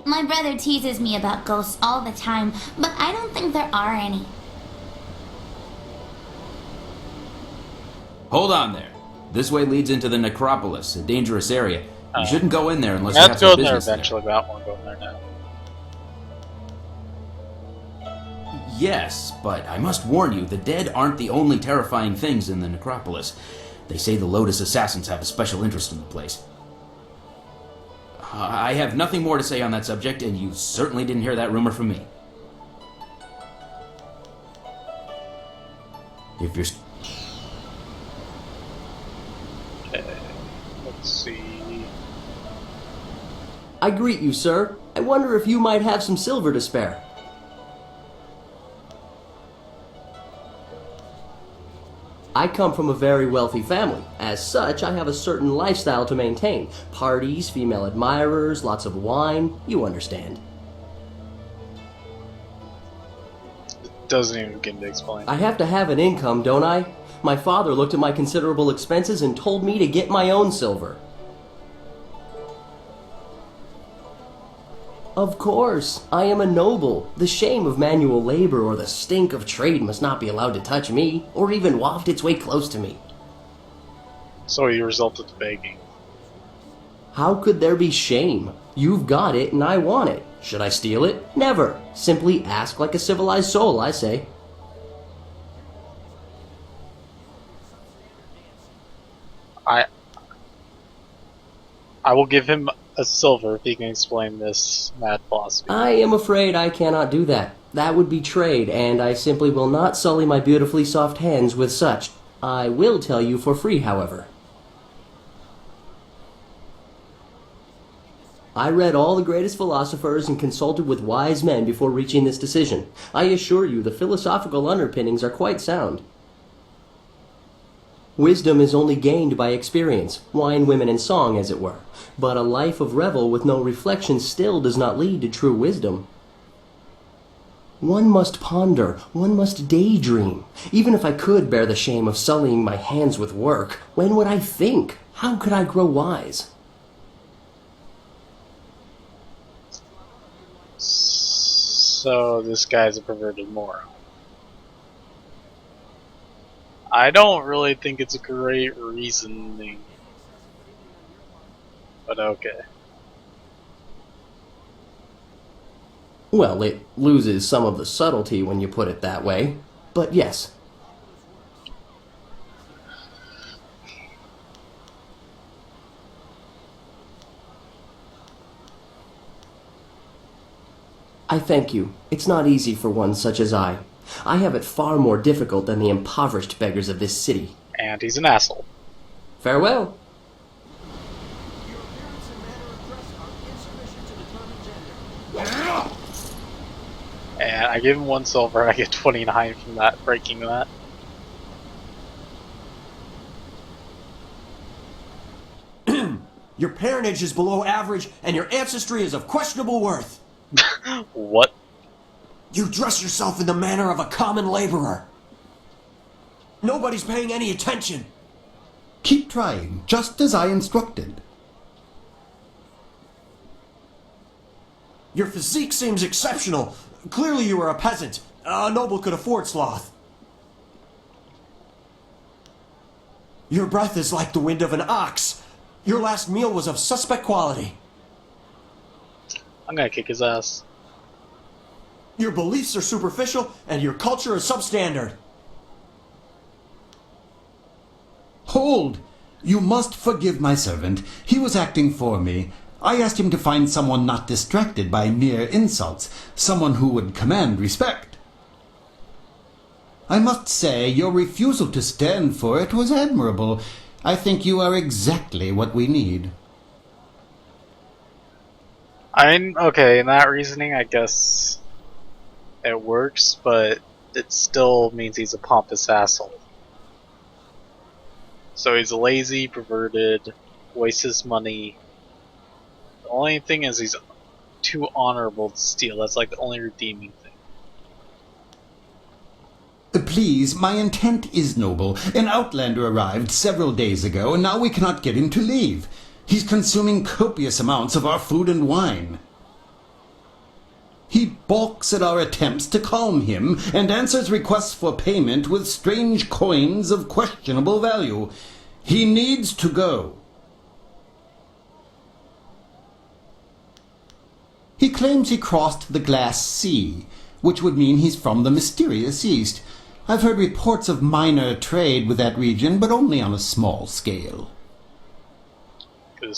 My brother teases me about ghosts all the time, but I don't think there are any. Hold on there. This way leads into the necropolis, a dangerous area. You shouldn't go in there unless you have some business there. Let's go in there eventually, but I don't want to go in there now. Yes, but I must warn you, the dead aren't the only terrifying things in the necropolis. They say the Lotus Assassins have a special interest in the place. I have nothing more to say on that subject, and you certainly didn't hear that rumor from me. If you're... Okay, let's see... I greet you, sir. I wonder if you might have some silver to spare. I come from a very wealthy family. As such, I have a certain lifestyle to maintain. Parties, female admirers, lots of wine. You understand. It doesn't even begin to explain. I have to have an income, don't I? My father looked at my considerable expenses and told me to get my own silver. Of course, I am a noble. The shame of manual labor or the stink of trade must not be allowed to touch me, or even waft its way close to me. So you resorted to begging. How could there be shame? You've got it and I want it. Should I steal it? Never. Simply ask like a civilized soul, I say. I will give him a silver if he can explain this mad philosophy. I am afraid I cannot do that. That would be trade, and I simply will not sully my beautifully soft hands with such. I will tell you for free, however. I read all the greatest philosophers and consulted with wise men before reaching this decision. I assure you the philosophical underpinnings are quite sound. Wisdom is only gained by experience, wine, women, and song, as it were. But a life of revel with no reflection still does not lead to true wisdom. One must ponder, one must daydream. Even if I could bear the shame of sullying my hands with work, when would I think? How could I grow wise? So this guy's a perverted moron. I don't really think it's a great reasoning, but okay. Well, it loses some of the subtlety when you put it that way, but yes. I thank you. It's not easy for one such as I. I have it far more difficult than the impoverished beggars of this city. And he's an asshole. Farewell. And I give him 1 silver and I get 29 from that, breaking that. Your parentage is below average and your ancestry is of questionable worth. What? You dress yourself in the manner of a common laborer. Nobody's paying any attention. Keep trying, just as I instructed. Your physique seems exceptional. Clearly you are a peasant. A noble could afford sloth. Your breath is like the wind of an ox. Your last meal was of suspect quality. I'm gonna kick his ass. Your beliefs are superficial, and your culture is substandard. Hold! You must forgive my servant. He was acting for me. I asked him to find someone not distracted by mere insults, someone who would command respect. I must say, your refusal to stand for it was admirable. I think you are exactly what we need. Okay, in that reasoning, I guess it works, but it still means he's a pompous asshole. So he's lazy, perverted, wastes his money. The only thing is he's too honorable to steal. That's like the only redeeming thing. Please, my intent is noble. An outlander arrived several days ago, and now we cannot get him to leave. He's consuming copious amounts of our food and wine. He balks at our attempts to calm him and answers requests for payment with strange coins of questionable value. He needs to go. He claims he crossed the Glass Sea, which would mean he's from the mysterious East. I've heard reports of minor trade with that region, but only on a small scale.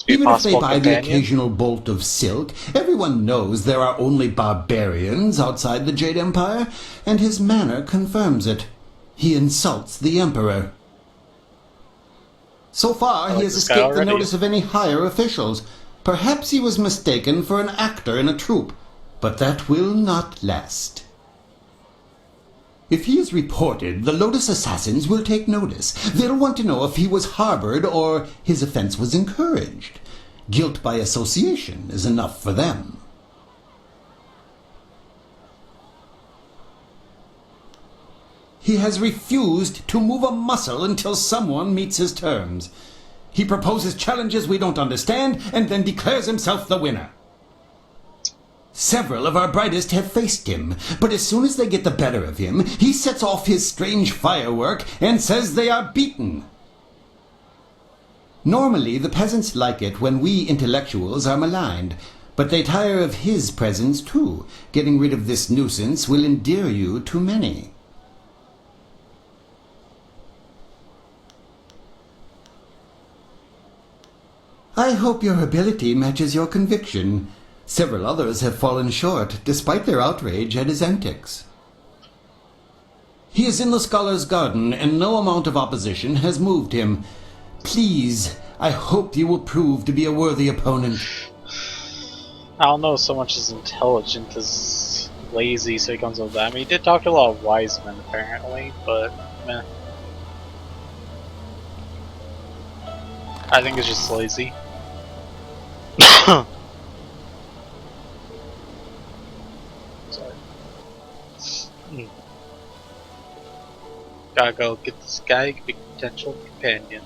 Even if they buy the occasional bolt of silk, everyone knows there are only barbarians outside the Jade Empire, and his manner confirms it. He insults the Emperor. So far, he has escaped the notice of any higher officials. Perhaps he was mistaken for an actor in a troupe, but that will not last. If he is reported, the Lotus Assassins will take notice. They'll want to know if he was harbored or his offense was encouraged. Guilt by association is enough for them. He has refused to move a muscle until someone meets his terms. He proposes challenges we don't understand and then declares himself the winner. Several of our brightest have faced him, but as soon as they get the better of him, he sets off his strange firework and says they are beaten. Normally, the peasants like it when we intellectuals are maligned, but they tire of his presence too. Getting rid of this nuisance will endear you to many. I hope your ability matches your conviction. Several others have fallen short, despite their outrage at his antics. He is in the Scholar's Garden, and no amount of opposition has moved him. Please, I hope you will prove to be a worthy opponent. I don't know so much as intelligent as lazy, so he comes up with that. I mean, he did talk to a lot of wise men, apparently, but meh. I think it's just lazy. Sorry. Gotta go get this guy, could be a potential companion.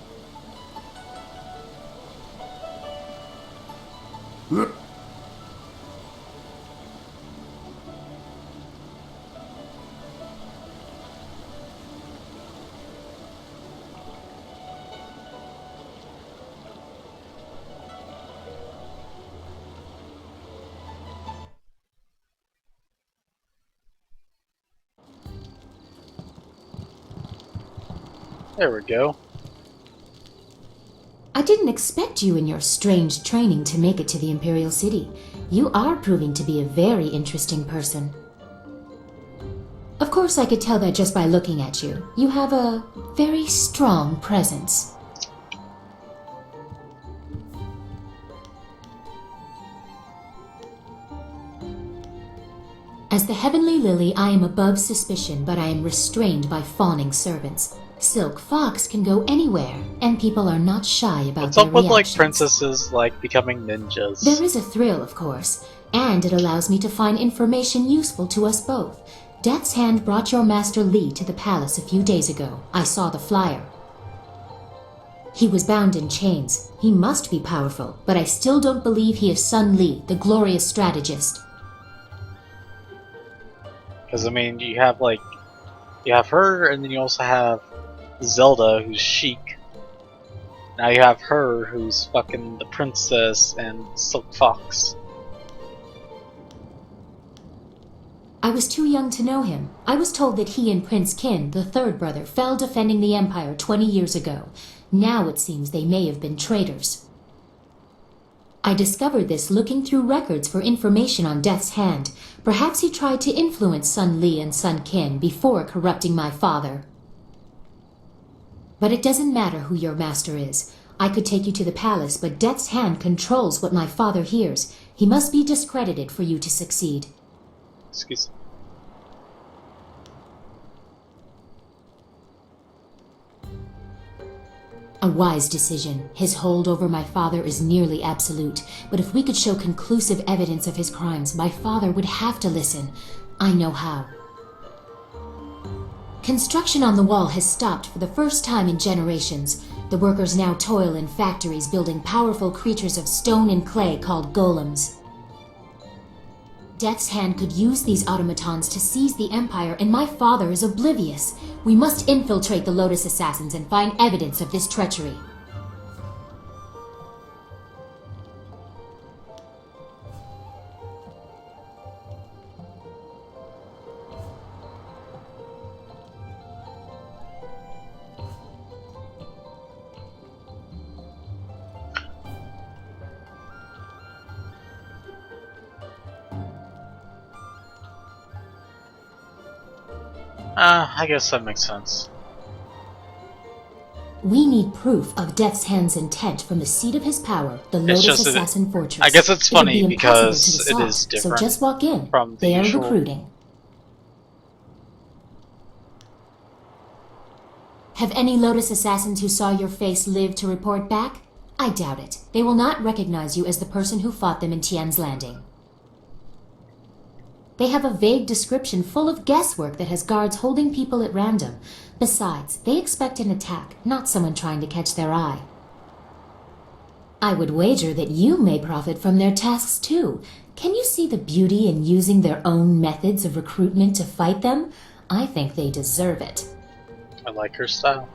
There we go. I didn't expect you in your strange training to make it to the Imperial City. You are proving to be a very interesting person. Of course, I could tell that just by looking at you. You have a very strong presence. As the Heavenly Lily, I am above suspicion, but I am restrained by fawning servants. Silk Fox can go anywhere, and people are not shy about What's their up with reactions. like princesses like becoming ninjas? There is a thrill, of course, and it allows me to find information useful to us both. Death's Hand brought your master Li to the palace a few days ago. I saw the flyer. He was bound in chains. He must be powerful, but I still don't believe he is Sun Li, the glorious strategist. Because I mean, you have her, and then you also have Zelda, who's chic. Now you have her, who's fucking the princess, and Silk Fox. I was too young to know him. I was told that he and Prince Qin, the third brother, fell defending the Empire 20 years ago. Now it seems they may have been traitors. I discovered this looking through records for information on Death's Hand. Perhaps he tried to influence Sun Li and Sun Qin before corrupting my father. But it doesn't matter who your master is. I could take you to the palace, but Death's Hand controls what my father hears. He must be discredited for you to succeed. Excuse me. A wise decision. His hold over my father is nearly absolute, but if we could show conclusive evidence of his crimes, my father would have to listen. I know how. Construction on the wall has stopped for the first time in generations. The workers now toil in factories building powerful creatures of stone and clay called golems. Death's Hand could use these automatons to seize the Empire, and my father is oblivious. We must infiltrate the Lotus Assassins and find evidence of this treachery. I guess that makes sense. We need proof of Death's Hand's intent from the seat of his power, the Lotus Assassin Fortress. I guess it's It would funny be impossible because to it solve, is different so just walk in. from the They are usual. recruiting. Have any Lotus Assassins who saw your face live to report back? I doubt it. They will not recognize you as the person who fought them in Tian's Landing. They have a vague description full of guesswork that has guards holding people at random. Besides, they expect an attack, not someone trying to catch their eye. I would wager that you may profit from their tasks too. Can you see the beauty in using their own methods of recruitment to fight them? I think they deserve it. I like her style.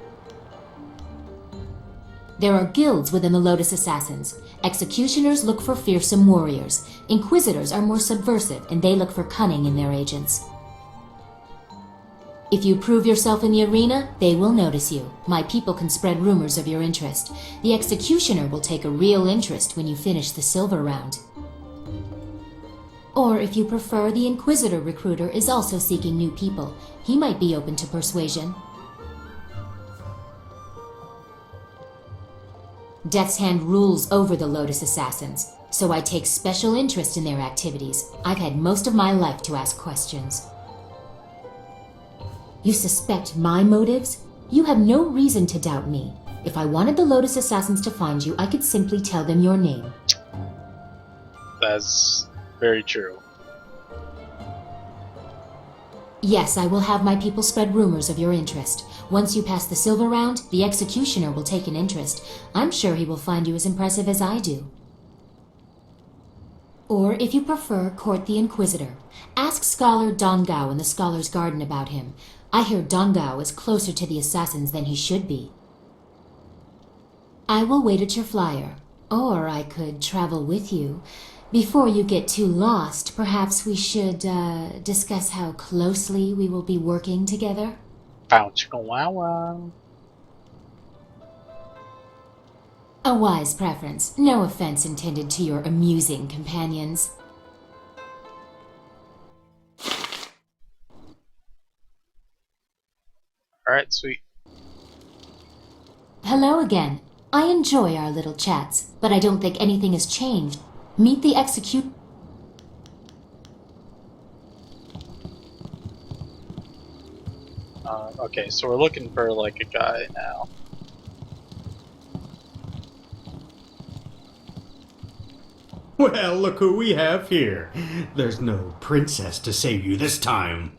There are guilds within the Lotus Assassins. Executioners look for fearsome warriors. Inquisitors are more subversive, and they look for cunning in their agents. If you prove yourself in the arena, they will notice you. My people can spread rumors of your interest. The Executioner will take a real interest when you finish the silver round. Or if you prefer, the Inquisitor recruiter is also seeking new people. He might be open to persuasion. Death's Hand rules over the Lotus Assassins. so I take special interest in their activities. I've had most of my life to ask questions. You suspect my motives? You have no reason to doubt me. If I wanted the Lotus Assassins to find you, I could simply tell them your name. That's very true. Yes, I will have my people spread rumors of your interest. Once you pass the silver round, the executioner will take an interest. I'm sure he will find you as impressive as I do. Or, if you prefer, court the Inquisitor. Ask Scholar Dongao in the Scholar's Garden about him. I hear Dongao is closer to the assassins than he should be. I will wait at your flyer. Or I could travel with you. Before you get too lost, perhaps we should discuss how closely we will be working together? Wow. A wise preference. No offense intended to your amusing companions. Alright, sweet. Hello again. I enjoy our little chats, but I don't think anything has changed. Meet the execute... Okay, so we're looking for, like, a guy now. Well, look who we have here. There's no princess to save you this time.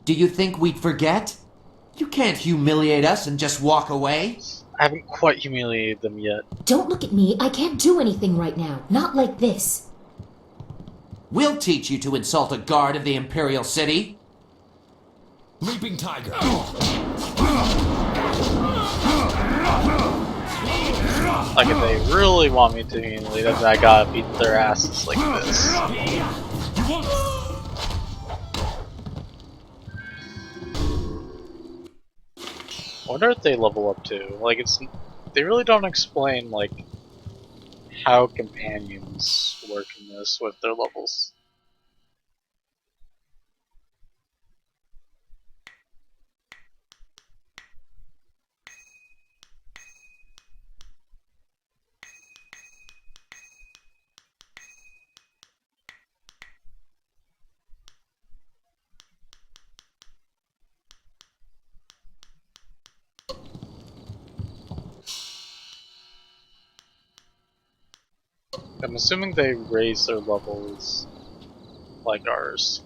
Do you think we'd forget? You can't humiliate us and just walk away. I haven't quite humiliated them yet. Don't look at me. I can't do anything right now. Not like this. We'll teach you to insult a guard of the Imperial City. Leaping Tiger. Like, if they really want me to humiliate them, I gotta beat their asses like this. I wonder if they level up too. Like, they really don't explain, like, how companions work in this with their levels. I'm assuming they raise their levels like ours.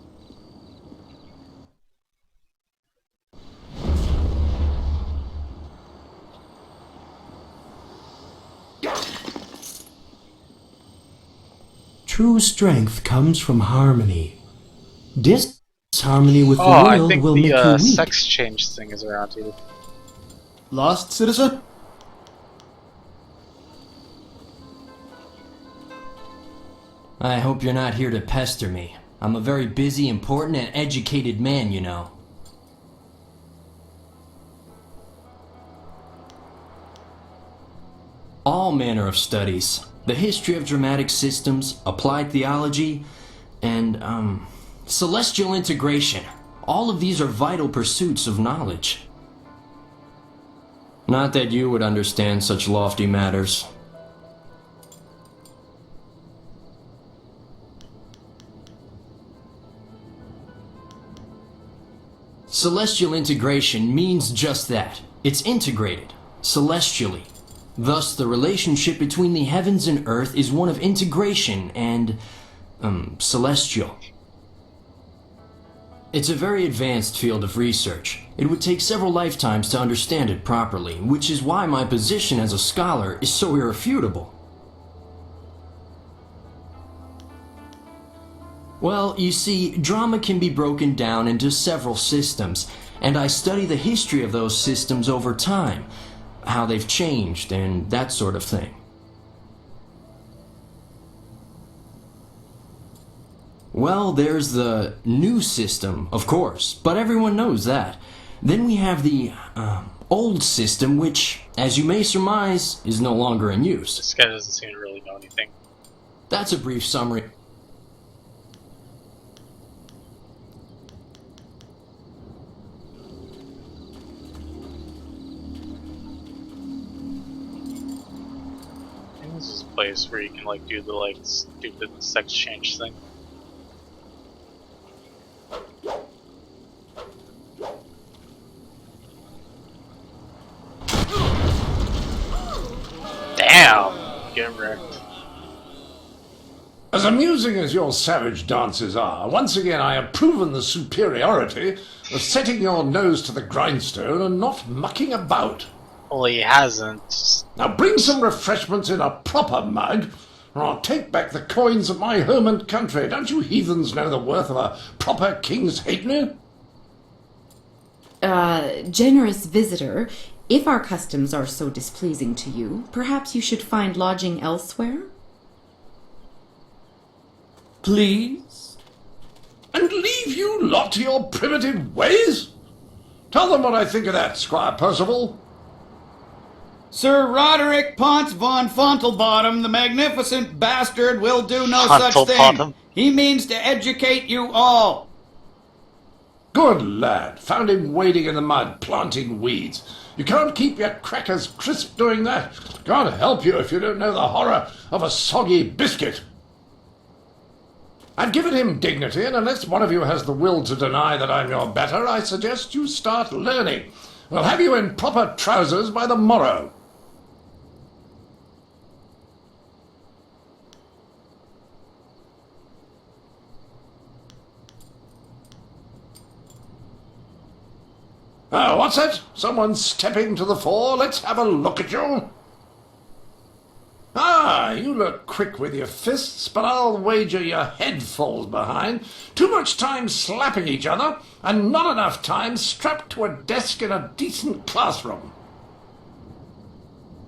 True strength comes from harmony. Disharmony with the I world think will make you the weak. sex change thing is around here. Lost, citizen? I hope you're not here to pester me. I'm a very busy, important, and educated man, you know. All manner of studies. The history of dramatic systems, applied theology, and, celestial integration. All of these are vital pursuits of knowledge. Not that you would understand such lofty matters. Celestial integration means just that. It's integrated, celestially. Thus, the relationship between the heavens and earth is one of integration and, celestial. It's a very advanced field of research. It would take several lifetimes to understand it properly, which is why my position as a scholar is so irrefutable. Well, you see, drama can be broken down into several systems, and I study the history of those systems over time, how they've changed, and that sort of thing. Well, there's the new system, of course, but everyone knows that. Then we have the, old system, which, as you may surmise, is no longer in use. This guy doesn't seem to really know anything. That's a brief summary. place where you can like do the like stupid sex change thing. Damn! Get wrecked. As amusing as your savage dances are, once again I have proven the superiority of setting your nose to the grindstone and not mucking about. Well, he hasn't. Now bring some refreshments in a proper mug, or I'll take back the coins of my home and country. Don't you heathens know the worth of a proper king's halfpenny? Generous visitor, if our customs are so displeasing to you, perhaps you should find lodging elsewhere? Please? And leave you lot to your primitive ways? Tell them what I think of that, Squire Percival. Sir Roderick Ponce von Fontelbottom, the magnificent bastard, will do no such thing. He means to educate you all. Good lad. Found him wading in the mud, planting weeds. You can't keep your crackers crisp doing that. God help you if you don't know the horror of a soggy biscuit. I've given him dignity, and unless one of you has the will to deny that I'm your better, I suggest you start learning. We'll have you in proper trousers by the morrow. Oh, what's that? Someone stepping to the fore? Let's have a look at you. Ah, you look quick with your fists, but I'll wager your head falls behind. Too much time slapping each other, and not enough time strapped to a desk in a decent classroom.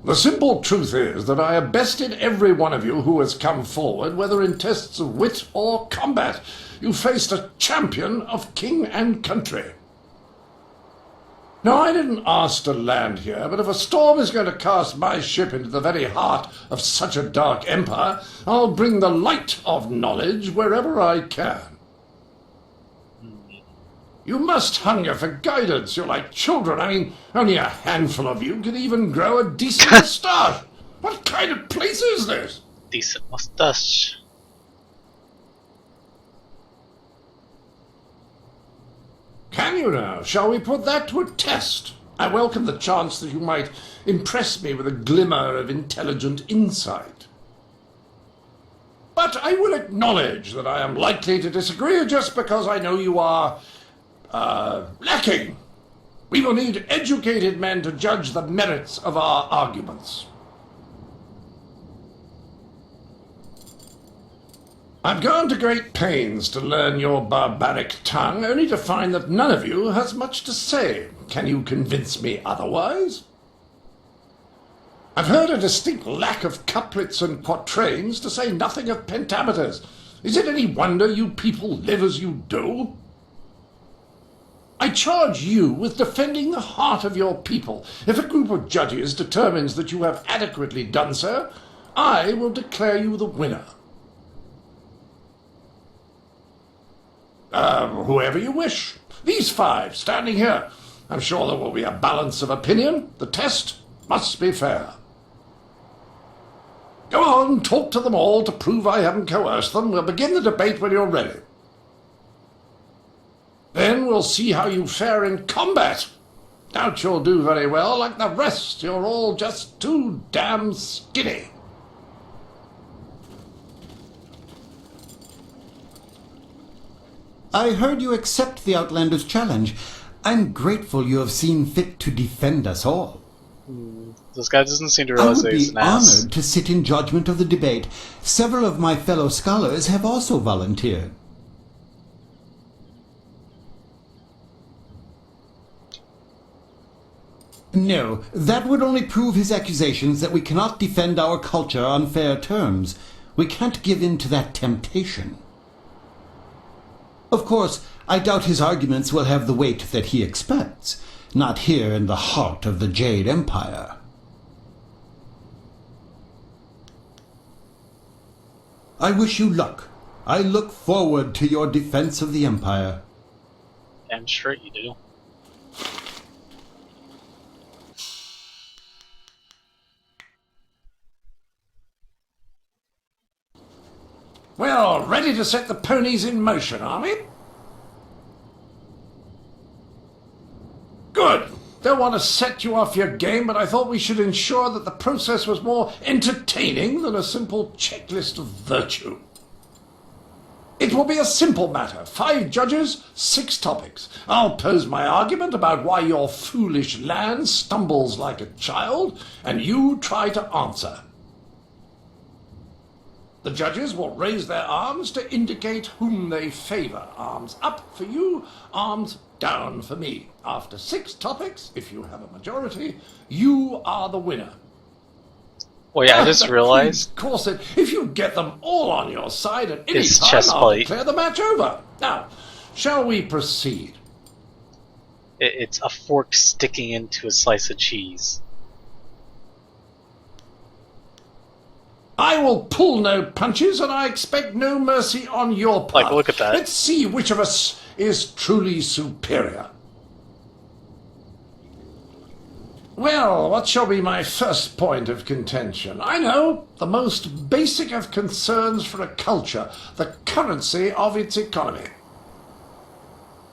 The simple truth is that I have bested every one of you who has come forward, whether in tests of wit or combat. You faced a champion of king and country. Now, I didn't ask to land here, but if a storm is going to cast my ship into the very heart of such a dark empire, I'll bring the light of knowledge wherever I can. You must hunger for guidance. You're like children. I mean, only a handful of you can even grow a decent moustache. What kind of place is this? Decent moustache. Can you now? Shall we put that to a test? I welcome the chance that you might impress me with a glimmer of intelligent insight. But I will acknowledge that I am likely to disagree just because I know you are, lacking. We will need educated men to judge the merits of our arguments. I've gone to great pains to learn your barbaric tongue, only to find that none of you has much to say. Can you convince me otherwise? I've heard a distinct lack of couplets and quatrains, to say nothing of pentameters. Is it any wonder you people live as you do? I charge you with defending the heart of your people. If a group of judges determines that you have adequately done so, I will declare you the winner. Whoever you wish. These five, standing here. I'm sure there will be a balance of opinion. The test must be fair. Go on, talk to them all to prove I haven't coerced them. We'll begin the debate when you're ready. Then we'll see how you fare in combat. Doubt you'll do very well. Like the rest, you're all just too damn skinny. I heard you accept the Outlander's challenge. I'm grateful you have seen fit to defend us all. This guy doesn't seem to realize that he's an ass. I would be honored to sit in judgment of the debate. Several of my fellow scholars have also volunteered. No, that would only prove his accusations that we cannot defend our culture on fair terms. We can't give in to that temptation. Of course, I doubt his arguments will have the weight that he expects, not here in the heart of the Jade Empire. I wish you luck. I look forward to your defense of the Empire. Damn straight you do. Well, ready to set the ponies in motion, are we? Good. Don't want to set you off your game, but I thought we should ensure that the process was more entertaining than a simple checklist of virtue. It will be a simple matter. 5 judges, 6 topics. I'll pose my argument about why your foolish land stumbles like a child, and you try to answer. The judges will raise their arms to indicate whom they favor. Arms up for you, arms down for me. After 6 topics, if you have a majority, you are the winner. Well, yeah, I just realized. Corset, if you get them all on your side at any time, I'll declare the match over. Now, shall we proceed? It's a fork sticking into a slice of cheese. I will pull no punches, and I expect no mercy on your part. Like, look at that. Let's see which of us is truly superior. Well, what shall be my first point of contention? I know, the most basic of concerns for a culture, the currency of its economy.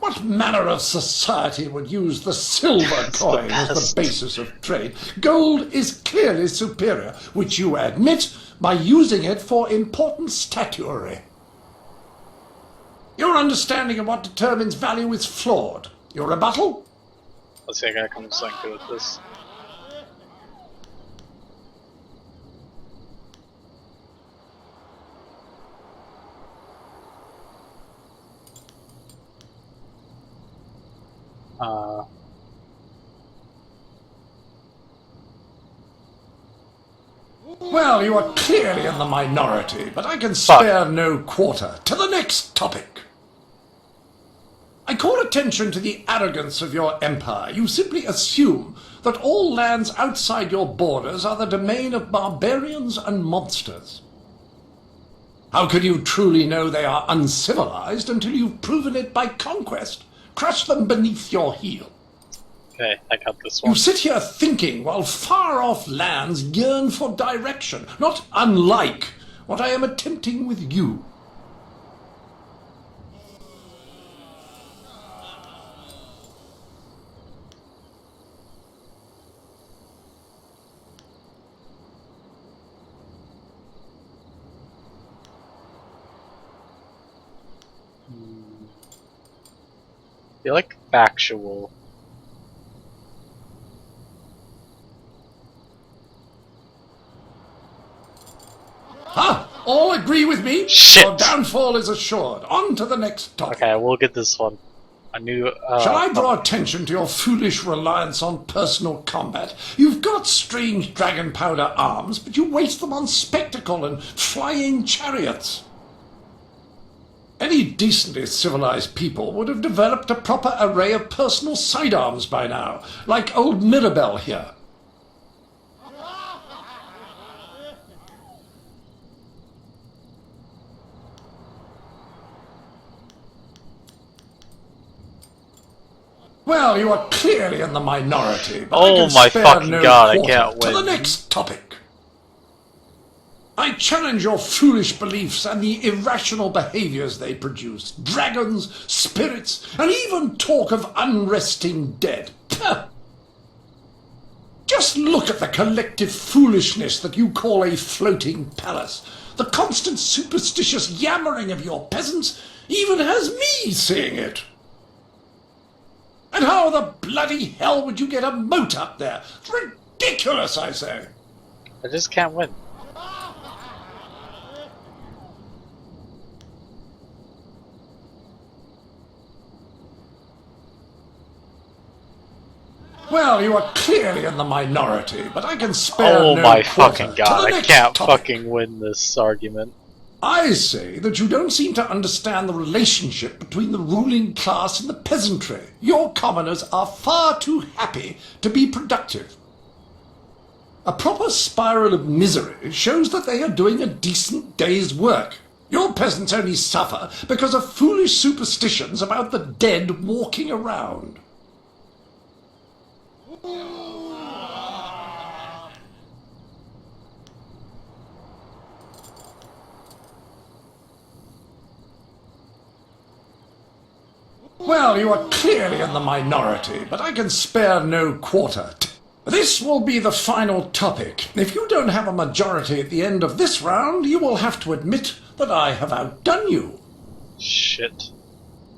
What manner of society would use the silver coin as the basis of trade? Gold is clearly superior, which you admit by using it for important statuary. Your understanding of what determines value is flawed. Your rebuttal? Let's see, I gotta come to something good with this. Well, you are clearly in the minority, but I can spare no quarter. To the next topic. I call attention to the arrogance of your empire. You simply assume that all lands outside your borders are the domain of barbarians and monsters. How can you truly know they are uncivilized until you've proven it by conquest? Crush them beneath your heel. Okay, I got this one. You sit here thinking while far-off lands yearn for direction, not unlike what I am attempting with you. I feel like factual. Ha! All agree with me? Shit! Your downfall is assured. On to the next topic. Okay, we'll get this one. A new, Shall I draw attention to your foolish reliance on personal combat? You've got strange dragon powder arms, but you waste them on spectacle and flying chariots. Any decently civilized people would have developed a proper array of personal sidearms by now, like old Mirabelle here. Well, you are clearly in the minority, but I can my spare fucking no god, quarter. I can't win. To the next topic. I challenge your foolish beliefs and the irrational behaviors they produce. Dragons, spirits, and even talk of unresting dead. Puh. Just look at the collective foolishness that you call a floating palace. The constant superstitious yammering of your peasants even has me seeing it. And how the bloody hell would you get a moat up there? It's ridiculous, I say. I just can't win. Well, you are clearly in the minority, but I can spare Oh no my quarter. fucking god, To the I next can't topic. fucking win this argument. I say that you don't seem to understand the relationship between the ruling class and the peasantry. Your commoners are far too happy to be productive. A proper spiral of misery shows that they are doing a decent day's work. Your peasants only suffer because of foolish superstitions about the dead walking around. Well, you are clearly in the minority, but I can spare no quarter. This will be the final topic. If you don't have a majority at the end of this round, you will have to admit that I have outdone you. Shit.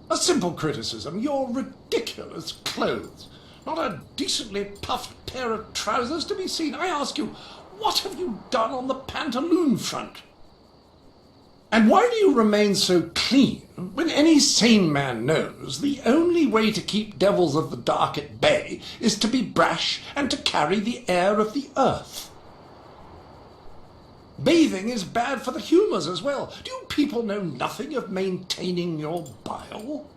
A simple criticism. Your ridiculous clothes. Not a decently puffed pair of trousers to be seen. I ask you, what have you done on the pantaloon front? And why do you remain so clean when any sane man knows the only way to keep devils of the dark at bay is to be brash and to carry the air of the earth? Bathing is bad for the humours as well. Do you people know nothing of maintaining your bile?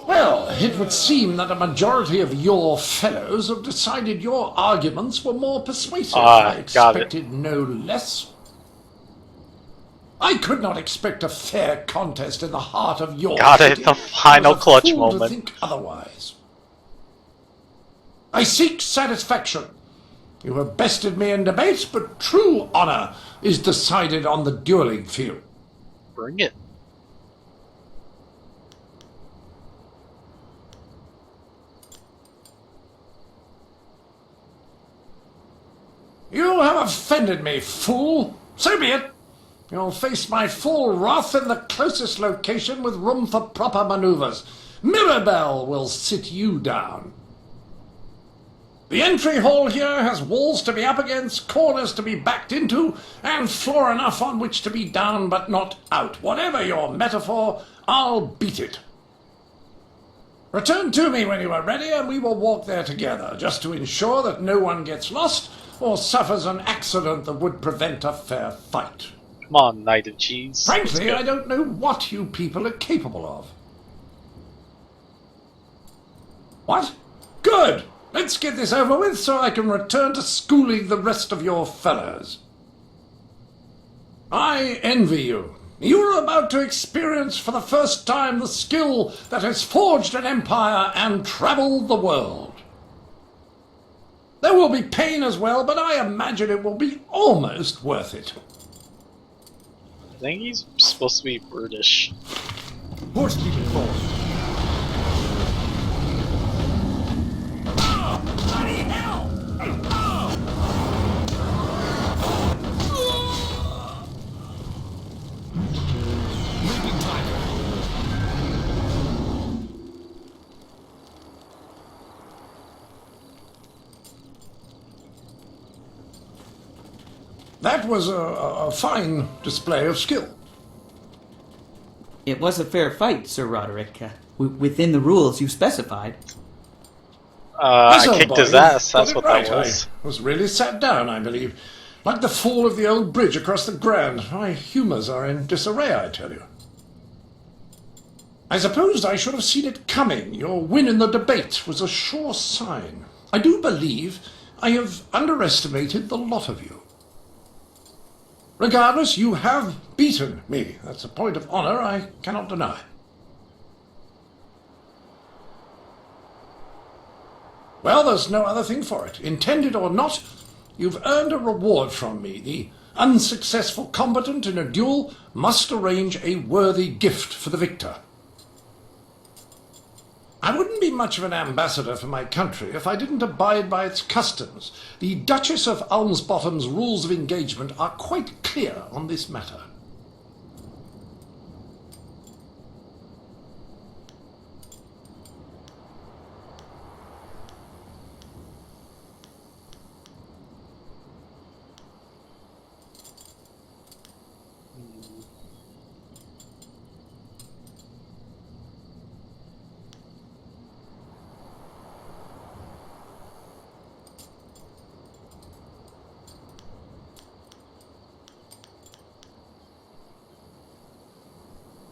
Well, it would seem that a majority of your fellows have decided your arguments were more persuasive. I expected no less. I could not expect a fair contest in the heart of your city. The final clutch moment. To think otherwise. I seek satisfaction. You have bested me in debate, but true honor is decided on the dueling field. Bring it. You have offended me, fool. So be it. You'll face my full wrath in the closest location with room for proper maneuvers. Mirabelle will sit you down. The entry hall here has walls to be up against, corners to be backed into, and floor enough on which to be down but not out. Whatever your metaphor, I'll beat it. Return to me when you are ready, and we will walk there together, just to ensure that no one gets lost or suffers an accident that would prevent a fair fight. Come on, Knight of Cheese. Frankly, I don't know what you people are capable of. What? Good! Let's get this over with so I can return to schooling the rest of your fellows. I envy you. You are about to experience for the first time the skill that has forged an empire and traveled the world. There will be pain as well, but I imagine it will be almost worth it. I think he's supposed to be British. Horse people forward. Bloody hell! Leaping Tiger. That was a fine display of skill. It was a fair fight, Sir Roderick. Within the rules you specified. I kicked his ass, that's what that was. I was really sat down, I believe. Like the fall of the old bridge across the Grand. My humours are in disarray, I tell you. I suppose I should have seen it coming. Your win in the debate was a sure sign. I do believe I have underestimated the lot of you. Regardless, you have beaten me. That's a point of honour I cannot deny. Well, there's no other thing for it. Intended or not, you've earned a reward from me. The unsuccessful combatant in a duel must arrange a worthy gift for the victor. I wouldn't be much of an ambassador for my country if I didn't abide by its customs. The Duchess of Almsbottom's rules of engagement are quite clear on this matter.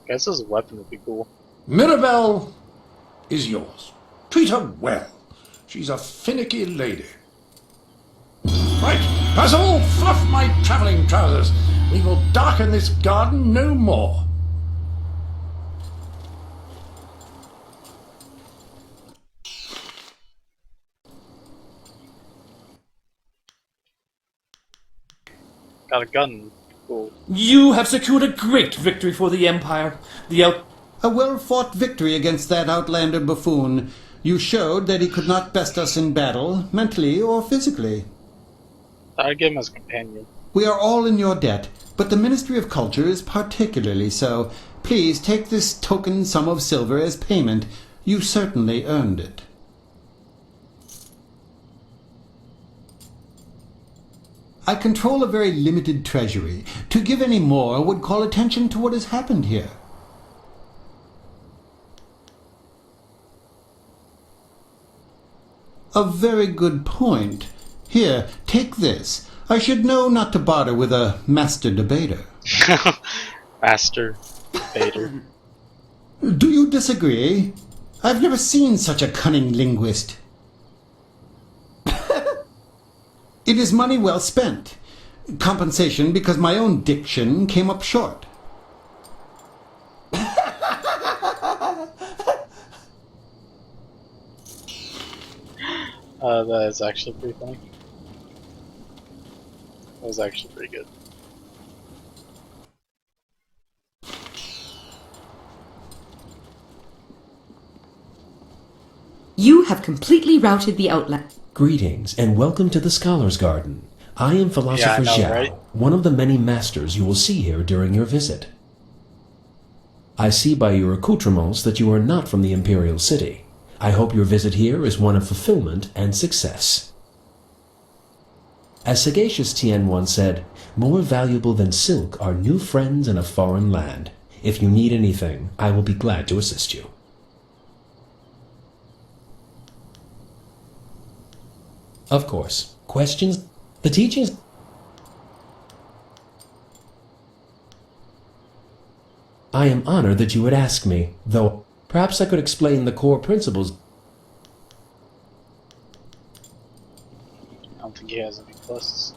I guess his weapon would be cool. Mirabelle is yours. Treat her well. She's a finicky lady. Right, Basil, fluff my travelling trousers. We will darken this garden no more. Got a gun. Cool. You have secured a great victory for the Empire. A well-fought victory against that outlander buffoon. You showed that he could not best us in battle, mentally or physically. I'd give him as a companion. We are all in your debt, but the Ministry of Culture is particularly so. Please take this token sum of silver as payment. You certainly earned it. I control a very limited treasury. To give any more would call attention to what has happened here. A very good point. Here, take this. I should know not to barter with a master debater. Master debater. Do you disagree? I've never seen such a cunning linguist. It is money well spent. Compensation because my own diction came up short. That is actually pretty funny. That was actually pretty good. You have completely routed the outlet. Greetings, and welcome to the Scholar's Garden. I am Philosopher Zhao, right? one of the many masters you will see here during your visit. I see by your accoutrements that you are not from the Imperial City. I hope your visit here is one of fulfillment and success. As sagacious Tien once said, more valuable than silk are new friends in a foreign land. If you need anything, I will be glad to assist you. Of course, questions? The teachings? I am honored that you would ask me, though perhaps I could explain the core principles. I don't think he has any quests.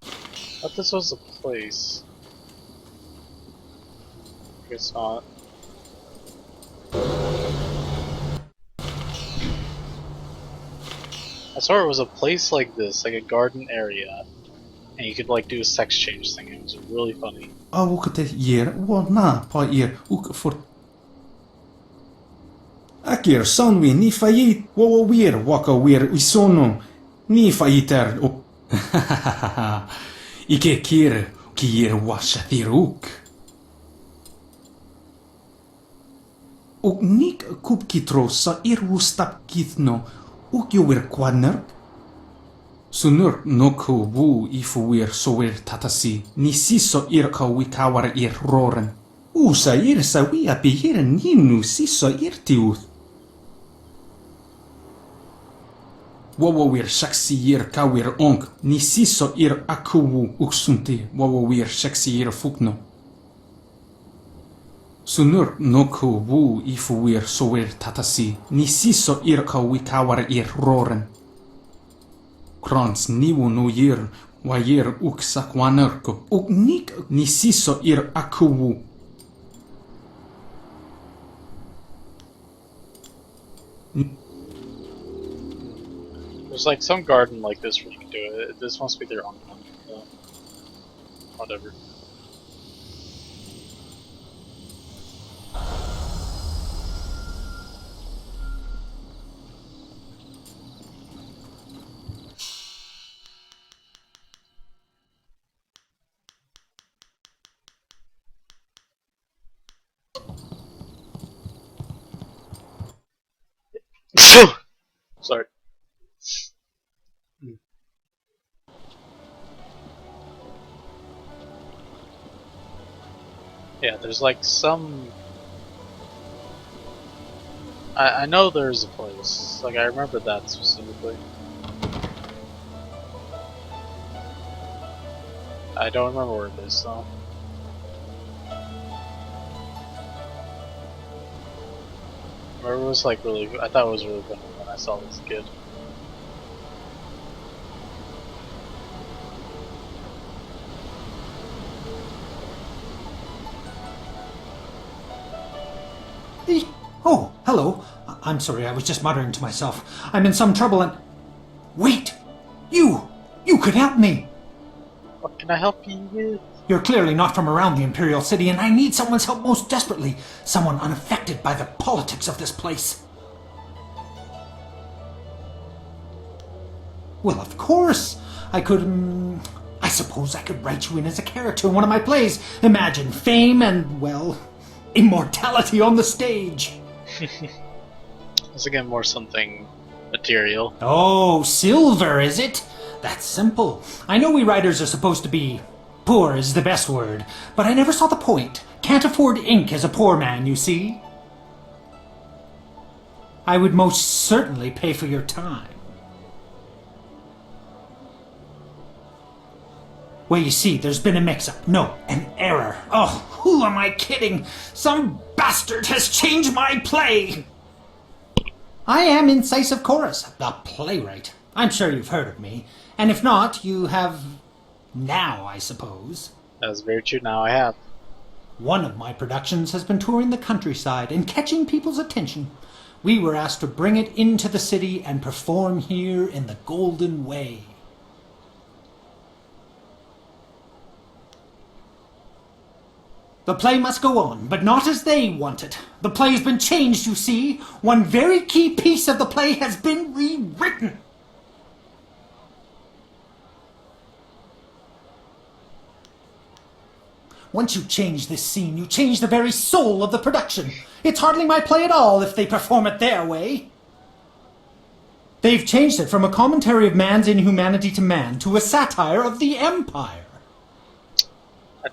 I thought this was a place. I guess not. I saw it was a place like this, like a garden area, and you could like do a sex change thing. It was really funny. Akir sanwi ni fayit wawawir wakawir isono ni fayiter o ike kir kir washathiruk nik kup kitro sa irwustap kithno ukyower kwadner sunur noku wu ifuwir sower tatasi ni siso irka wikawar ir roren usa ir sawi apihir ninu siso irtiuth wawawir shaksiyir kawir onk ni siso ir akuwu uksunti wawawir shaksiyir fukno sunur noku wu ifuwir sower tatasi ni siso ir kawikawar ir roren krans niwu no yir wayir uksakwanerko uknik ni siso ir akuwu There's like some garden like this where you can do it. This must be their own one. So whatever. Sorry. Yeah, there's like some... I know there's a place. Like, I remember that specifically. I don't remember where it is, though. Or it was like really. I thought it was really good when I saw it as a kid. Oh, hello. I'm sorry, I was just muttering to myself. I'm in some trouble and... Wait! You! You could help me! What can I help you with? You're clearly not from around the Imperial City, and I need someone's help most desperately. Someone unaffected by the politics of this place. Well, of course! I could, I suppose I could write you in as a character in one of my plays. Imagine fame and, well, immortality on the stage. Let's again more something material. Oh, silver, is it? That's simple. I know we writers are supposed to be... poor is the best word, but I never saw the point. Can't afford ink as a poor man, you see. I would most certainly pay for your time. Well, you see, there's been a mix-up. No, an error. Oh, who am I kidding? Some bastard has changed my play! I am Incisive Chorus, the playwright. I'm sure you've heard of me. And if not, you have... now, I suppose. That's very true, now I have. One of my productions has been touring the countryside and catching people's attention. We were asked to bring it into the city and perform here in the Golden Way. The play must go on, but not as they want it. The play has been changed, you see. One very key piece of the play has been rewritten. Once you change this scene, you change the very soul of the production. It's hardly my play at all if they perform it their way. They've changed it from a commentary of man's inhumanity to man to a satire of the Empire.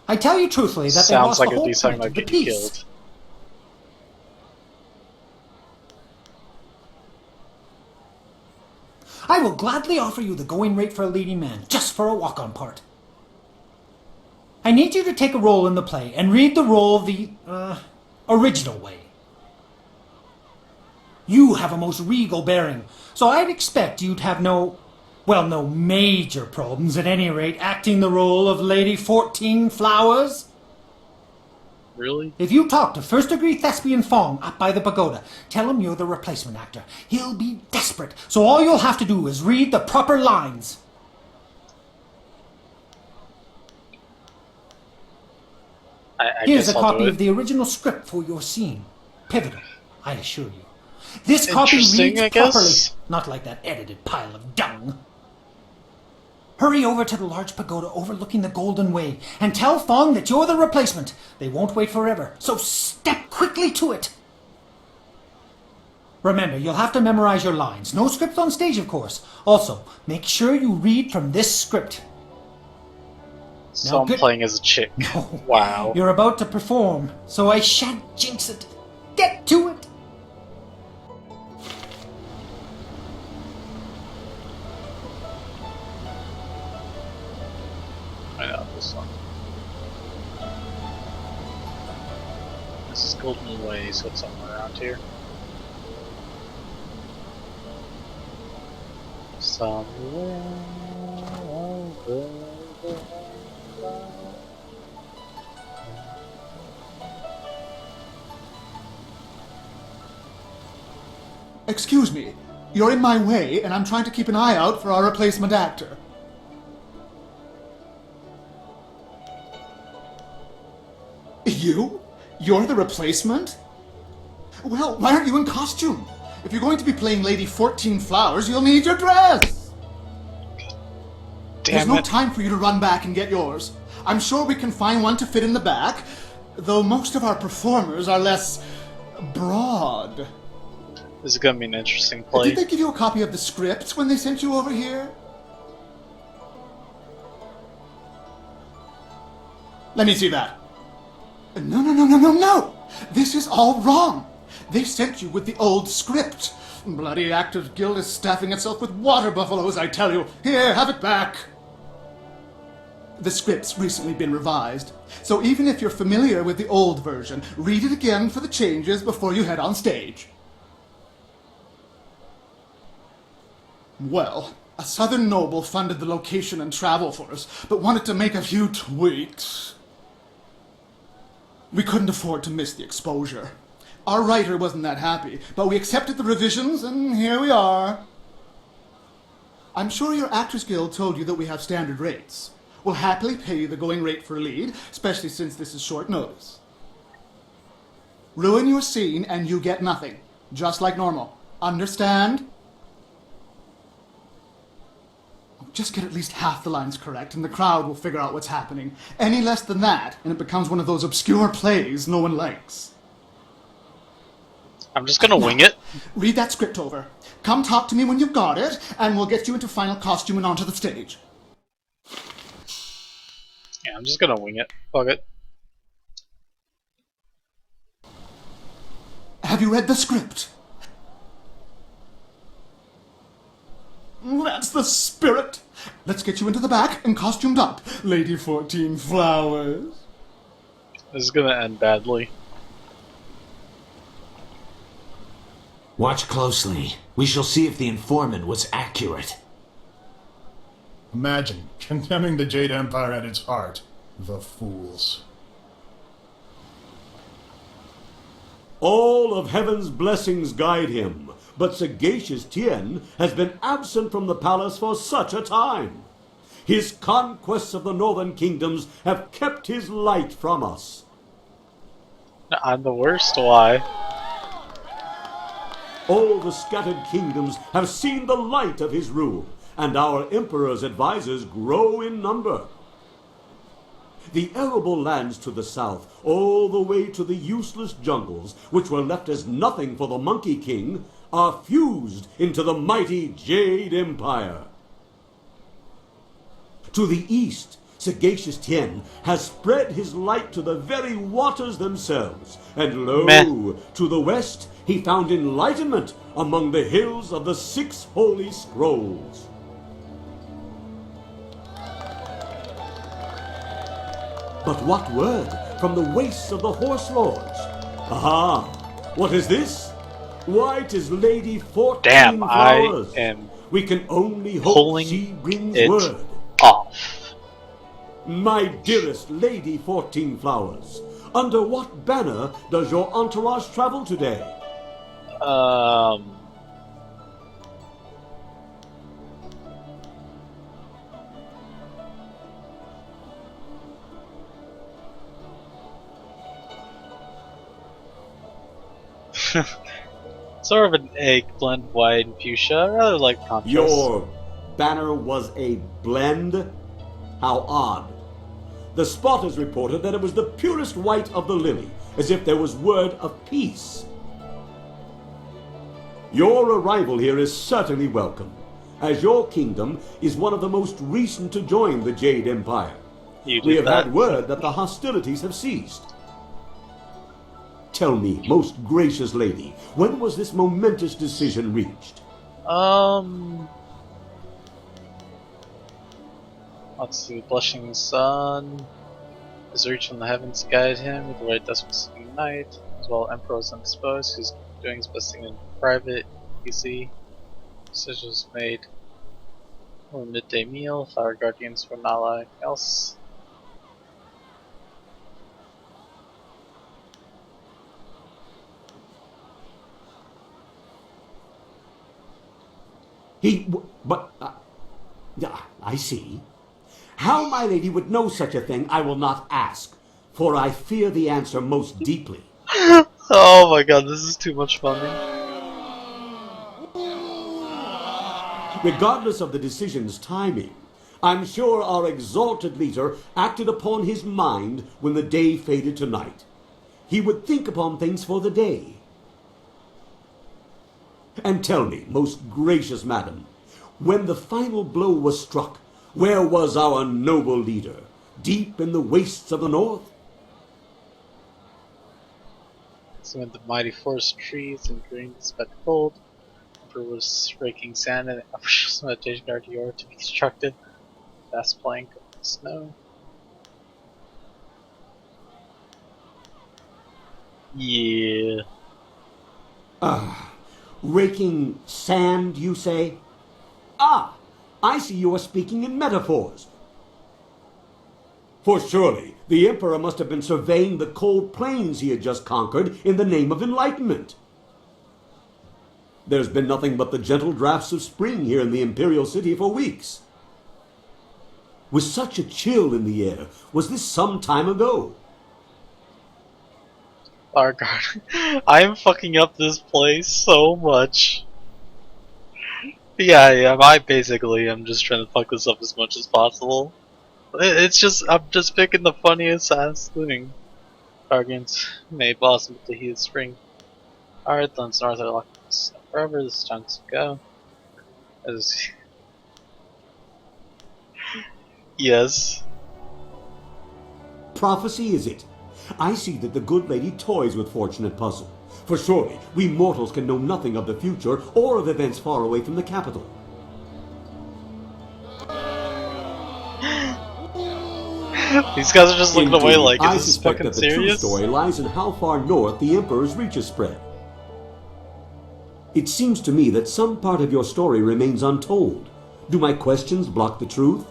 I tell you truthfully that they lost the whole point of the piece. I will gladly offer you the going rate for a leading man, just for a walk-on part. I need you to take a role in the play and read the role the, original way. You have a most regal bearing, so I'd expect you'd have no major problems at any rate acting the role of Lady 14 Flowers. Really? If you talk to first-degree thespian Fong up by the pagoda, tell him you're the replacement actor. He'll be desperate, so all you'll have to do is read the proper lines. Here's a copy of the original script for your scene. Pivotal, I assure you. This copy reads properly, not like that edited pile of dung. Hurry over to the large pagoda overlooking the Golden Way and tell Fong that you're the replacement. They won't wait forever, so step quickly to it. Remember, you'll have to memorize your lines. No script on stage, of course. Also, make sure you read from this script. So I'm playing as a chick. No. Wow. You're about to perform, so I shan't jinx it. Get to it! I know this one. This is Golden Way, so it's somewhere around here. Somewhere over there. Excuse me, you're in my way, and I'm trying to keep an eye out for our replacement actor. You? You're the replacement? Well, why aren't you in costume? If you're going to be playing Lady 14 Flowers, you'll need your dress! There's no time for you to run back and get yours. I'm sure we can find one to fit in the back, though most of our performers are less broad. This is gonna be an interesting play. Did they give you a copy of the script when they sent you over here? Let me see that. No! This is all wrong. They sent you with the old script. Bloody Actors Guild is staffing itself with water buffaloes, I tell you. Here, have it back. The script's recently been revised, so even if you're familiar with the old version, read it again for the changes before you head on stage. Well, a southern noble funded the location and travel for us, but wanted to make a few tweaks. We couldn't afford to miss the exposure. Our writer wasn't that happy, but we accepted the revisions, and here we are. I'm sure your Actors Guild told you that we have standard rates. We'll happily pay you the going rate for a lead, especially since this is short notice. Ruin your scene and you get nothing, just like normal. Understand? Just get at least half the lines correct and the crowd will figure out what's happening. Any less than that, and it becomes one of those obscure plays no one likes. I'm just gonna wing it. Read that script over. Come talk to me when you've got it, and we'll get you into final costume and onto the stage. Yeah, I'm just gonna wing it. Fuck it. Have you read the script? That's the spirit. Let's get you into the back and costumed up, Lady 14 Flowers. This is gonna end badly. Watch closely. We shall see if the informant was accurate. Imagine condemning the Jade Empire at its heart. The fools. All of heaven's blessings guide him, but sagacious Tien has been absent from the palace for such a time. His conquests of the northern kingdoms have kept his light from us. I'm the worst, why? All the scattered kingdoms have seen the light of his rule, and our emperor's advisors grow in number. The arable lands to the south, all the way to the useless jungles, which were left as nothing for the Monkey King, are fused into the mighty Jade Empire. To the east, sagacious Tien has spread his light to the very waters themselves, and lo, to the west he found enlightenment among the hills of the 6 holy scrolls. But what word from the wastes of the Horse Lords? Aha! What is this? Why, 'tis Lady 14 Flowers. We can only hope she brings word. Off. My dearest Lady 14 Flowers, under what banner does your entourage travel today? Sort of an eggplant white fuchsia, rather like contrast. Your banner was a blend? How odd. The spotters reported that it was the purest white of the lily, as if there was word of peace. Your arrival here is certainly welcome, as your kingdom is one of the most recent to join the Jade Empire. We have had word that the hostilities have ceased. Tell me, most gracious lady, when was this momentous decision reached? Let's see. Blushing sun is reached from the heavens to guide him with the right despot night, as well Emperor is undisposed, who's doing his best thing in private. You see, decisions made for a midday meal. Flower guardians for not allowing else. Yeah, I see. How my lady would know such a thing I will not ask, for I fear the answer most deeply. Oh my god, this is too much fun. Regardless of the decision's timing, I'm sure our exalted leader acted upon his mind when the day faded to night. He would think upon things for the day. And tell me, most gracious madam, when the final blow was struck, where was our noble leader? Deep in the wastes of the north? So when the mighty forest trees and green spectacled, Emperor was raking sand and officials meditation guard Yor to be constructed. Fast plank of the snow. Yeah. Raking sand, you say? I see you are speaking in metaphors. For surely the Emperor must have been surveying the cold plains he had just conquered in the name of enlightenment. There's been nothing but the gentle drafts of spring here in the Imperial City for weeks. With such a chill in the air, was this some time ago? Oh god, I am fucking up this place so much. Yeah, I basically am just trying to fuck this up as much as possible. It's just, I'm just picking the funniest ass thing. Guardians may blossom with the heat of spring. Alright, then it's north of Lockness. Forever, this is time to go. Yes. Prophecy is it? I see that the good lady toys with fortunate puzzle. For surely, we mortals can know nothing of the future or of events far away from the capital. These guys are just looking Indeed, away like, I is this suspect fucking that the serious? true story lies in how far north the Emperor's reaches spread. It seems to me that some part of your story remains untold. Do my questions block the truth?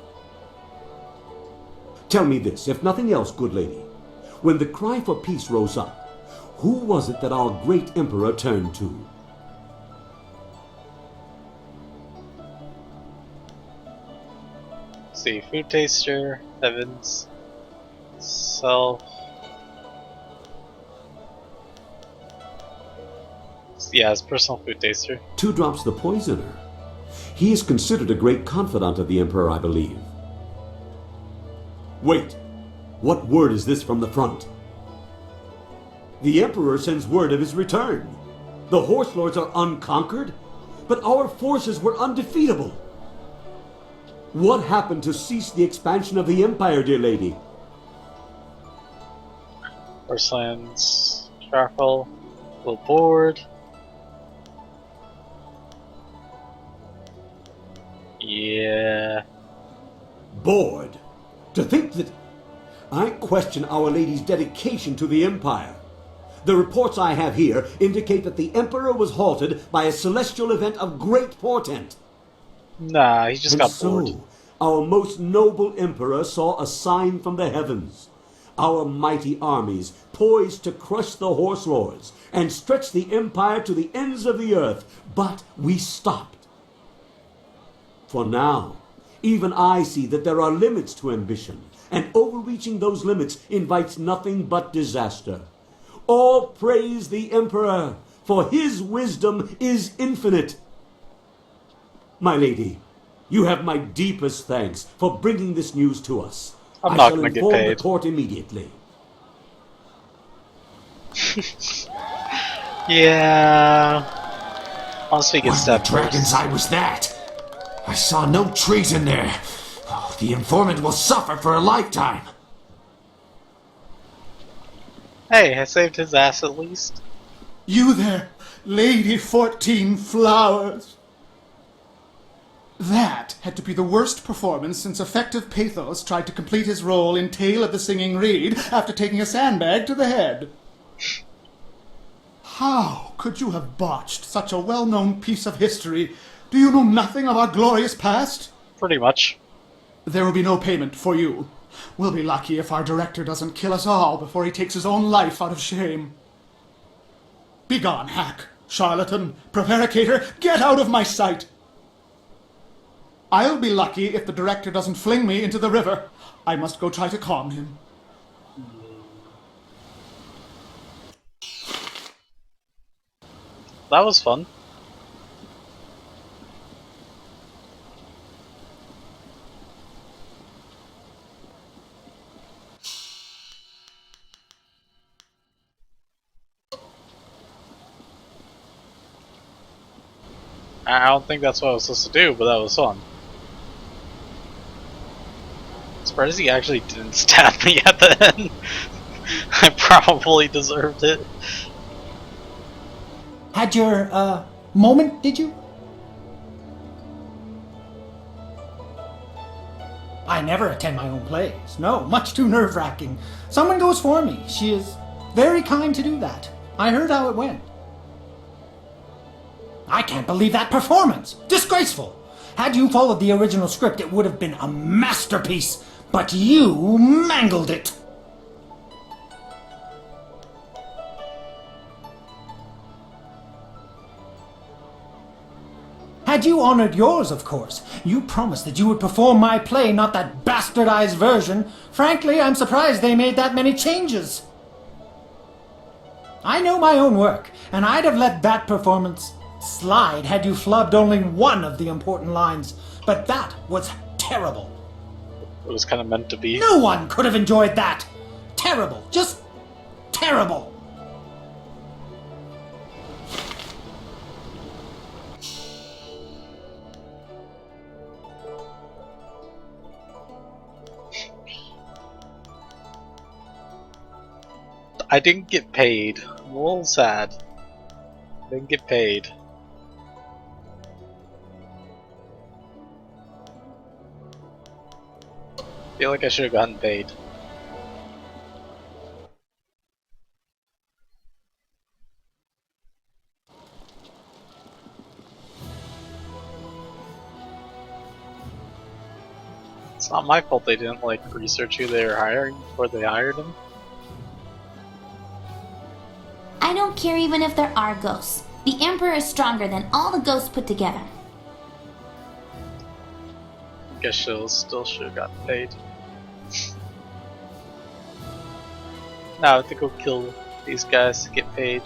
Tell me this, if nothing else, good lady. When the cry for peace rose up, who was it that our great Emperor turned to? Let's see, food taster, heavens, self. Yeah, it's personal food taster. 2 Drops the Poisoner. He is considered a great confidant of the Emperor, I believe. Wait, what word is this from the front? The Emperor sends word of his return. The Horse Lords are unconquered, but our forces were undefeatable. What happened to cease the expansion of the Empire, dear lady? Horselands, Charcoal, Will Board. Yeah. Bored? To think that... I question Our Lady's dedication to the Empire. The reports I have here indicate that the Emperor was halted by a celestial event of great portent. Nah, he just got bored. So, our most noble Emperor saw a sign from the heavens. Our mighty armies poised to crush the Horse Lords and stretch the Empire to the ends of the earth, but we stopped. For now, even I see that there are limits to ambition, and overreaching those limits invites nothing but disaster. All praise the Emperor, for his wisdom is infinite. My lady, you have my deepest thanks for bringing this news to us. I'm not gonna get paid. I shall inform the court immediately. Yeah. I'll speak in step. What dragon's eye was that? I saw no treason there. Oh, the informant will suffer for a lifetime. Hey, I saved his ass at least. You there, Lady 14 Flowers. That had to be the worst performance since effective Pathos tried to complete his role in Tale of the Singing Reed after taking a sandbag to the head. How could you have botched such a well-known piece of history? Do you know nothing of our glorious past? Pretty much. There will be no payment for you. We'll be lucky if our director doesn't kill us all before he takes his own life out of shame. Begone, hack, charlatan, prevaricator, get out of my sight! I'll be lucky if the director doesn't fling me into the river. I must go try to calm him. That was fun. I don't think that's what I was supposed to do, but that was fun. Surprised he actually didn't stab me at the end. I probably deserved it. Had your, moment, did you? I never attend my own plays. No, much too nerve-wracking. Someone goes for me. She is very kind to do that. I heard how it went. I can't believe that performance. Disgraceful. Had you followed the original script, it would have been a masterpiece. But you mangled it. Had you honored yours, of course. You promised that you would perform my play, not that bastardized version. Frankly, I'm surprised they made that many changes. I know my own work, and I'd have let that performance slide had you flubbed only one of the important lines. But that was terrible. It was kind of meant to be. No one could have enjoyed that. Terrible. Just terrible. I didn't get paid. I'm a little sad. I didn't get paid. I feel like I should have gotten paid. It's not my fault they didn't like research who they were hiring before they hired him. I don't care even if there are ghosts. The Emperor is stronger than all the ghosts put together. Guess she'll still should have gotten paid. Now I have to go kill these guys to get paid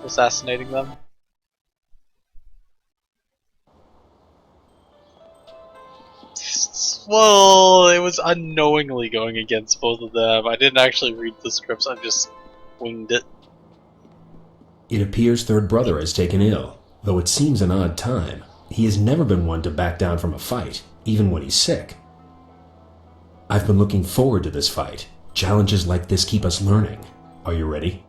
for assassinating them. Well, it was unknowingly going against both of them. I didn't actually read the scripts, I just winged it. It appears Third Brother has taken ill, though it seems an odd time. He has never been one to back down from a fight, even when he's sick. I've been looking forward to this fight. Challenges like this keep us learning. Are you ready?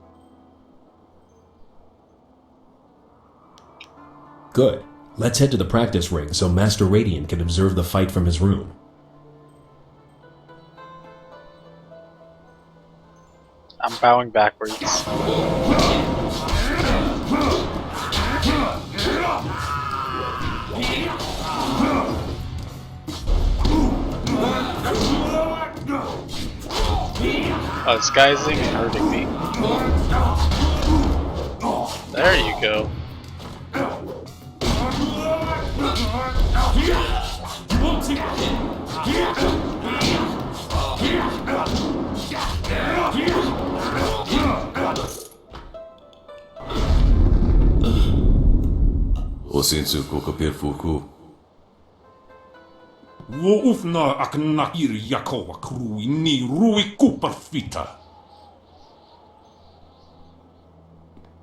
Good. Let's head to the practice ring so Master Radiant can observe the fight from his room. I'm bowing backwards. Oh, disguising and hurting me. There you go. Osensu kokopir fuku. Wo ufna ak nakir yakowa krui ni rui kuparfita.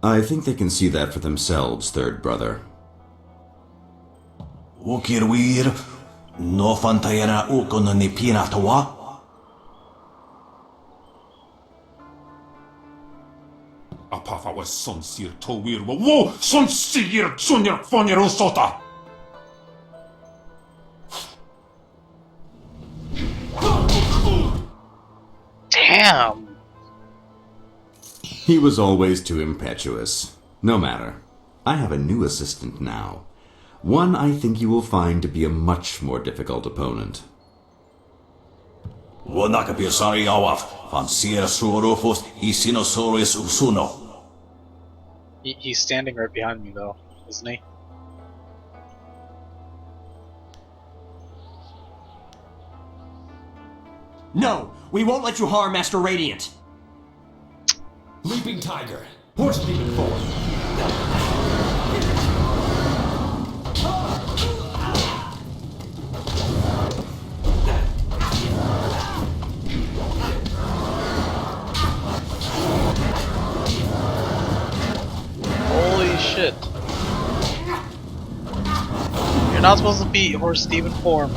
I think they can see that for themselves, Third Brother. Ukirwir, no fantayana ukon ni pinatawa. Apafa was sonsir towir wo sonsir sunir fonir usota. Damn! He was always too impetuous. No matter. I have a new assistant now. One I think you will find to be a much more difficult opponent. Wonakapir awaf, fansir surufus isinosaurus usuno. He's standing right behind me though, isn't he? No! We won't let you harm Master Radiant! Leaping Tiger. Horse demon forward. Holy shit. You're not supposed to be horse demon form.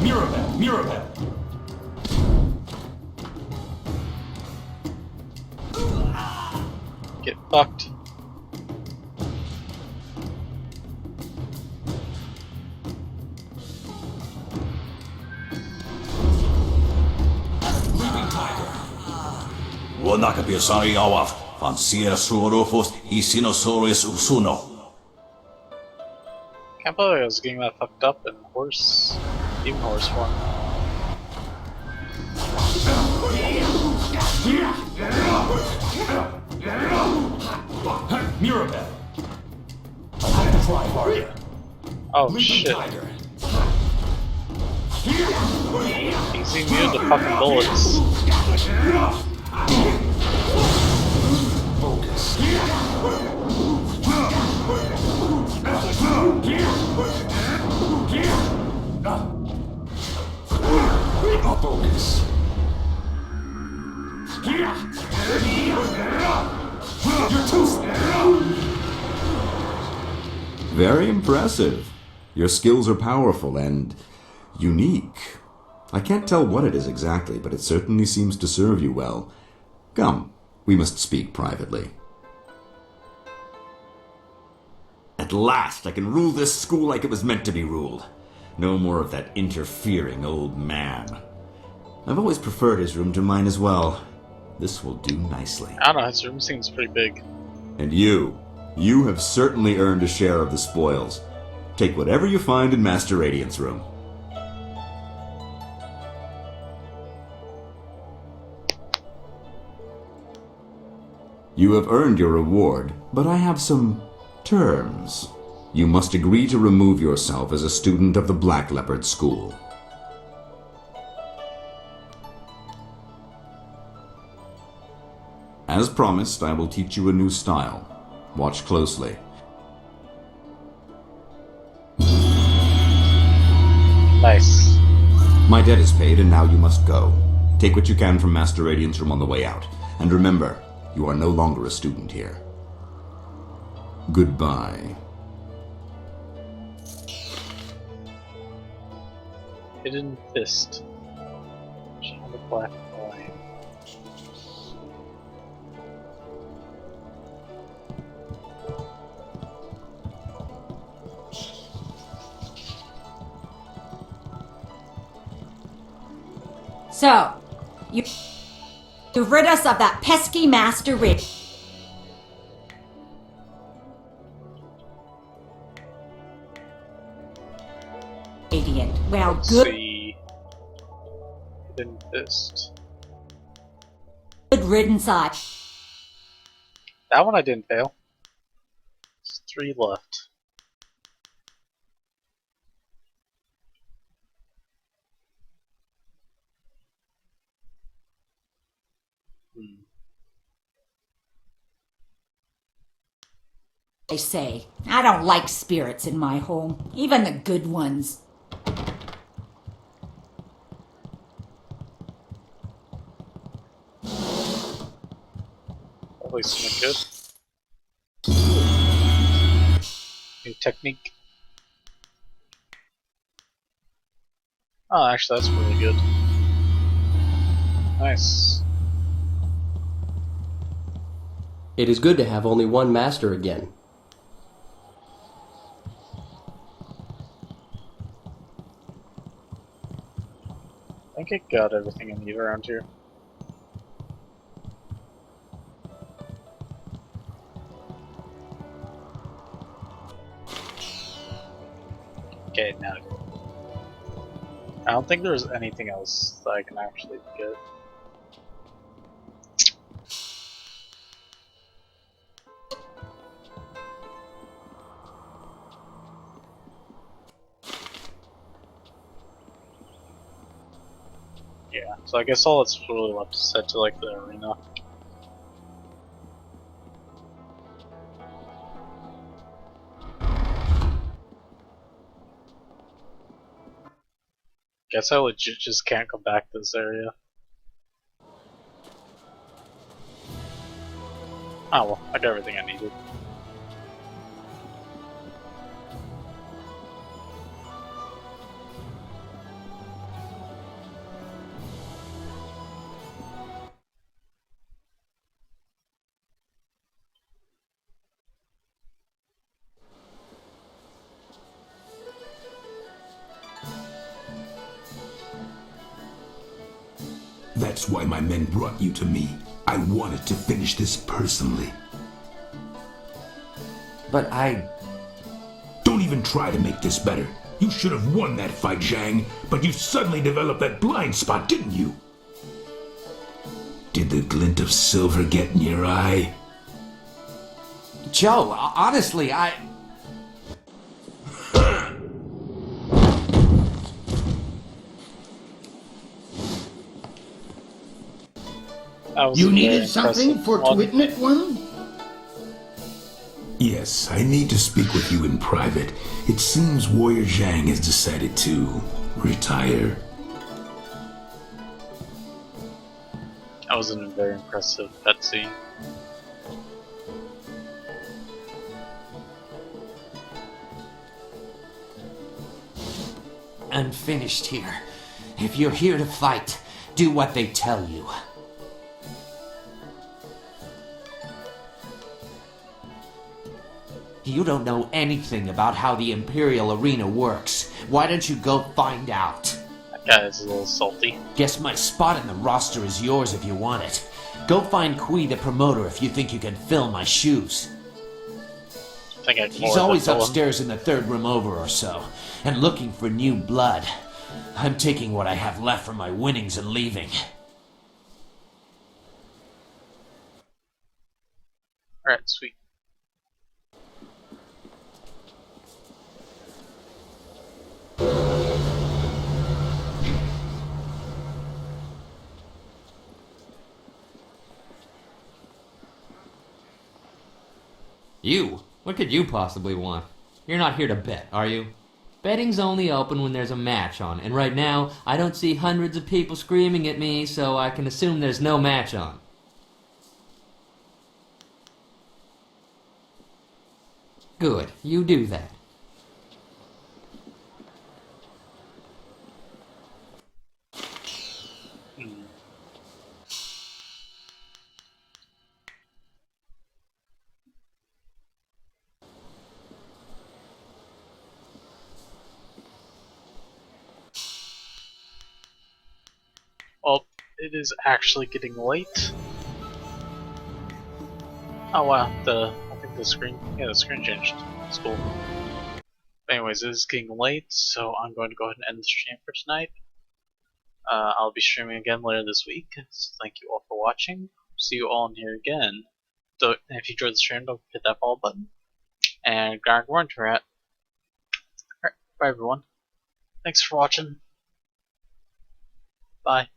Mirabelle, Mirabelle. Get fucked. Wonakapir awaf, Fancierasaurus Isinosaurus Usuno. Can't believe I was getting that fucked up in demon horse form. Mirabelle. I'll have to try harder. Oh shit. He's immune to fucking bullets. Focus. Focus. You're too slow. Very impressive. Your skills are powerful and unique. I can't tell what it is exactly, but it certainly seems to serve you well. Come, we must speak privately. At last, I can rule this school like it was meant to be ruled. No more of that interfering old man. I've always preferred his room to mine as well. This will do nicely. I don't know, his room seems pretty big. And you have certainly earned a share of the spoils. Take whatever you find in Master Radiant's room. You have earned your reward, but I have some terms. You must agree to remove yourself as a student of the Black Leopard School. As promised, I will teach you a new style. Watch closely. Nice. My debt is paid, and now you must go. Take what you can from Master Radiant's room on the way out. And remember, you are no longer a student here. Goodbye. Hidden Fist. Shine the black flame. So, you've rid us of that pesky Master Radiant. Well, Let's good. see. Hidden Fist. Good riddance, That one I didn't fail. There's 3 left. They say, I don't like spirits in my home, even the good ones. At least something good. New technique. Oh, actually, that's really good. Nice. It is good to have only one master again. I think I got everything I need around here. Okay, now I don't think there's anything else that I can actually get. Yeah, so I guess all that's really left is head to like the arena. Guess I legit just can't come back to this area. Oh well, I got everything I needed. That's why my men brought you to me. I wanted to finish this personally. But I... Don't even try to make this better. You should have won that fight, Zhang, but you suddenly developed that blind spot, didn't you? Did the glint of silver get in your eye? Joe, honestly, I... You needed something for to witness one? Yes, I need to speak with you in private. It seems Warrior Zhang has decided to retire. That was a very impressive cutscene. I'm finished here. If you're here to fight, do what they tell you. You don't know anything about how the Imperial Arena works. Why don't you go find out? That guy is a little salty. Guess my spot in the roster is yours if you want it. Go find Kui the promoter if you think you can fill my shoes. He's always upstairs in the third room over or so, and looking for new blood. I'm taking what I have left from my winnings and leaving. Alright, sweet. You? What could you possibly want? You're not here to bet, are you? Betting's only open when there's a match on, and right now, I don't see hundreds of people screaming at me, so I can assume there's no match on. Good, you do that. Well, it is actually getting late. Oh wow, I think the screen changed. It's cool. Anyways, it is getting late, so I'm going to go ahead and end the stream for tonight. I'll be streaming again later this week, so thank you all for watching. See you all in here again. So if you enjoyed the stream, don't hit that follow button. And Garg Warrenturat. Alright, bye everyone. Thanks for watching. Bye.